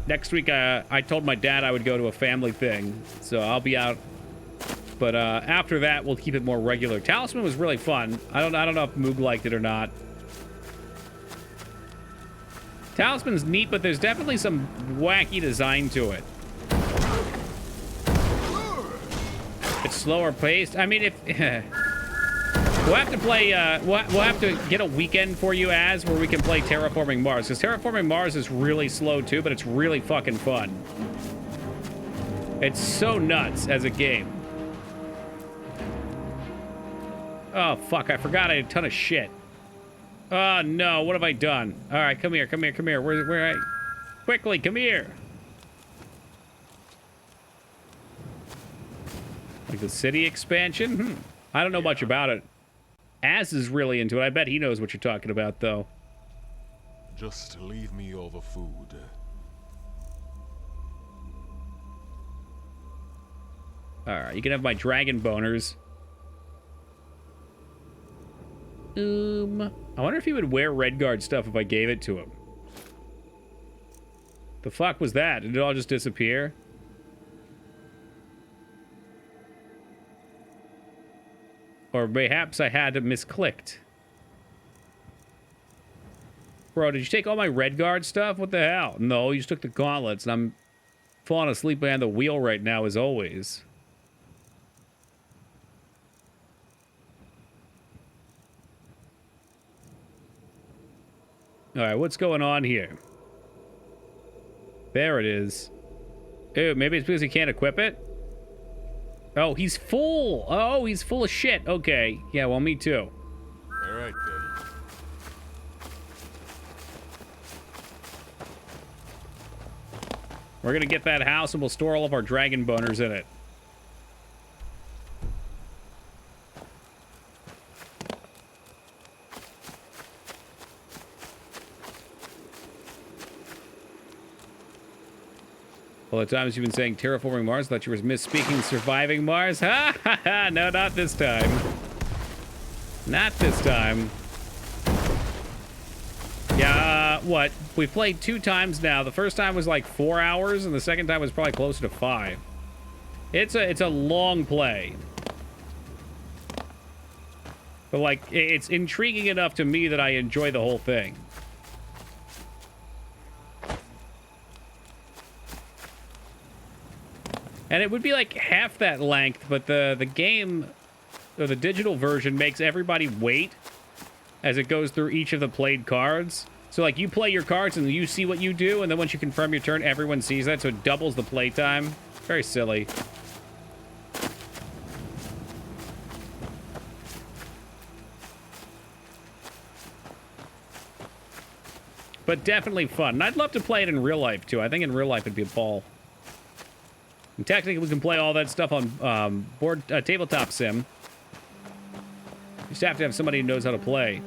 Next week, I told my dad I would go to a family thing, so I'll be out. But after that, we'll keep it more regular. Talisman was really fun. I don't know if Moog liked it or not. Talisman's neat, but there's definitely some wacky design to it. It's slower paced. I mean, if we'll have to play, we'll have to get a weekend for you as where we can play Terraforming Mars, because Terraforming Mars is really slow too, but it's really fucking fun. It's so nuts as a game. Oh fuck! I forgot I had a ton of shit. Oh no! What have I done? All right, come here, come here, come here. Where? Quickly, come here. Like the city expansion? I don't know much about it. Az is really into it. I bet he knows what you're talking about, though. Just leave me over food. Alright, you can have my dragon boners. I wonder if he would wear Redguard stuff if I gave it to him. The fuck was that? Did it all just disappear? Or perhaps I had misclicked. Bro, did you take all my Redguard stuff? What the hell? No, you just took the gauntlets, and I'm falling asleep behind the wheel right now, as always. All right, what's going on here? There it is. Ew, maybe it's because he can't equip it? Oh, he's full. Oh, he's full of shit. Okay. Yeah, well, me too. All right, then. We're gonna get that house and we'll store all of our dragon boners in it. All the times you've been saying terraforming Mars, I thought you were misspeaking surviving Mars. Ha ha ha! No, not this time. Not this time. Yeah, what? We played 2 times now. The first time was like 4 hours, and the second time was probably closer to 5. It's a long play. But like, it's intriguing enough to me that I enjoy the whole thing. And it would be like half that length, but the game, or the digital version, makes everybody wait as it goes through each of the played cards. So like you play your cards and you see what you do, and then once you confirm your turn, everyone sees that, so it doubles the play time. Very silly. But definitely fun. And I'd love to play it in real life, too. I think in real life it'd be a ball. And technically, we can play all that stuff on tabletop sim. You just have to have somebody who knows how to play.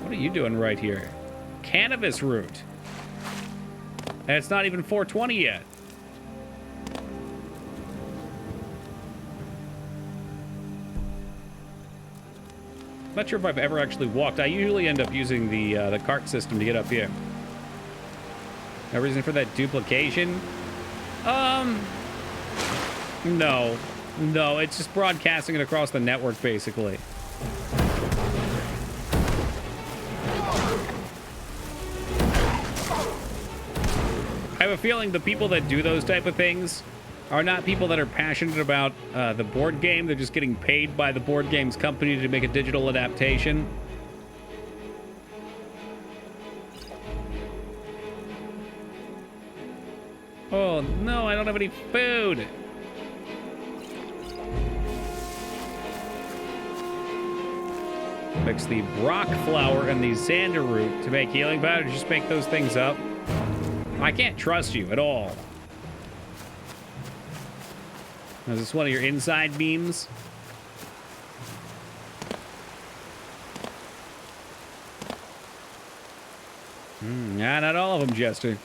What are you doing right here? Cannabis root. And it's not even 420 yet. Not sure if I've ever actually walked. I usually end up using the cart system to get up here. No reason for that duplication? No. No, it's just broadcasting it across the network, basically. I have a feeling the people that do those type of things are not people that are passionate about the board game. They're just getting paid by the board games company to make a digital adaptation. Oh, no, I don't have any food. Mix the Brock flour and the Xander root to make healing powder. Just make those things up. I can't trust you at all. Is this one of your inside beams? Nah, not all of them, Jester.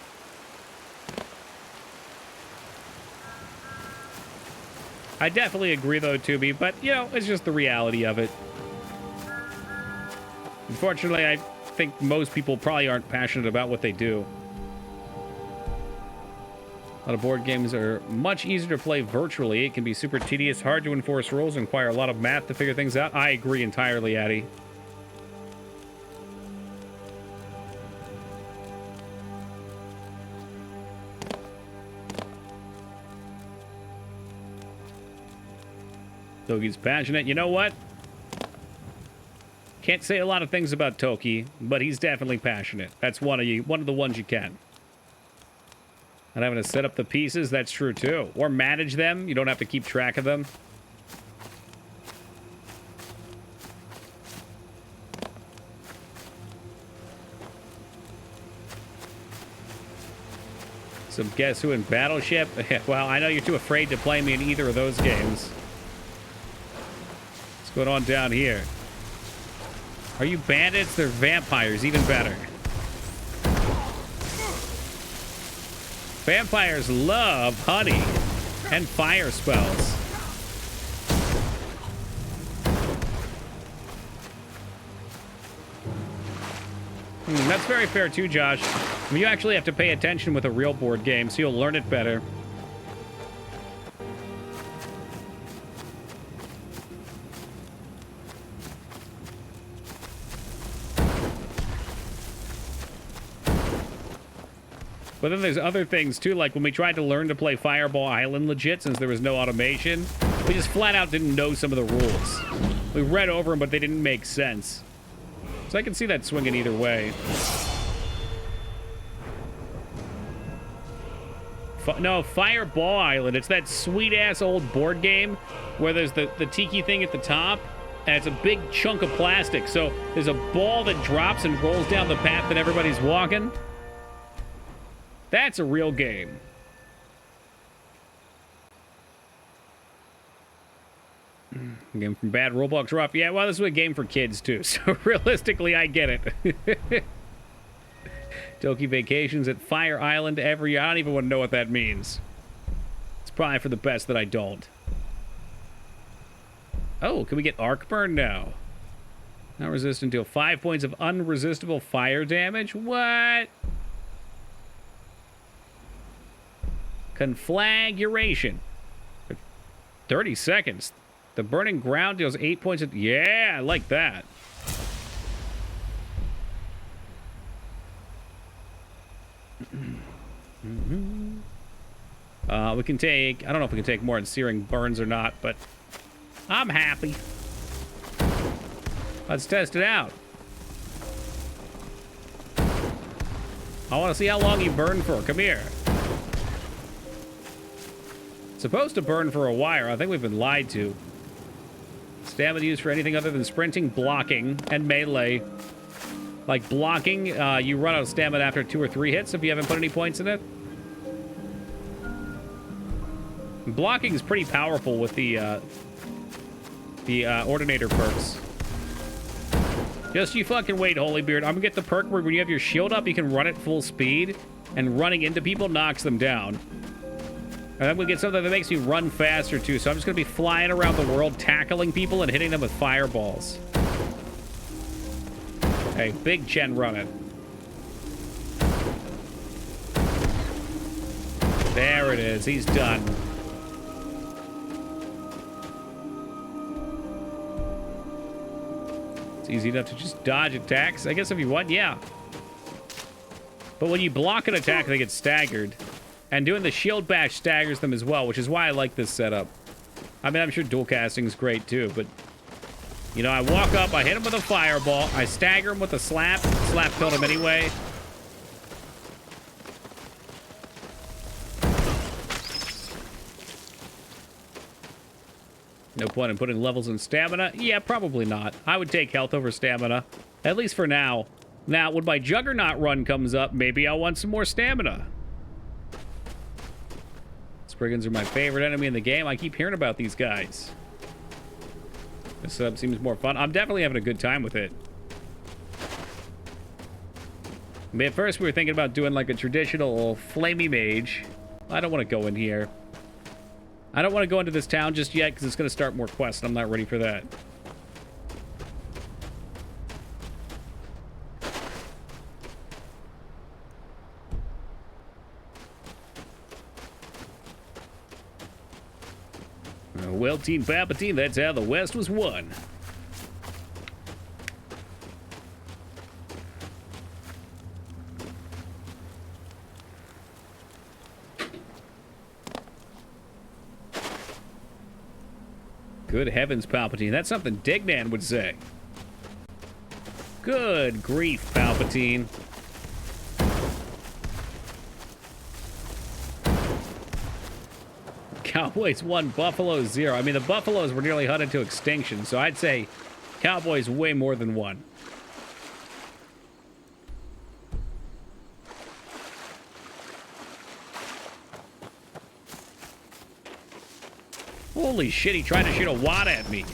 I definitely agree, though, Tubi, but, you know, it's just the reality of it. Unfortunately, I think most people probably aren't passionate about what they do. A lot of board games are much easier to play virtually. It can be super tedious, hard to enforce rules, and require a lot of math to figure things out. I agree entirely, Addy. Toki's passionate. You know what? Can't say a lot of things about Toki, but he's definitely passionate. That's one of the ones you can. And having to set up the pieces, that's true too. Or manage them. You don't have to keep track of them. Some Guess Who in Battleship. Well, I know you're too afraid to play me in either of those games. What's going on down here? Are you bandits? They're vampires. Even better. Vampires love honey and fire spells. That's very fair too, Josh. I mean, you actually have to pay attention with a real board game, so you'll learn it better. But then there's other things, too, like when we tried to learn to play Fireball Island legit, since there was no automation, we just flat out didn't know some of the rules. We read over them, but they didn't make sense. So I can see that swinging either way. No, Fireball Island. It's that sweet-ass old board game where there's the tiki thing at the top, and it's a big chunk of plastic. So there's a ball that drops and rolls down the path that everybody's walking. That's a real game. Game from bad, Roblox rough. Yeah, well, this is a game for kids, too. So realistically, I get it. Toki Vacations at Fire Island every year. I don't even want to know what that means. It's probably for the best that I don't. Oh, can we get Arc Burn now? Not resistant to 5 points of unresistible fire damage? What? Conflagration. 30 seconds. The burning ground deals 8 points of... Yeah, I like that. We can take... I don't know if we can take more in Searing Burns or not, but I'm happy. Let's test it out. I want to see how long you burn for. Come here. It's supposed to burn for a while. I think we've been lied to. Stamina used for anything other than sprinting, blocking, and melee. Like blocking, you run out of stamina after 2 or 3 hits if you haven't put any points in it. Blocking is pretty powerful with the Ordinator perks. Just you fucking wait, Holybeard. I'm gonna get the perk where when you have your shield up, you can run at full speed, and running into people knocks them down. And I'm gonna get something that makes me run faster too, so I'm just gonna be flying around the world, tackling people and hitting them with fireballs. Hey, Big Chen running. There it is. He's done. It's easy enough to just dodge attacks. I guess if you want, yeah. But when you block an attack, they get staggered. And doing the shield bash staggers them as well, which is why I like this setup. I mean, I'm sure dual casting is great too, but... You know, I walk up, I hit him with a fireball, I stagger him with a slap. Slap killed him anyway. No point in putting levels in stamina? Yeah, probably not. I would take health over stamina. At least for now. Now, when my Juggernaut run comes up, maybe I'll want some more stamina. Spriggans are my favorite enemy in the game. I keep hearing about these guys. This setup seems more fun. I'm definitely having a good time with it. I mean, at first we were thinking about doing like a traditional flamey mage. I don't want to go in here. I don't want to go into this town just yet because it's going to start more quests and I'm not ready for that. Well, Team Palpatine, that's how the West was won. Good heavens, Palpatine. That's something Dignan would say. Good grief, Palpatine. Cowboys 1, Buffalo 0. I mean, the Buffaloes were nearly hunted to extinction, so I'd say Cowboys way more than 1. Holy shit, he tried to shoot a wad at me.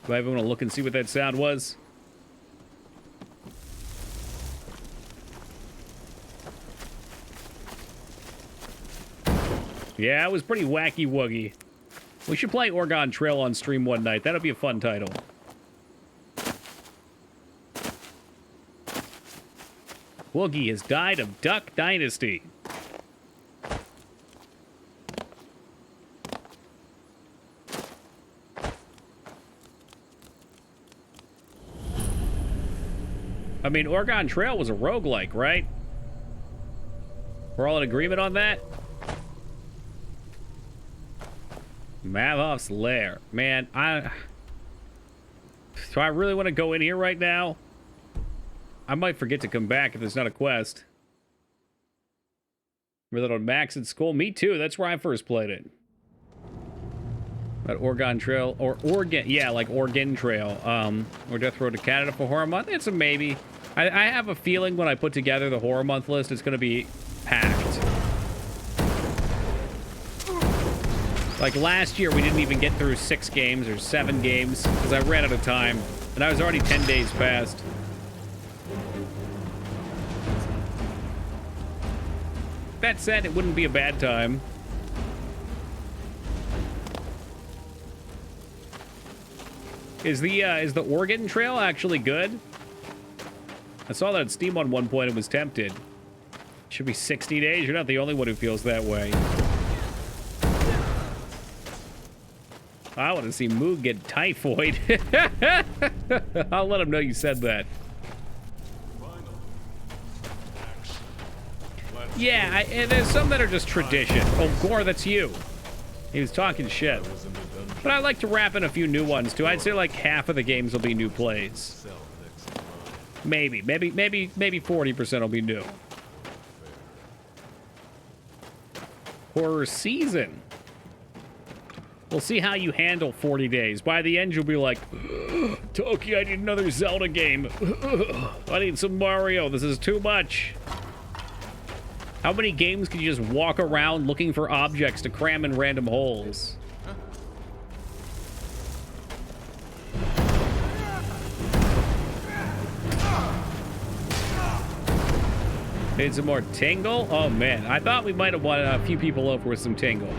Do I ever want to look and see what that sound was? Yeah, it was pretty wacky-wuggy. We should play Oregon Trail on stream one night. That'll be a fun title. Woogie has died of Duck Dynasty. I mean, Oregon Trail was a roguelike, right? We're all in agreement on that? Mavov's lair. Man, do I really want to go in here right now? I might forget to come back if there's not a quest. Remember that on Max at school? Me too. That's where I first played it. That Oregon Trail, or Oregon, yeah, like Oregon Trail, or Death Road to Canada for Horror Month. It's a maybe. I have a feeling when I put together the Horror Month list, it's going to be packed. Like last year, we didn't even get through 6 games or 7 games because I ran out of time, and I was already 10 days past. That said, it wouldn't be a bad time. Is the Oregon Trail actually good? I saw that on Steam on one point and was tempted. Should be 60 days. You're not the only one who feels that way. I want to see Moog get typhoid. I'll let him know you said that. Yeah, and there's some that are just tradition. Oh, Gore, that's you. He was talking shit. But I like to wrap in a few new ones, too. I'd say like half of the games will be new plays. Maybe 40% will be new. Horror season. We'll see how you handle 40 days. By the end, you'll be like, Toki, I need another Zelda game. I need some Mario. This is too much. How many games can you just walk around looking for objects to cram in random holes? Need some more Tingle? Oh man, I thought we might have won a few people over with some Tingle.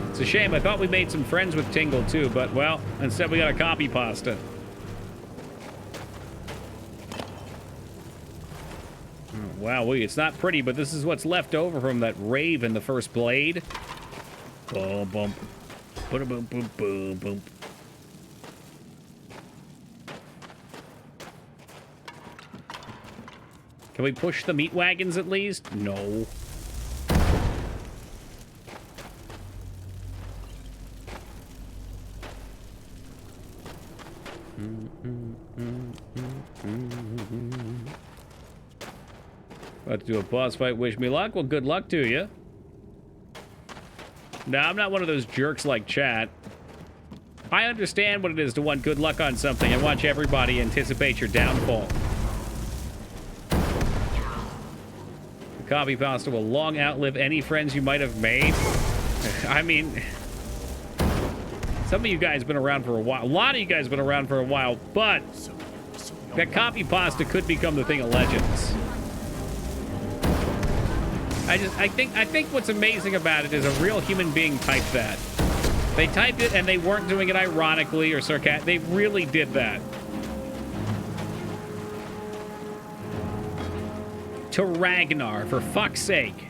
It's a shame, I thought we made some friends with Tingle too, but well, instead we got a copy pasta. Wow, it's not pretty, but this is what's left over from that rave in the first Blade. Boom, boom. Boom, boom, boom, boom, boom. Can we push the meat wagons at least? No. About to do a boss fight. Wish me luck. Well, good luck to you. No, I'm not one of those jerks like chat. I understand what it is to want good luck on something and watch everybody anticipate your downfall. The copy pasta will long outlive any friends you might have made. I mean, some of you guys have been around for a while. A lot of you guys have been around for a while, but that copy pasta could become the thing of legends. I think what's amazing about it is a real human being typed that. They typed it and they weren't doing it ironically or sarcastically. They really did that. To Ragnar, for fuck's sake.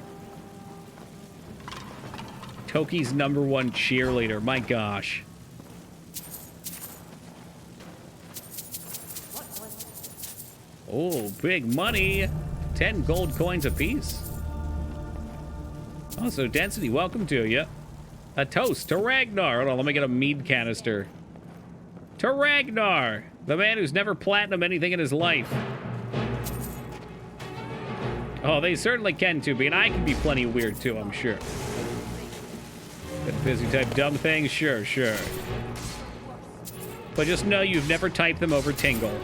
Toki's #1 cheerleader, my gosh. Oh, big money. 10 gold coins apiece. Also, Density, welcome to you. A toast to Ragnar. Hold on, let me get a mead canister. To Ragnar, the man who's never platinum anything in his life. Oh, they certainly can too, and I can be plenty weird too, I'm sure. Busy type dumb things? Sure. But just know you've never typed them over Tingle.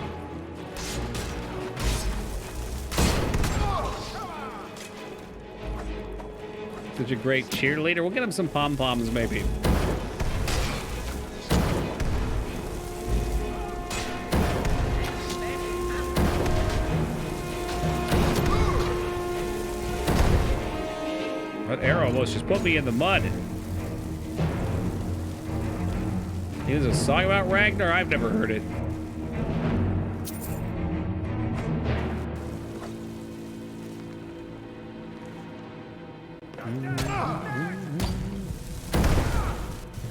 Such a great cheerleader. We'll get him some pom-poms, maybe. That arrow almost just put me in the mud. Is a song about Ragnar? I've never heard it.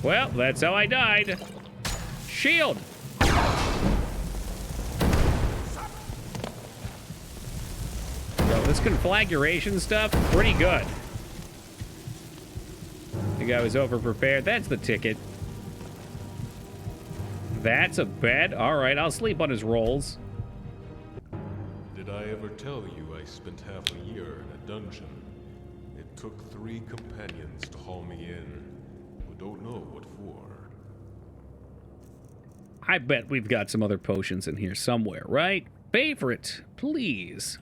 Well, that's how I died. Shield! This conflagration stuff, pretty good. I think I was over-prepared. That's the ticket. That's a bed? Alright, I'll sleep on his rolls. Did I ever tell you I spent half a year in a dungeon? It took 3 companions to haul me in, who don't know what for. I bet we've got some other potions in here somewhere, right? Favorite, please.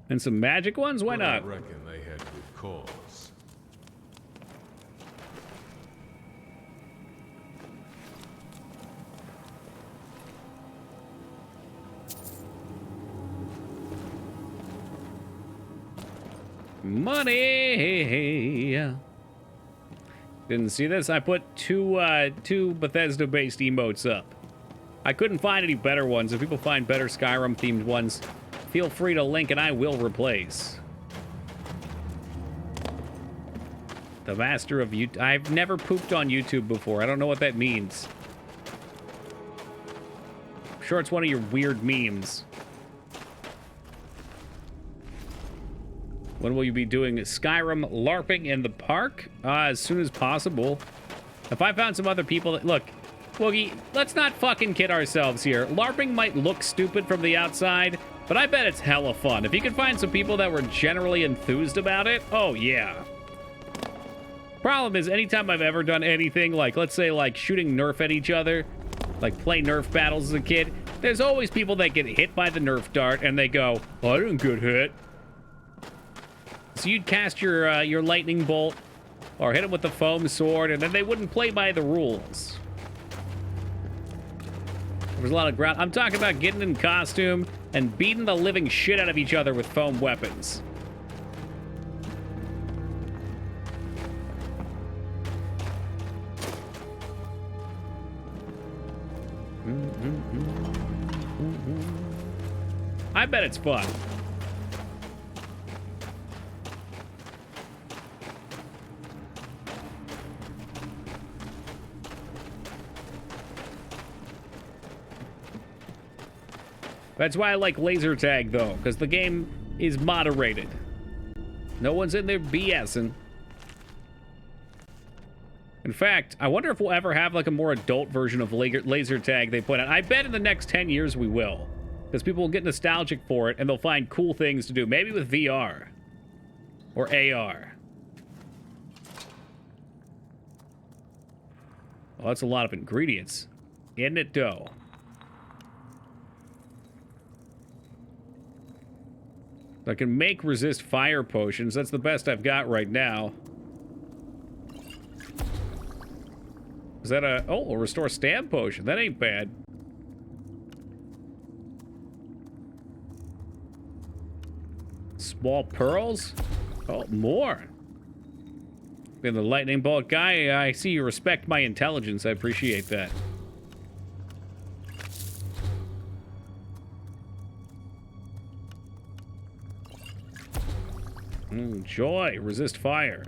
And some magic ones? Why not? I reckon they had good cause. Money! Didn't see this? I put two Bethesda-based emotes up. I couldn't find any better ones. If people find better Skyrim-themed ones, feel free to link and I will replace. The master of YouTube. I've never pooped on YouTube before. I don't know what that means. I'm sure it's one of your weird memes. When will you be doing Skyrim LARPing in the park? As soon as possible. If I found some other people that... Look, Woogie, let's not fucking kid ourselves here. LARPing might look stupid from the outside, but I bet it's hella fun. If you could find some people that were generally enthused about it, oh yeah. Problem is, anytime I've ever done anything, like, let's say, like, shooting Nerf at each other, like, play Nerf battles as a kid, there's always people that get hit by the Nerf dart, and they go, I didn't get hit. So you'd cast your lightning bolt or hit him with the foam sword, and then they wouldn't play by the rules. There was a lot of ground. I'm talking about getting in costume and beating the living shit out of each other with foam weapons. I bet it's fun. That's why I like laser tag, though, because the game is moderated. No one's in there BSing. In fact, I wonder if we'll ever have like a more adult version of laser tag they put out. I bet in the next 10 years we will, because people will get nostalgic for it and they'll find cool things to do, maybe with VR or AR. Well, that's a lot of ingredients. Isn't it, dough? I can make resist fire potions. That's the best I've got right now. Is that a... Oh, a restore stab potion. That ain't bad. Small pearls? Oh, more. Being the lightning bolt guy, I see you respect my intelligence. I appreciate that. Joy. Resist fire.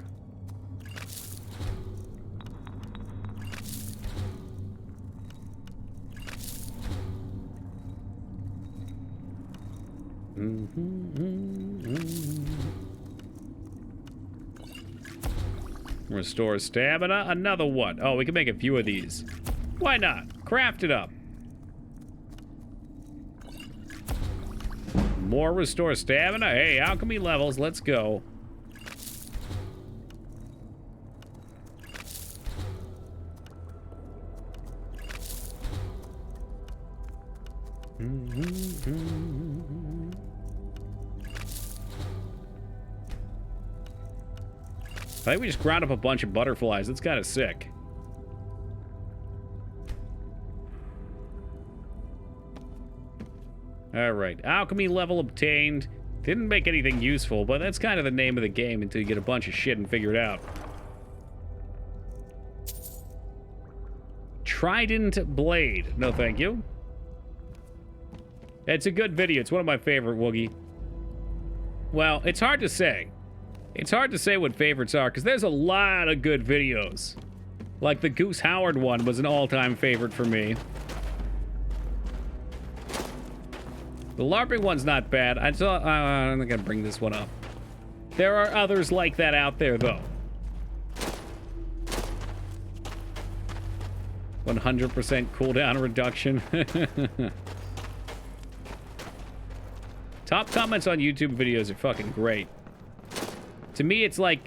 Restore stamina. Another one. Oh, we can make a few of these. Why not? Craft it up. More restore stamina. Hey, alchemy levels. Let's go. I think we just ground up a bunch of butterflies. That's kind of sick. Alright, alchemy level obtained. Didn't make anything useful, but that's kind of the name of the game until you get a bunch of shit and figure it out. Trident Blade. No, thank you. It's a good video. It's one of my favorite, Woogie. Well, it's hard to say. It's hard to say what favorites are, because there's a lot of good videos. Like the Goose Howard one was an all-time favorite for me. The LARPing one's not bad. I'm not gonna bring this one up. There are others like that out there, though. 100% cooldown reduction. Top comments on YouTube videos are fucking great. To me, it's like,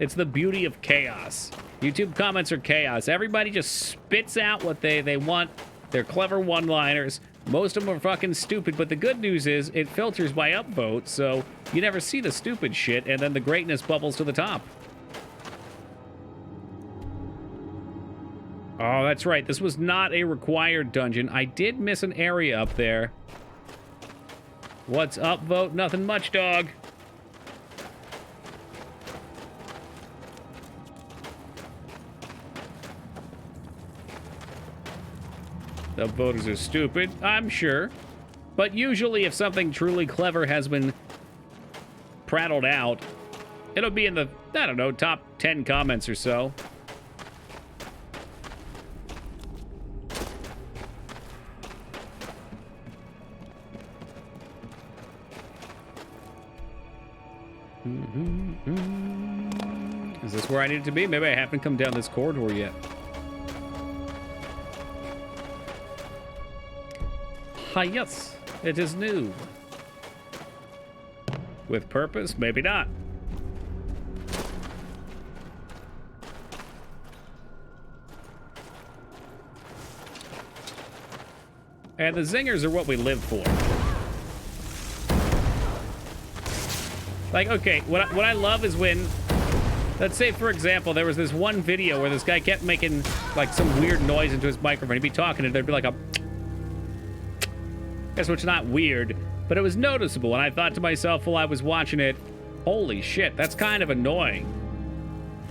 it's the beauty of chaos. YouTube comments are chaos. Everybody just spits out what they want. They're clever one-liners. Most of them are fucking stupid, but the good news is it filters by upvote, so you never see the stupid shit, and then the greatness bubbles to the top. Oh, that's right. This was not a required dungeon. I did miss an area up there. What's upvote? Nothing much, dog. The voters are stupid, I'm sure. But usually if something truly clever has been prattled out, it'll be in the, I don't know, top 10 comments or so. Is this where I need to be? Maybe I haven't come down this corridor yet. Hi, yes, it is new. With purpose? Maybe not. And the zingers are what we live for. Like, okay, what I love is when, let's say, for example, there was this one video where this guy kept making, like, some weird noise into his microphone. He'd be talking and there'd be like a... Guess which is not weird, but it was noticeable, and I thought to myself while I was watching it, holy shit, that's kind of annoying.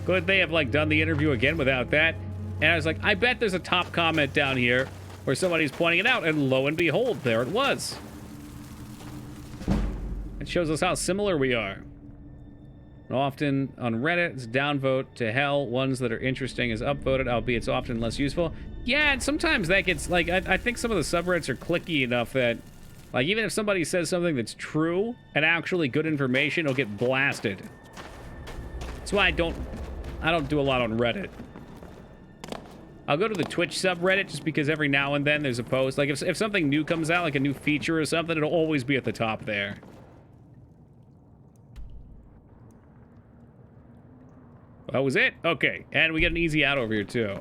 Could they have, like, done the interview again without that? And I was like, I bet there's a top comment down here where somebody's pointing it out, and lo and behold, there it was. It shows us how similar we are. Often on Reddit, it's downvote to hell. Ones that are interesting is upvoted, albeit it's often less useful. Yeah, and sometimes that gets, like, I think some of the subreddits are clicky enough that, like, even if somebody says something that's true and actually good information, it'll get blasted. That's why I don't do a lot on Reddit. I'll go to the Twitch subreddit just because every now and then there's a post. Like, if something new comes out, like a new feature or something, it'll always be at the top there. That was it? Okay. And we get an easy out over here, too.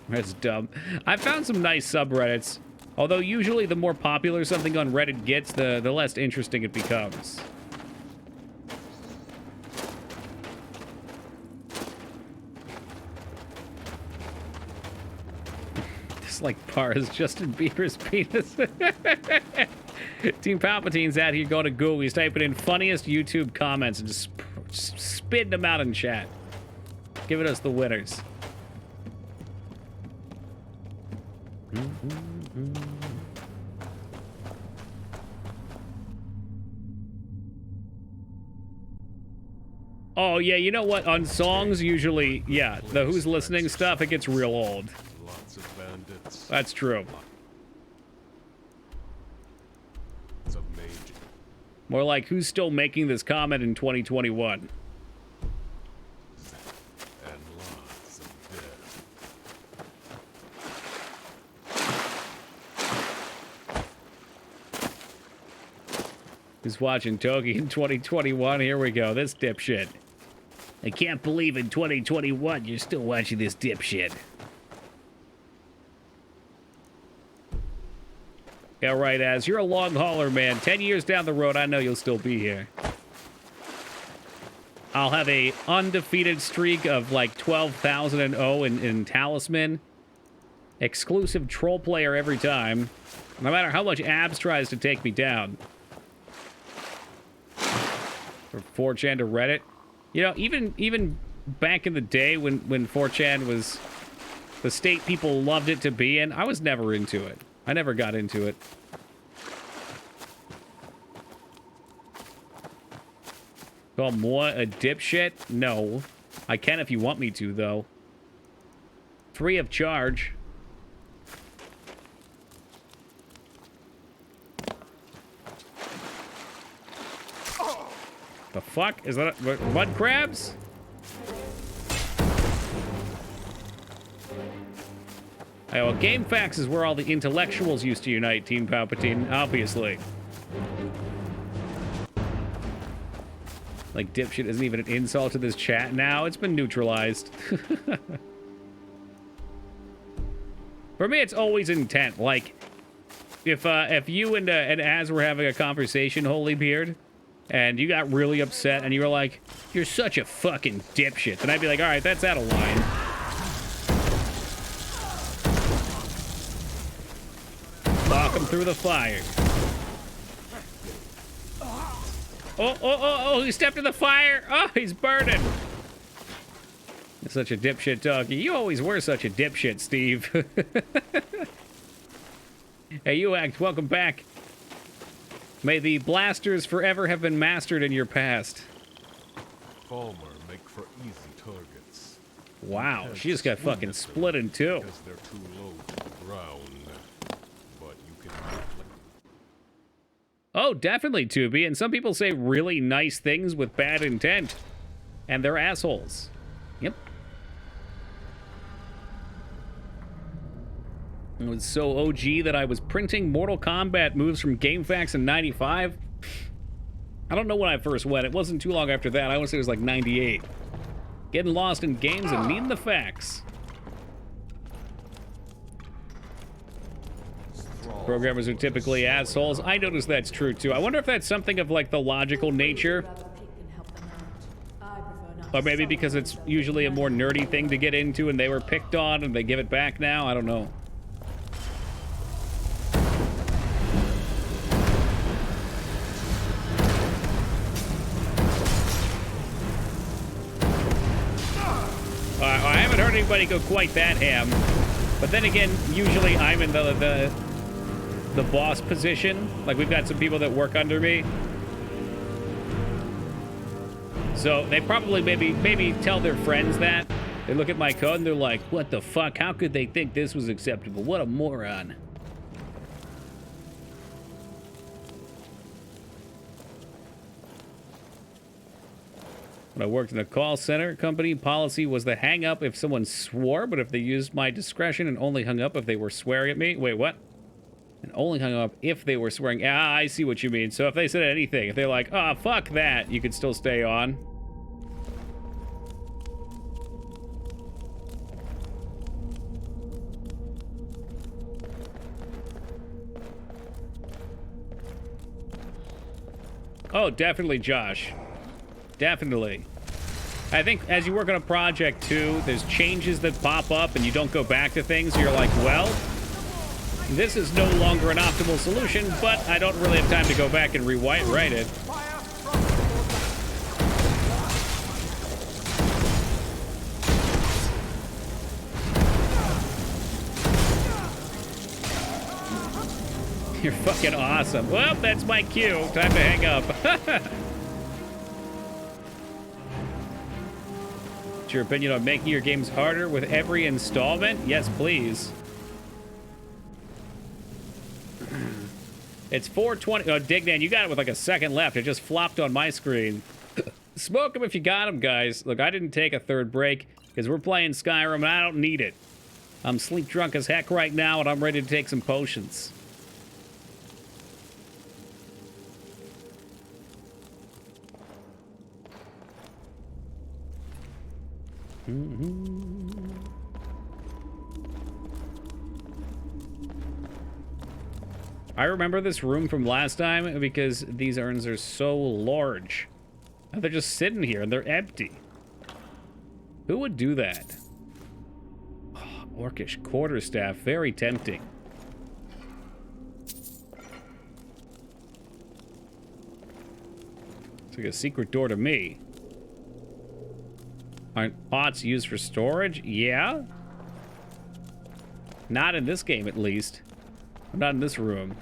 That's dumb. I found some nice subreddits. Although, usually the more popular something on Reddit gets, the less interesting it becomes. This, like, bar is Justin Bieber's penis. Team Palpatine's out here going to Google. He's typing in funniest YouTube comments and just spitting them out in chat. Giving us the winners. Oh, yeah, you know what? On songs, usually, yeah, the who's listening stuff, it gets real old. Lots of bandits. That's true. It's a major. More like, who's still making this comment in 2021? Who's watching Togi in 2021? Here we go. This dipshit. I can't believe in 2021 you're still watching this dipshit. Yeah, right, Az. You're a long hauler, man. 10 years down the road, I know you'll still be here. I'll have a undefeated streak of like 12,000-0 in Talisman. Exclusive troll player every time. No matter how much Abs tries to take me down. From 4chan to Reddit. You know, even back in the day when 4chan was the state people loved it to be in, I was never into it. I never got into it. Call Moa a dipshit? No. I can if you want me to, though. Free of charge. The fuck? Is that mud crabs? Oh, well, GameFAQs is where all the intellectuals used to unite, Team Palpatine, obviously. Like, dipshit isn't even an insult to this chat now. It's been neutralized. For me, it's always intent. Like, if you and Az were having a conversation, Holy Beard, and you got really upset and you were like, you're such a fucking dipshit, then I'd be like, all right, that's out of line. Walk him through the fire. Oh, he stepped in the fire. Oh, he's burning. You're such a dipshit doggy. You always were such a dipshit, Steve. Hey, you act. Welcome back. May the blasters forever have been mastered in your past. Falmer make for easy targets. Wow, she just got fucking split in two. Because they're too low to the ground. But you can Oh, definitely, Tubi. And some people say really nice things with bad intent. And they're assholes. Yep. It was so OG that I was printing Mortal Kombat moves from GameFAQs in 95. I don't know when I first went. It wasn't too long after that. I want to say it was like 98. Getting lost in games and needing the facts. Programmers are typically assholes. I notice that's true, too. I wonder if that's something of, like, the logical nature. Or maybe because it's usually a more nerdy thing to get into and they were picked on and they give it back now. I don't know. I haven't heard anybody go quite that ham. But then again, usually I'm in the boss position. Like, we've got some people that work under me. So they probably maybe tell their friends that. They look at my code and they're like, what the fuck? How could they think this was acceptable? What a moron. When I worked in a call center company, policy was the hang up if someone swore, but if they used my discretion and only hung up if they were swearing at me. Wait, what? And only hung up if they were swearing. Ah, I see what you mean. So if they said anything, if they're like, oh, fuck that, you could still stay on. Oh, definitely, Josh. Definitely. I think as you work on a project, too, there's changes that pop up and you don't go back to things. You're like, well, this is no longer an optimal solution, but I don't really have time to go back and rewrite it. You're fucking awesome. Well, that's my cue. Time to hang up. What's your opinion on making your games harder with every installment? Yes, please. It's 4:20. Oh, Dignan, you got it with like a second left. It just flopped on my screen. Smoke them if you got them, guys. Look, I didn't take a third break because we're playing Skyrim and I don't need it. I'm sleep drunk as heck right now and I'm ready to take some potions. I remember this room from last time because these urns are so large. And they're just sitting here and they're empty. Who would do that? Oh, orcish quarterstaff, very tempting. It's like a secret door to me. Aren't pots used for storage? Yeah. Not in this game, at least. Not in this room.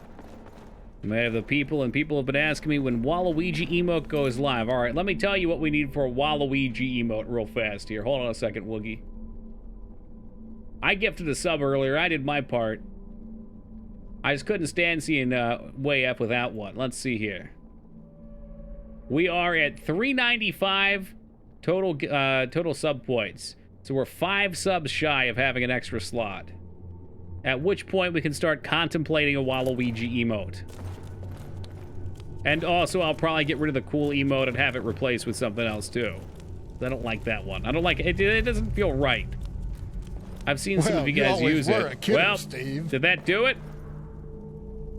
I may have the people, and people have been asking me when Waluigi emote goes live. All right, let me tell you what we need for a Waluigi emote real fast here. Hold on a second, Woogie. I gifted a sub earlier. I did my part. I just couldn't stand seeing Way Up without one. Let's see here. We are at 395 total sub points. So we're 5 subs shy of having an extra slot. At which point we can start contemplating a Waluigi emote. And also, I'll probably get rid of the cool emote and have it replaced with something else, too. I don't like that one. I don't like it. It doesn't feel right. I've seen some of you guys use it. Well, Steve. Did that do it?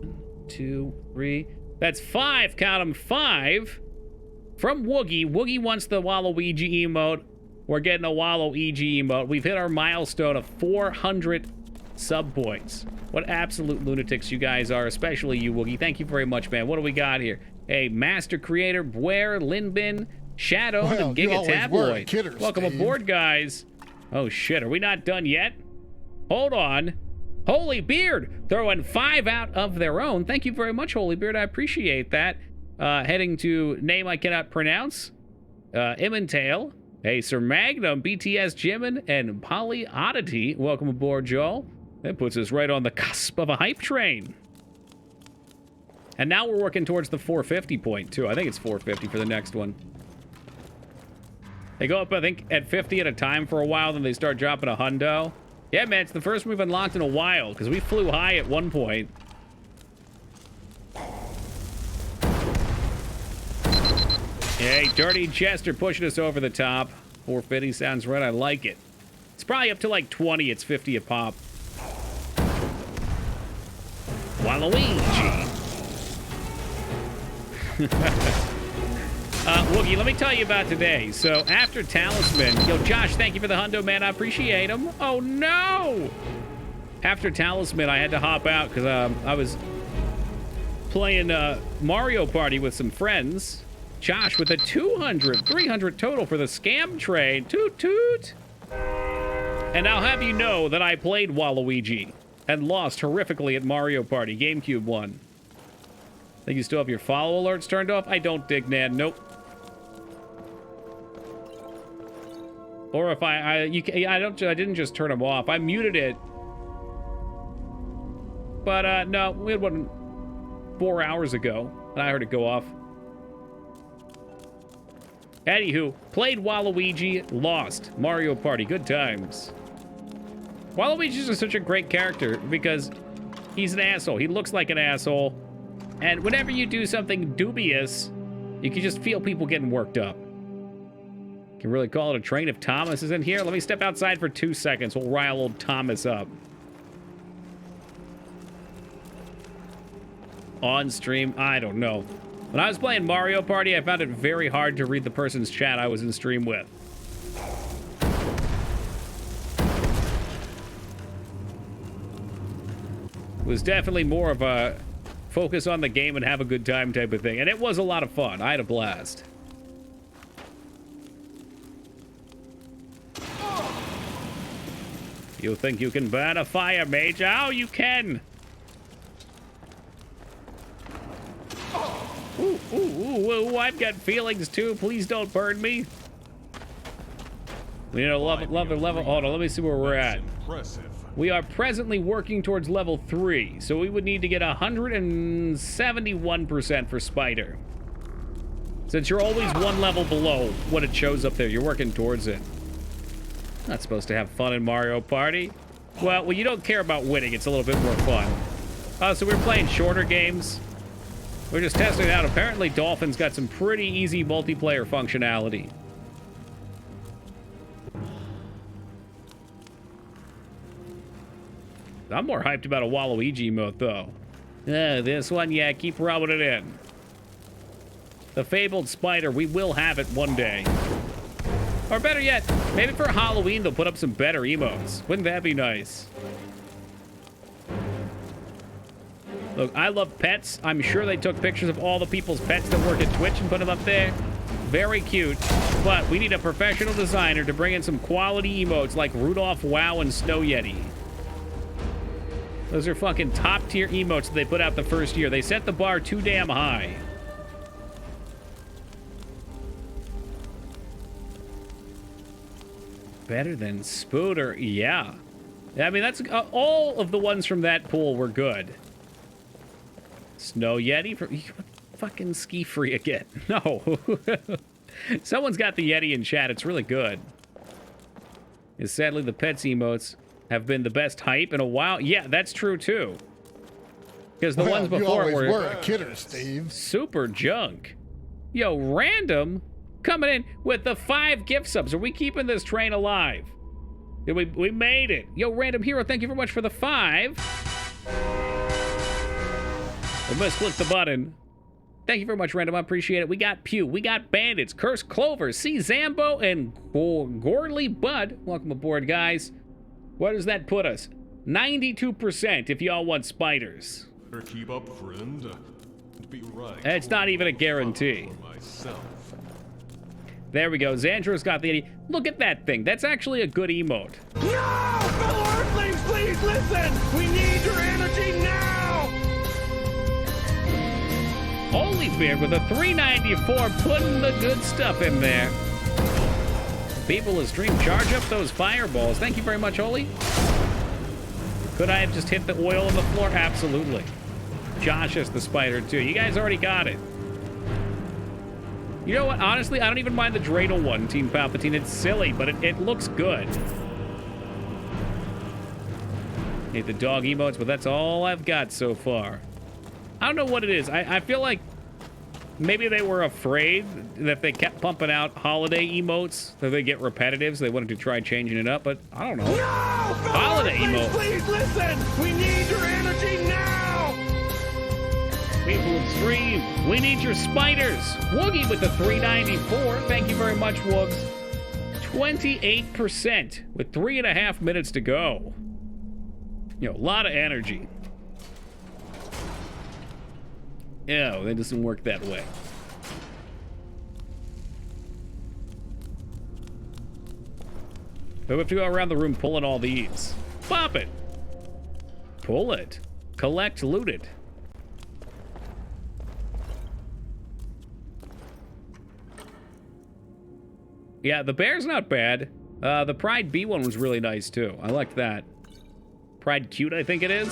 1, 2, 3. That's 5. Count them. 5. From Woogie. Woogie wants the Waluigi emote. We're getting a Waluigi emote. We've hit our milestone of 400 sub points. What absolute lunatics you guys are, especially you, Woogie. Thank you very much, man. What do we got here? Hey, Master Creator, Bware, Linbin, Shadow, Well, and you Giga always were a Tabloid. kidder, Welcome Steve. aboard, guys. Oh, shit. Are we not done yet? Hold on. Holy Beard throwing 5 out of their own. Thank you very much, Holy Beard. I appreciate that. Heading to name I cannot pronounce. Immentale. Hey, Sir Magnum, BTS Jimin, and Poly Oddity. Welcome aboard, Joel. That puts us right on the cusp of a hype train. And now we're working towards the 450 point, too. I think it's 450 for the next one. They go up, I think, at 50 at a time for a while, then they start dropping a hundo. Yeah, man, it's the first we've unlocked in a while, because we flew high at one point. Hey, Dirty Chester pushing us over the top. 450 sounds right. I like it. It's probably up to like 20. It's 50 a pop. Waluigi. Woogie, let me tell you about today. So after Talisman, yo, Josh, thank you for the hundo, man. I appreciate him. Oh no! After Talisman, I had to hop out because I was playing Mario Party with some friends. Josh with a 200, 300 total for the scam train. Toot toot. And I'll have you know that I played Waluigi and lost horrifically at Mario Party. GameCube won. Think you still have your follow alerts turned off? I don't dig, Nan. Nope. Or if I didn't just turn them off. I muted it. But no, we had one 4 hours ago, and I heard it go off. Anywho, played Waluigi, lost. Mario Party, good times. Waluigi's just such a great character because he's an asshole. He looks like an asshole. And whenever you do something dubious, you can just feel people getting worked up. Can really call it a train if Thomas is in here. Let me step outside for 2 seconds. We'll rile old Thomas up. On stream, I don't know. When I was playing Mario Party, I found it very hard to read the person's chat I was in stream with. It was definitely more of a focus on the game and have a good time type of thing. And it was a lot of fun. I had a blast. You think you can burn a fire, Mage? Oh, you can! Ooh, ooh, ooh, ooh, I've got feelings too. Please don't burn me. We need a level. Hold on, let me see where we're at. Impressive. We are presently working towards level 3, so we would need to get 171% for Spider. Since you're always one level below what it shows up there, you're working towards it. Not supposed to have fun in Mario Party. Well, you don't care about winning. It's a little bit more fun. So we're playing shorter games. We're just testing it out. Apparently, Dolphin's got some pretty easy multiplayer functionality. I'm more hyped about a Waluigi emote, though. This one, yeah, keep rubbing it in. The fabled spider, we will have it one day. Or better yet, maybe for Halloween they'll put up some better emotes. Wouldn't that be nice? Look, I love pets. I'm sure they took pictures of all the people's pets that work at Twitch and put them up there. Very cute. But we need a professional designer to bring in some quality emotes like Rudolph, Wow, and Snow Yeti. Those are fucking top-tier emotes that they put out the first year. They set the bar too damn high. Better than Spooter, yeah. I mean, that's all of the ones from that pool were good. Snow Yeti? fucking ski free again. No. Someone's got the Yeti in chat. It's really good. Is sadly the pets emotes have been the best hype in a while. Yeah, that's true too. Because the ones before were a kidder, Steve. Super junk. Yo, Random coming in with the 5 gift subs. Are we keeping this train alive? We made it. Yo, Random Hero, thank you very much for the 5. We must click the button. Thank you very much, Random. I appreciate it. We got Pew. We got Bandits, Cursed Clover, C. Zambo, and Gorley Bud. Welcome aboard, guys. Where does that put us? 92% if y'all want spiders. Better keep up, friend. Be right. It's not even a guarantee. There we go. Xandro's got the... Look at that thing. That's actually a good emote. No! Fellow Earthlings, please listen! We need your energy now! Holy Beard with a 394, putting the good stuff in there. People in stream, charge up those fireballs. Thank you very much, Holy. Could I have just hit the oil on the floor? Absolutely. Josh is the spider, too. You guys already got it. You know what? Honestly, I don't even mind the dreidel one, Team Palpatine. It's silly, but it looks good. Hate the dog emotes, but that's all I've got so far. I don't know what it is. I feel like maybe they were afraid that if they kept pumping out holiday emotes, that they get repetitive, so they wanted to try changing it up, but I don't know. No! Holiday emotes. Please listen! We need your energy now! People in stream, we need your spiders. Woogie with the 394. Thank you very much, Woogs. 28% with 3.5 minutes to go. You know, a lot of energy. No, that doesn't work that way. But we have to go around the room pulling all these. Pop it. Pull it. Collect, loot it. Yeah, the bear's not bad. The Pride B one was really nice, too. I liked that. Pride Cute, I think it is.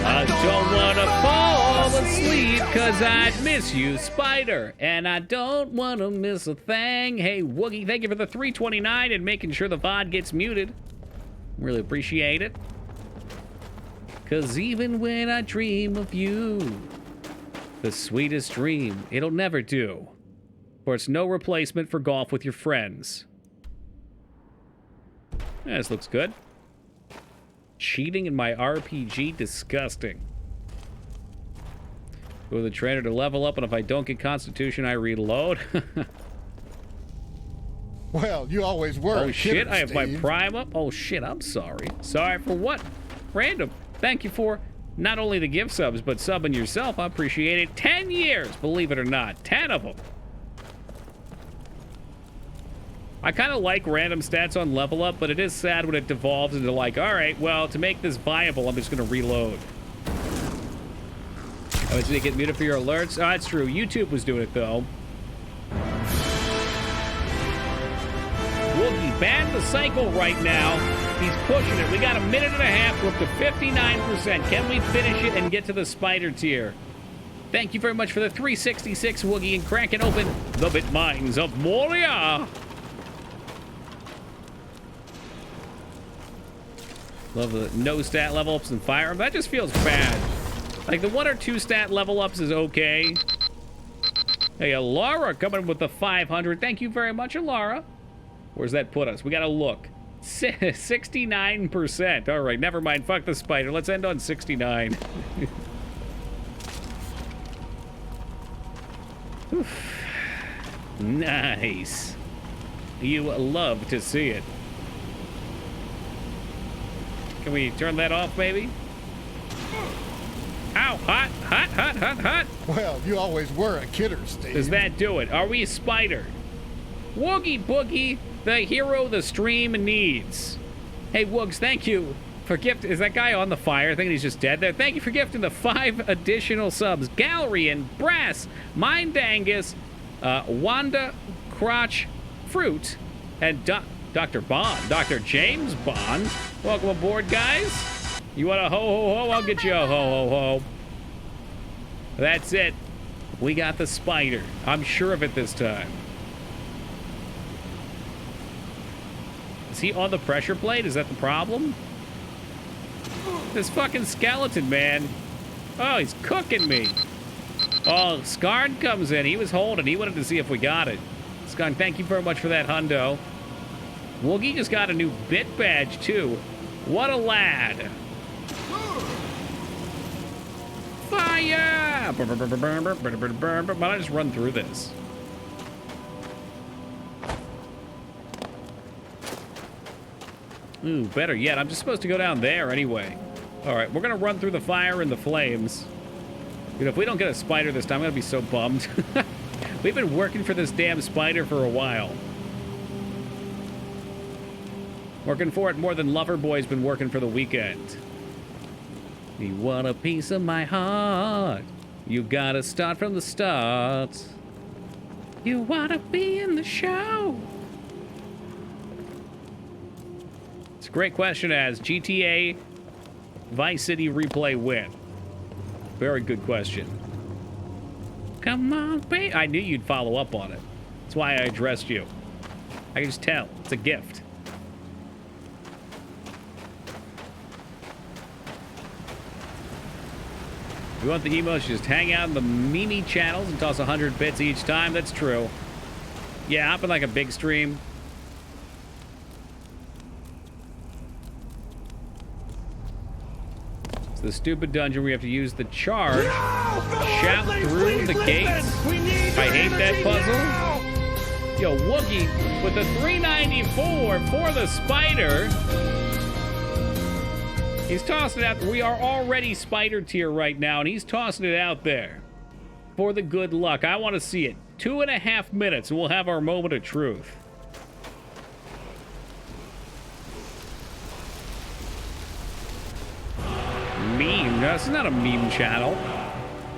I don't want to fall asleep because I'd miss you, Spider. And I don't want to miss a thing. Hey, Woogie, thank you for the 329 and making sure the VOD gets muted. Really appreciate it. Because even when I dream of you, the sweetest dream, it'll never do. For it's no replacement for golf with your friends. Yeah, this looks good. Cheating in my RPG, disgusting. Go to the trainer to level up, and if I don't get Constitution, I reload. Well, you always were. Oh shit, I have my prime up? Oh shit, I'm sorry. Sorry for what? Random. Thank you for not only the gift subs, but subbing yourself. I appreciate it. 10 years, believe it or not. 10 of them. I kind of like random stats on level up, but it is sad when it devolves into like, all right, well, to make this viable, I'm just going to reload. Oh, did they get muted for your alerts? Oh, that's true. YouTube was doing it, though. Woogie, ban the cycle right now. He's pushing it. We got a minute and a half. We're up to 59%. Can we finish it and get to the spider tier? Thank you very much for the 366, Woogie, and cracking open the bit mines of Moria. Love the no stat level ups and fire. That just feels bad. Like the 1 or 2 stat level ups is okay. Hey, Laura coming with the 500. Thank you very much, Laura. Where's that put us? We gotta look. 69%. All right, never mind. Fuck the spider. Let's end on 69. Nice. You love to see it. Can we turn that off, maybe? Ow, hot, hot, hot, hot, hot. Well, you always were a kidder, Steve. Does that do it? Are we a spider? Woogie Boogie, the hero the stream needs. Hey, Woogs, thank you for gift. Is that guy on the fire? I think he's just dead there. Thank you for gifting the 5 additional subs. Galerian, Brass, Mindangus, Wanda, Crotch, Fruit, and Dr. Bond. Dr. James Bond. Welcome aboard, guys. You want a ho-ho-ho? I'll get you a ho-ho-ho. That's it. We got the spider. I'm sure of it this time. Is he on the pressure plate? Is that the problem? This fucking skeleton, man. Oh, he's cooking me. Oh, Skarn comes in. He was holding. He wanted to see if we got it. Skarn, thank you very much for that hundo. Woogie just got a new bit badge, too. What a lad. Fire! Why don't I just run through this? Ooh, better yet. I'm just supposed to go down there anyway. All right, we're going to run through the fire and the flames. Dude, if we don't get a spider this time, I'm going to be so bummed. We've been working for this damn spider for a while. Working for it more than Loverboy's been working for the weekend. You want a piece of my heart? You gotta start from the start. You wanna be in the show? It's a great question as GTA Vice City replay win. Very good question. Come on, babe. I knew you'd follow up on it. That's why I addressed you. I can just tell. It's a gift. If you want the emotes, just hang out in the Mimi channels and toss 100 bits each time. That's true. Yeah, hop in like a big stream. It's the stupid dungeon where you have to use the charge. Shout through the gates. I hate that puzzle. Yo, Woogie with the 394 for the spider. He's tossing it out. We are already spider tier right now, and he's tossing it out there for the good luck. I want to see it. 2.5 minutes, and we'll have our moment of truth. Meme? No, this is not a meme channel.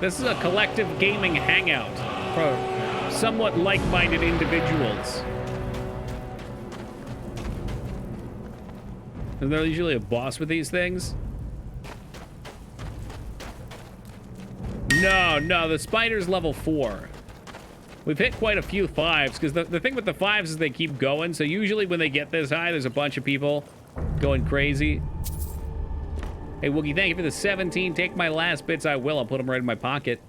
This is a collective gaming hangout for somewhat like-minded individuals. Isn't there usually a boss with these things? No, the spider's level 4. We've hit quite a few 5s, because the thing with the 5s is they keep going, so usually when they get this high, there's a bunch of people going crazy. Hey, Woogie, thank you for the 17. Take my last bits, I will. I'll put them right in my pocket.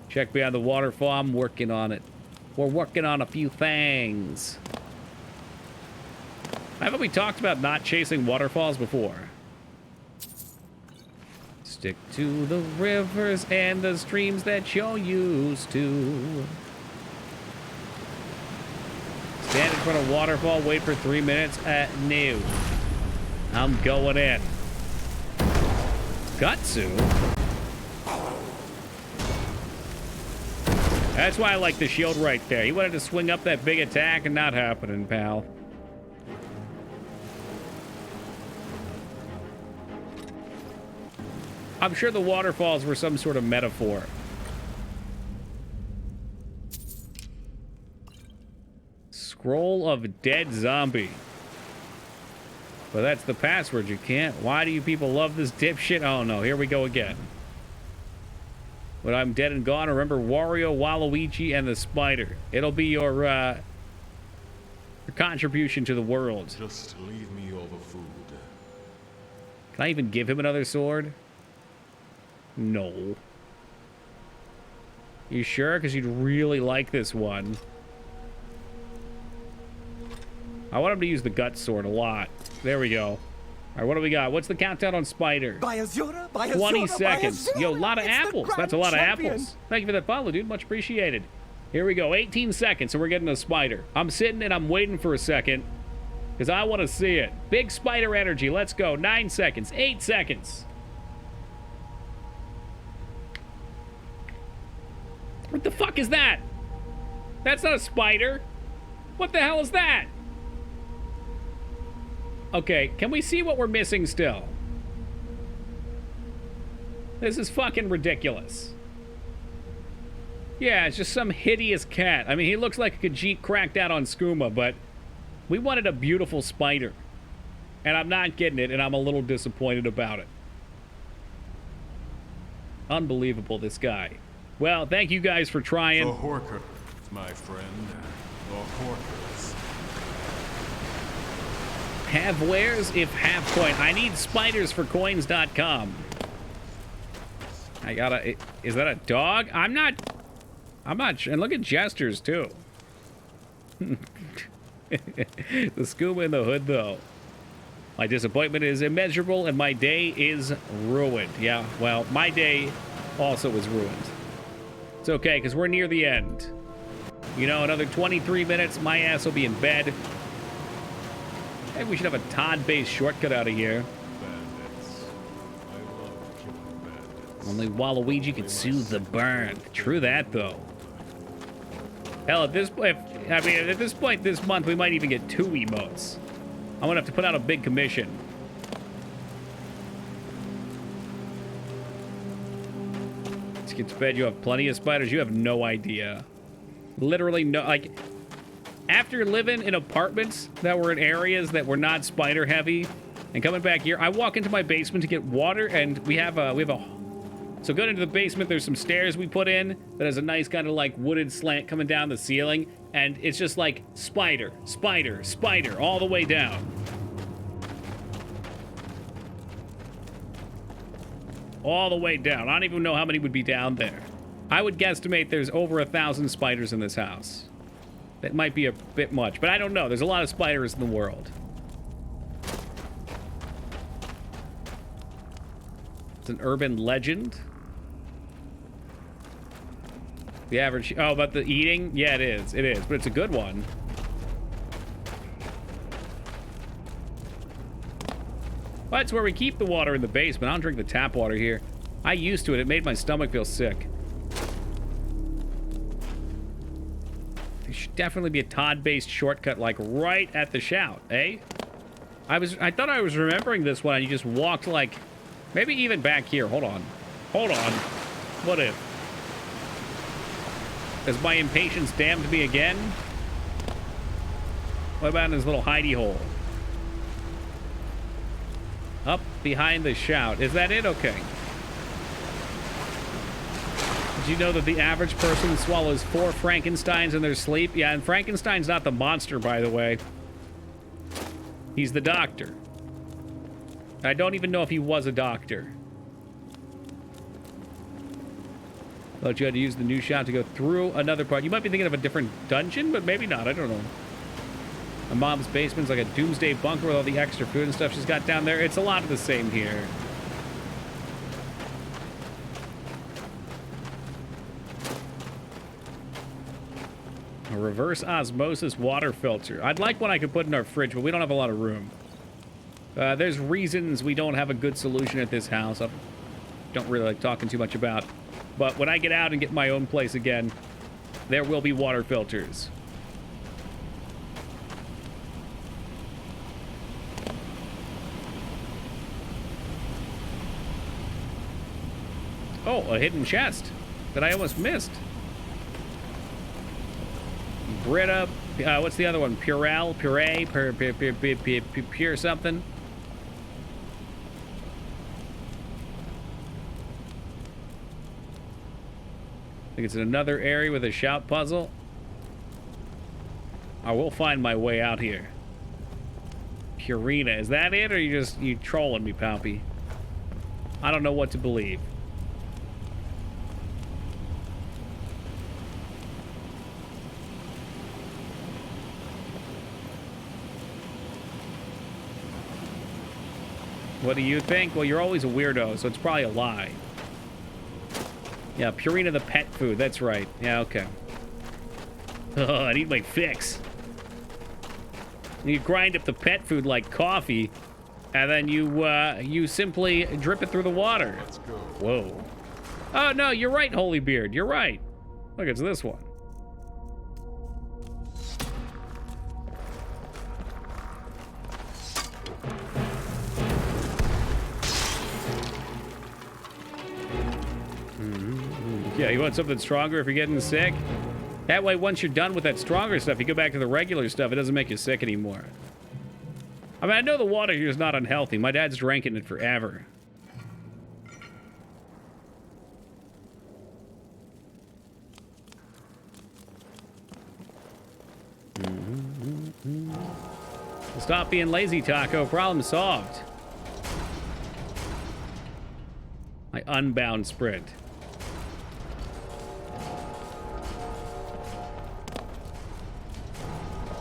Check beyond the waterfall. I'm working on it. We're working on a few things. Haven't we talked about not chasing waterfalls before? Stick to the rivers and the streams that you're used to. Stand in front of waterfall, wait for 3 minutes. No. I'm going in. Gutsu? That's why I like the shield right there. He wanted to swing up that big attack and not happening, pal. I'm sure the waterfalls were some sort of metaphor. Scroll of dead zombie. Well, that's the password. You can't. Why do you people love this dipshit? Oh no, here we go again. When I'm dead and gone, remember Wario, Waluigi, and the spider. It'll be your contribution to the world. Just leave me all the food. Can I even give him another sword? No. You sure? Because you'd really like this one. I want him to use the gut sword a lot. There we go. All right, what do we got? What's the countdown on Spider? 20 seconds. Yo, a lot of apples. That's a lot of apples. Thank you for that follow, dude. Much appreciated. Here we go. 18 seconds, and we're getting a Spider. I'm sitting and I'm waiting for a second because I want to see it. Big Spider energy. Let's go. 9 seconds. 8 seconds. What the fuck is that? That's not a spider. What the hell is that? Okay, can we see what we're missing still? This is fucking ridiculous. Yeah, it's just some hideous cat. I mean, he looks like a Khajiit cracked out on skooma, but We wanted a beautiful spider. And I'm not getting it, and I'm a little disappointed about it. Unbelievable, this guy. Well, thank you guys for trying. The Horkers, my friend. The Horkers. Have wares if have coin. I need spiders for coins.com. I gotta... Is that a dog? I'm not sure. And look at gestures, too. The scuba in the hood, though. My disappointment is immeasurable, and my day is ruined. Yeah, well, my day also is ruined. It's okay, because we're near the end. You know, another 23 minutes, my ass will be in bed. Maybe we should have a Todd-based shortcut out of here. Bandits. I love killing bandits. Only Waluigi can soothe the burn. True that, though. Hell, at this point, at this point this month, we might even get 2 emotes. I'm gonna have to put out a big commission. Let's get to bed. You have plenty of spiders. You have no idea. Literally no, like, after living in apartments that were in areas that were not spider heavy and coming back here, I walk into my basement to get water, and we have a, so going into the basement, there's some stairs we put in that has a nice kind of like wooded slant coming down the ceiling, and it's just like spider, spider, spider all the way down. All the way down. I don't even know how many would be down there. I would guesstimate there's over 1,000 spiders in this house. That might be a bit much, but I don't know. There's a lot of spiders in the world. It's an urban legend. The average... Oh, about the eating? Yeah, it is. It is, but it's a good one. Well, that's where we keep the water in the basement. I don't drink the tap water here. I used to it. It made my stomach feel sick. There should definitely be a Todd-based shortcut, like, right at the shout, eh? I thought I was remembering this one. You just walked, like... Maybe even back here. Hold on. Hold on. What if? Has my impatience damned me again? What about in his little hidey hole? Up behind the shout. Is that it? Okay. Did you know that the average person swallows 4 Frankensteins in their sleep? Yeah, and Frankenstein's not the monster, by the way. He's the doctor. I don't even know if he was a doctor. Thought you had to use the new shout to go through another part. You might be thinking of a different dungeon, but maybe not. I don't know. My mom's basement's like a doomsday bunker with all the extra food and stuff she's got down there. It's a lot of the same here. A reverse osmosis water filter. I'd like one I could put in our fridge, but we don't have a lot of room. There's reasons we don't have a good solution at this house. I don't really like talking too much about. But when I get out and get my own place again, there will be water filters. Oh, a hidden chest that I almost missed. Brita, what's the other one? Purell, pure something. I think it's in another area with a shout puzzle. I will find my way out here. Purina, is that it, or you trolling me, Palpy? I don't know what to believe. What do you think? Well, you're always a weirdo, so it's probably a lie. Yeah, Purina the pet food. That's right. Yeah, okay. Oh, I need my fix. You grind up the pet food like coffee, and then you simply drip it through the water. Let's go. Whoa. Oh, no, you're right, Holy Beard. You're right. Look, it's this one. Yeah, you want something stronger if you're getting sick? That way, once you're done with that stronger stuff, you go back to the regular stuff. It doesn't make you sick anymore. I mean, I know the water here is not unhealthy. My dad's drinking it forever. Stop being lazy, Taco. Problem solved. My unbound sprint.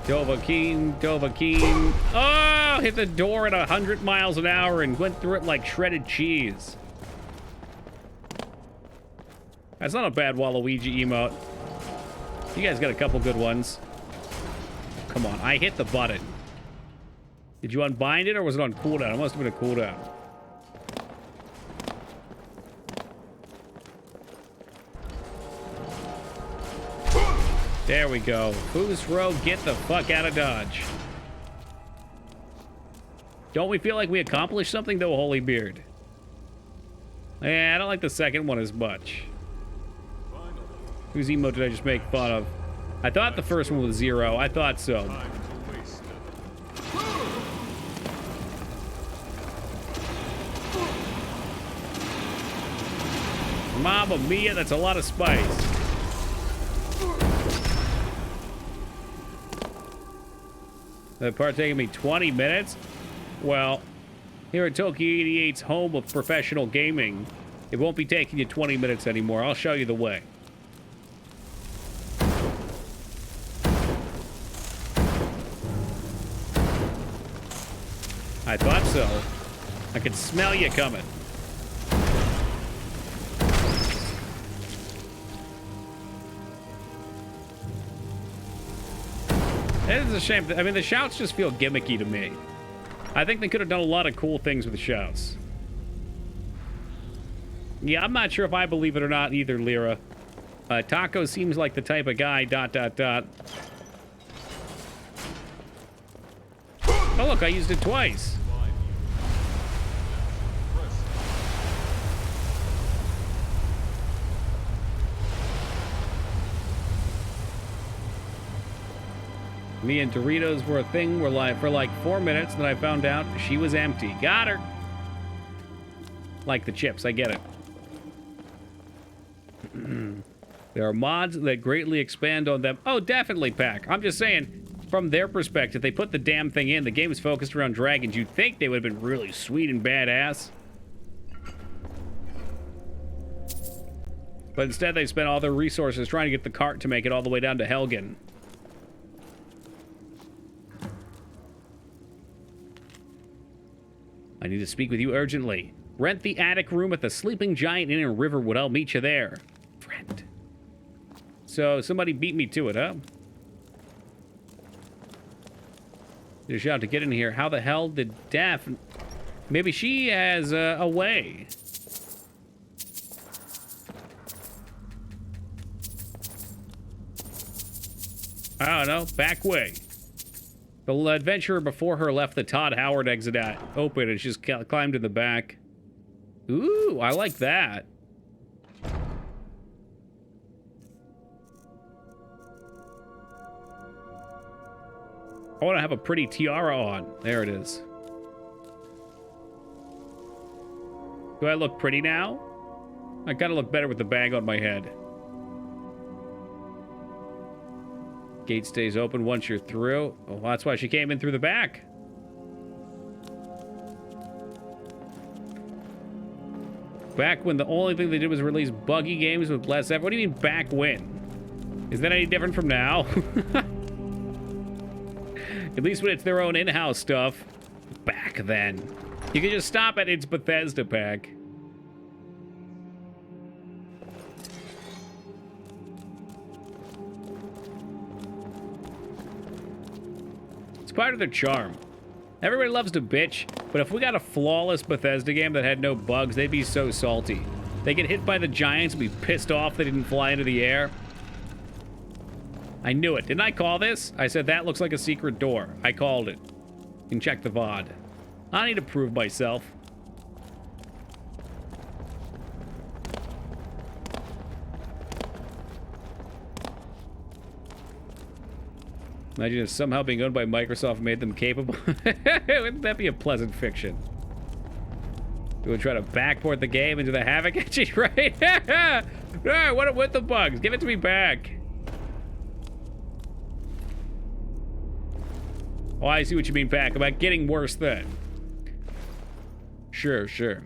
Dovahkiin, Dovahkiin. Oh, hit the door at 100 miles an hour and went through it like shredded cheese. That's not a bad Waluigi emote. You guys got a couple good ones. Come on, I hit the button. Did you unbind it or was it on cooldown? It must have been a cooldown. There we go. Boost Row, get the fuck out of Dodge. Don't we feel like we accomplished something though, Holy Beard? Yeah, I don't like the second one as much. Whose emote did I just make fun of? I thought the first one was 0. I thought so. Mamma mia, that's a lot of spice. That part taking me 20 minutes? Well, here at Tokyo 88's home of professional gaming, it won't be taking you 20 minutes anymore. I'll show you the way. I thought so. I could smell you coming. It is a shame. I mean, the shouts just feel gimmicky to me. I think they could have done a lot of cool things with the shouts. Yeah, I'm not sure if I believe it or not either, Lyra. Taco seems like the type of guy, ... Oh, look, I used it twice. Me and Doritos were a thing for like 4 minutes, then I found out she was empty. Got her. Like the chips, I get it. There are mods that greatly expand on them. Oh, definitely, Pack. I'm just saying, from their perspective, they put the damn thing in. The game is focused around dragons. You'd think they would have been really sweet and badass. But instead, they spent all their resources trying to get the cart to make it all the way down to Helgen. I need to speak with you urgently. Rent the attic room at the Sleeping Giant Inn in Riverwood. I'll meet you there. Friend. So, somebody beat me to it, huh? Need a shout to get in here. How the hell did Daphne... Maybe she has a way. I don't know. Back way. The adventurer before her left the Todd Howard exit open and just climbed to the back. Ooh, I like that. I want to have a pretty tiara on. There it is. Do I look pretty now? I gotta look better with the bag on my head. Gate stays open once you're through. Oh, that's why she came in through the back. Back when the only thing they did was release buggy games with less effort. What do you mean back when? Is that any different from now? At least when it's their own in-house stuff. Back then. You can just stop at It's Bethesda, Pack. It's part of their charm. Everybody loves to bitch, but if we got a flawless Bethesda game that had no bugs, they'd be so salty. They get hit by the giants and be pissed off they didn't fly into the air. I knew it. Didn't I call this? I said that looks like a secret door. I called it. You can check the VOD. I need to prove myself. Imagine if somehow being owned by Microsoft made them capable. Wouldn't that be a pleasant fiction? We would try to backport the game into the Havoc engine, right? No, what with the bugs? Give it to me back. Oh, I see what you mean, Pack. About getting worse then. Sure, sure.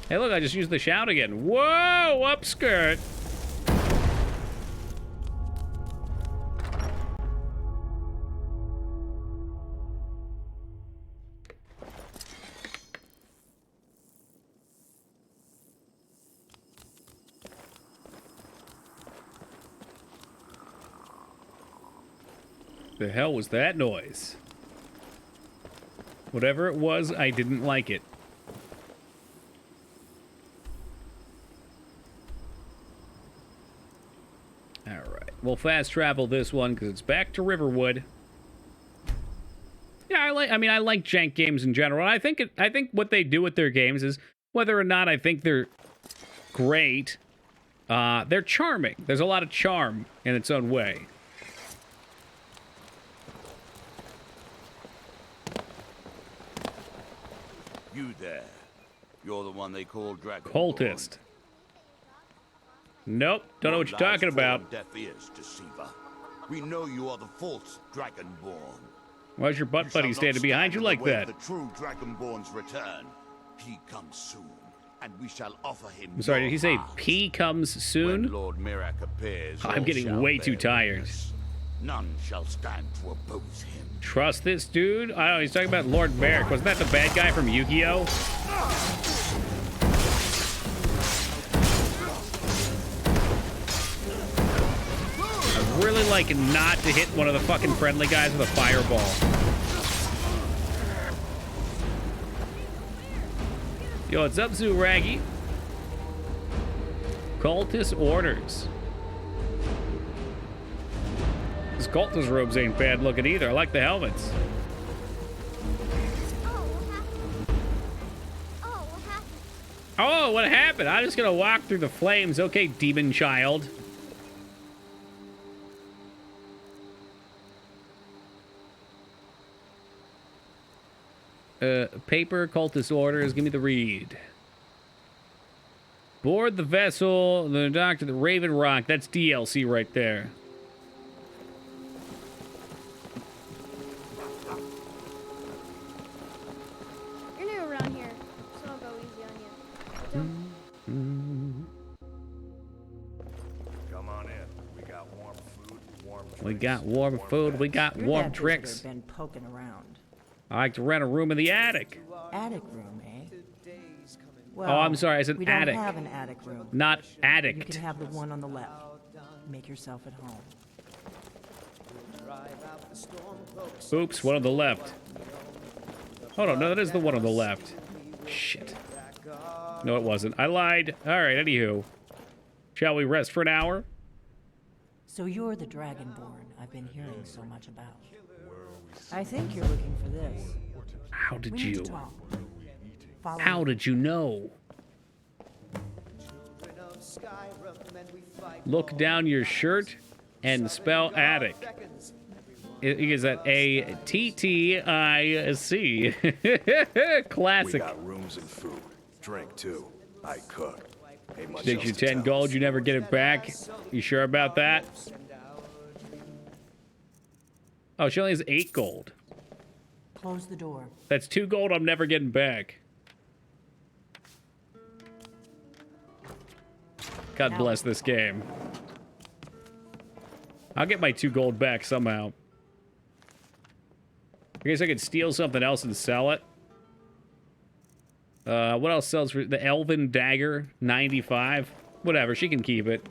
Hey, look, I just used the shout again. Whoa, upskirt. The hell was that noise? Whatever it was, I didn't like it. Alright, we'll fast travel this one because it's back to Riverwood. Yeah, I like jank games in general. I think what they do with their games is, whether or not I think they're great, they're charming. There's a lot of charm in its own way. You there. You're the one they call Dragon. Cultist. Nope, don't know what you're talking about. Deaf ears, deceiver. We know you are the false Dragonborn. Why's your butt buddy standing behind you like that? The true Dragonborn's return. He comes soon, and we shall offer him. I'm sorry, did he say P comes soon? When Lord Mirak appears, I'm getting way too tired. None shall stand to oppose him. Trust this dude? I don't know, he's talking about Lord Merrick. Wasn't that the bad guy from Yu-Gi-Oh? I'd really like not to hit one of the fucking friendly guys with a fireball. Yo, what's up, Zooraggy? Cultist orders. His cultist robes ain't bad looking either. I like the helmets. Oh, what happened? I'm just gonna walk through the flames. Okay, demon child. Paper cultist orders. Give me the read. Board the vessel. The doctor, the Raven Rock. That's DLC right there. You're new around here, so I'll go easy on you. Come on in. We got warm food, warm drinks. We got warm food. We got warm drinks. Been poking around. I like to rent a room in the attic. Attic room, eh? Oh, I'm sorry. I said we attic. don't have an attic room. Not addict. You can have the one on the left. Make yourself at home. Oops, one on the left. Hold on, no, that is the one on the left. Shit. No, it wasn't. I lied. All right, anywho. Shall we rest for an hour? So you're the Dragonborn I've been hearing so much about. I think you're looking for this. How did We need you? to talk. Follow How me. did you know? Look down your shirt and spell attic. Is that A-T-T-I-C? Classic. We got rooms and food. Drink, too. I cook. Ain't much Takes else you to 10 tell. gold, you never get it back? You sure about that? Oh, she only has 8 gold. Close the door. That's 2 gold I'm never getting back. God bless this game. I'll get my 2 gold back somehow. I guess I could steal something else and sell it. What else sells for the Elven Dagger? 95? Whatever, she can keep it.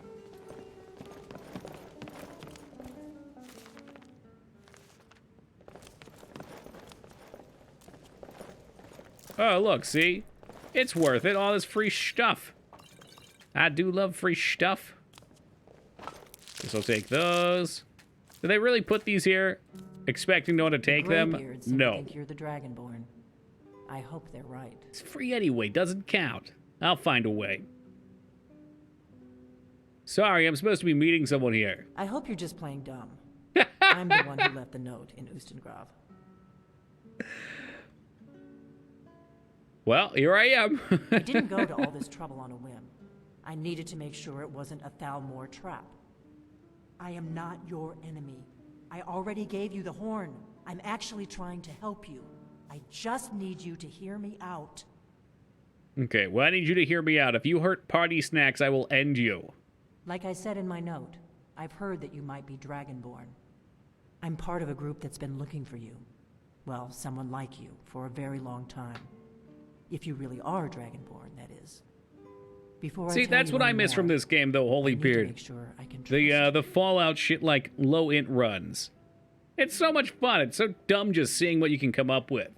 Oh, look, see? It's worth it. All this free stuff. I do love free stuff. Guess I'll take those. Did they really put these here expecting no one to take them? Greybeards seem to No. think you're the Dragonborn. I hope they're right. It's free anyway. Doesn't count. I'll find a way. Sorry, I'm supposed to be meeting someone here. I hope you're just playing dumb. I'm the one who left the note in Ustengrav. Well, here I am. I didn't go to all this trouble on a whim. I needed to make sure it wasn't a Thalmor trap. I am not your enemy. I already gave you the horn. I'm actually trying to help you. I just need you to hear me out. Okay, well, I need you to hear me out. If you hurt Party Snacks, I will end you. Like I said in my note, I've heard that you might be Dragonborn. I'm part of a group that's been looking for you. Well, someone like you, for a very long time. If you really are Dragonborn, that is. Before See, that's what I miss from this game, though, Holy Beard. The Fallout shit like low int runs. It's so much fun. It's so dumb just seeing what you can come up with.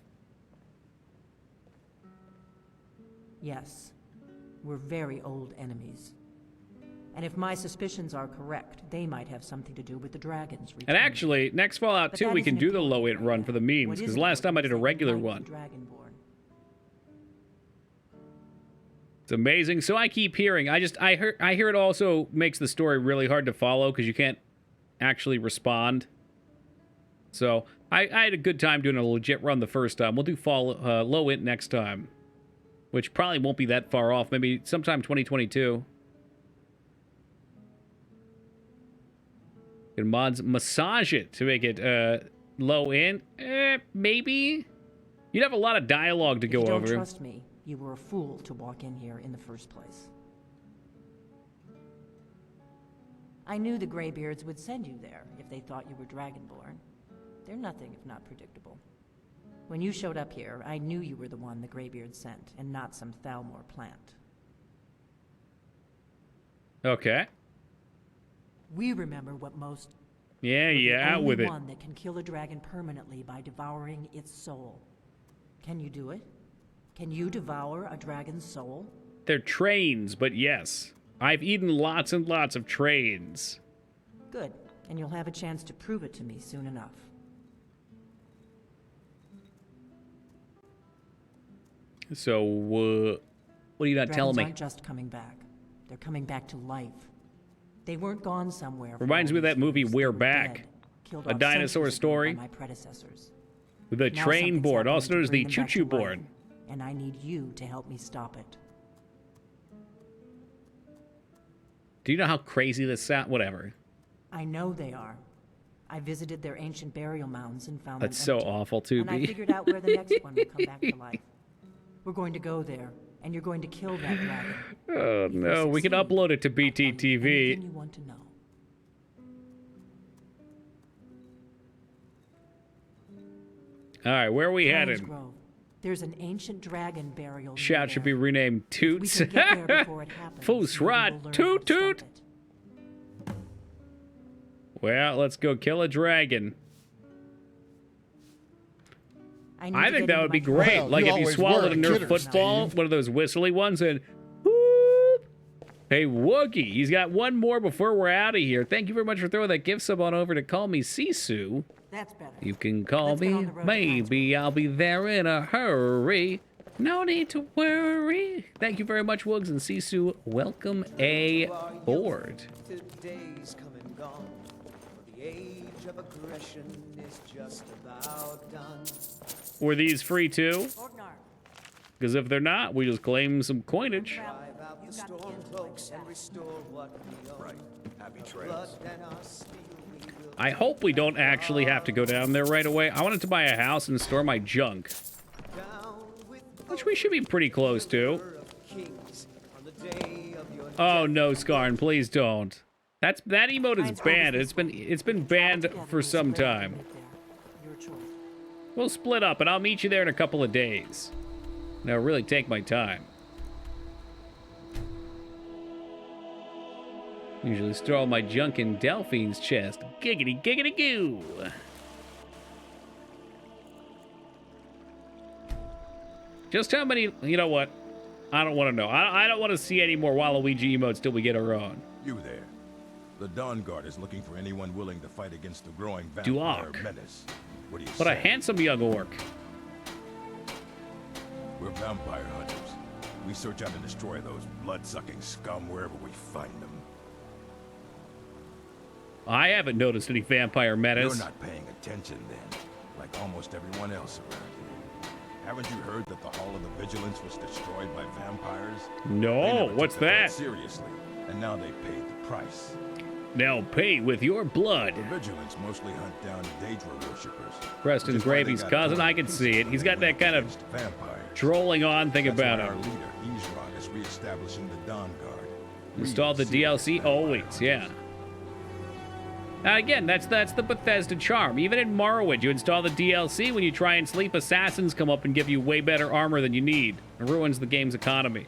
Yes, we're very old enemies. And if my suspicions are correct, they might have something to do with the dragons. And actually, next Fallout 2, we can do the low int run for the memes, because last time I did a regular one. It's amazing. So I keep hearing. I hear it also makes the story really hard to follow because you can't actually respond. So I had a good time doing a legit run the first time. We'll do low int next time, which probably won't be that far off. Maybe sometime 2022. Can mods massage it to make it low int? Maybe. You'd have a lot of dialogue to go over. If you don't trust me, you were a fool to walk in here in the first place. I knew the Greybeards would send you there if they thought you were Dragonborn. They're nothing if not predictable. When you showed up here, I knew you were the one the Greybeards sent, and not some Thalmor plant. Okay. We remember what most... Yeah, out with it. The only one that can kill a dragon permanently by devouring its soul. Can you do it? Can you devour a dragon's soul? They're trains, but yes. I've eaten lots and lots of trains. Good, and you'll have a chance to prove it to me soon enough. So, what are you not telling me? Dragons aren't just coming back. They're coming back to life. They weren't gone somewhere. Reminds me of that movie We're Back. A dinosaur story. My predecessors. The train board, also known as the choo-choo board. And I need you to help me stop it. Do you know how crazy this sounds? Whatever. I know they are. I visited their ancient burial mounds and found That's them so empty. awful, too, And I figured out where the next one will come back to life. We're going to go there, and you're going to kill that dragon. Oh, no. We can upload it to BTTV. Anything you want to know. All right, where are we headed? Grove. There's an ancient dragon burial. Shout should be renamed Toots. Fusrat Toot Toot. Well, let's go kill a dragon. I think that would be great. Well, like if you swallowed a Nerf football, one of those whistly ones, and whoop. Hey, Wookie, he's got one more before we're out of here. Thank you very much for throwing that gift sub on over to call me Sisu. That's better. You can call me, maybe I'll be there in a hurry. No need to worry. Thank you very much, Woogs and Sisu. Welcome aboard. Today's come and gone. The age of aggression is just about done. Were these free too? Because if they're not, we just claim some coinage. Right. Happy trails. I hope we don't actually have to go down there right away. I wanted to buy a house and store my junk, which we should be pretty close to. Oh no, Skarn, please don't. That emote is banned. It's been banned for some time. We'll split up, and I'll meet you there in a couple of days. And I'll really take my time. Usually store all my junk in Delphine's chest. Giggity, giggity, goo. Just how many... You know what? I don't want to know. I don't want to see any more Waluigi emotes till we get our own. You there. The Dawn Guard is looking for anyone willing to fight against the growing vampire Duark. menace. What do you What say? a handsome young orc. We're vampire hunters. We search out and destroy those blood-sucking scum wherever we find them. I haven't noticed any vampire menace. You're not paying attention then, like almost everyone else around here. Haven't you heard that the Hall of the Vigilance was destroyed by vampires? No, what's that? Seriously, and now they paid the price. Now pay with your blood. The Vigilance mostly hunt down Daedra worshippers. Preston Gravy's cousin, I can see it. He's got that kind of trolling on thing about Our him. leader, Ezron, is reestablishing the Dawn Guard. Install the DLC always, yeah. Again, that's the Bethesda charm. Even in Morrowind, you install the DLC. When you try and sleep, assassins come up and give you way better armor than you need. It ruins the game's economy.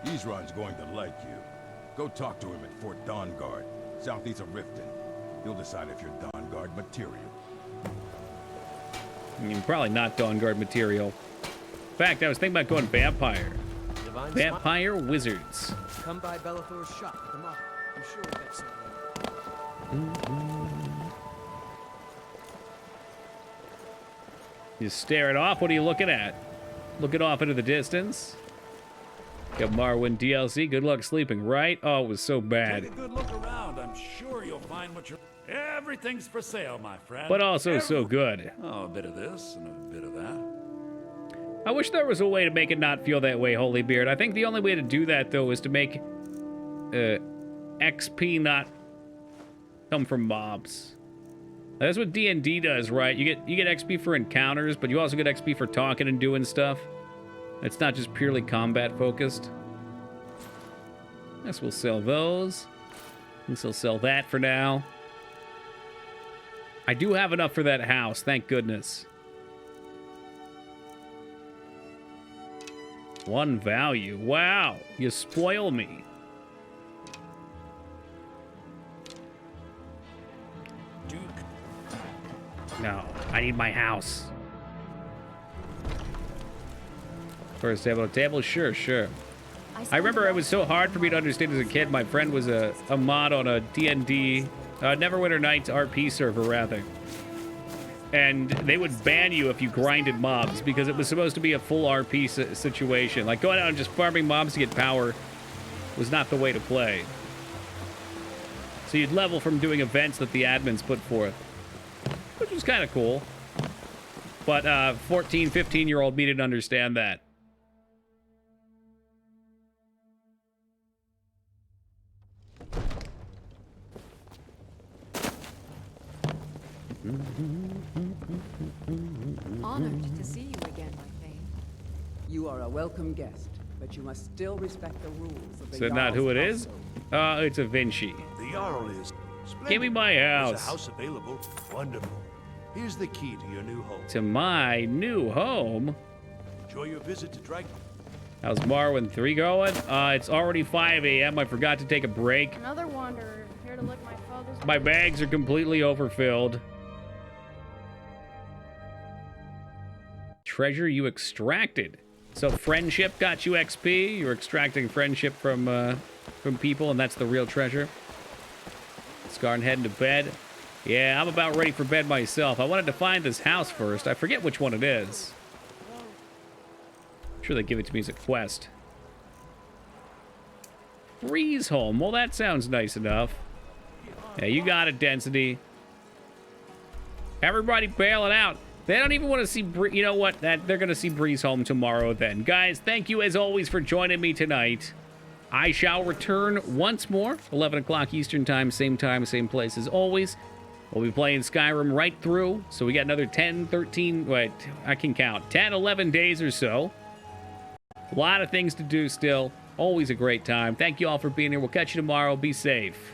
Ezron's going to like you. Go talk to him at Fort Dawnguard, southeast of Riften. He'll decide if you're Dawnguard material. Probably not Dawnguard material. In fact, I was thinking about going vampire. Vampire wizards. Come by Bellathor's shop at the market. I'm sure we'll get some. You stare it off. What are you looking at? Looking off into the distance. Got Morrowind DLC. Good luck sleeping, right? Oh, it was so bad. Take a good look around. I'm sure you'll find what you're... Everything's for sale, my friend. But also so good. Oh, a bit of this and a bit of that. I wish there was a way to make it not feel that way, Holybeard. I think the only way to do that, though, is to make XP not come from mobs. That's what D&D does, right? You get XP for encounters, but you also get XP for talking and doing stuff. It's not just purely combat focused. Guess we'll sell those. Guess I'll sell that for now. I do have enough for that house, thank goodness. One value. Wow, you spoil me. Duke. No, I need my house. First table to table? Sure, sure. I remember it was so hard for me to understand as a kid. My friend was a mod on a D&D, Neverwinter Nights RP server, rather. And they would ban you if you grinded mobs because it was supposed to be a full RP situation. Like, going out and just farming mobs to get power was not the way to play. So you'd level from doing events that the admins put forth, which was kind of cool. But 14, 15-year-old me didn't understand that. Honored to see you again, my Thane. You are a welcome guest, but you must still respect the rules of the Is that not who it is? It's a Vinci. The Jarl is. Splendid. Give me my house. There's a house available. Wonderful. Here's the key to your new home. To my new home? Enjoy your visit to Dragon. How's Morrowind 3 going? It's already 5 a.m. I forgot to take a break. Another wanderer here to lick my father's... My bags are completely overfilled. Treasure you extracted. So friendship got you XP. You're extracting friendship from people, and that's the real treasure. Scar and heading to bed. Yeah, I'm about ready for bed myself. I wanted to find this house first. I forget which one it is. I'm sure they give it to me as a quest. Breeze home. Well, that sounds nice enough. Yeah, you got it, Density. Everybody bail it out. They don't even want to see you know what? They're going to see Breeze home tomorrow then. Guys, thank you as always for joining me tonight. I shall return once more, 11 o'clock Eastern time, same place as always. We'll be playing Skyrim right through, so we got another 10, 13, wait, I can count, 10, 11 days or so. A lot of things to do still. Always a great time. Thank you all for being here. We'll catch you tomorrow. Be safe.